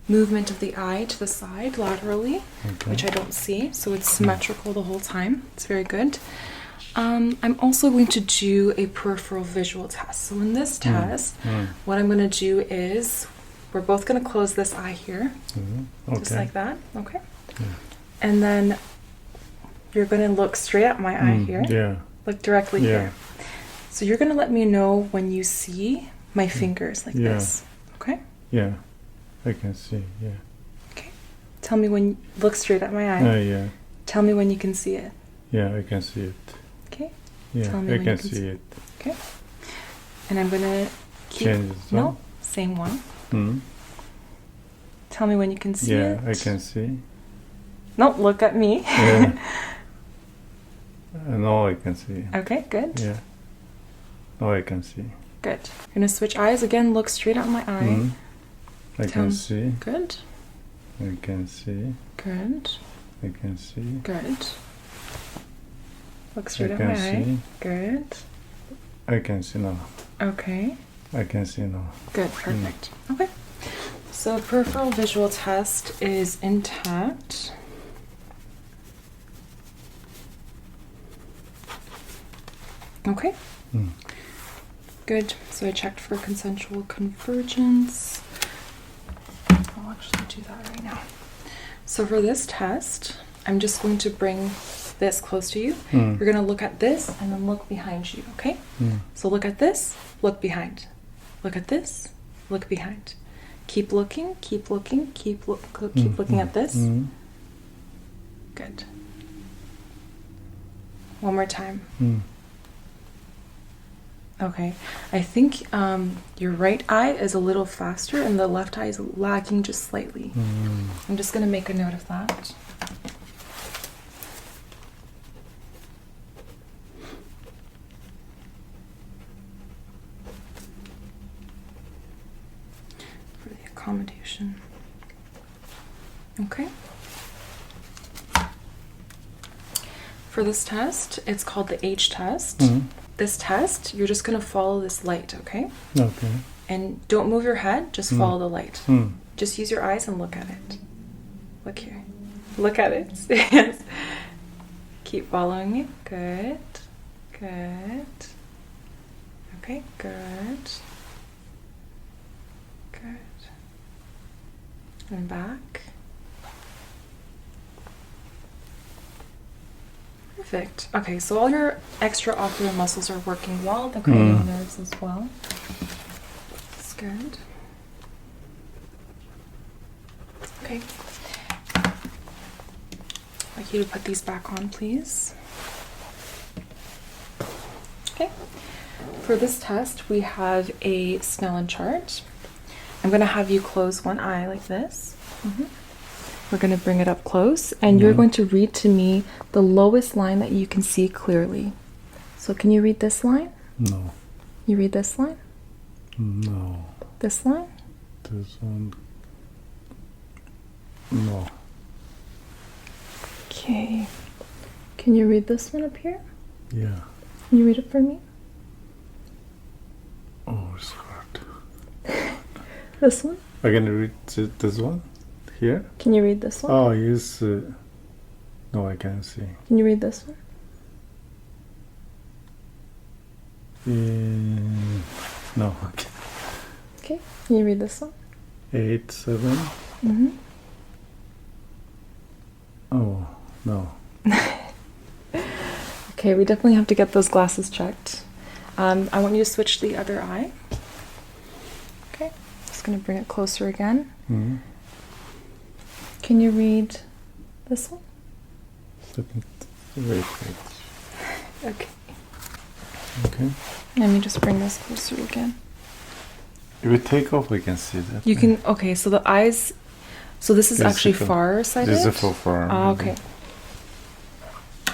movement of the eye to the side laterally, which I don't see. So it's symmetrical the whole time. It's very good. I'm also going to do a peripheral visual test. So in this test, what I'm going to do is we're both going to close this eye here, just like that. Okay. And then you're going to look straight at my eye here. Yeah. Look directly here. So you're going to let me know when you see my fingers like this. Okay? Yeah. I can see. Yeah. Okay. Tell me when. Look straight at my eye. Yeah. Tell me when you can see it. Yeah, I can see it. Okay. Yeah, Tell me I when can you can see it. Okay. And I'm gonna keep. Change the No, same one. Hmm. Tell me when you can see it. Yeah, I can see. No, look at me. Yeah. Now I can see. Okay, good. Yeah. Now I can see. Good. I'm gonna switch eyes again. Look straight at my eye. I can see. Good. I can see. Good. I can see. Good. Look straight I at can my eye. see. Good. I can see now. Okay. I can see now. Good. Perfect. Okay. So peripheral visual test is intact. Okay. Good. So I checked for consensual convergence. I'll actually do that right now. So for this test, I'm just going to bring this close to you. You're going to look at this and then look behind you, okay? So look at this, look behind. Look at this, look behind. Keep looking, keep looking, keep looking at this. Good. One more time. Okay, I think your right eye is a little faster and the left eye is lagging just slightly. I'm just going to make a note of that. For the accommodation. Okay. For this test, it's called the H test. This test, you're just going to follow this light, okay? Okay. And don't move your head, just follow the light. Just use your eyes and look at it. Look here. Look at it. Yes. Keep following me. Good. Good. Okay, good. Good. And back. Perfect. Okay, so all your extraocular muscles are working well, the cranial nerves as well. That's good. Okay. I'd like you to put these back on, please. Okay. For this test, we have a Snellen chart. I'm going to have you close one eye like this. We're going to bring it up close, and you're going to read to me the lowest line that you can see clearly. So can you read this line? No. You read this line? No. This line? This one. No. Okay. Can you read this one up here? Yeah. Can you read it for me? Oh, it's hard. This one? I can read this one here. Can you read this one? Oh, yes. No, I can't see. Can you read this one? No. Okay. Okay. Can you read this one? 8, 7. Oh, no. Okay, we definitely have to get those glasses checked. I want you to switch to the other eye. Okay. Just going to bring it closer again. Can you read this one? Wait. Okay. Okay. Let me just bring this closer again. If we take off, we can see that. You can, okay, so the eyes, so this is actually Physical. far-sighted? This is for far. Ah, okay.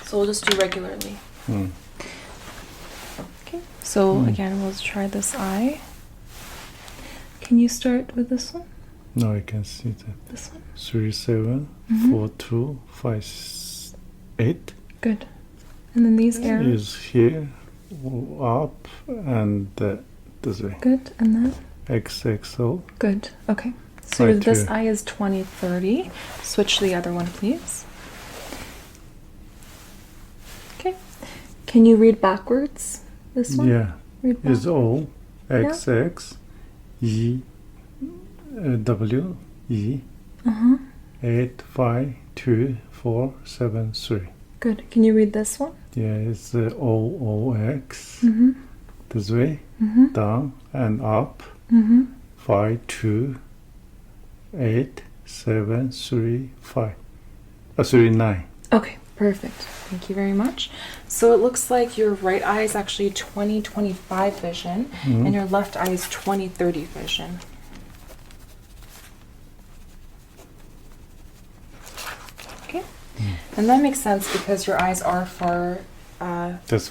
So we'll just do regularly. Okay, so again, we'll try this eye. Can you start with this one? Now I can see that. This one? 3, 7, Mhm. 4, 2, 5, 8 Good. And then these arrows? is here, up, and this way. Good. And then? XXO. Good. Okay. So Right this here. eye is 20/30. Switch to the other one, please. Okay. Can you read backwards? This one? Yeah, Read is backwards. O, XX, E, W, E, Uh-huh. 8, 5, 2, 4, 7, 3. Good. Can you read this one? Yeah, it's OOX. Mm-hmm. This way, Mm-hmm. down and up. Mm-hmm. 5, 2, 8, 7, 3, 5. 3, 9. Okay, perfect. Thank you very much. So it looks like your right eye is actually 20/25 vision, Mhm. and your left eye is 20/30 vision. Okay, and that makes sense because your eyes are far.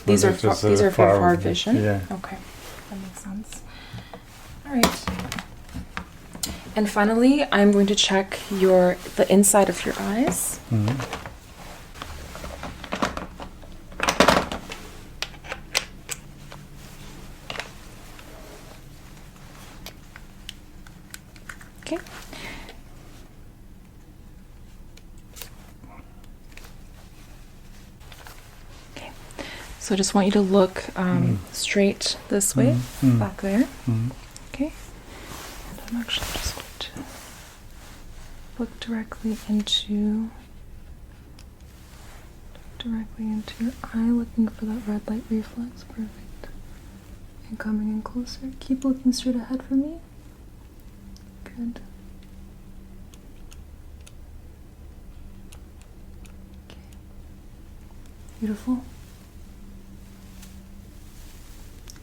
These are for far vision. Yeah. Okay, that makes sense. All right. And finally, I'm going to check the inside of your eyes. Mhm. Okay. Okay. So I just want you to look straight this way, back there. Mhm. Okay. And I'm actually just going to look directly into your eye, looking for that red light reflex. Perfect. And coming in closer. Keep looking straight ahead for me. Good. Okay. Beautiful.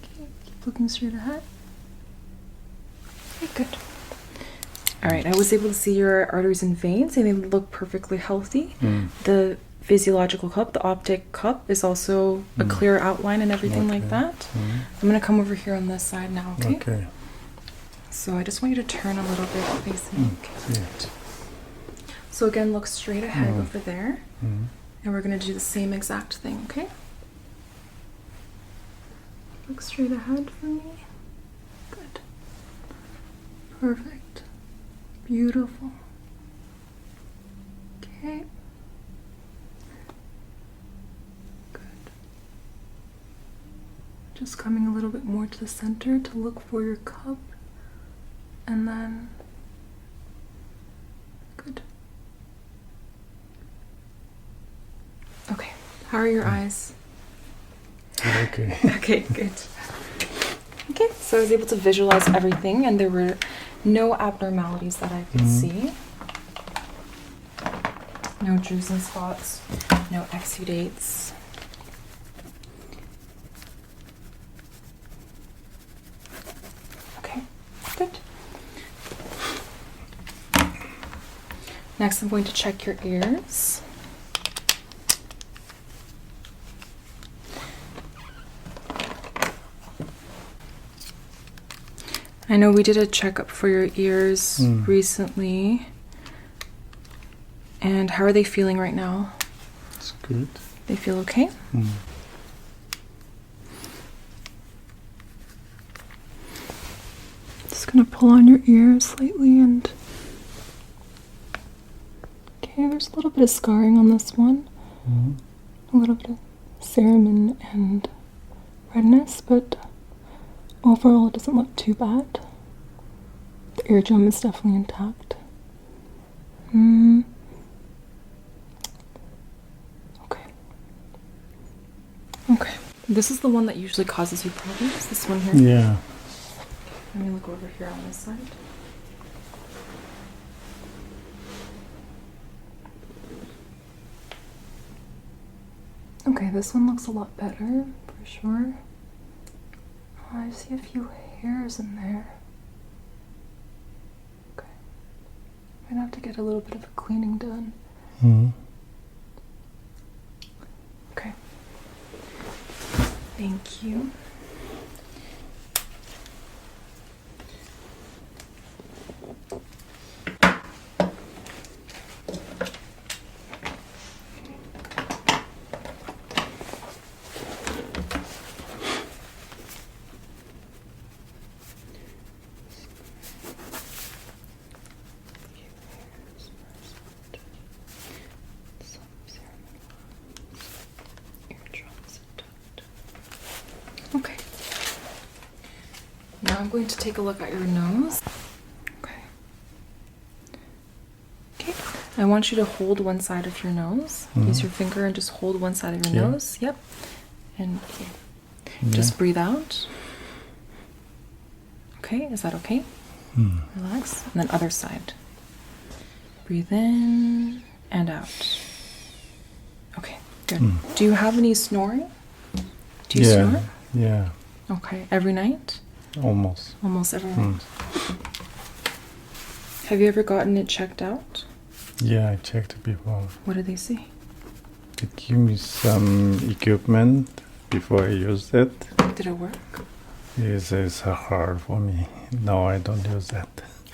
Okay, keep looking straight ahead. Okay, good. All right, I was able to see your arteries and veins, and they look perfectly healthy. The physiological cup, the optic cup, is also a clear outline and everything like that. I'm going to come over here on this side now, okay? Okay. So I just want you to turn a little bit facing. Okay. Yeah. So again, look straight ahead over there. Mhm. And we're going to do the same exact thing, okay? Look straight ahead for me. Good. Perfect. Beautiful. Okay. Good. Just coming a little bit more to the center to look for your cup. And then, good. Okay, how are your eyes? Okay. Okay, good. Okay, so I was able to visualize everything, and there were no abnormalities that I could see. No drusen spots, no exudates. Okay, good. Next, I'm going to check your ears. I know we did a checkup for your ears recently. And how are they feeling right now? It's good. They feel okay? Just gonna pull on your ears slightly and... Okay, there's a little bit of scarring on this one. A little bit of cerumen and redness, but overall it doesn't look too bad. The eardrum is definitely intact. Okay. This is the one that usually causes you problems, this one here. Yeah. Let me look over here on this side. Okay, this one looks a lot better, for sure. Oh, I see a few hairs in there. Okay. Might have to get a little bit of a cleaning done. Okay. Thank you. now I'm going to take a look at your nose. Okay. Okay. I want you to hold one side of your nose. Use your finger and just hold one side of your nose. Yep. And here. Just breathe out. Okay, is that okay? Relax. And then other side. Breathe in and out. Okay, good. Do you have any snoring? Do you snore? Yeah. Okay, every night? Almost. Almost every night. Have you ever gotten it checked out? Yeah, I checked before. What did they say? They give me some equipment before I used it. Did it work? It's hard for me. No, I don't use that.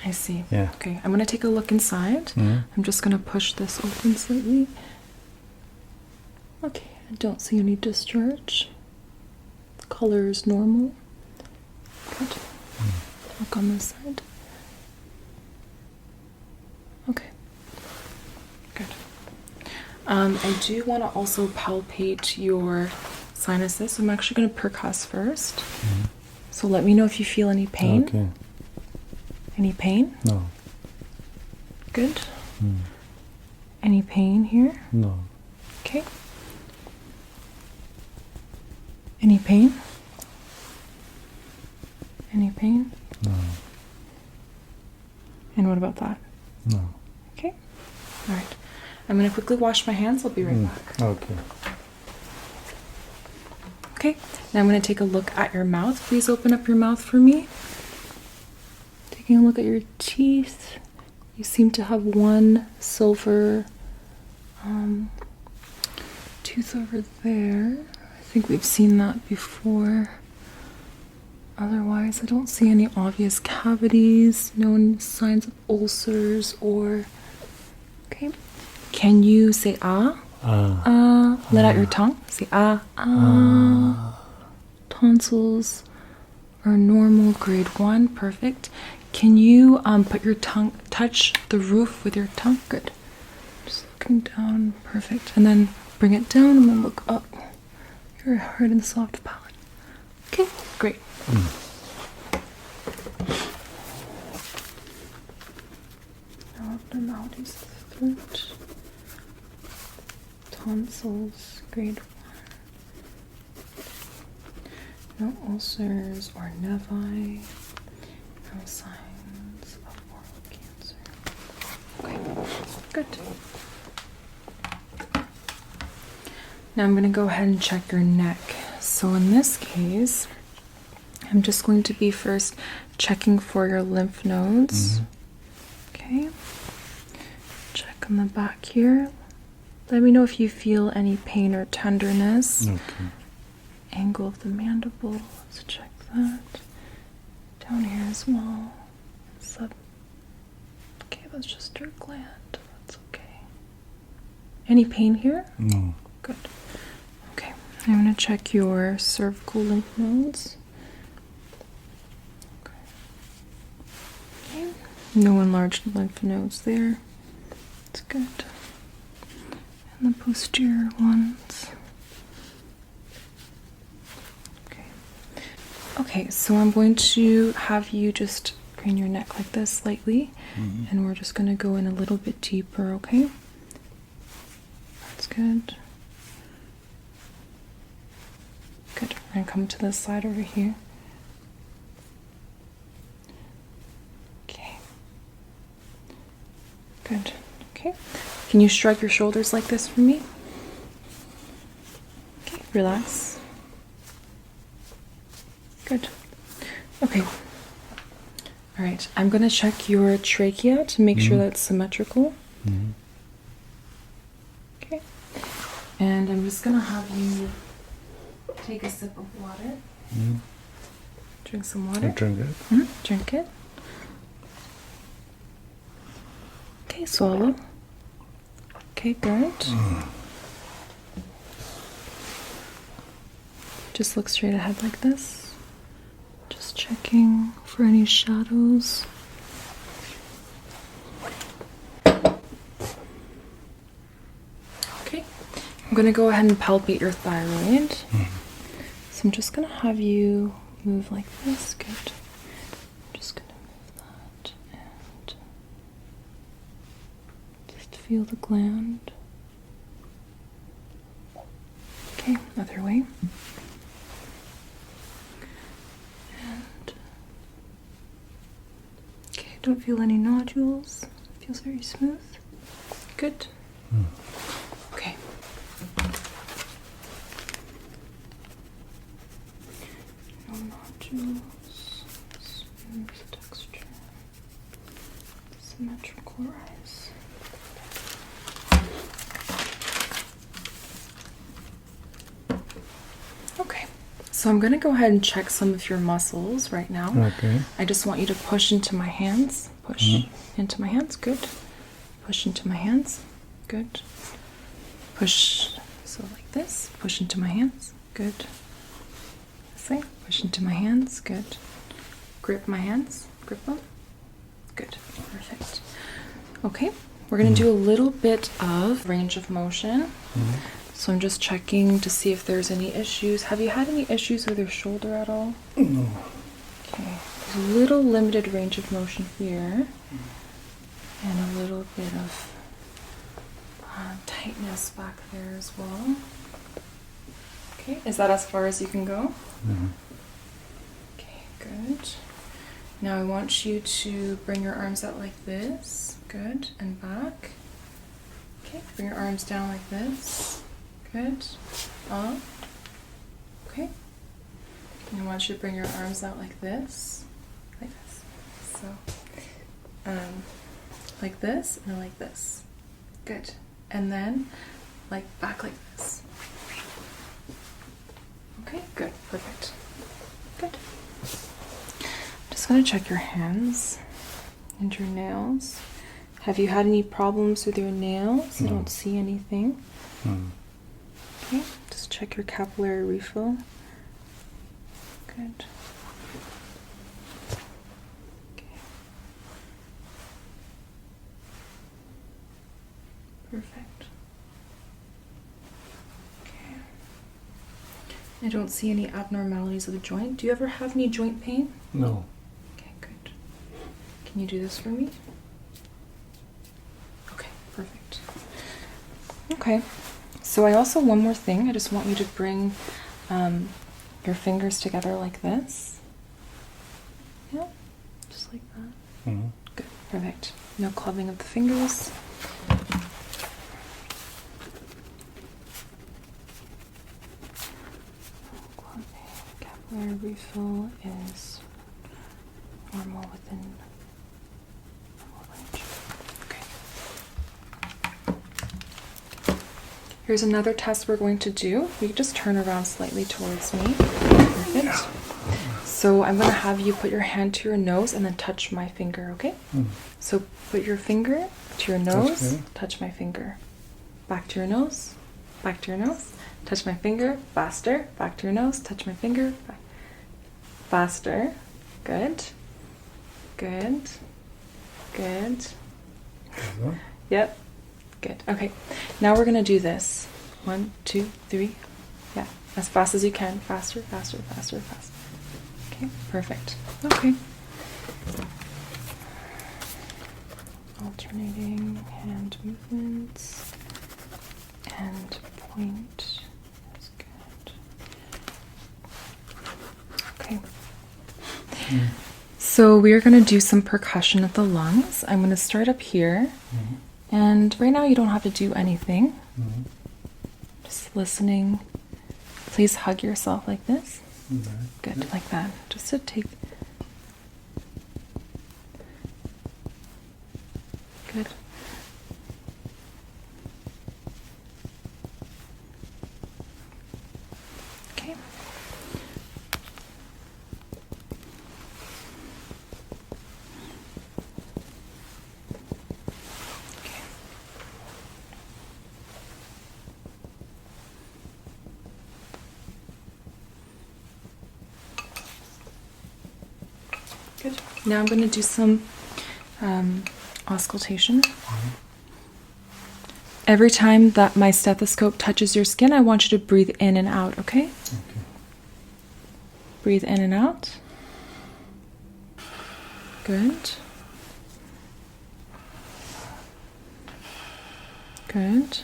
I see. Yeah. Okay, I'm gonna take a look inside. I'm just gonna push this open slightly. Okay, I don't see any discharge. The color is normal. Good. Look on this side. Okay. Good. I do want to also palpate your sinuses. I'm actually going to percuss first. So let me know if you feel any pain. Okay. Any pain? No. Good. Any pain here? No. Okay. Any pain? Any pain? No. And what about that? No. Okay. All right. I'm going to quickly wash my hands. I'll be right back. Okay. Okay. Now I'm going to take a look at your mouth. Please open up your mouth for me. Taking a look at your teeth. You seem to have one silver tooth over there. I think we've seen that before. Otherwise, I don't see any obvious cavities, no signs of ulcers or... Okay. Can you say ah? Let out your tongue. Say ah. Tonsils are normal, grade 1. Perfect. Can you put your tongue, touch the roof with your tongue? Good. Just looking down. Perfect. And then bring it down and then look up. Your hard and soft palate. Okay, great. No abnormalities of the throat. Tonsils, grade 1. No ulcers or nevi. No signs of oral cancer. Okay, good. Now I'm going to go ahead and check your neck. So in this case, I'm just going to be first checking for your lymph nodes. Okay. Check on the back here. Let me know if you feel any pain or tenderness. Okay. Angle of the mandible. Let's check that. Down here as well. Okay, that's just your gland. That's okay. Any pain here? No. Good. Okay, I'm going to check your cervical lymph nodes. Okay. No enlarged lymph nodes there. That's good. And the posterior ones. Okay. Okay, so I'm going to have you just crane your neck like this slightly, and we're just going to go in a little bit deeper, okay? That's good. Good. We're going to come to this side over here. Okay. Good. Okay. Can you shrug your shoulders like this for me? Okay. Relax. Good. Okay. All right. I'm going to check your trachea to make sure that's symmetrical. Okay. And I'm just going to have you take a sip of water. Drink some water. I drink it. Drink it. Okay, swallow. Okay, good. Just look straight ahead like this. Just checking for any shadows. Okay, I'm going to go ahead and palpate your thyroid. So I'm just going to have you move like this. Good. feel the gland. Okay, other way. And okay, don't feel any nodules. Feels very smooth. Good. Okay. No nodules. Smooth texture. Symmetrical rise. Okay, so I'm going to go ahead and check some of your muscles right now. Okay. I just want you to push into my hands. Push into my hands. Good. Push into my hands. Good. Push. So like this. Push into my hands. Good. This way. Push into my hands. Good. Grip my hands. Grip them. Good. Perfect. Okay. We're going to do a little bit of range of motion. So I'm just checking to see if there's any issues. Have you had any issues with your shoulder at all? No. Okay. There's a little limited range of motion here. And a little bit of tightness back there as well. Okay. Is that as far as you can go? Okay, good. Now I want you to bring your arms out like this. Good. And back. Okay. Bring your arms down like this. Good. Up. Okay. And I want you to bring your arms out like this. Like this. So, like this and like this. Good. And then, like back like this. Okay, good. Perfect. Good. Just gonna check your hands and your nails. Have you had any problems with your nails? I don't see anything. Okay, just check your capillary refill. Good. Okay. Perfect. Okay. I don't see any abnormalities of the joint. Do you ever have any joint pain? No. Okay, good. Can you do this for me? Okay, perfect. Okay. So I also, one more thing, I just want you to bring your fingers together like this. Yeah, just like that. Good, perfect. No clubbing of the fingers. Clubbing. Capillary refill is normal within normal range. Here's another test we're going to do. You can just turn around slightly towards me. Perfect. So I'm going to have you put your hand to your nose and then touch my finger, okay? So put your finger to your nose, touch my finger. Back to your nose, back to your nose, touch my finger, faster, back to your nose, touch my finger, back. Faster. Good. Good. Good. Yep. Good. Okay. Now we're going to do this. 1, 2, 3. Yeah. As fast as you can. Faster, faster, faster, faster. Okay. Perfect. Okay. Alternating hand movements and point. That's good. Okay. So we are going to do some percussion of the lungs. I'm going to start up here. And right now you don't have to do anything. Just listening. Please hug yourself like this. Good, like that. Just to take... Good. Okay. Good. Now I'm going to do some auscultation. Every time that my stethoscope touches your skin, I want you to breathe in and out, okay? Breathe in and out. Good. Good.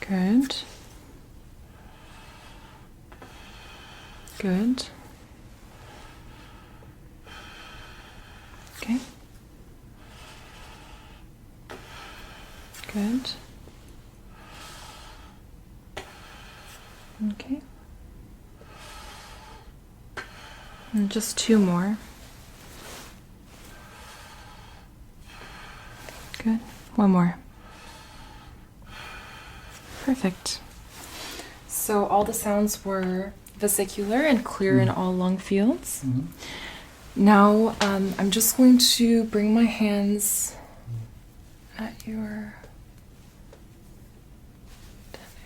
Good. Good. Okay. Good. Okay. And just 2 more. Good. 1 more. Perfect. So all the sounds were vesicular and clear in all lung fields. Now I'm just going to bring my hands at your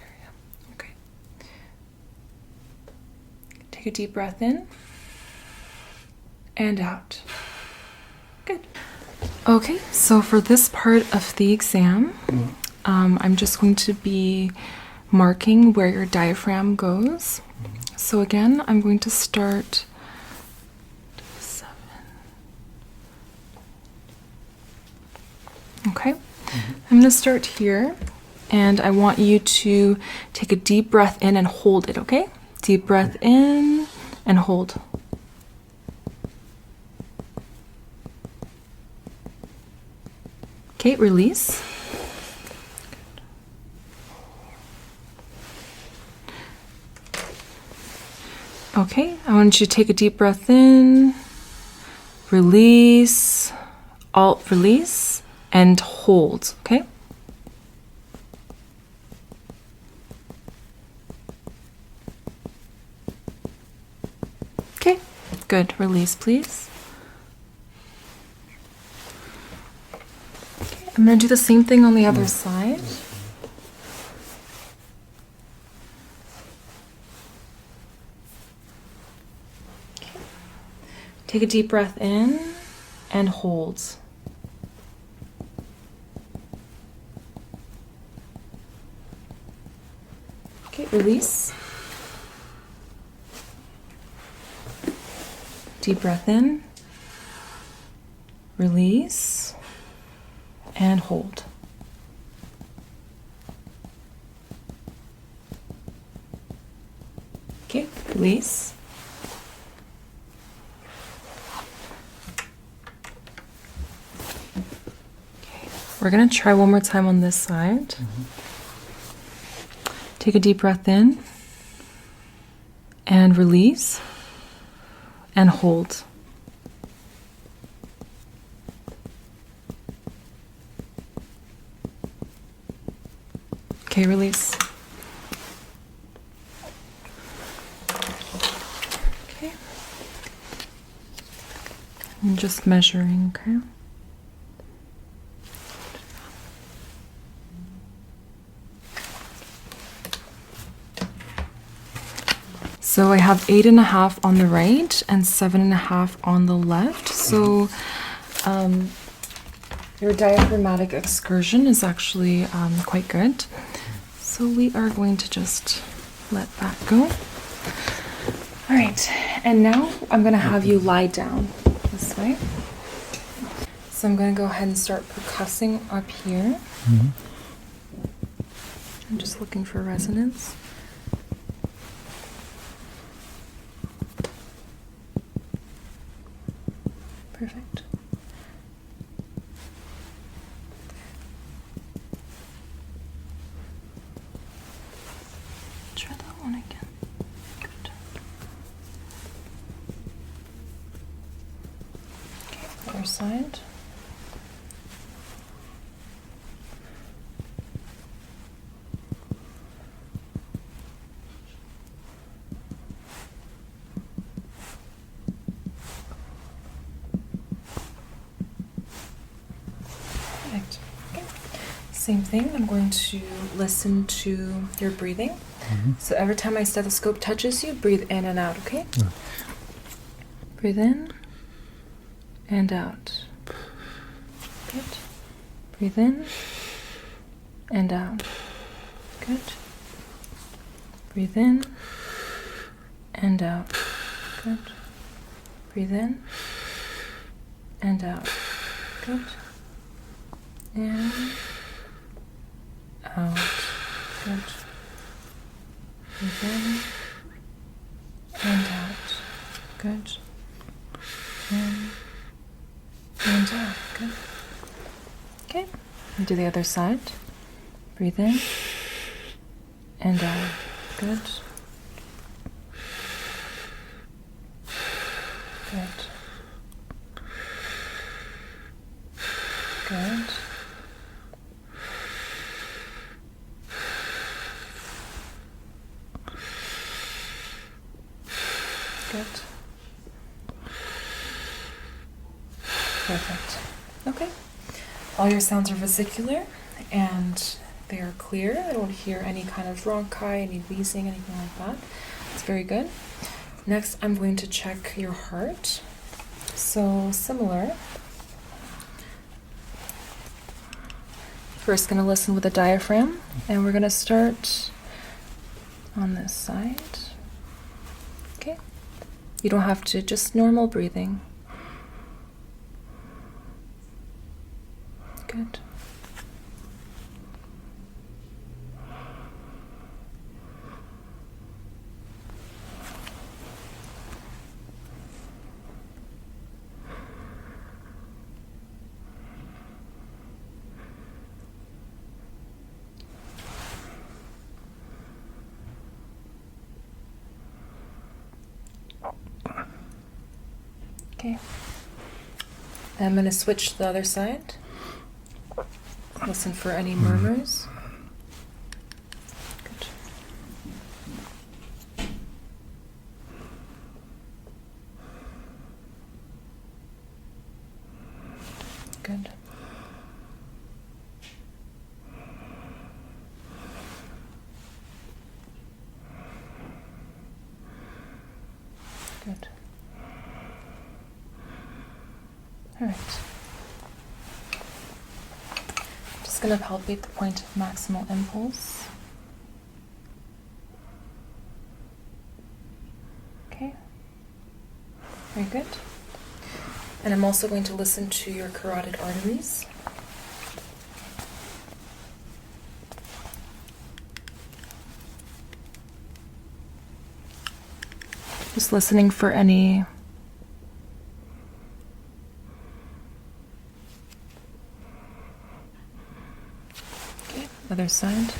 area. Okay. Take a deep breath in and out. Good. Okay, so for this part of the exam, I'm just going to be marking where your diaphragm goes. So again, I'm going to start 7. Okay, I'm going to start here, and I want you to take a deep breath in and hold it, okay? Deep breath in and hold. Okay, release. Okay, I want you to take a deep breath in, release, alt release, and hold, okay? Okay, good. Release, please. Okay, I'm going to do the same thing on the other side. Take a deep breath in and hold. Okay, release. Deep breath in, release, and hold. Okay, release. We're going to try one more time on this side. Take a deep breath in and release and hold. Okay, release. Okay. I'm just measuring, okay? So I have 8.5 on the right and 7.5 on the left. So your diaphragmatic excursion is actually quite good. So we are going to just let that go. All right, and now I'm gonna have you lie down this way. So I'm gonna go ahead and start percussing up here. I'm just looking for resonance. Perfect. Try that one again. Good. Okay, other side. Same thing, I'm going to listen to your breathing. So every time my stethoscope touches you, breathe in and out, okay? Breathe in and out. Good. Breathe in and out. Good. Breathe in and out. Good. Breathe in and out. Good. In, out. Good. Breathe in and out. Good. In and out. Good. Okay. And do the other side. Breathe in and out. Good. Good. Good. Good. Perfect. Okay. All your sounds are vesicular and they are clear. I don't hear any kind of bronchi, any wheezing, anything like that. It's very good. Next, I'm going to check your heart. So similar. First, going to listen with the diaphragm, and we're going to start on this side. Okay. You don't have to, just normal breathing. Good. Okay. I'm going to switch to the other side. Listen for any murmurs. Good. Good. Good. All right. Just going to palpate the point of maximal impulse. Okay. Very good. And I'm also going to listen to your carotid arteries. Just listening for any other side.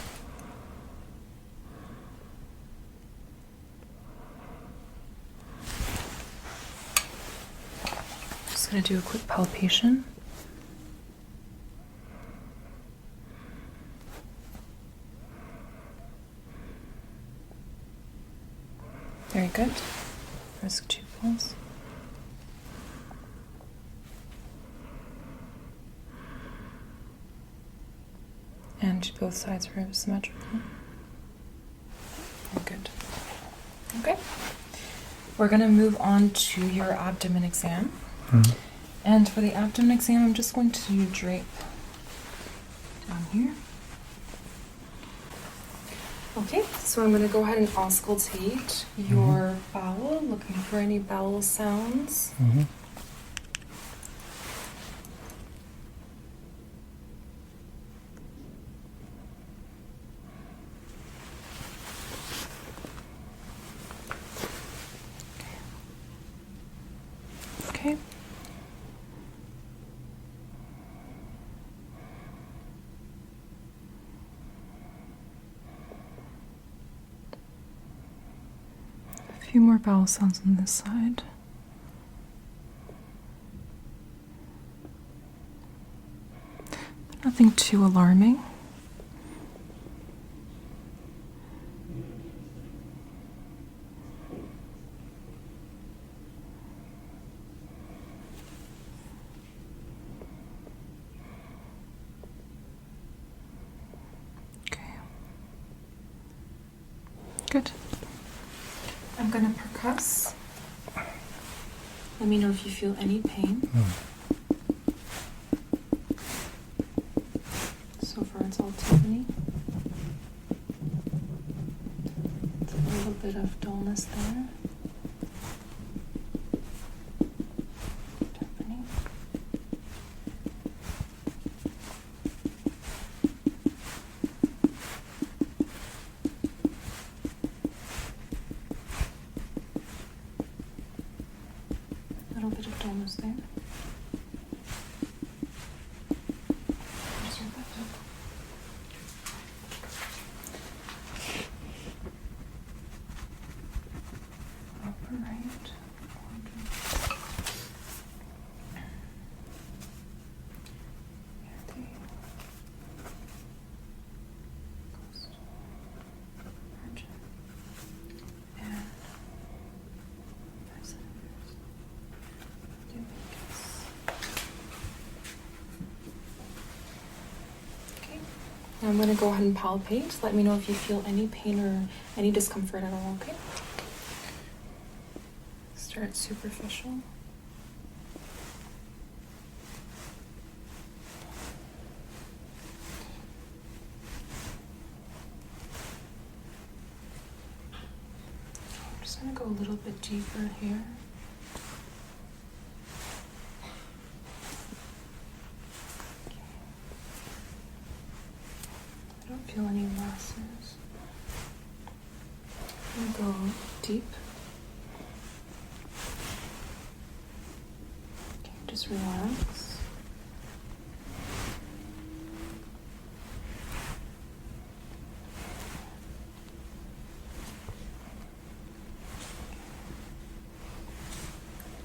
Just going to do a quick palpation. Very good. Risk 2 pulse. And both sides are symmetrical. Good. Okay. We're going to move on to your abdomen exam. And for the abdomen exam, I'm just going to drape down here. Okay, so I'm going to go ahead and auscultate your bowel, looking for any bowel sounds. Okay. A few more bowel sounds on this side. Nothing too alarming. Good. I'm going to percuss. Let me know if you feel any pain. So far it's all Tiffany. It's a little bit of dullness there. Tiffany. I'm going to go ahead and palpate. Let me know if you feel any pain or any discomfort at all, okay? Start superficial. I'm just going to go a little bit deeper here. I don't feel any losses. I'm going to go deep. Okay, just relax.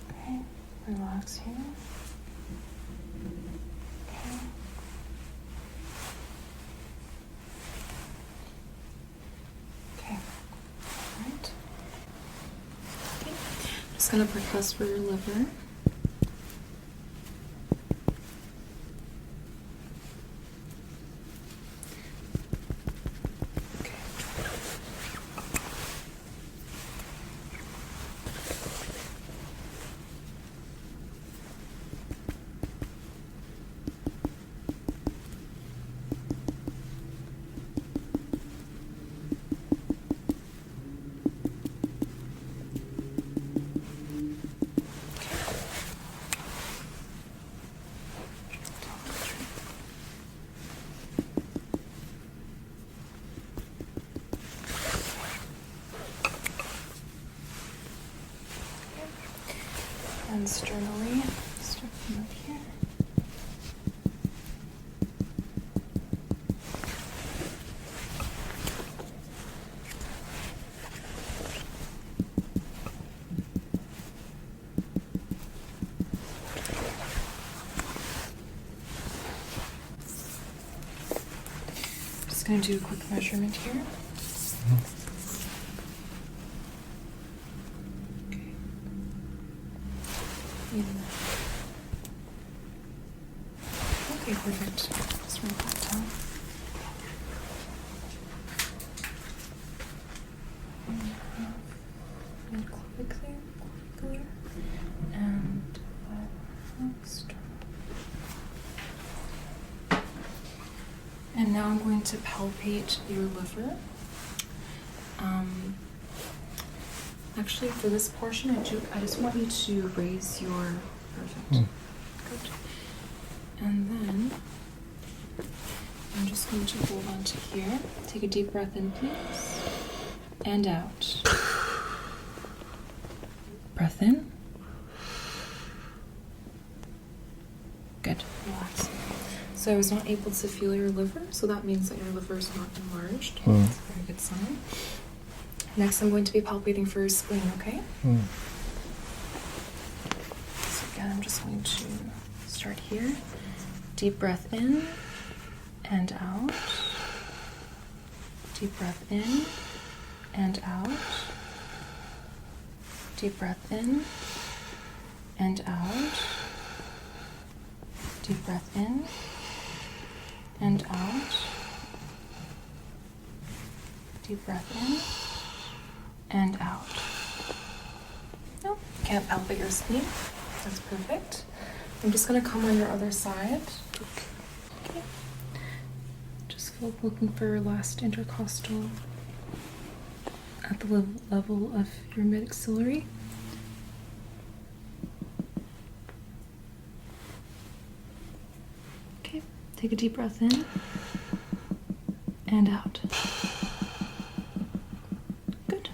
Okay, relax here. Okay. Okay. All right. Okay. Just gonna percuss for your liver. Okay. And sternally, start from up here. Just going to do a quick measurement here. Okay, perfect. Let's write that down. Clavicular and external. And now I'm going to palpate your liver. Actually, for this portion, I just want you to raise your perfect. Good. And then I'm just going to hold on to here. Take a deep breath in, please. And out. Breath in. Good. Relax. So I was not able to feel your liver, so that means that your liver is not enlarged. That's a very good sign. Next, I'm going to be palpating for your spleen, okay? So again, I'm just going to start here. Deep breath in and out. Deep breath in and out. Deep breath in and out. Deep breath in and out. Deep breath in and out. Nope, can't palpate your spleen. That's perfect. I'm just going to come on your other side. Okay. Just looking for your last intercostal at the level of your mid-axillary. Okay, take a deep breath in and out. Good.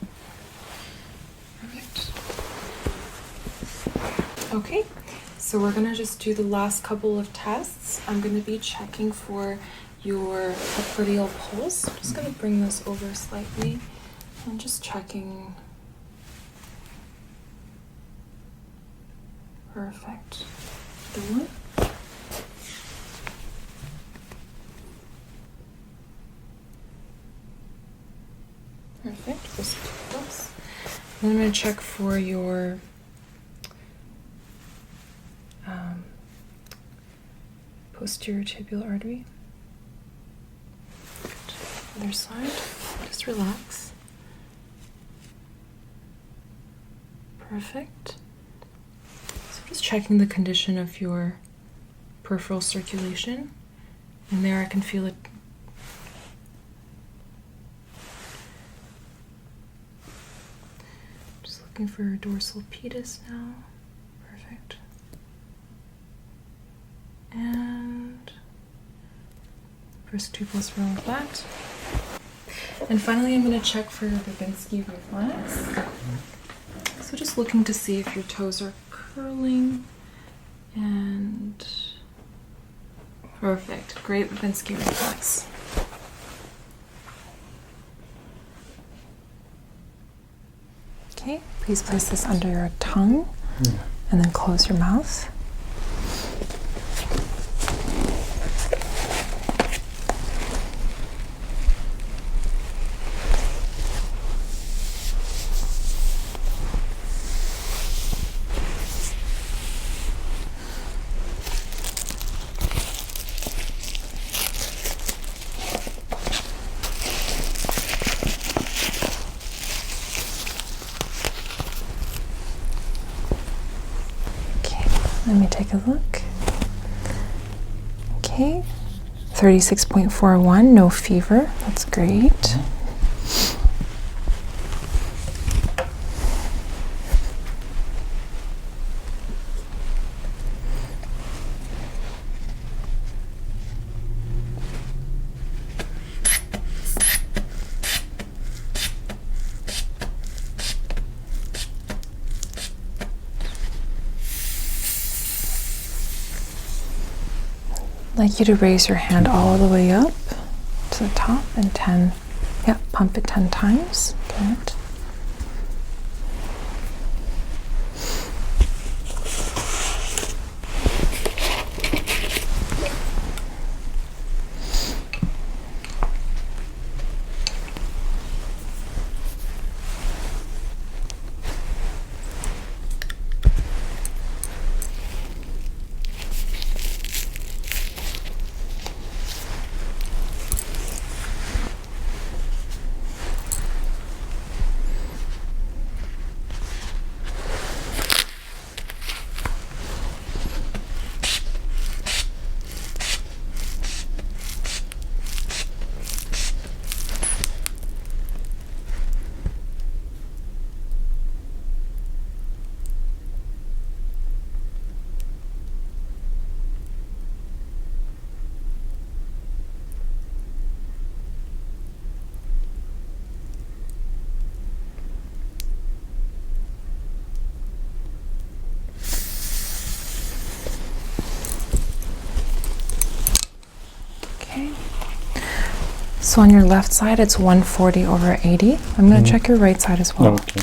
Perfect. Okay, so we're gonna just do the last couple of tests. I'm gonna be checking for your popliteal pulse. I'm just gonna bring this over slightly. I'm just checking. Perfect. The one. Perfect. Just pulse. Then I'm going to check for your posterior tibial artery. Other side. Just relax. Perfect. So just checking the condition of your peripheral circulation. And there I can feel it. Just looking for your dorsal pedis now. Perfect. And first 2 plus row of that. And finally I'm going to check for your Babinski reflex. So just looking to see if your toes are curling. And perfect. Great Babinski reflex. Okay, please place this under your tongue and then close your mouth. Let me take a look. Okay, 36.41, no fever. That's great. I'd like you to raise your hand all the way up to the top and 10, pump it 10 times. Good. So on your left side, it's 140/80. I'm going to check your right side as well. Okay.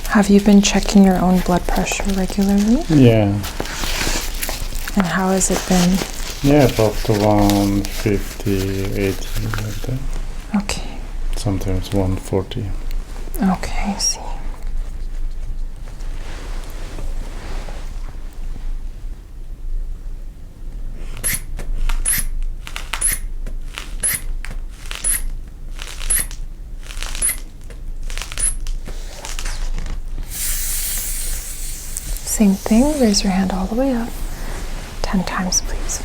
Have you been checking your own blood pressure regularly? Yeah. And how has it been? Yeah, about 150, 80, like that. Okay. Sometimes 140. Okay, I see. Same thing, raise your hand all the way up. 10 times, please.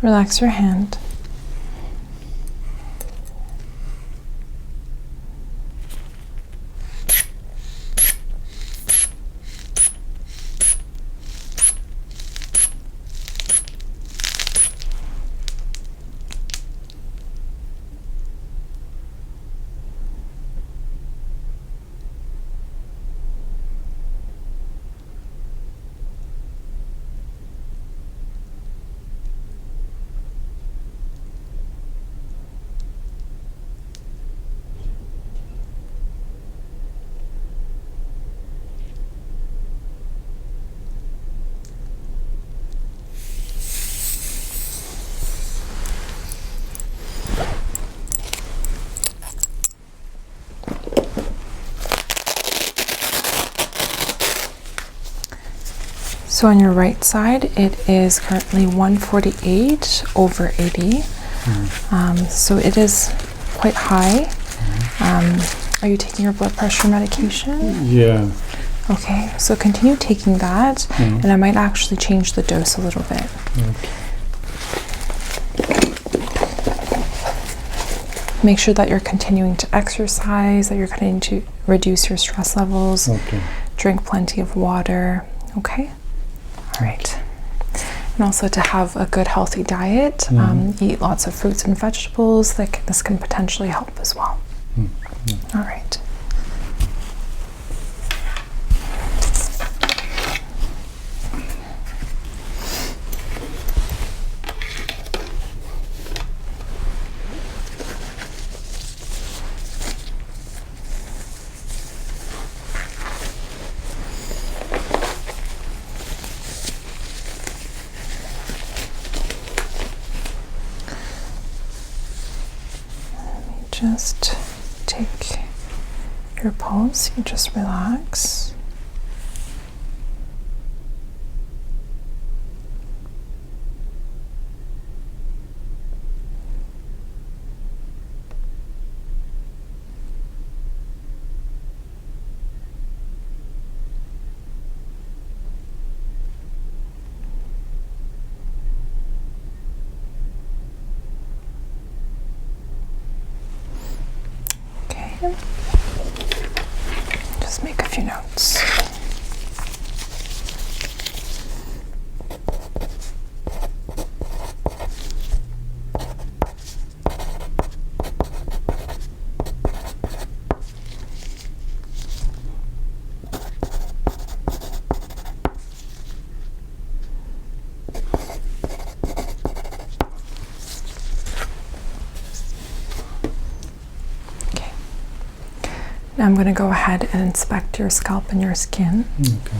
Relax your hand. So on your right side, it is currently 148 over 80. So it is quite high. Are you taking your blood pressure medication? Yeah. Okay, so continue taking that, and I might actually change the dose a little bit. Okay. Make sure that you're continuing to exercise, that you're continuing to reduce your stress levels. Okay. Drink plenty of water. Okay? All right. And also to have a good healthy diet. Eat lots of fruits and vegetables. This can potentially help as well. All right. Just take your pulse, you just relax. Just make a few notes. Now I'm going to go ahead and inspect your scalp and your skin. Okay.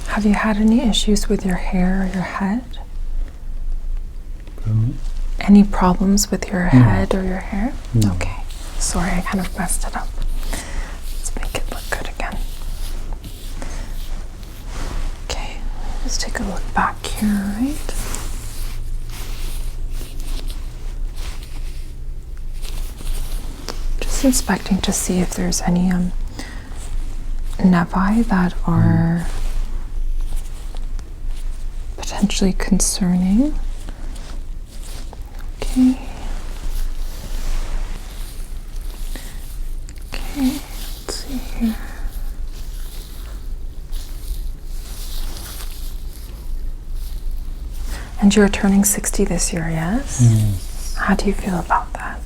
Have you had any issues with your hair or your head? Any problems with your head or your hair? No. Okay. Sorry, I kind of messed it up. Let's make it look good again. Okay, let's take a look back here, right? Just inspecting to see if there's any nevi that are potentially concerning. Okay. Okay, let's see here. And you're turning 60 this year, yes? Yes. How do you feel about that?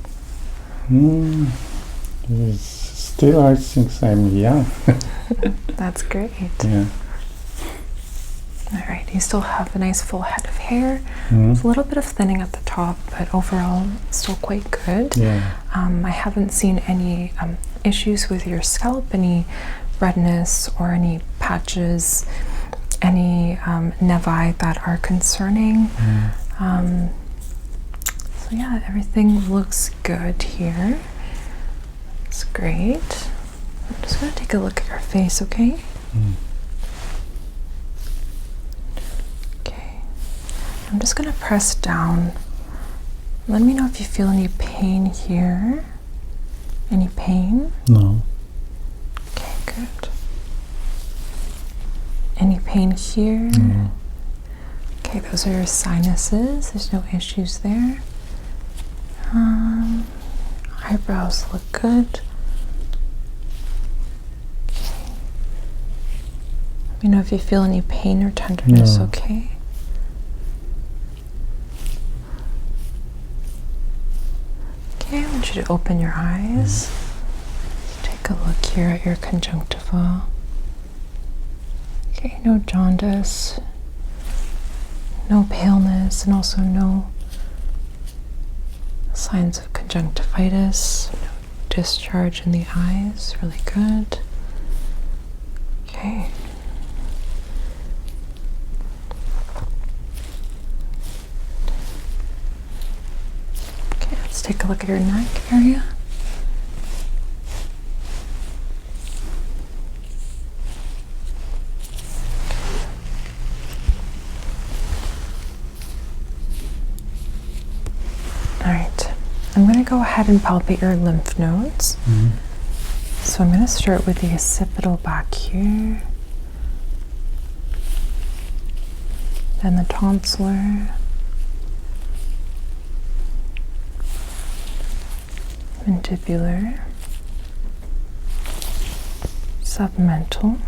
Still, I think I'm young. That's great. Yeah. All right, you still have a nice full head of hair. There's a little bit of thinning at the top, but overall still quite good. Yeah. I haven't seen any issues with your scalp, any redness or any patches, any nevi that are concerning. So yeah, everything looks good here. It's great. I'm just going to take a look at your face, okay? I'm just going to press down. Let me know if you feel any pain here. Any pain? No. Okay, good. Any pain here? No. Okay, those are your sinuses. There's no issues there. Eyebrows look good. Okay. Let me know if you feel any pain or tenderness, No. okay? want you to open your eyes. Take a look here at your conjunctiva. Okay, no jaundice, no paleness, and also no signs of conjunctivitis, no discharge in the eyes. Really good. Okay. Okay, let's take a look at your neck area. Alright, I'm going to go ahead and palpate your lymph nodes. So I'm going to start with the occipital back here, then the tonsillar, mandibular, submental,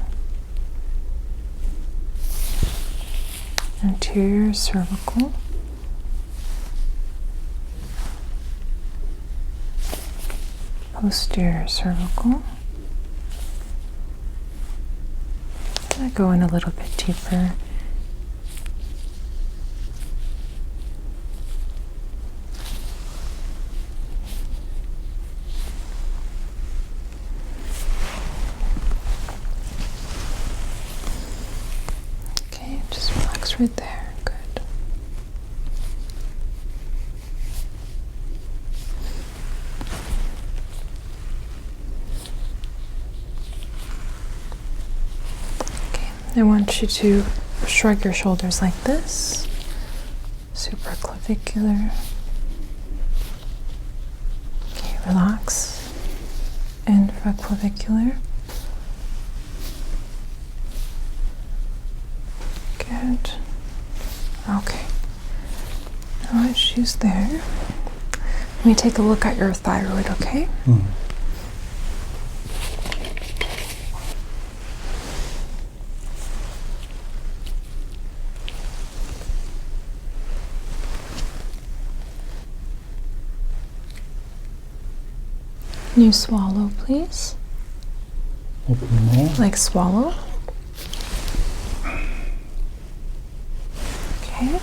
anterior cervical, posterior cervical. I'm going to go in a little bit deeper. Okay, just relax right there. Good. I want you to shrug your shoulders like this, supraclavicular. Okay, relax, infraclavicular. Good. Okay. No issues there. Let me take a look at your thyroid, okay? Can you swallow, please? Open more. Like swallow. Okay.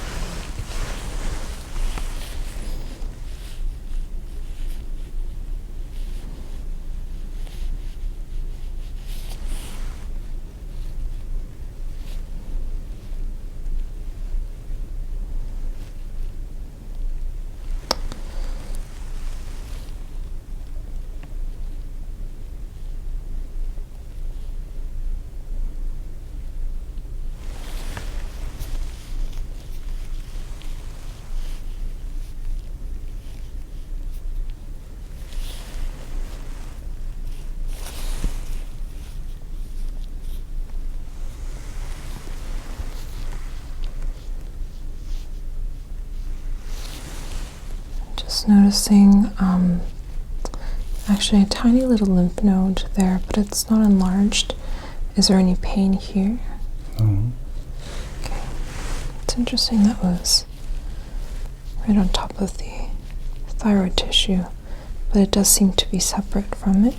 Just noticing actually a tiny little lymph node there, but it's not enlarged. Is there any pain here? No. Okay. It's interesting that was right on top of the thyroid tissue, but it does seem to be separate from it.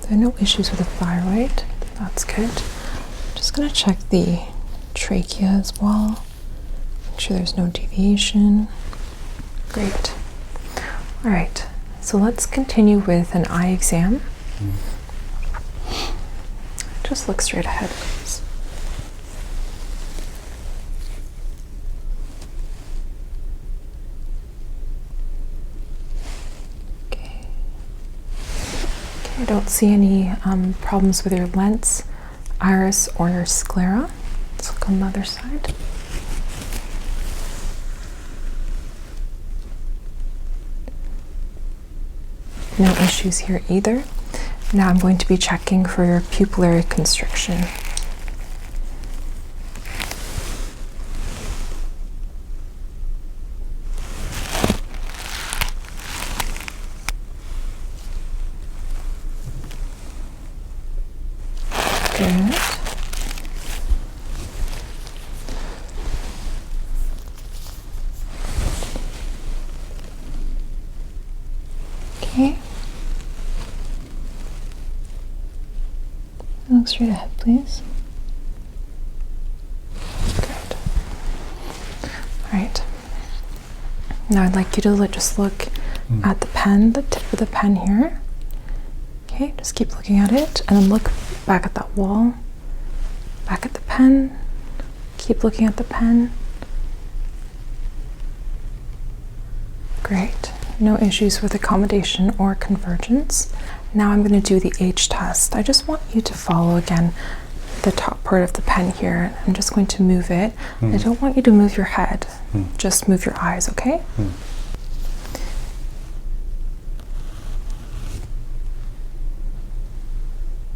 There are no issues with the thyroid. That's good. I'm just going to check the trachea as well. Make sure there's no deviation. Great. All right. So let's continue with an eye exam. Just look straight ahead, please. Okay. I don't see any problems with your lens, iris, or your sclera. Let's look on the other side. No issues here either. Now I'm going to be checking for your pupillary constriction. Good. Look straight ahead, please. Good. All right. Now I'd like you to just look at the pen, the tip of the pen here. Okay, just keep looking at it and then look back at that wall, back at the pen, keep looking at the pen. Great. No issues with accommodation or convergence. Now I'm going to do the H test. I just want you to follow again the top part of the pen here. I'm just going to move it. I don't want you to move your head. Just move your eyes, okay?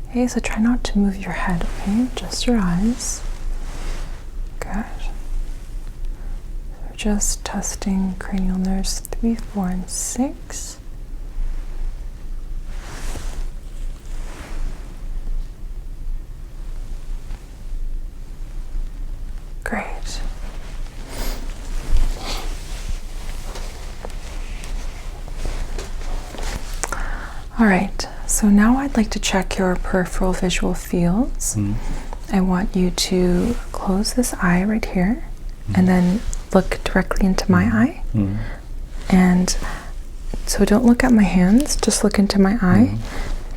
Okay, so try not to move your head, okay? Just your eyes. Good. We're just testing cranial nerves 3, 4, and 6. Great. All right, so now I'd like to check your peripheral visual fields. I want you to close this eye right here and then look directly into my eye. And so don't look at my hands, just look into my eye.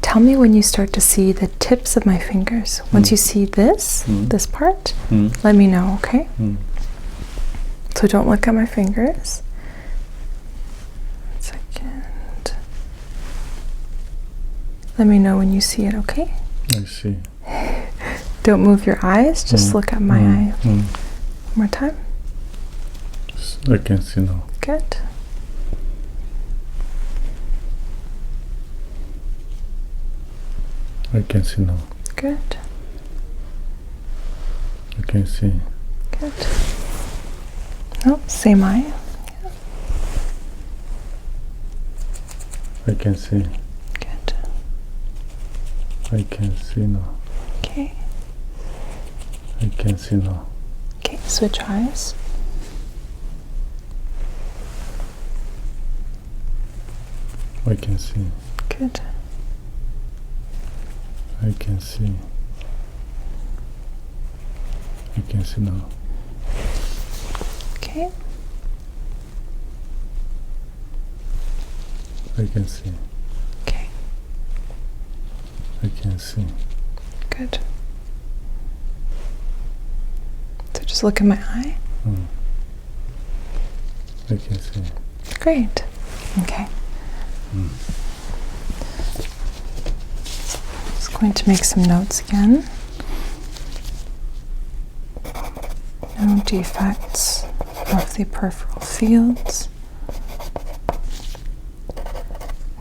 Tell me when you start to see the tips of my fingers. Once you see this part, let me know, okay? So don't look at my fingers. 1 second. Let me know when you see it, okay? I see. Don't move your eyes, just look at my eye. One more time. I can see now. Good. I can see now. Good. I can see. Good. Oh, same eye. I can see. Good. I can see now. Okay. I can see now. Okay, switch eyes. I can see. Good. I can see. I can see now. Okay. I can see. Okay. I can see. Good. So just look at my eye. I can see. Great. Okay. Just going to make some notes again. No defects of the peripheral fields.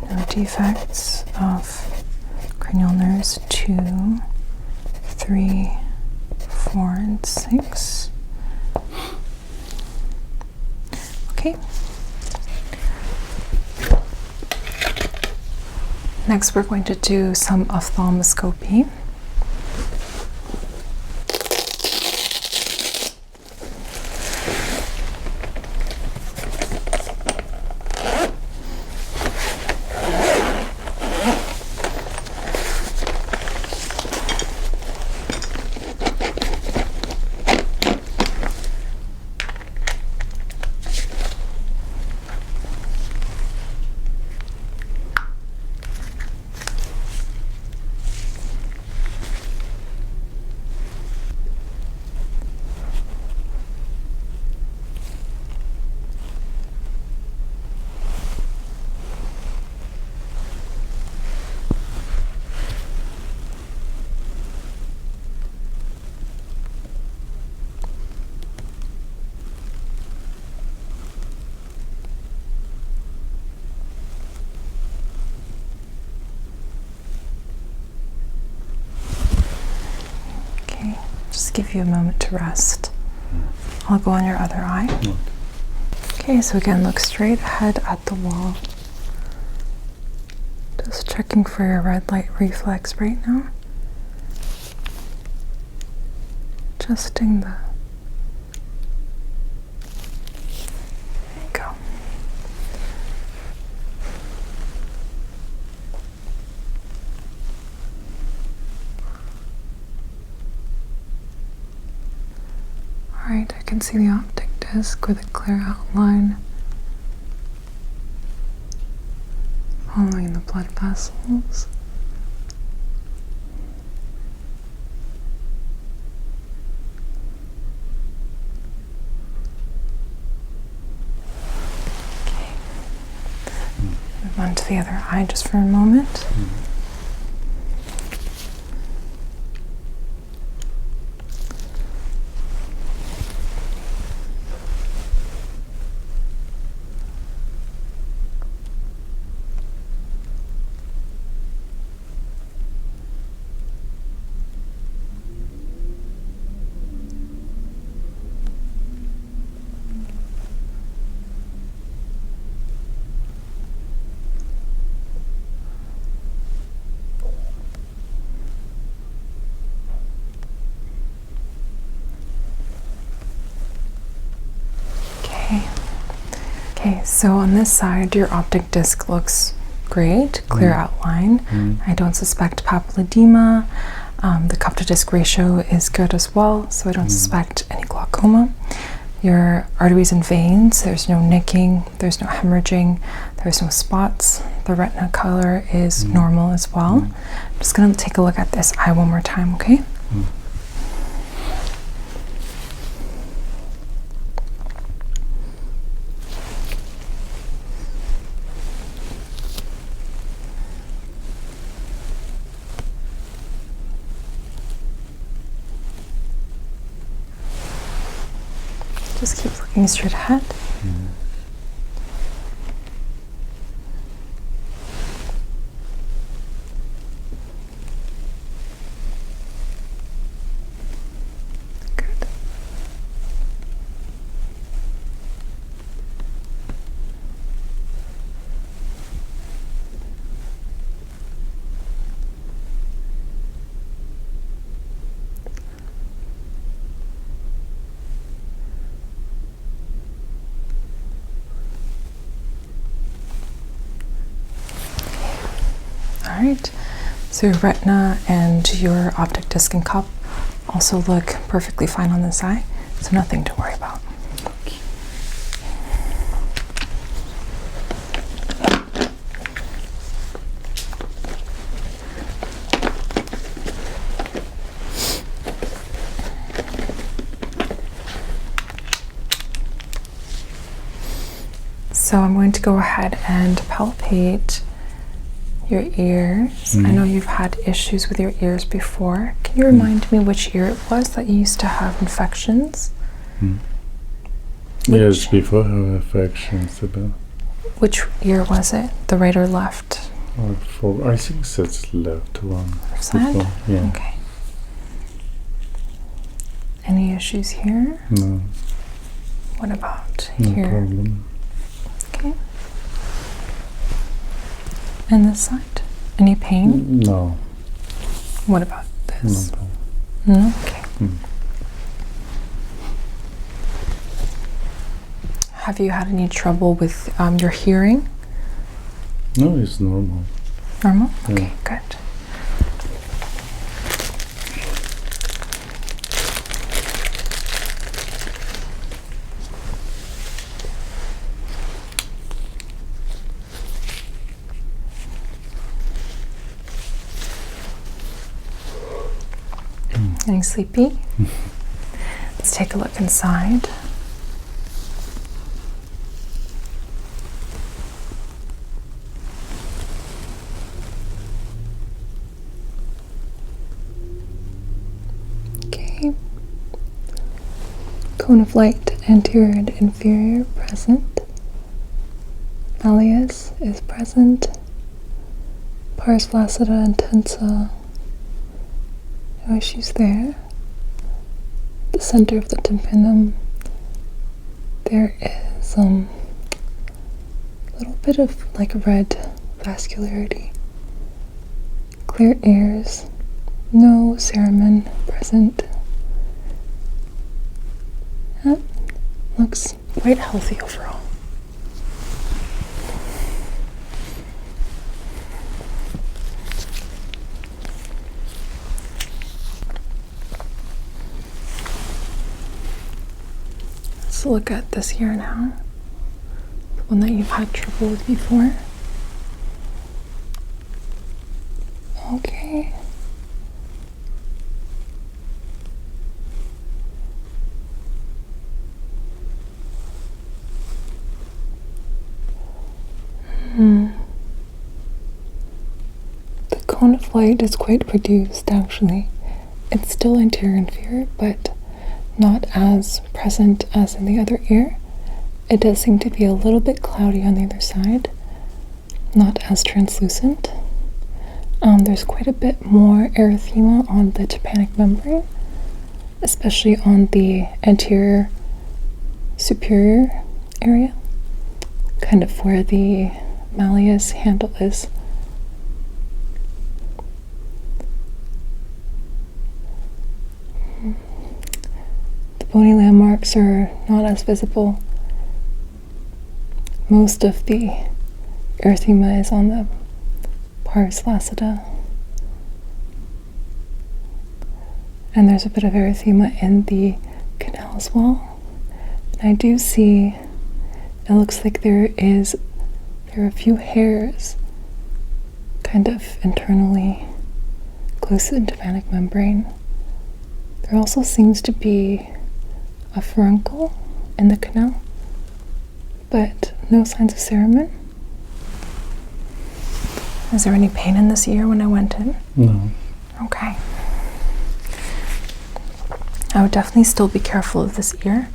No defects of cranial nerves 2, 3, 4, and 6. Okay. Next, we're going to do some ophthalmoscopy. Just give you a moment to rest. I'll go on your other eye. Okay, so again, look straight ahead at the wall. Just checking for your red light reflex right now. Adjusting the... There you go. Right, I can see the optic disc with a clear outline following the blood vessels. Okay. Move on to the other eye just for a moment. Okay, so on this side, your optic disc looks great, clear outline. I don't suspect papilledema. The cup to disc ratio is good as well, so I don't suspect any glaucoma. Your arteries and veins, there's no nicking, there's no hemorrhaging, there's no spots. The retina color is normal as well. I'm just going to take a look at this eye one more time, okay? Just keep looking straight ahead. Good. Alright, so your retina and your optic disc and cup also look perfectly fine on this eye, so nothing to worry about. So I'm going to go ahead and palpate your ears. I know you've had issues with your ears before. Can you remind me which ear it was that you used to have infections? Yes, before I have infections about. Which ear was it? The right or left? I think that's left one. Left side? Before, yeah. Okay. Any issues here? No. What about No here? problem. Okay. And this side? Any pain? No. What about this? No problem. No? Okay. Have you had any trouble with your hearing? No, it's normal. Normal? Yeah. Okay, good. Getting sleepy? Let's take a look inside. Okay. Cone of light, anterior and inferior, present. Malleus is present. Pars flaccida intensa. No issues there. The center of the tympanum, there is a little bit of like red vascularity. Clear ears, no cerumen present. That looks quite healthy overall. closer look at this ear now. The one that you've had trouble with before. Okay. The cone of light is quite produced, actually. It's still anterior inferior, but not as present as in the other ear. It does seem to be a little bit cloudy on the other side, not as translucent. There's quite a bit more erythema on the tympanic membrane, especially on the anterior superior area, kind of where the malleus handle is. The bony landmarks are not as visible. Most of the erythema is on the pars flaccida. And there's a bit of erythema in the canal as well. And I do see, it looks like there are a few hairs kind of internally close to the tympanic membrane. There also seems to be a furuncle in the canal, but no signs of cerumen. Is there any pain in this ear when I went in? No. Okay. I would definitely still be careful of this ear.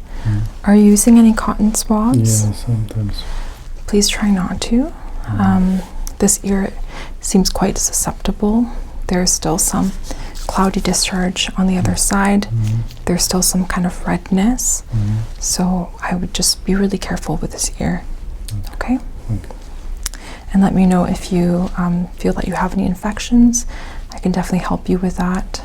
Are you using any cotton swabs? Yeah, sometimes. Please try not to. This ear seems quite susceptible. There's still some cloudy discharge on the other side. There's still some kind of redness. So I would just be really careful with this ear. Okay? And let me know if you feel that you have any infections. I can definitely help you with that.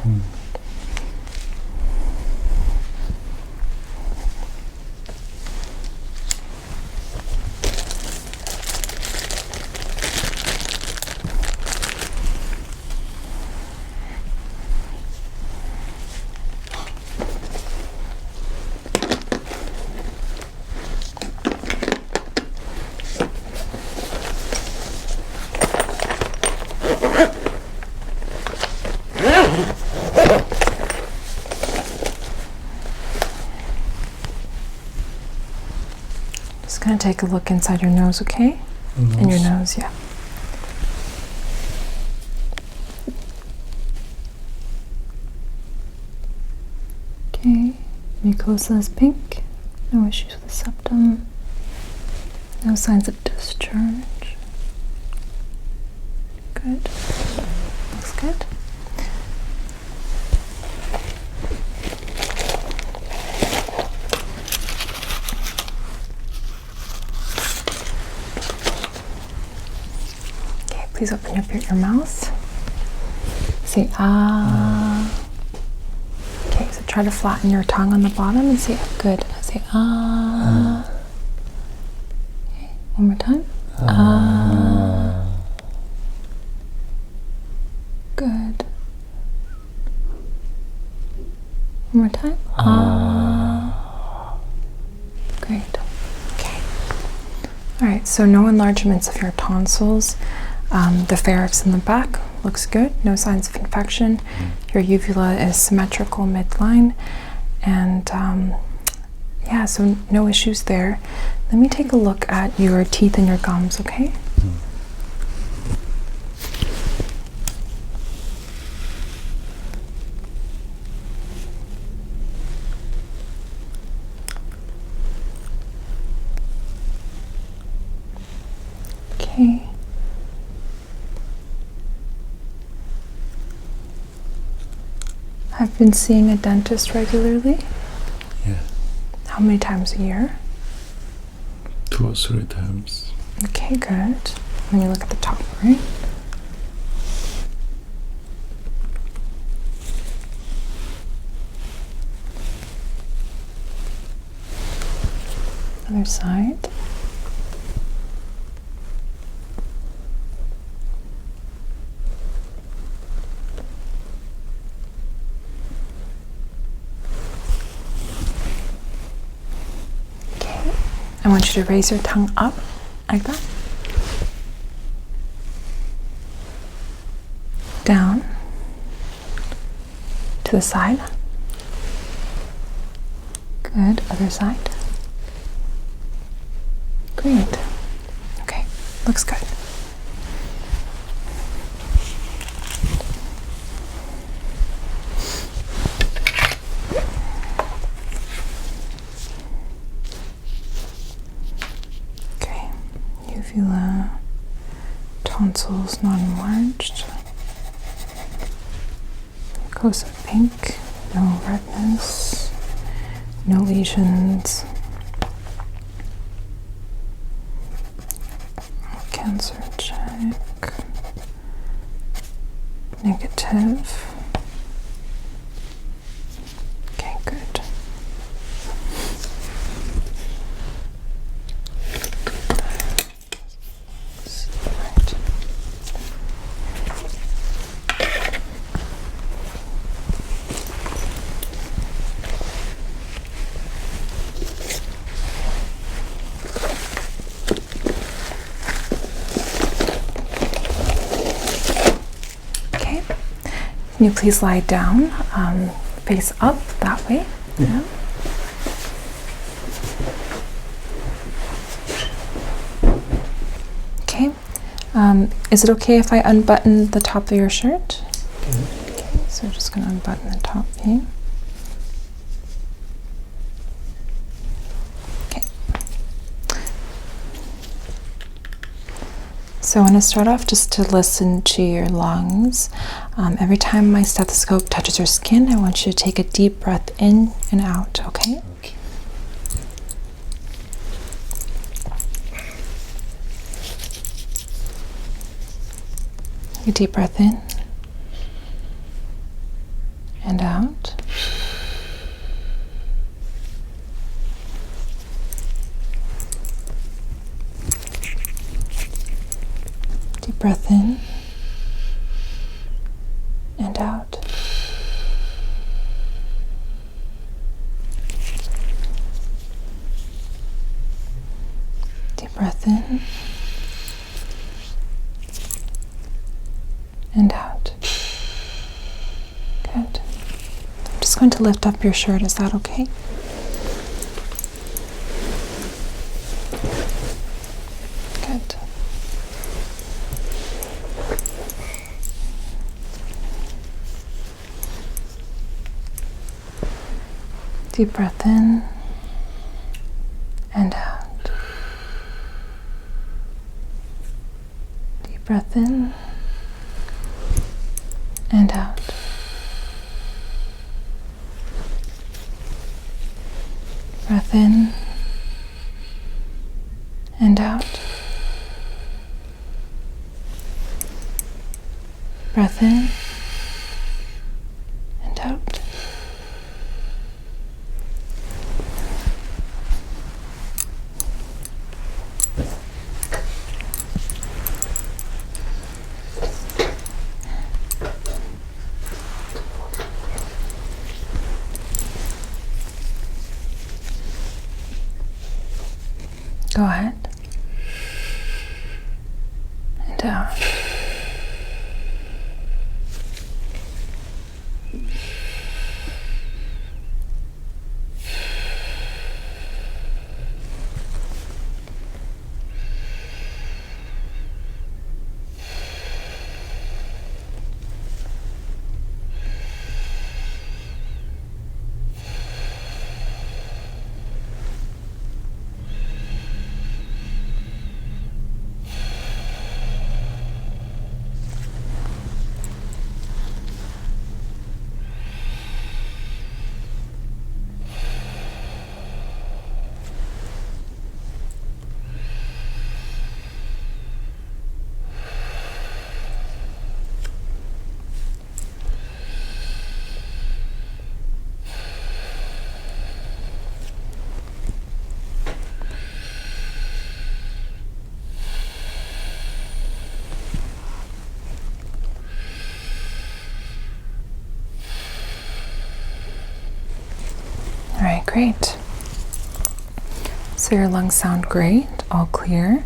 Just gonna take a look inside your nose, okay? In your nose, yeah. Okay, mucosa is pink. No issues with the septum. No signs of discharge. Good. Looks good. Okay, please open up your mouth. Say ah. Okay, so try to flatten your tongue on the bottom and say good. Say ah. Okay, one more time. Ah. Good. One more time. Ah. Great. Okay. All right, so no enlargements of your tonsils. The pharynx in the back looks good. No signs of infection. Your uvula is symmetrical midline. And yeah, so no issues there. Let me take a look at your teeth and your gums, okay? Okay. I've been seeing a dentist regularly. Yeah. How many times a year? 2 or 3 times. Okay, good. Let me look at the top, right? Other side. I want you to raise your tongue up like that. Down to the side. Good. Other side. Great. Okay. Looks good. Okay. Uvula, tonsils not enlarged. Mucosa pink, no redness, no lesions. Cancer check. Negative. Okay, good. Right. Okay. Can you please lie down, face up that way? Yeah. Okay. Is it okay if I unbutton the top of your shirt? Okay, so we're just going to unbutton the top here. Okay. So I want to start off just to listen to your lungs. Every time my stethoscope touches your skin, I want you to take a deep breath in and out, okay? Okay. Take a deep breath in and out. Deep breath in and out. Deep breath in and out. Good. I'm just going to lift up your shirt. Is that okay? Good. Deep breath in and out. Deep breath in and out. Breath in and out. Breath in and out. Go ahead. And out. All right, great. So your lungs sound great, all clear.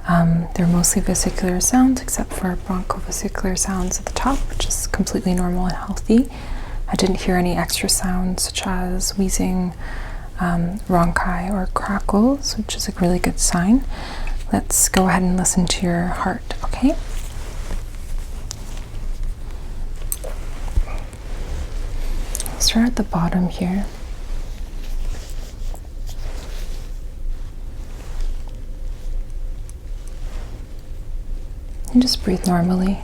They're mostly vesicular sounds except for bronchovesicular sounds at the top, which is completely normal and healthy. I didn't hear any extra sounds such as wheezing, rhonchi, or crackles, which is a really good sign. Let's go ahead and listen to your heart, okay? I'll start at the bottom here. And just breathe normally.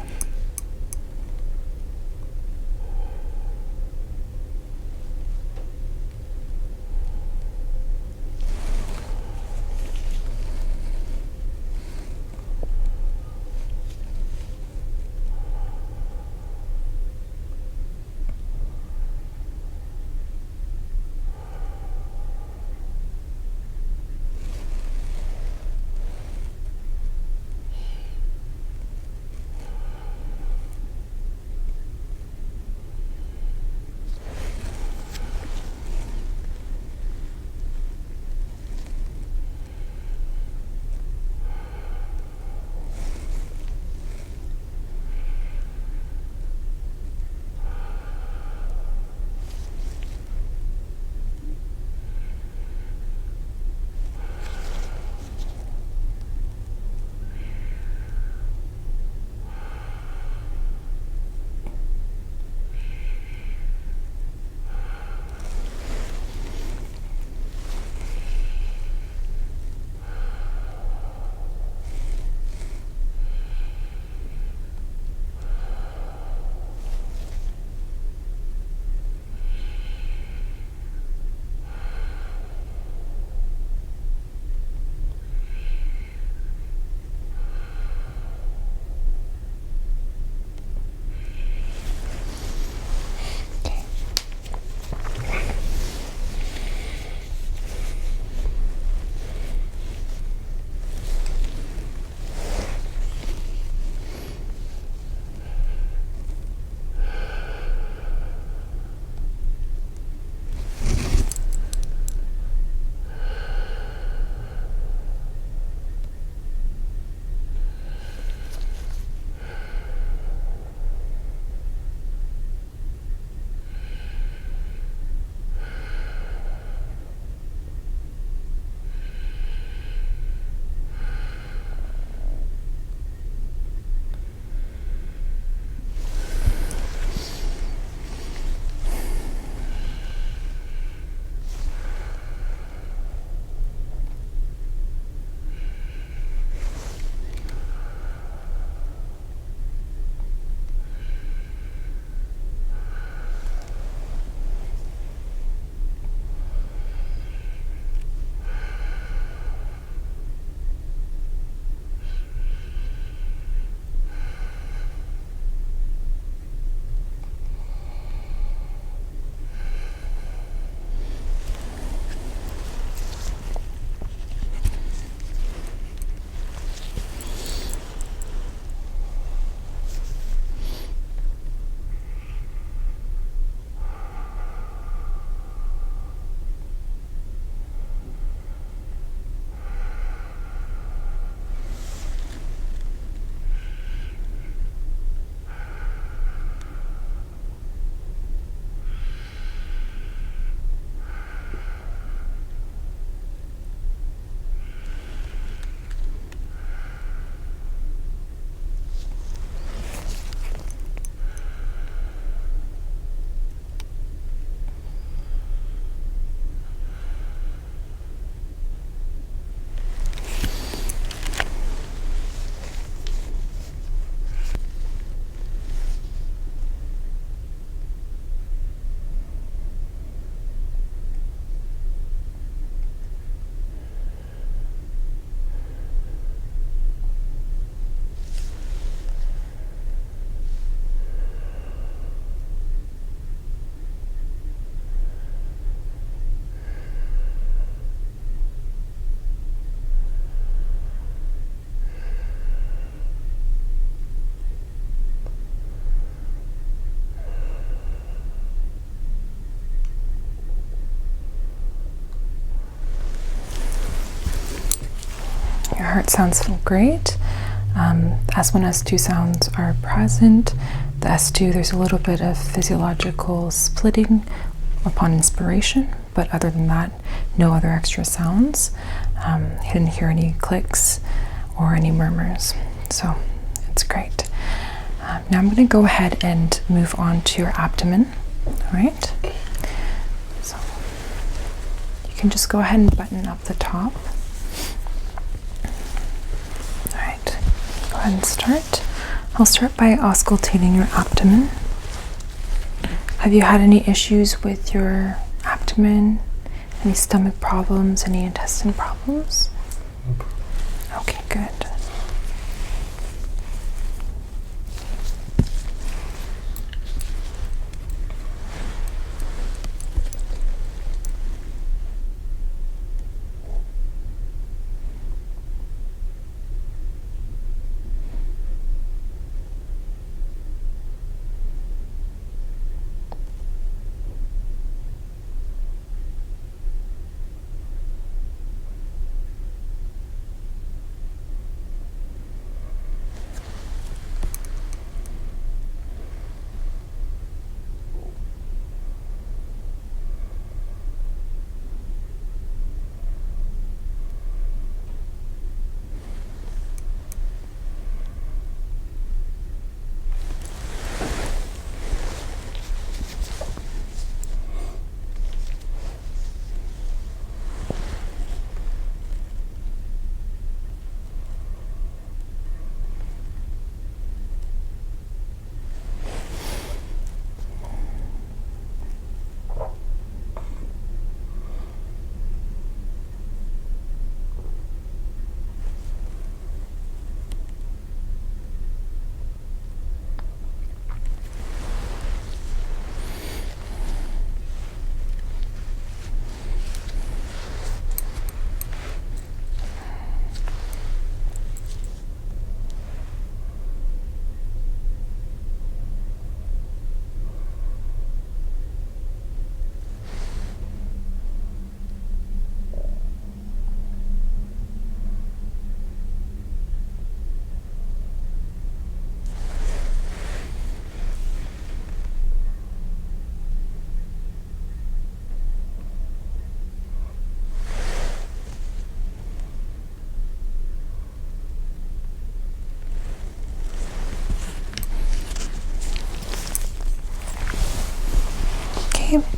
heart sounds feel great. S1, S2 sounds are present. The S2, there's a little bit of physiological splitting upon inspiration, but other than that, no other extra sounds. I didn't hear any clicks or any murmurs, so it's great. Now I'm going to go ahead and move on to your abdomen. All right. So you can just go ahead and button up the top. All right. Go ahead and start. I'll start by auscultating your abdomen. Have you had any issues with your abdomen? Any stomach problems? Any intestine problems? Okay, good.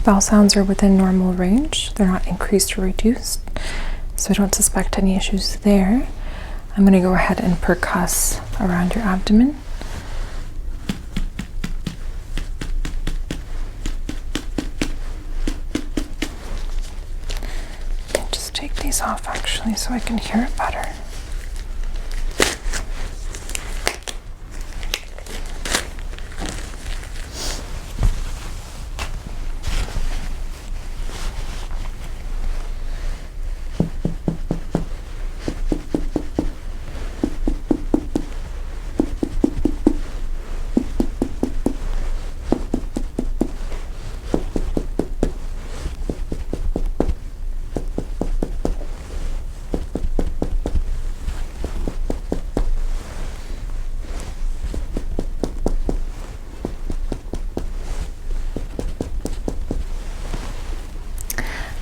Bowel sounds are within normal range. They're not increased or reduced, so I don't suspect any issues there. I'm going to go ahead and percuss around your abdomen. I'll just take these off actually so I can hear it better.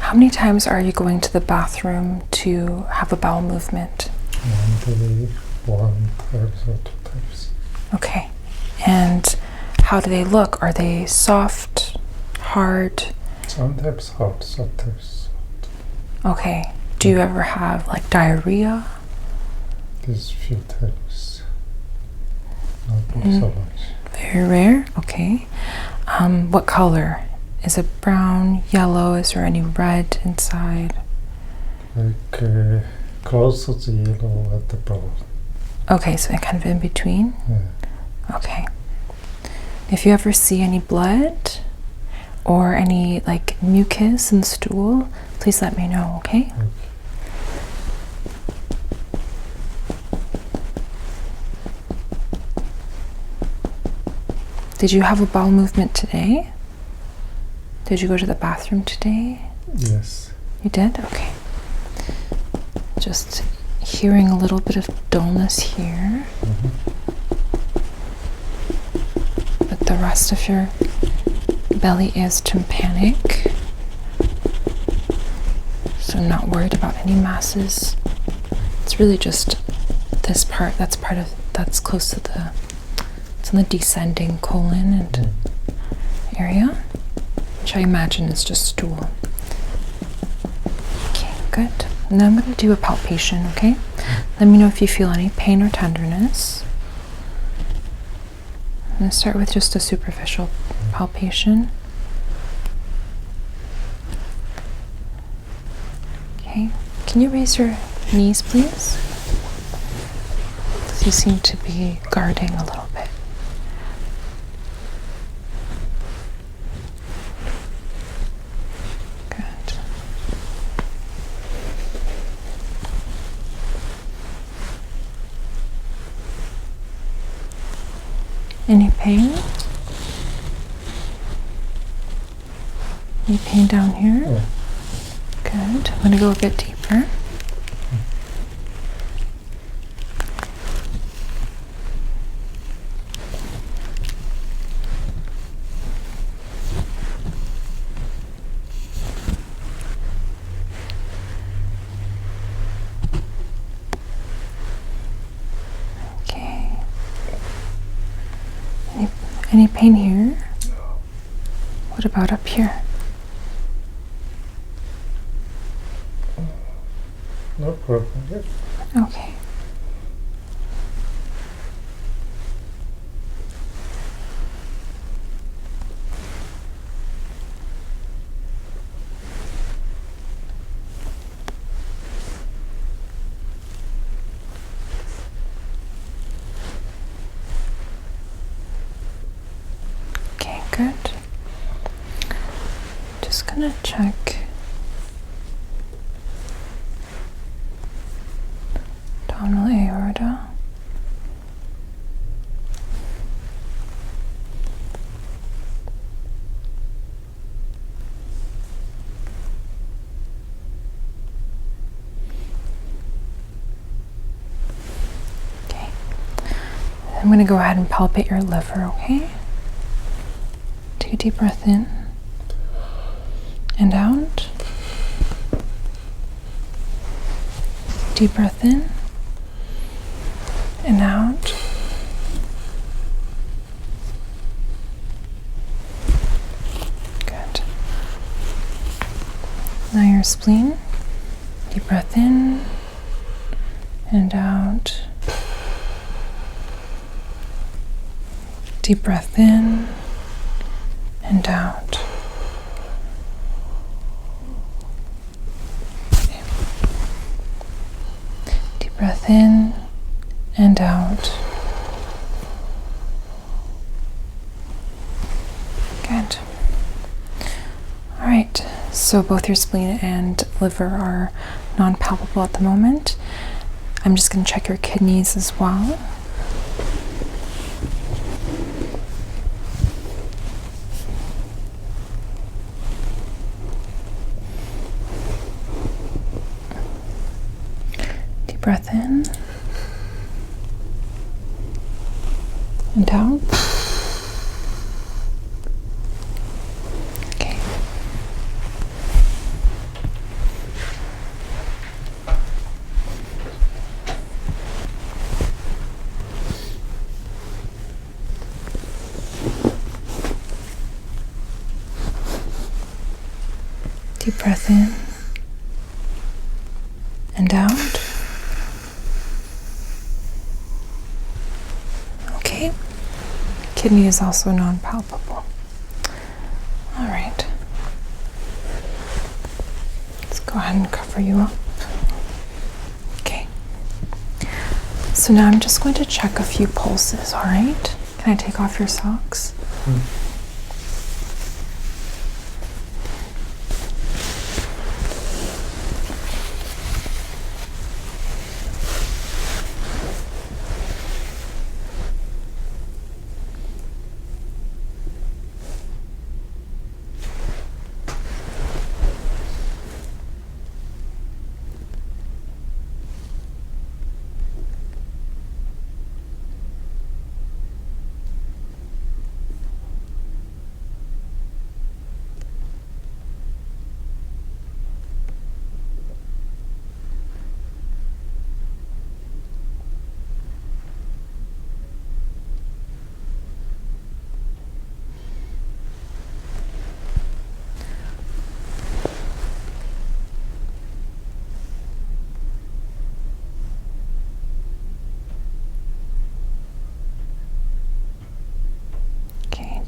How many times are you going to the bathroom to have a bowel movement? 1 day, 1 time or 2 times. Okay. And how do they look? Are they soft, hard? Sometimes hot, sometimes soft. Okay. Do you ever have like diarrhea? These few times. Not so much. Very rare. Okay. What color? Is it brown, yellow? Is there any red inside? Like close to the yellow at the brown. Okay, so kind of in between? Yeah. Okay. If you ever see any blood or any like mucus in the stool, please let me know, okay? Okay. Did you have a bowel movement today? Did you go to the bathroom today? Yes. You did? Okay. Just hearing a little bit of dullness here. But the rest of your belly is tympanic. So I'm not worried about any masses. It's really just this part that's close to it's on the descending colon and area, which I imagine is just stool. Okay, good. Now I'm going to do a palpation, okay? Let me know if you feel any pain or tenderness. I'm going to start with just a superficial palpation. Okay, can you raise your knees, please? You seem to be guarding a little bit. Good. Any pain? Any pain down here? Yeah. Good. I'm going to go a bit deeper. Okay. Any pain here? What about up here? No problem. Okay. Okay, good. Just gonna check abdominal aorta. Okay. I'm going to go ahead and palpate your liver, okay? Take a deep breath in and out. Deep breath in and out. Good. Now your spleen. Deep breath in and out. Deep breath in and out. Okay. Deep breath in and out. Good. All right, so both your spleen and liver are non-palpable at the moment. I'm just going to check your kidneys as well. Deep breath in and out. Okay. Deep breath in and out. Okay. Kidney is also non-palpable. All right. Let's go ahead and cover you up. Okay. So now I'm just going to check a few pulses, all right? Can I take off your socks?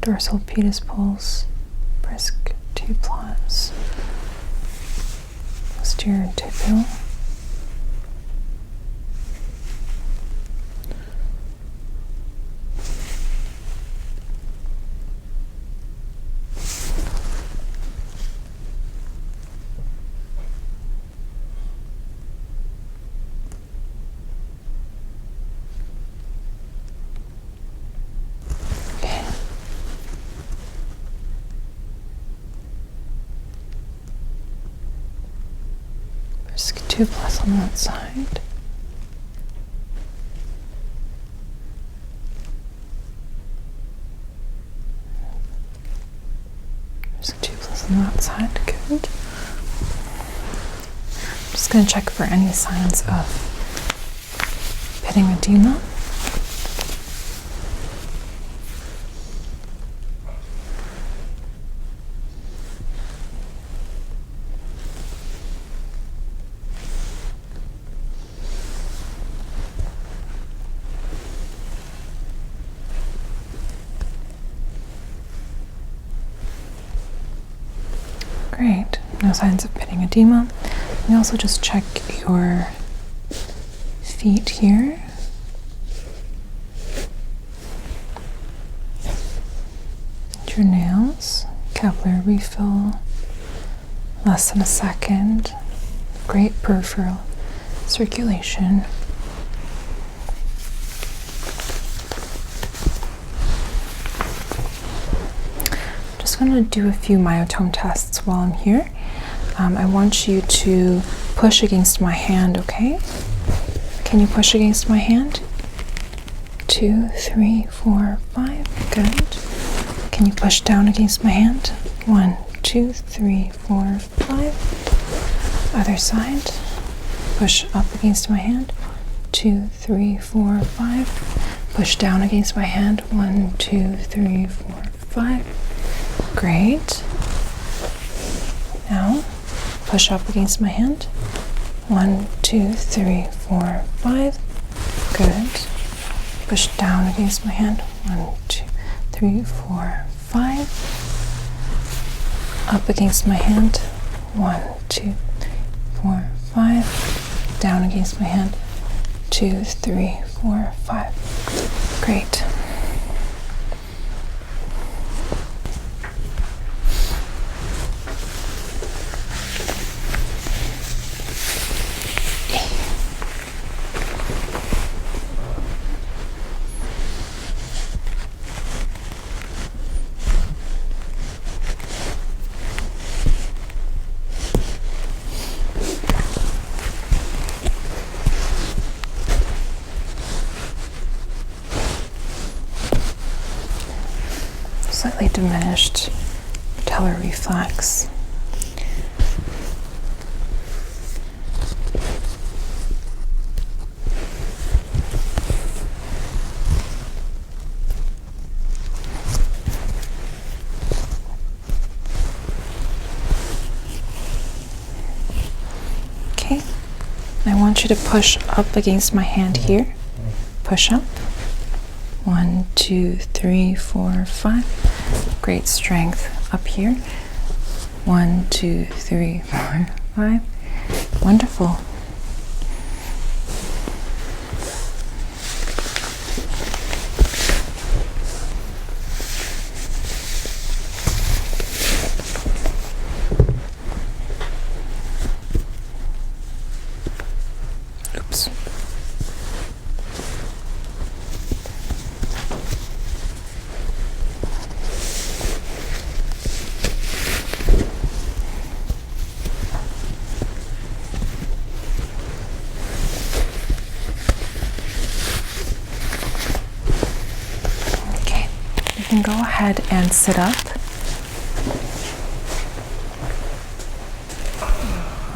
dorsal pedis pulse, brisk 2+, posterior tibial, brisk 2+ on that side. Brisk 2+ on that side, good. I'm just going to check for any signs of pitting edema. Great, no signs of pitting edema. We also just check your feet here. And your nails, capillary refill, less than a second. Great peripheral circulation. I'm going to do a few myotome tests while I'm here. I want you to push against my hand, okay? Can you push against my hand? 2, 3, 4, 5. Good. Can you push down against my hand? 1, 2, 3, 4, 5. Other side. Push up against my hand. 2, 3, 4, 5. Push down against my hand. 1, 2, 3, 4, 5. Great. Now, push up against my hand. 1, 2, 3, 4, 5. Good. Push down against my hand. 1, 2, 3, 4, 5. Up against my hand. 1, 2, 4, 5. Down against my hand. 2, 3, 4, 5. Great. Slightly diminished patellar reflex. Okay, I want you to push up against my hand here. Push up. 1, 2, 3, 4, 5. Great strength up here. 1, 2, 3, 4, 5. Wonderful. Oops. You can go ahead and sit up.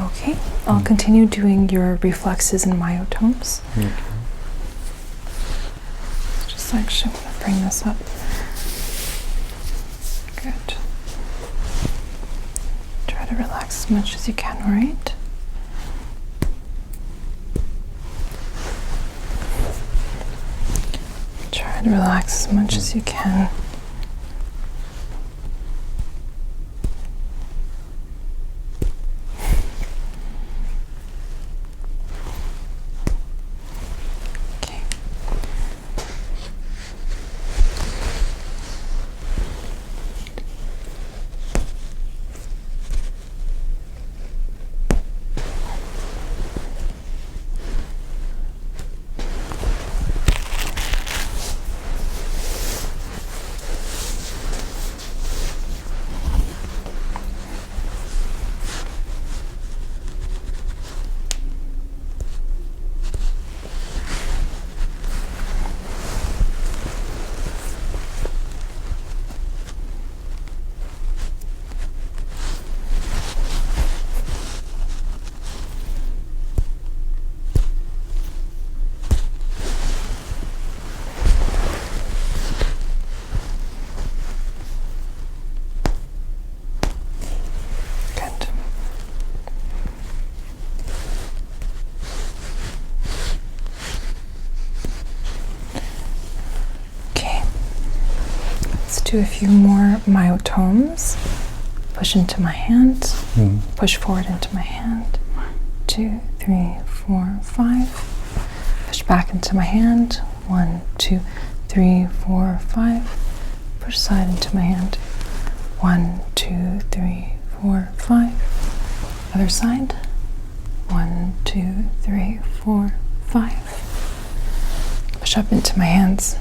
Okay, I'll continue doing your reflexes and myotomes. Okay. Just actually want to bring this up. Good. Try to relax as much as you can, right? Try to relax as much as you can. do a few more myotomes. Push into my hand, push forward into my hand. 2, 3, 4, 5. Push back into my hand. 1, 2, 3, 4, 5. Push side into my hand. 1, 2, 3, 4, 5. Other side. 1, 2, 3, 4, 5. Push up into my hands.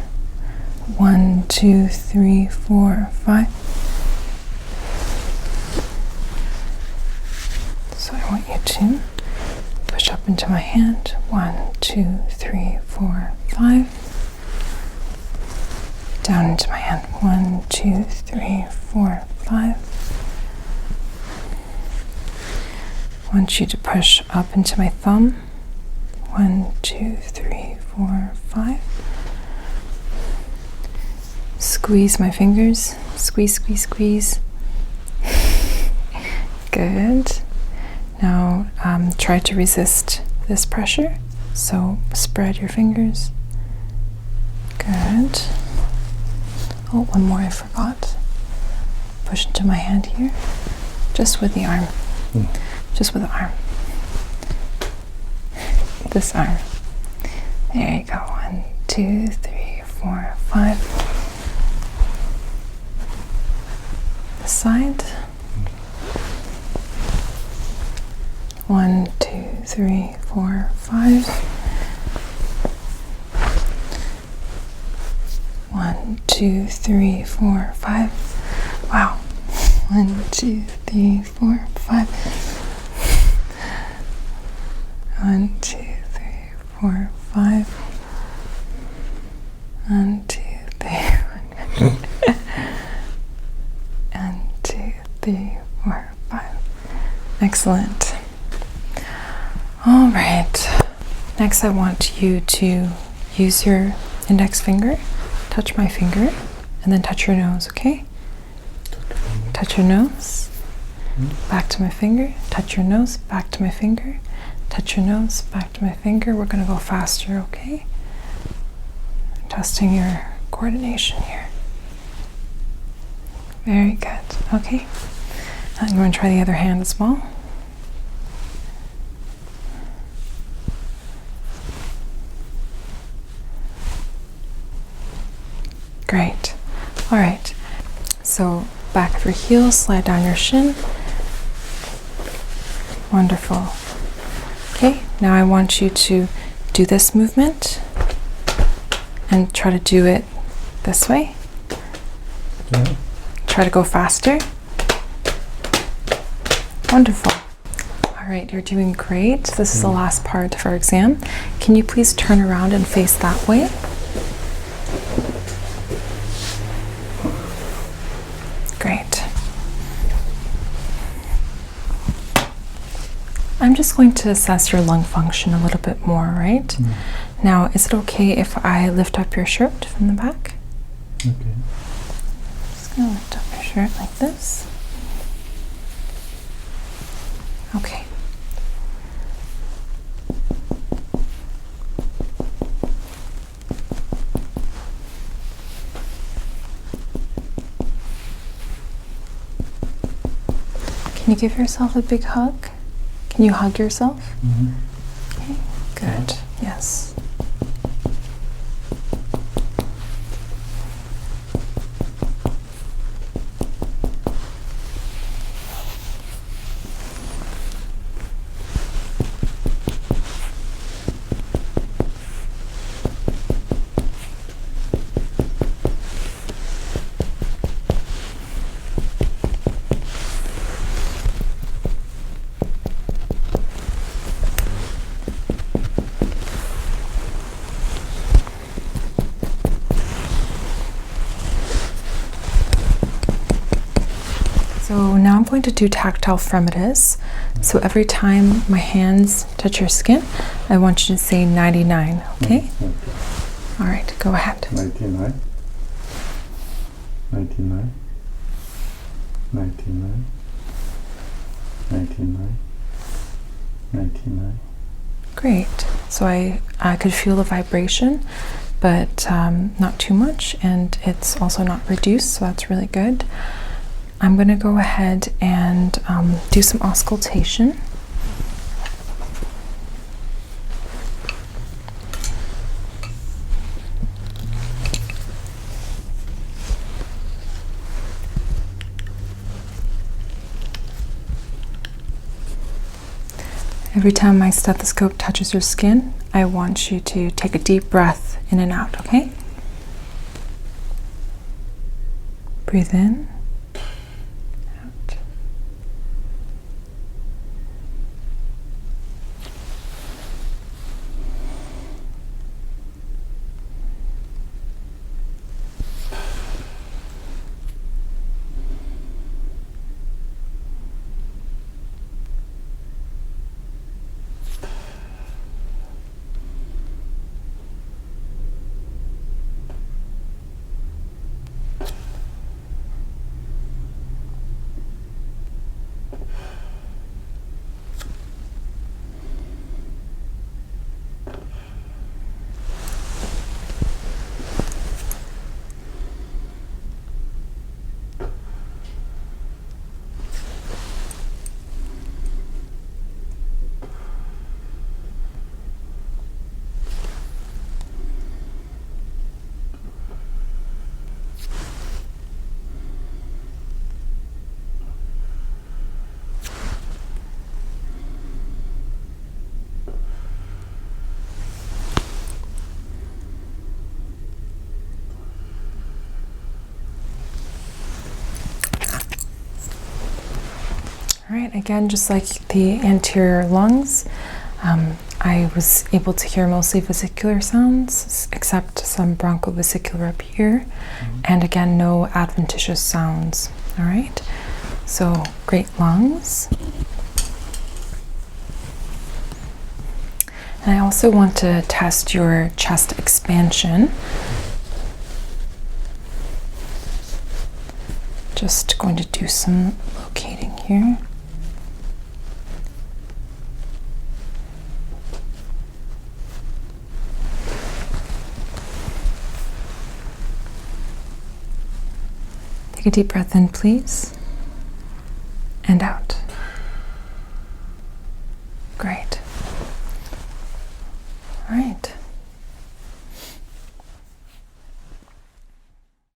1, 2, 3, 4, 5. So I want you to push up into my hand. 1, 2, 3, 4, 5. Down into my hand. 1, 2, 3, 4, 5. I want you to push up into my thumb. 1, 2, 3, 4, 5. Squeeze my fingers. Squeeze, squeeze, squeeze. Good. Now try to resist this pressure. So spread your fingers. Good. Oh, one more I forgot. Push into my hand here. Just with the arm. Just with the arm. This arm. There you go. 1, 2, 3, 4, 5. This side. 1, 2, 3, 4, 5. 1, 2, 3, 4, 5. Wow. 1, 2, 3, 4, 5. 1, 2, 3, 4, 5. 1, 2, 3, 4. 1, 2, 3, 4, 5. Excellent. All right. Next, I want you to use your index finger, touch my finger, and then touch your nose, okay? Touch your nose, back to my finger, touch your nose, back to my finger, touch your nose, back to my finger. We're going to go faster, okay? Testing your coordination here. Very good. Okay. Now I'm going to try the other hand as well. Great. All right. So back of your heel, slide down your shin. Wonderful. Okay, now I want you to do this movement and try to do it this way. Yeah. Try to go faster. Wonderful. All right, you're doing great. This is the last part of our exam. Can you please turn around and face that way? Great. I'm just going to assess your lung function a little bit more, right? Now, is it okay if I lift up your shirt from the back? Okay. Just gonna lift up your shirt like this. Okay. Can you give yourself a big hug? Can you hug yourself? Okay, good. Yes. So now I'm going to do tactile fremitus. So every time my hands touch your skin, I want you to say 99, okay? All right, go ahead. 99. 99. 99. 99. 99. Great. So I could feel the vibration but not too much, and it's also not reduced, so that's really good. I'm going to go ahead and do some auscultation. Every time my stethoscope touches your skin, I want you to take a deep breath in and out, okay? Breathe in, out. All right, again, just like the anterior lungs, I was able to hear mostly vesicular sounds, except some bronchovesicular up here, and again, no adventitious sounds. All right, so great lungs. And I also want to test your chest expansion. Just going to do some locating here. Take a deep breath in, please, and out.